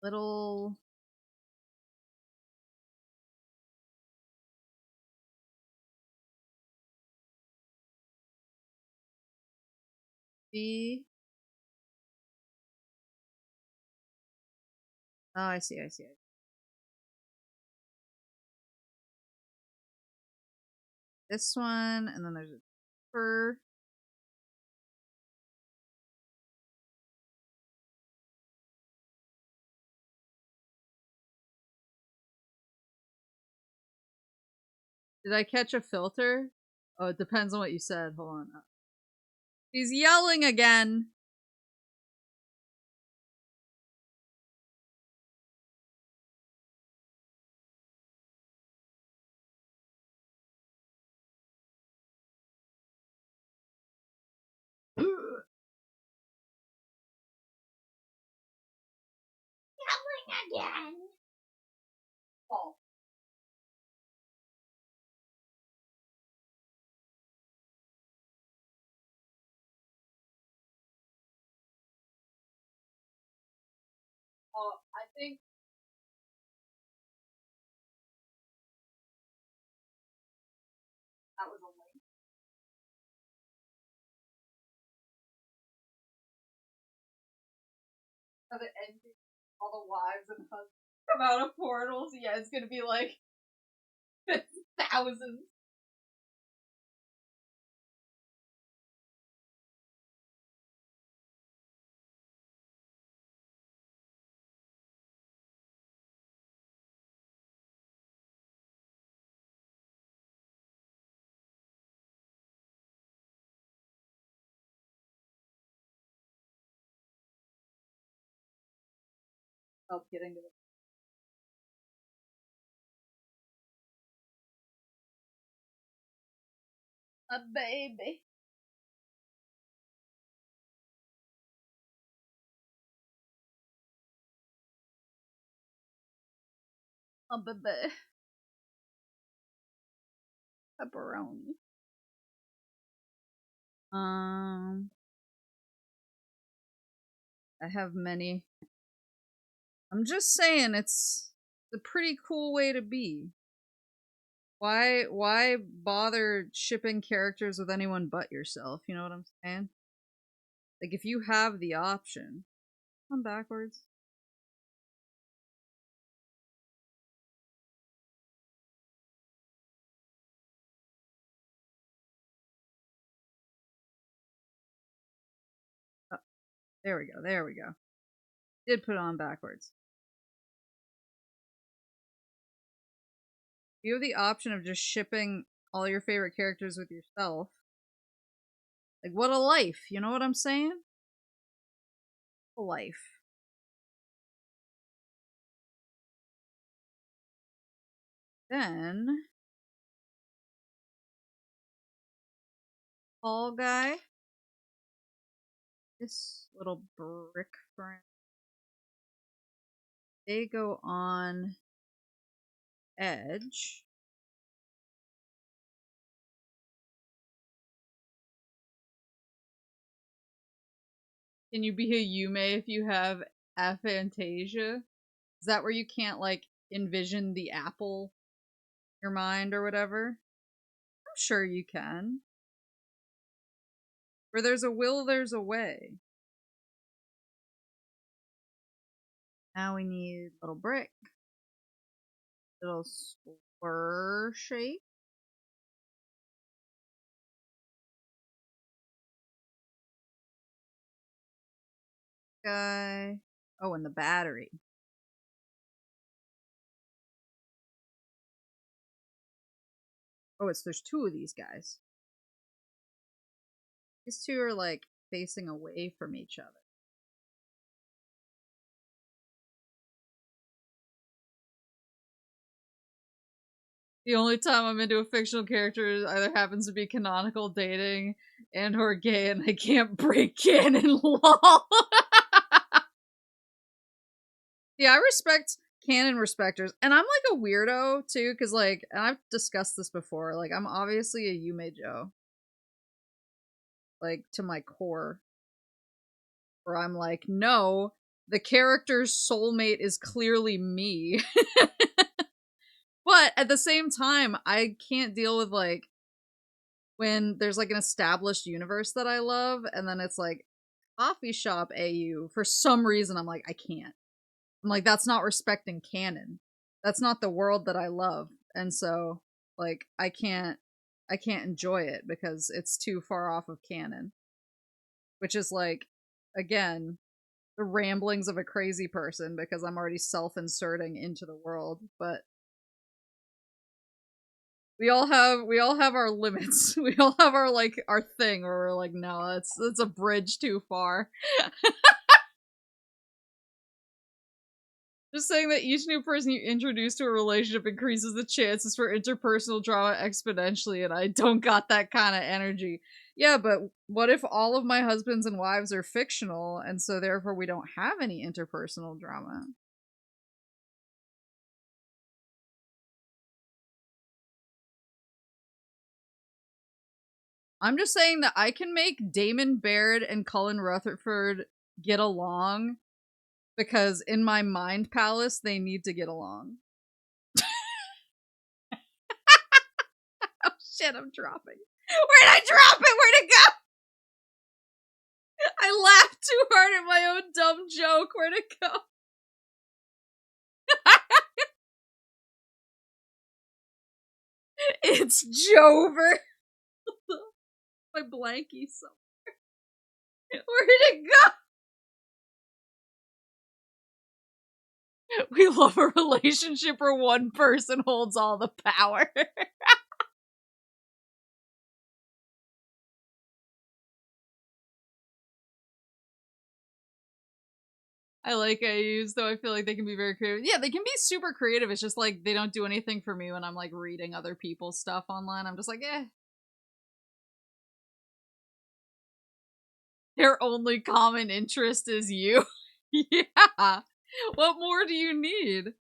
Little. B. Oh, I see. This one, and then there's a fur. Did I catch a filter? Oh, it depends on what you said. Hold on. He's yelling again. Yelling again. Oh. I think that was a link. Of the ending, all the wives and husbands come out of portals. Yeah, it's gonna be like thousands. Oh, getting to it. A baby. A baby. Pepperoni. I have many. I'm just saying it's a pretty cool way to be. Why bother shipping characters with anyone but yourself? You know what I'm saying? Like, if you have the option. I'm backwards. Oh, there we go. Did put it on backwards. You have the option of just shipping all your favorite characters with yourself. Like, what a life, you know what I'm saying? life. Then Fall Guy. This little brick friend. They go on Edge. Can you be a Yume if you have aphantasia? Is that where you can't like envision the apple in your mind or whatever? I'm sure you can. Where there's a will, there's a way. Now we need little brick. Little square shape. Guy. Oh, and the battery. Oh, there's two of these guys. These two are like facing away from each other. The only time I'm into a fictional character either happens to be canonical dating and or gay, and I can't break canon law. Yeah, I respect canon respecters, and I'm like a weirdo too, because like, and I've discussed this before. Like, I'm obviously a Yume Joe, like to my core, where I'm like, no, the character's soulmate is clearly me. But at the same time, I can't deal with like when there's like an established universe that I love, and then it's like coffee shop AU. For some reason, I'm like, I can't. I'm like, that's not respecting canon. That's not the world that I love. And so, like, I can't enjoy it because it's too far off of canon. Which is like, again, the ramblings of a crazy person because I'm already self-inserting into the world, but we all have our limits. We all have our like our thing where we're like, no, that's a bridge too far. Just saying that each new person you introduce to a relationship increases the chances for interpersonal drama exponentially, and I don't got that kind of energy. Yeah, but what if all of my husbands and wives are fictional, and so therefore we don't have any interpersonal drama? I'm just saying that I can make Damon Baird and Cullen Rutherford get along because in my mind palace, they need to get along. Oh shit, I'm dropping. Where'd I drop it? Where'd it go? I laughed too hard at my own dumb joke. Where'd it go? It's Jover. My blankie somewhere. Where'd it go? We love a relationship where one person holds all the power. I like AUs, though I feel like they can be very creative. Yeah, they can be super creative. It's just like they don't do anything for me when I'm like reading other people's stuff online. I'm just like, eh. Their only common interest is you. Yeah. What more do you need?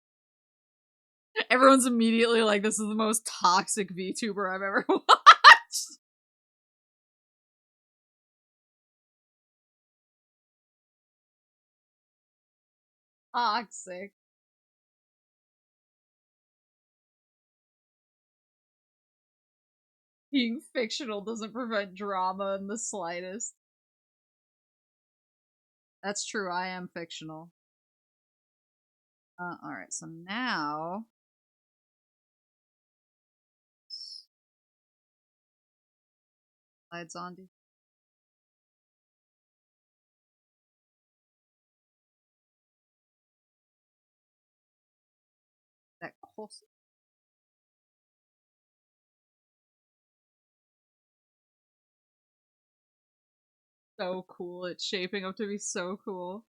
Everyone's immediately like, this is the most toxic VTuber I've ever watched. Toxic. Being fictional doesn't prevent drama in the slightest. That's true, I am fictional. Alright, so now... Slides on. That close. So cool. It's shaping up to be so cool.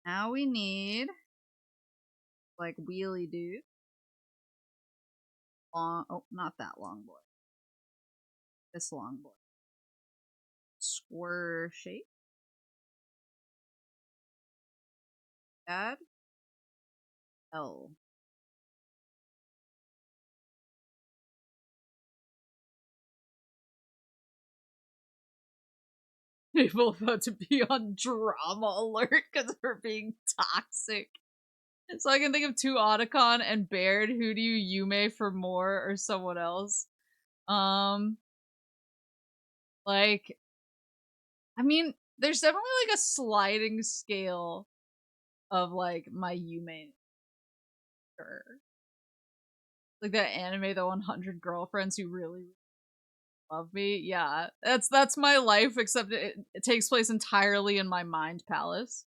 Now we need like wheelie dude. Long, oh, not that long boy. This long boy. Square shape. Add L. People about to be on drama alert because we're being toxic. So I can think of 2 Otacon and Baird. Who do you Yume for more or someone else? Like, I mean, there's definitely like a sliding scale of like my Yume. Sure. Like that anime, the 100 Girlfriends Who Really Love Me. Yeah, that's my life, except it takes place entirely in my mind palace.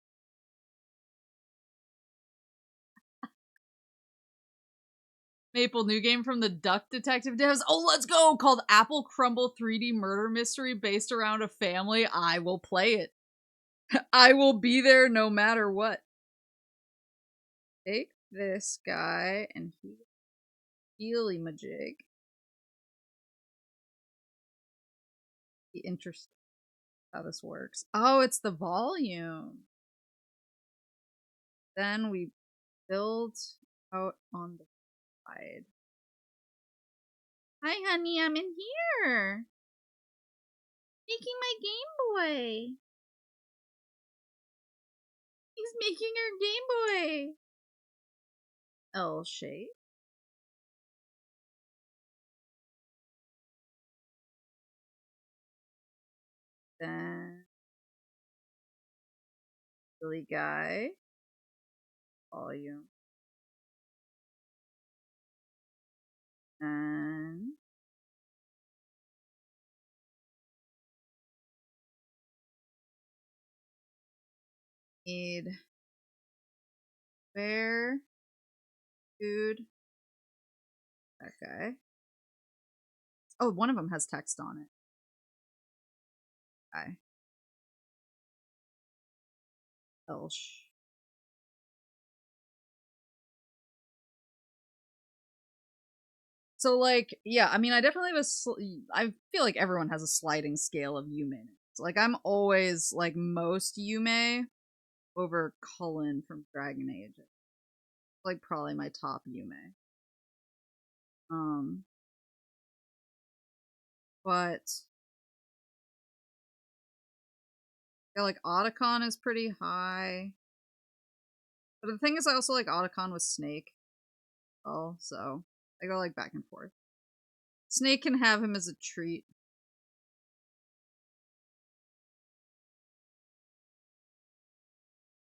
Maple, new game from the Duck Detective devs. Oh, let's go! Called Apple Crumble 3D Murder Mystery based around a family. I will play it. I will be there no matter what. Take this guy and healy majig. Be interesting how this works. Oh, it's the volume. Then we build out on the side. Hi, honey, I'm in here. Making my Game Boy. He's making our Game Boy. L shape. Then silly guy. Volume. And need bear, food, that guy. Oh, one of them has text on it. Guy. Elsh. So, like, yeah, I mean, I definitely have I feel like everyone has a sliding scale of Yume. Like, I'm always, like, most Yume over Cullen from Dragon Age. Like, probably my top Yume. But yeah, like, Otacon is pretty high. But the thing is, I also like Otacon with Snake. Oh, so I go, like, back and forth. Snake can have him as a treat.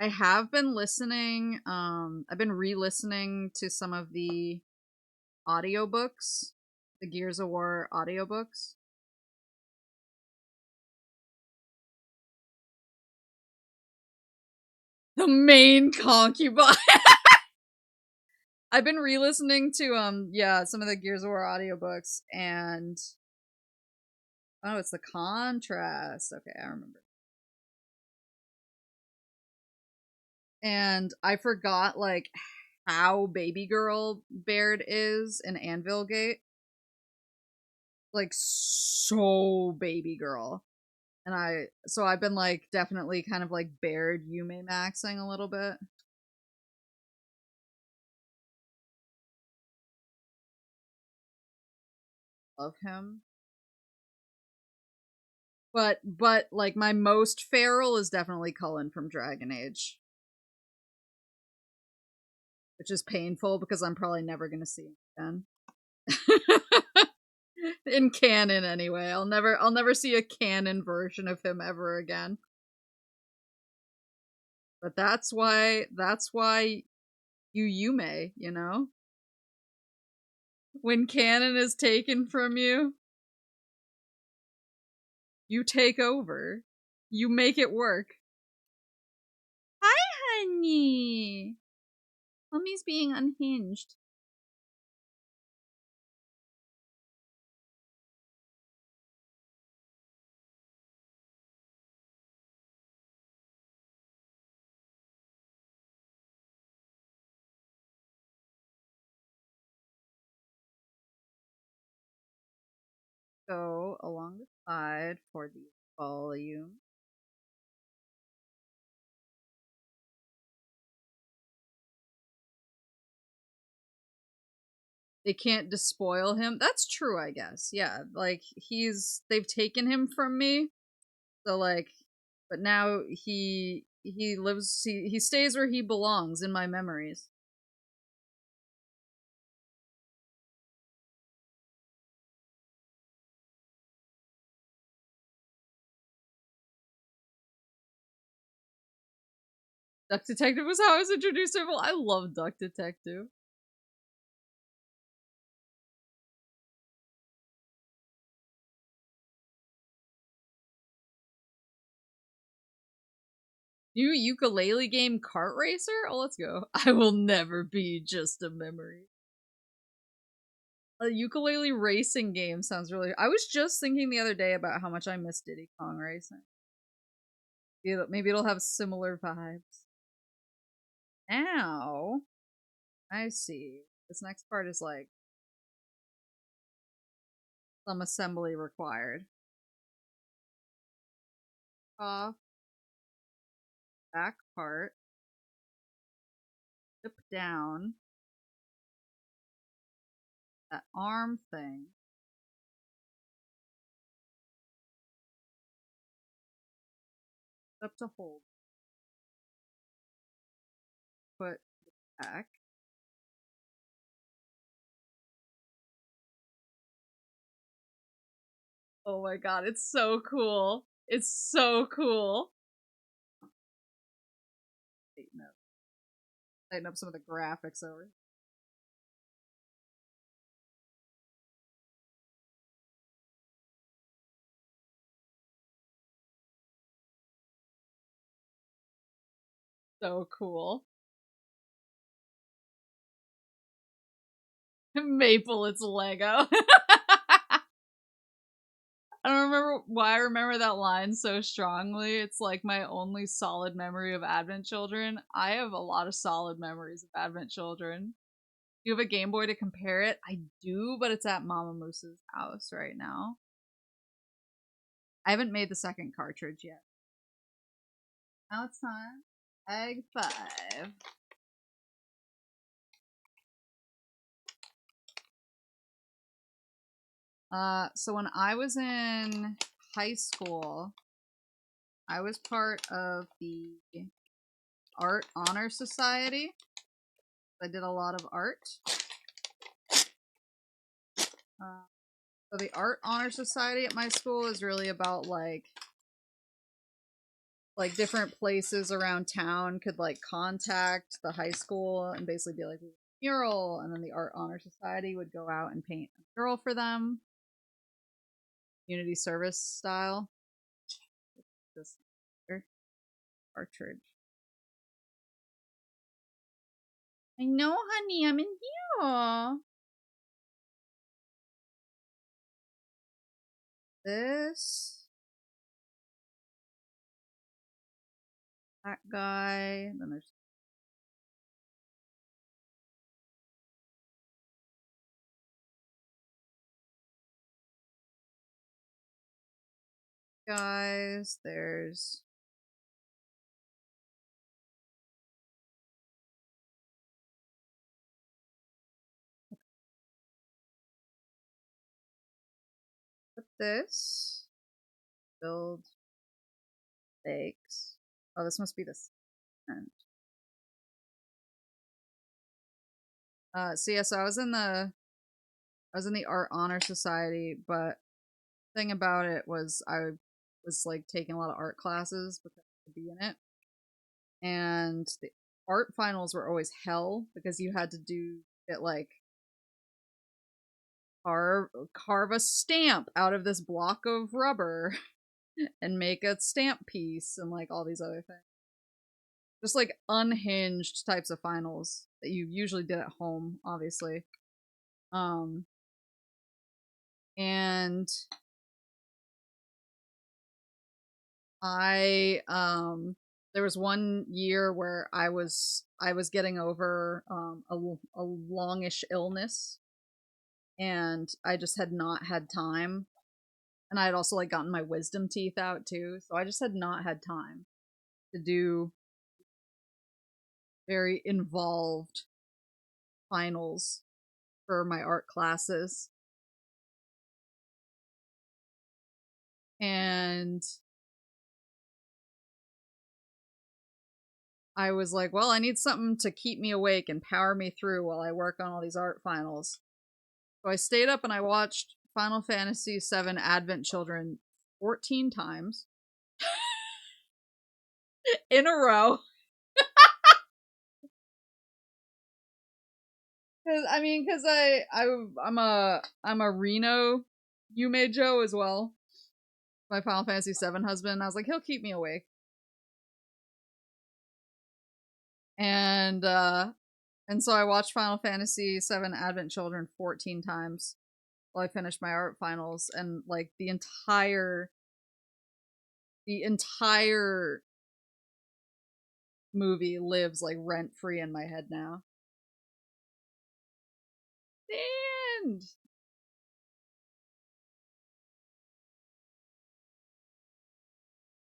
I have been listening, I've been re-listening to some of the audiobooks, the Gears of War audiobooks. The main concubine. I've been re-listening to yeah, some of the Gears of War audiobooks, and oh, it's the contrast. Okay, I remember. And I forgot like how baby girl Baird is in Anvil Gate. Like so baby girl. And I've been like definitely kind of like Baird Yume maxing a little bit. Love him. But like my most feral is definitely Cullen from Dragon Age. Which is painful because I'm probably never gonna see him again. In canon anyway. I'll never see a canon version of him ever again. But that's why you Yume, you know? When canon is taken from you, you take over. You make it work. Hi, honey. Mummy's being unhinged. go along the side for the volume. They can't despoil him. That's true, I guess. Yeah, like they've taken him from me. So like, but now he lives, he stays where he belongs in my memories. Duck Detective was how I was introduced to him. I love Duck Detective. New ukulele game Kart Racer? Oh, let's go. I will never be just a memory. A ukulele racing game sounds really... I was just thinking the other day about how much I miss Diddy Kong Racing. Maybe it'll have similar vibes. Now, I see. This next part is like some assembly required. Off. Back part. Dip down. That arm thing. Up to hold. Put back. Oh my god, it's so cool. It's so cool. Tighten up some of the graphics over. So cool. Maple, it's Lego. I don't remember why I remember that line so strongly. It's like my only solid memory of Advent Children. I have a lot of solid memories of Advent Children. Do you have a Game Boy to compare it? I do, but it's at Mama Moose's house right now. I haven't made the second cartridge yet. Now it's time. Egg 5. So when I was in high school, I was part of the Art Honor Society. I did a lot of art. So the Art Honor Society at my school is really about like different places around town could like contact the high school and basically be like, mural, and then the Art Honor Society would go out and paint a mural for them. Community service style. This cartridge. I know, honey, I'm in here. This. That guy. Then there's guys. There's put this. Build stakes. Oh, this must be the cement. So yeah, so I was in the Art Honor Society, but the thing about it was I was like taking a lot of art classes because I could be in it. And the art finals were always hell because you had to do it like carve a stamp out of this block of rubber and make a stamp piece and like all these other things. Just like unhinged types of finals that you usually did at home, obviously. And there was one year where I was getting over a longish illness, and I just had not had time And I had also like gotten my wisdom teeth out too, so I just had not had time to do very involved finals for my art classes. And I was like, well, I need something to keep me awake and power me through while I work on all these art finals. So I stayed up and I watched Final Fantasy VII Advent Children 14 times in a row. Cause I'm a Reno Yume Joe as well. My Final Fantasy VII husband. I was like, he'll keep me awake. And so I watched Final Fantasy VII Advent Children 14 times while I finished my art finals, and like the entire movie lives like rent free in my head now.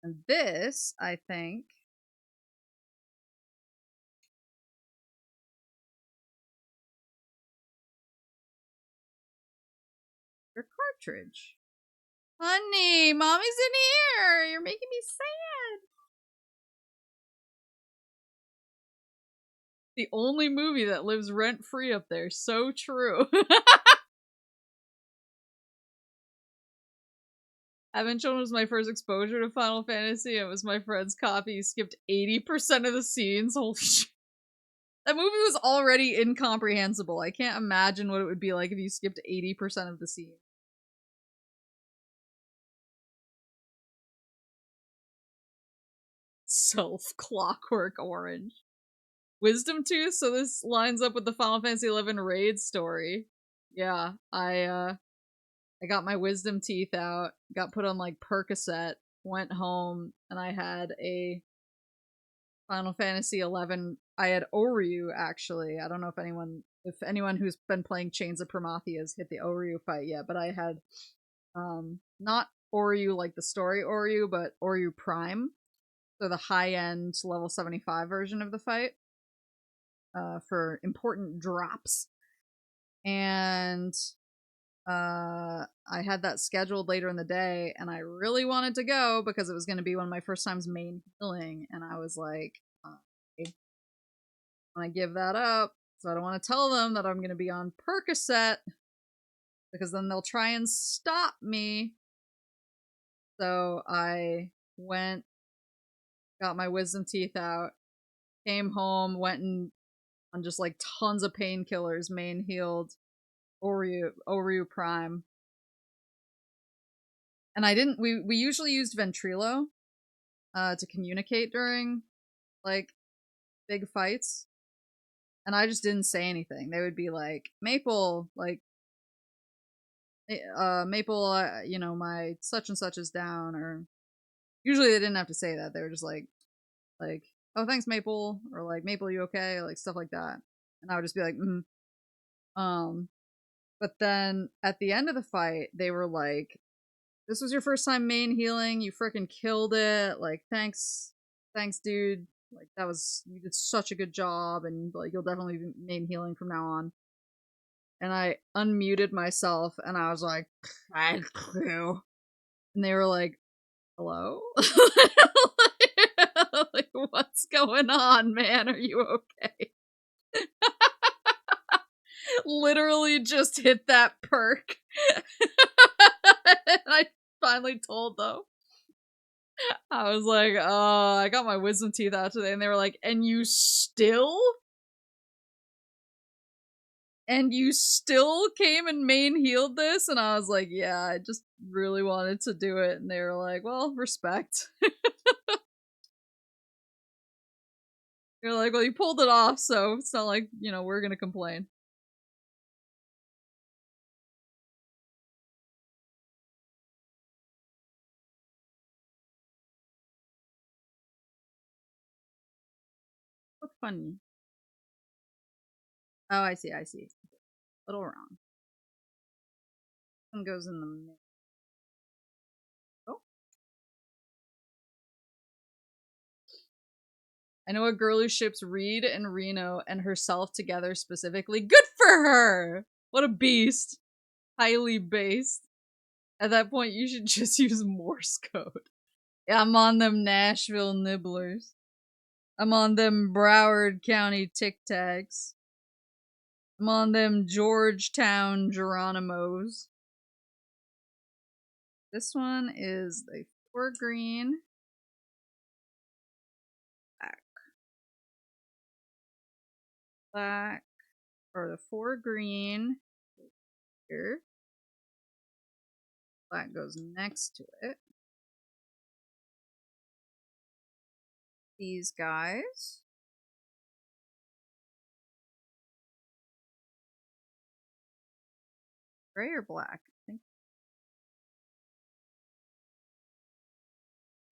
And this, I think, your cartridge. Honey, mommy's in here. You're making me sad. The only movie that lives rent free up there. So true. Advent Children was my first exposure to Final Fantasy. It was my friend's copy. He skipped 80% of the scenes. Holy shit. That movie was already incomprehensible. I can't imagine what it would be like if you skipped 80% of the scenes. Clockwork Orange. Wisdom Tooth, so this lines up with the Final Fantasy XI raid story. Yeah, I got my wisdom teeth out, got put on like Percocet, went home, and I had a Final Fantasy XI. I had Oryu actually. I don't know if anyone who's been playing Chains of Prometheus has hit the Oryu fight yet, but I had not Oryu like the story Oryu, but Oryu Prime. So the high-end level 75 version of the fight. For important drops. And I had that scheduled later in the day, and I really wanted to go because it was going to be one of my first times main healing, and I was like, I want to give that up, so I don't want to tell them that I'm going to be on Percocet, because then they'll try and stop me. So I went, got my wisdom teeth out, came home, went and on just like tons of painkillers, main healed Oryu Prime. And we usually used Ventrilo to communicate during like big fights. And I just didn't say anything. They would be like, Maple, like Maple, you know, my such and such is down, or usually they didn't have to say that. They were just like, oh, thanks, Maple, or like, Maple, you okay? Like stuff like that. And I would just be like, But then at the end of the fight, they were like, this was your first time main healing. You freaking killed it. Like, thanks, dude. Like, you did such a good job, and like, you'll definitely be main healing from now on. And I unmuted myself, and I was like, thank you. And they were like, hello? Like, what's going on, man? Are you okay? Literally just hit that perk. And I finally told them. I was like, oh, I got my wisdom teeth out today. And they were like, and you still came and main healed this? And I was like, yeah, I just really wanted to do it. And they were like, well, respect. They're like, well, you pulled it off, so it's not like, you know, we're gonna complain. Look funny. Oh, I see. Little wrong. One goes in the middle. I know a girl who ships Reed and Reno and herself together specifically. Good for her! What a beast. Highly based. At that point, you should just use Morse code. Yeah, I'm on them Nashville nibblers. I'm on them Broward County Tic Tacs. I'm on them Georgetown Geronimos. This one is the 4 green. Black. Or the 4 green. Here. Black goes next to it. These guys. Gray or black? I think.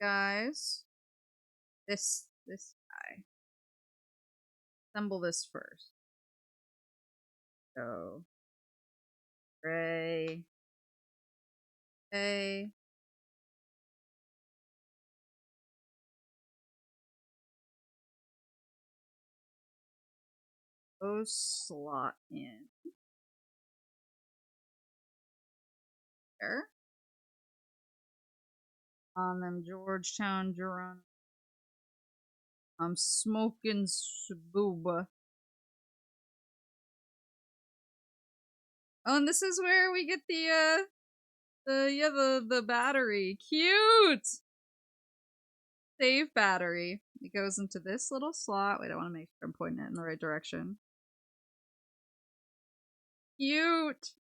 Guys. This guy. Assemble this first. So. Gray. Okay. Go slot in. There. On them Georgetown Geron. I'm smoking Sabuba. Oh, and this is where we get the battery. Cute! Save battery. It goes into this little slot. Wait, I want to make sure I'm pointing it in the right direction. Cute!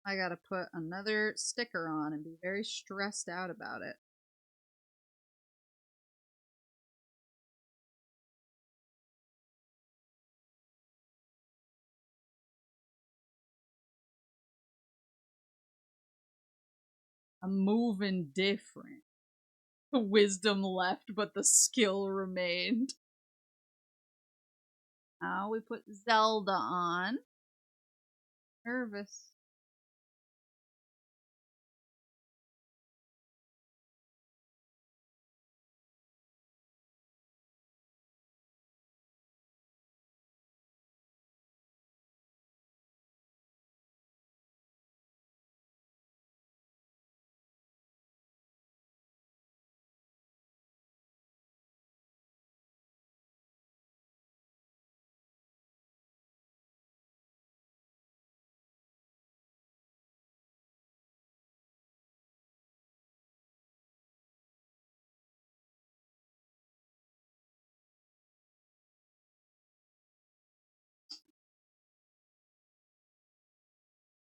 I gotta put another sticker on and be very stressed out about it. I'm moving different. The wisdom left, but the skill remained. Now we put Zelda on. Nervous.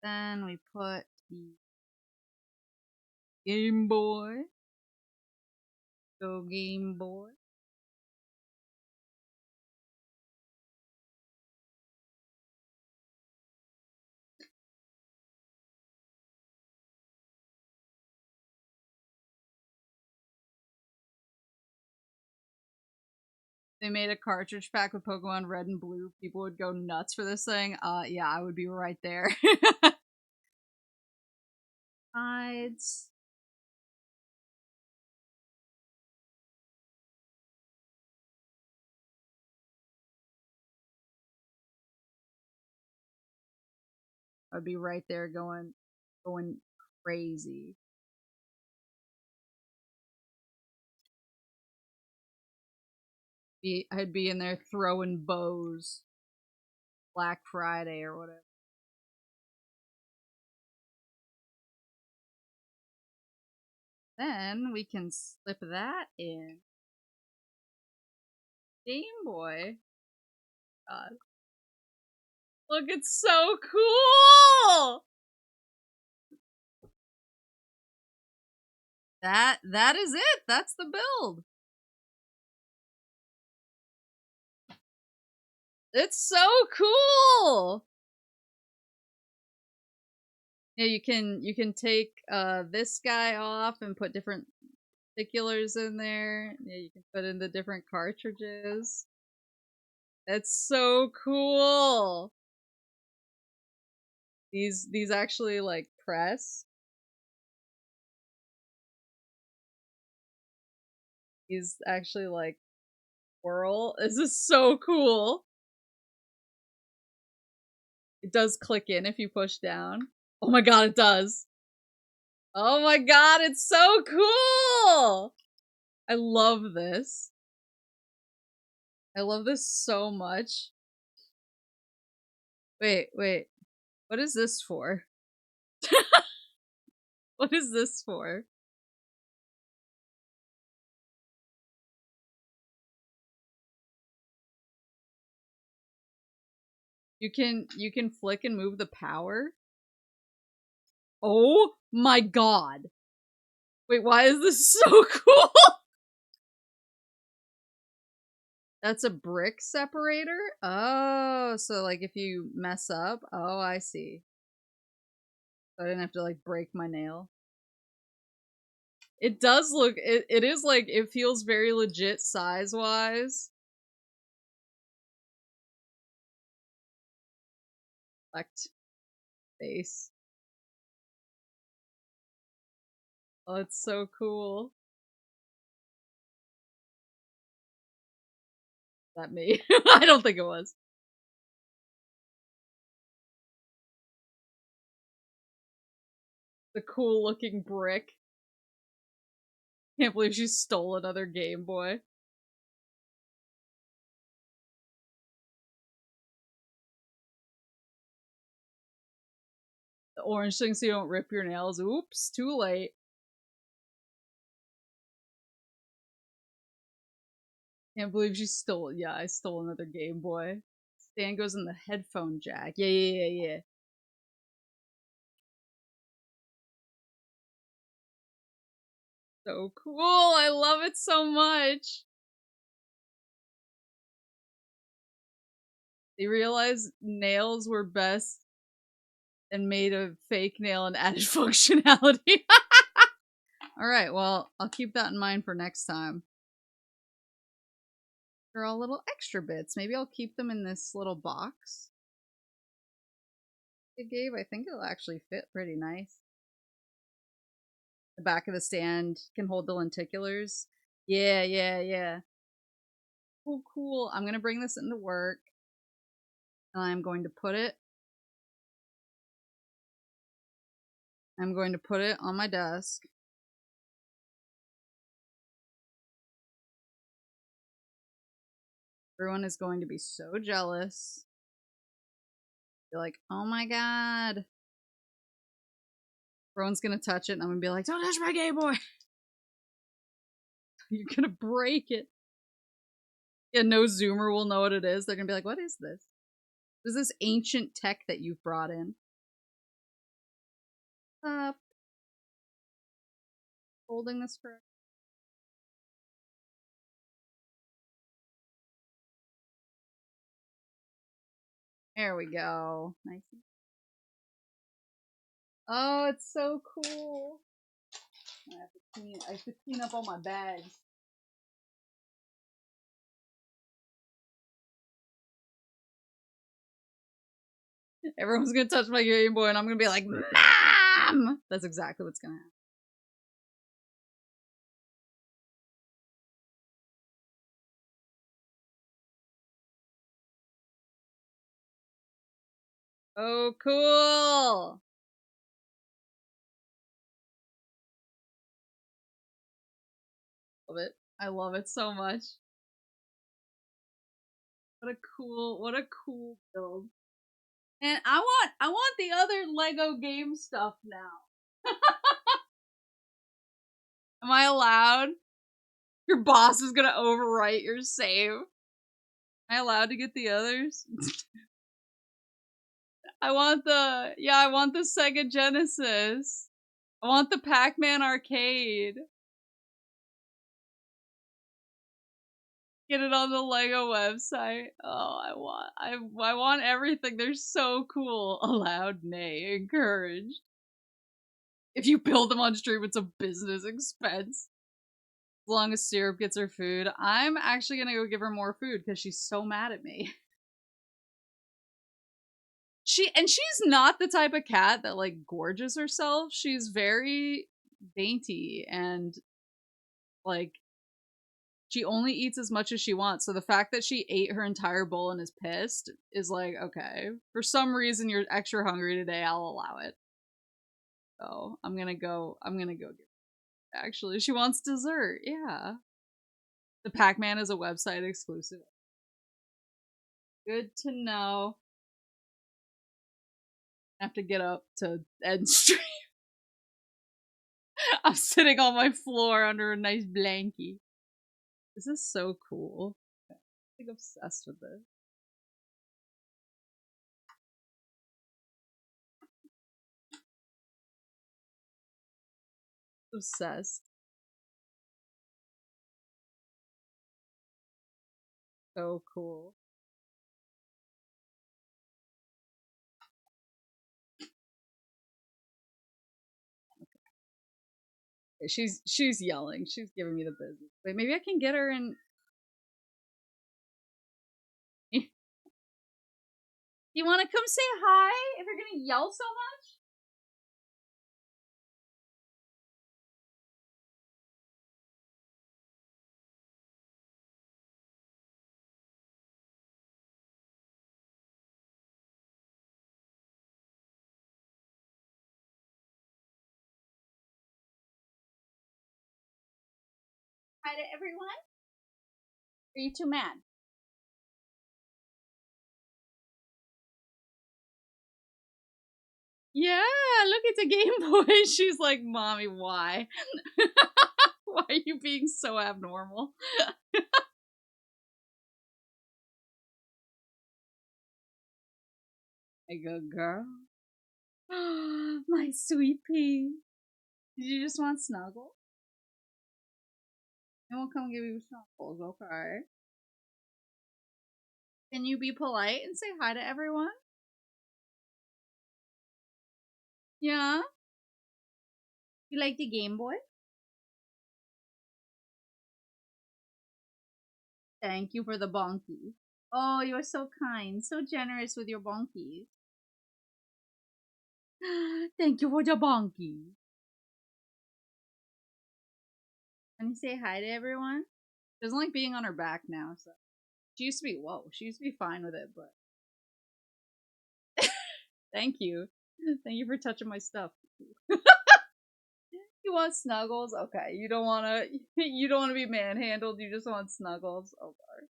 Then we put the Game Boy. Go Game Boy. They made a cartridge pack with Pokemon Red and Blue, people would go nuts for this thing. Yeah, I would be right there. Hides. I'd be right there going crazy. I'd be in there throwing bows. Black Friday or whatever. Then we can slip that in. Game Boy. God. Look, it's so cool! That is it. That's the build. It's so cool. Yeah, you can take this guy off and put different particulars in there. Yeah, you can put in the different cartridges. It's so cool. These actually like press. These actually like whirl. This is so cool. It does click in if you push down. Oh my god, it does. Oh my god, it's so cool! I love this. I love this so much. Wait. What is this for? What is this for? You can flick and move the power? Oh my god. Wait, why is this so cool? That's a brick separator? Oh, so like if you mess up, oh, I see. So I didn't have to like break my nail. It does look, it is like, it feels very legit size-wise. Select face. Oh, it's so cool. That me? I don't think it was. The cool looking brick. Can't believe she stole another Game Boy. The orange thing so you don't rip your nails. Oops, too late. Can't believe she stole. Yeah, I stole another Game Boy. Stand goes in the headphone jack. Yeah. So cool. I love it so much. They realized nails were best and made a fake nail and added functionality. Alright, well, I'll keep that in mind for next time. They're all little extra bits. Maybe I'll keep them in this little box it gave. I think it'll actually fit pretty nice. The back of the stand can hold the lenticulars. Yeah. Cool. I'm gonna bring this into work. And I'm going to put it on my desk. Everyone is going to be so jealous. Be like, oh my god. Everyone's gonna touch it and I'm gonna be like, don't touch my Game Boy! You're gonna break it. Yeah, no Zoomer will know what it is. They're gonna be like, what is this? What is this ancient tech that you've brought in? Holding this for... There we go. Nice. Oh, it's so cool. I have to clean up all my bags. Everyone's gonna touch my Game Boy and I'm gonna be like, Mom! That's exactly what's gonna happen. Oh, cool! Love it. I love it so much. What a cool build. And I want the other Lego game stuff now. Am I allowed? Your boss is gonna overwrite your save. Am I allowed to get the others? I want the Sega Genesis. I want the Pac-Man arcade. Get it on the Lego website. Oh, I want everything. They're so cool. Allowed, nay, encouraged. If you build them on stream, it's a business expense. As long as Syrup gets her food. I'm actually gonna go give her more food because she's so mad at me. she's not the type of cat that like gorges herself. She's very dainty and like she only eats as much as she wants. So the fact that she ate her entire bowl and is pissed is like, okay, for some reason you're extra hungry today, I'll allow it. So I'm gonna go get actually. She wants dessert, yeah. The Pac-Man is a website exclusive. Good to know. I have to get up to end stream. I'm sitting on my floor under a nice blankie. This is so cool. I'm like obsessed with this. Obsessed. So cool. Okay. She's yelling. She's giving me the business. Wait, maybe I can get her in. You want to come say hi if you're gonna yell so much? Hi to everyone. Are you too mad? Yeah, look, it's a Game Boy. She's like, Mommy, why? Why are you being so abnormal? A good girl. My sweet pea. Did you just want snuggle? I won't come give you snuggles, okay? Can you be polite and say hi to everyone? Yeah? You like the Game Boy? Thank you for the bonky. Oh, you're so kind, so generous with your bonkies. Thank you for the bonky. Can you say hi to everyone? She doesn't like being on her back now, so. She used to be, whoa, she used to be fine with it, but. Thank you. Thank you for touching my stuff. You want snuggles? Okay. You don't wanna be manhandled, you just want snuggles. Okay.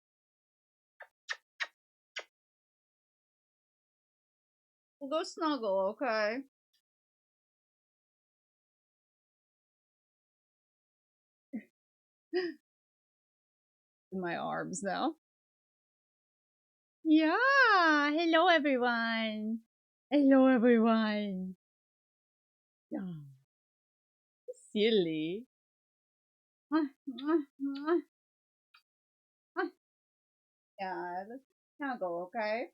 We'll go snuggle, okay? In my arms now. Yeah, hello everyone. Hello everyone. Yeah. Silly. Yeah, let's snuggle, okay?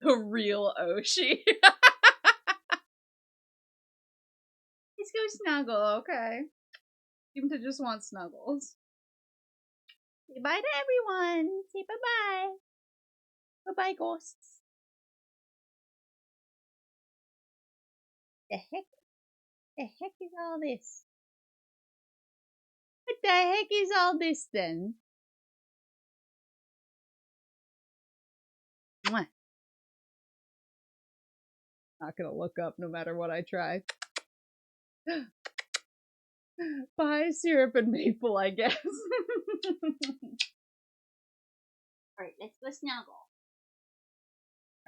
The real Oshi. Let's go snuggle, okay? Seem to just want snuggles. Say bye to everyone. Say bye-bye. Bye-bye, ghosts. The heck? The heck is all this? What the heck is all this then? Mwah. Not gonna look up no matter what I try. Bye, syrup and maple, I guess. Alright, let's go snuggle.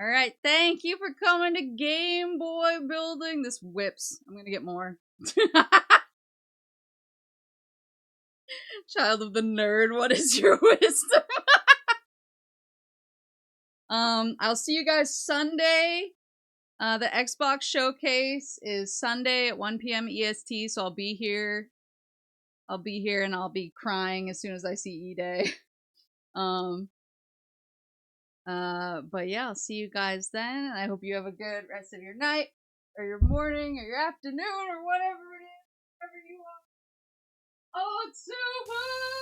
Alright, thank you for coming to Game Boy Building. This whips. I'm gonna get more. Child of the nerd, what is your wisdom? I'll see you guys Sunday. The Xbox showcase is Sunday at 1 p.m. EST, so I'll be here. I'll be here and I'll be crying as soon as I see E-Day. But yeah, I'll see you guys then. I hope you have a good rest of your night, or your morning, or your afternoon, or whatever it is, whatever you want. Oh, it's super!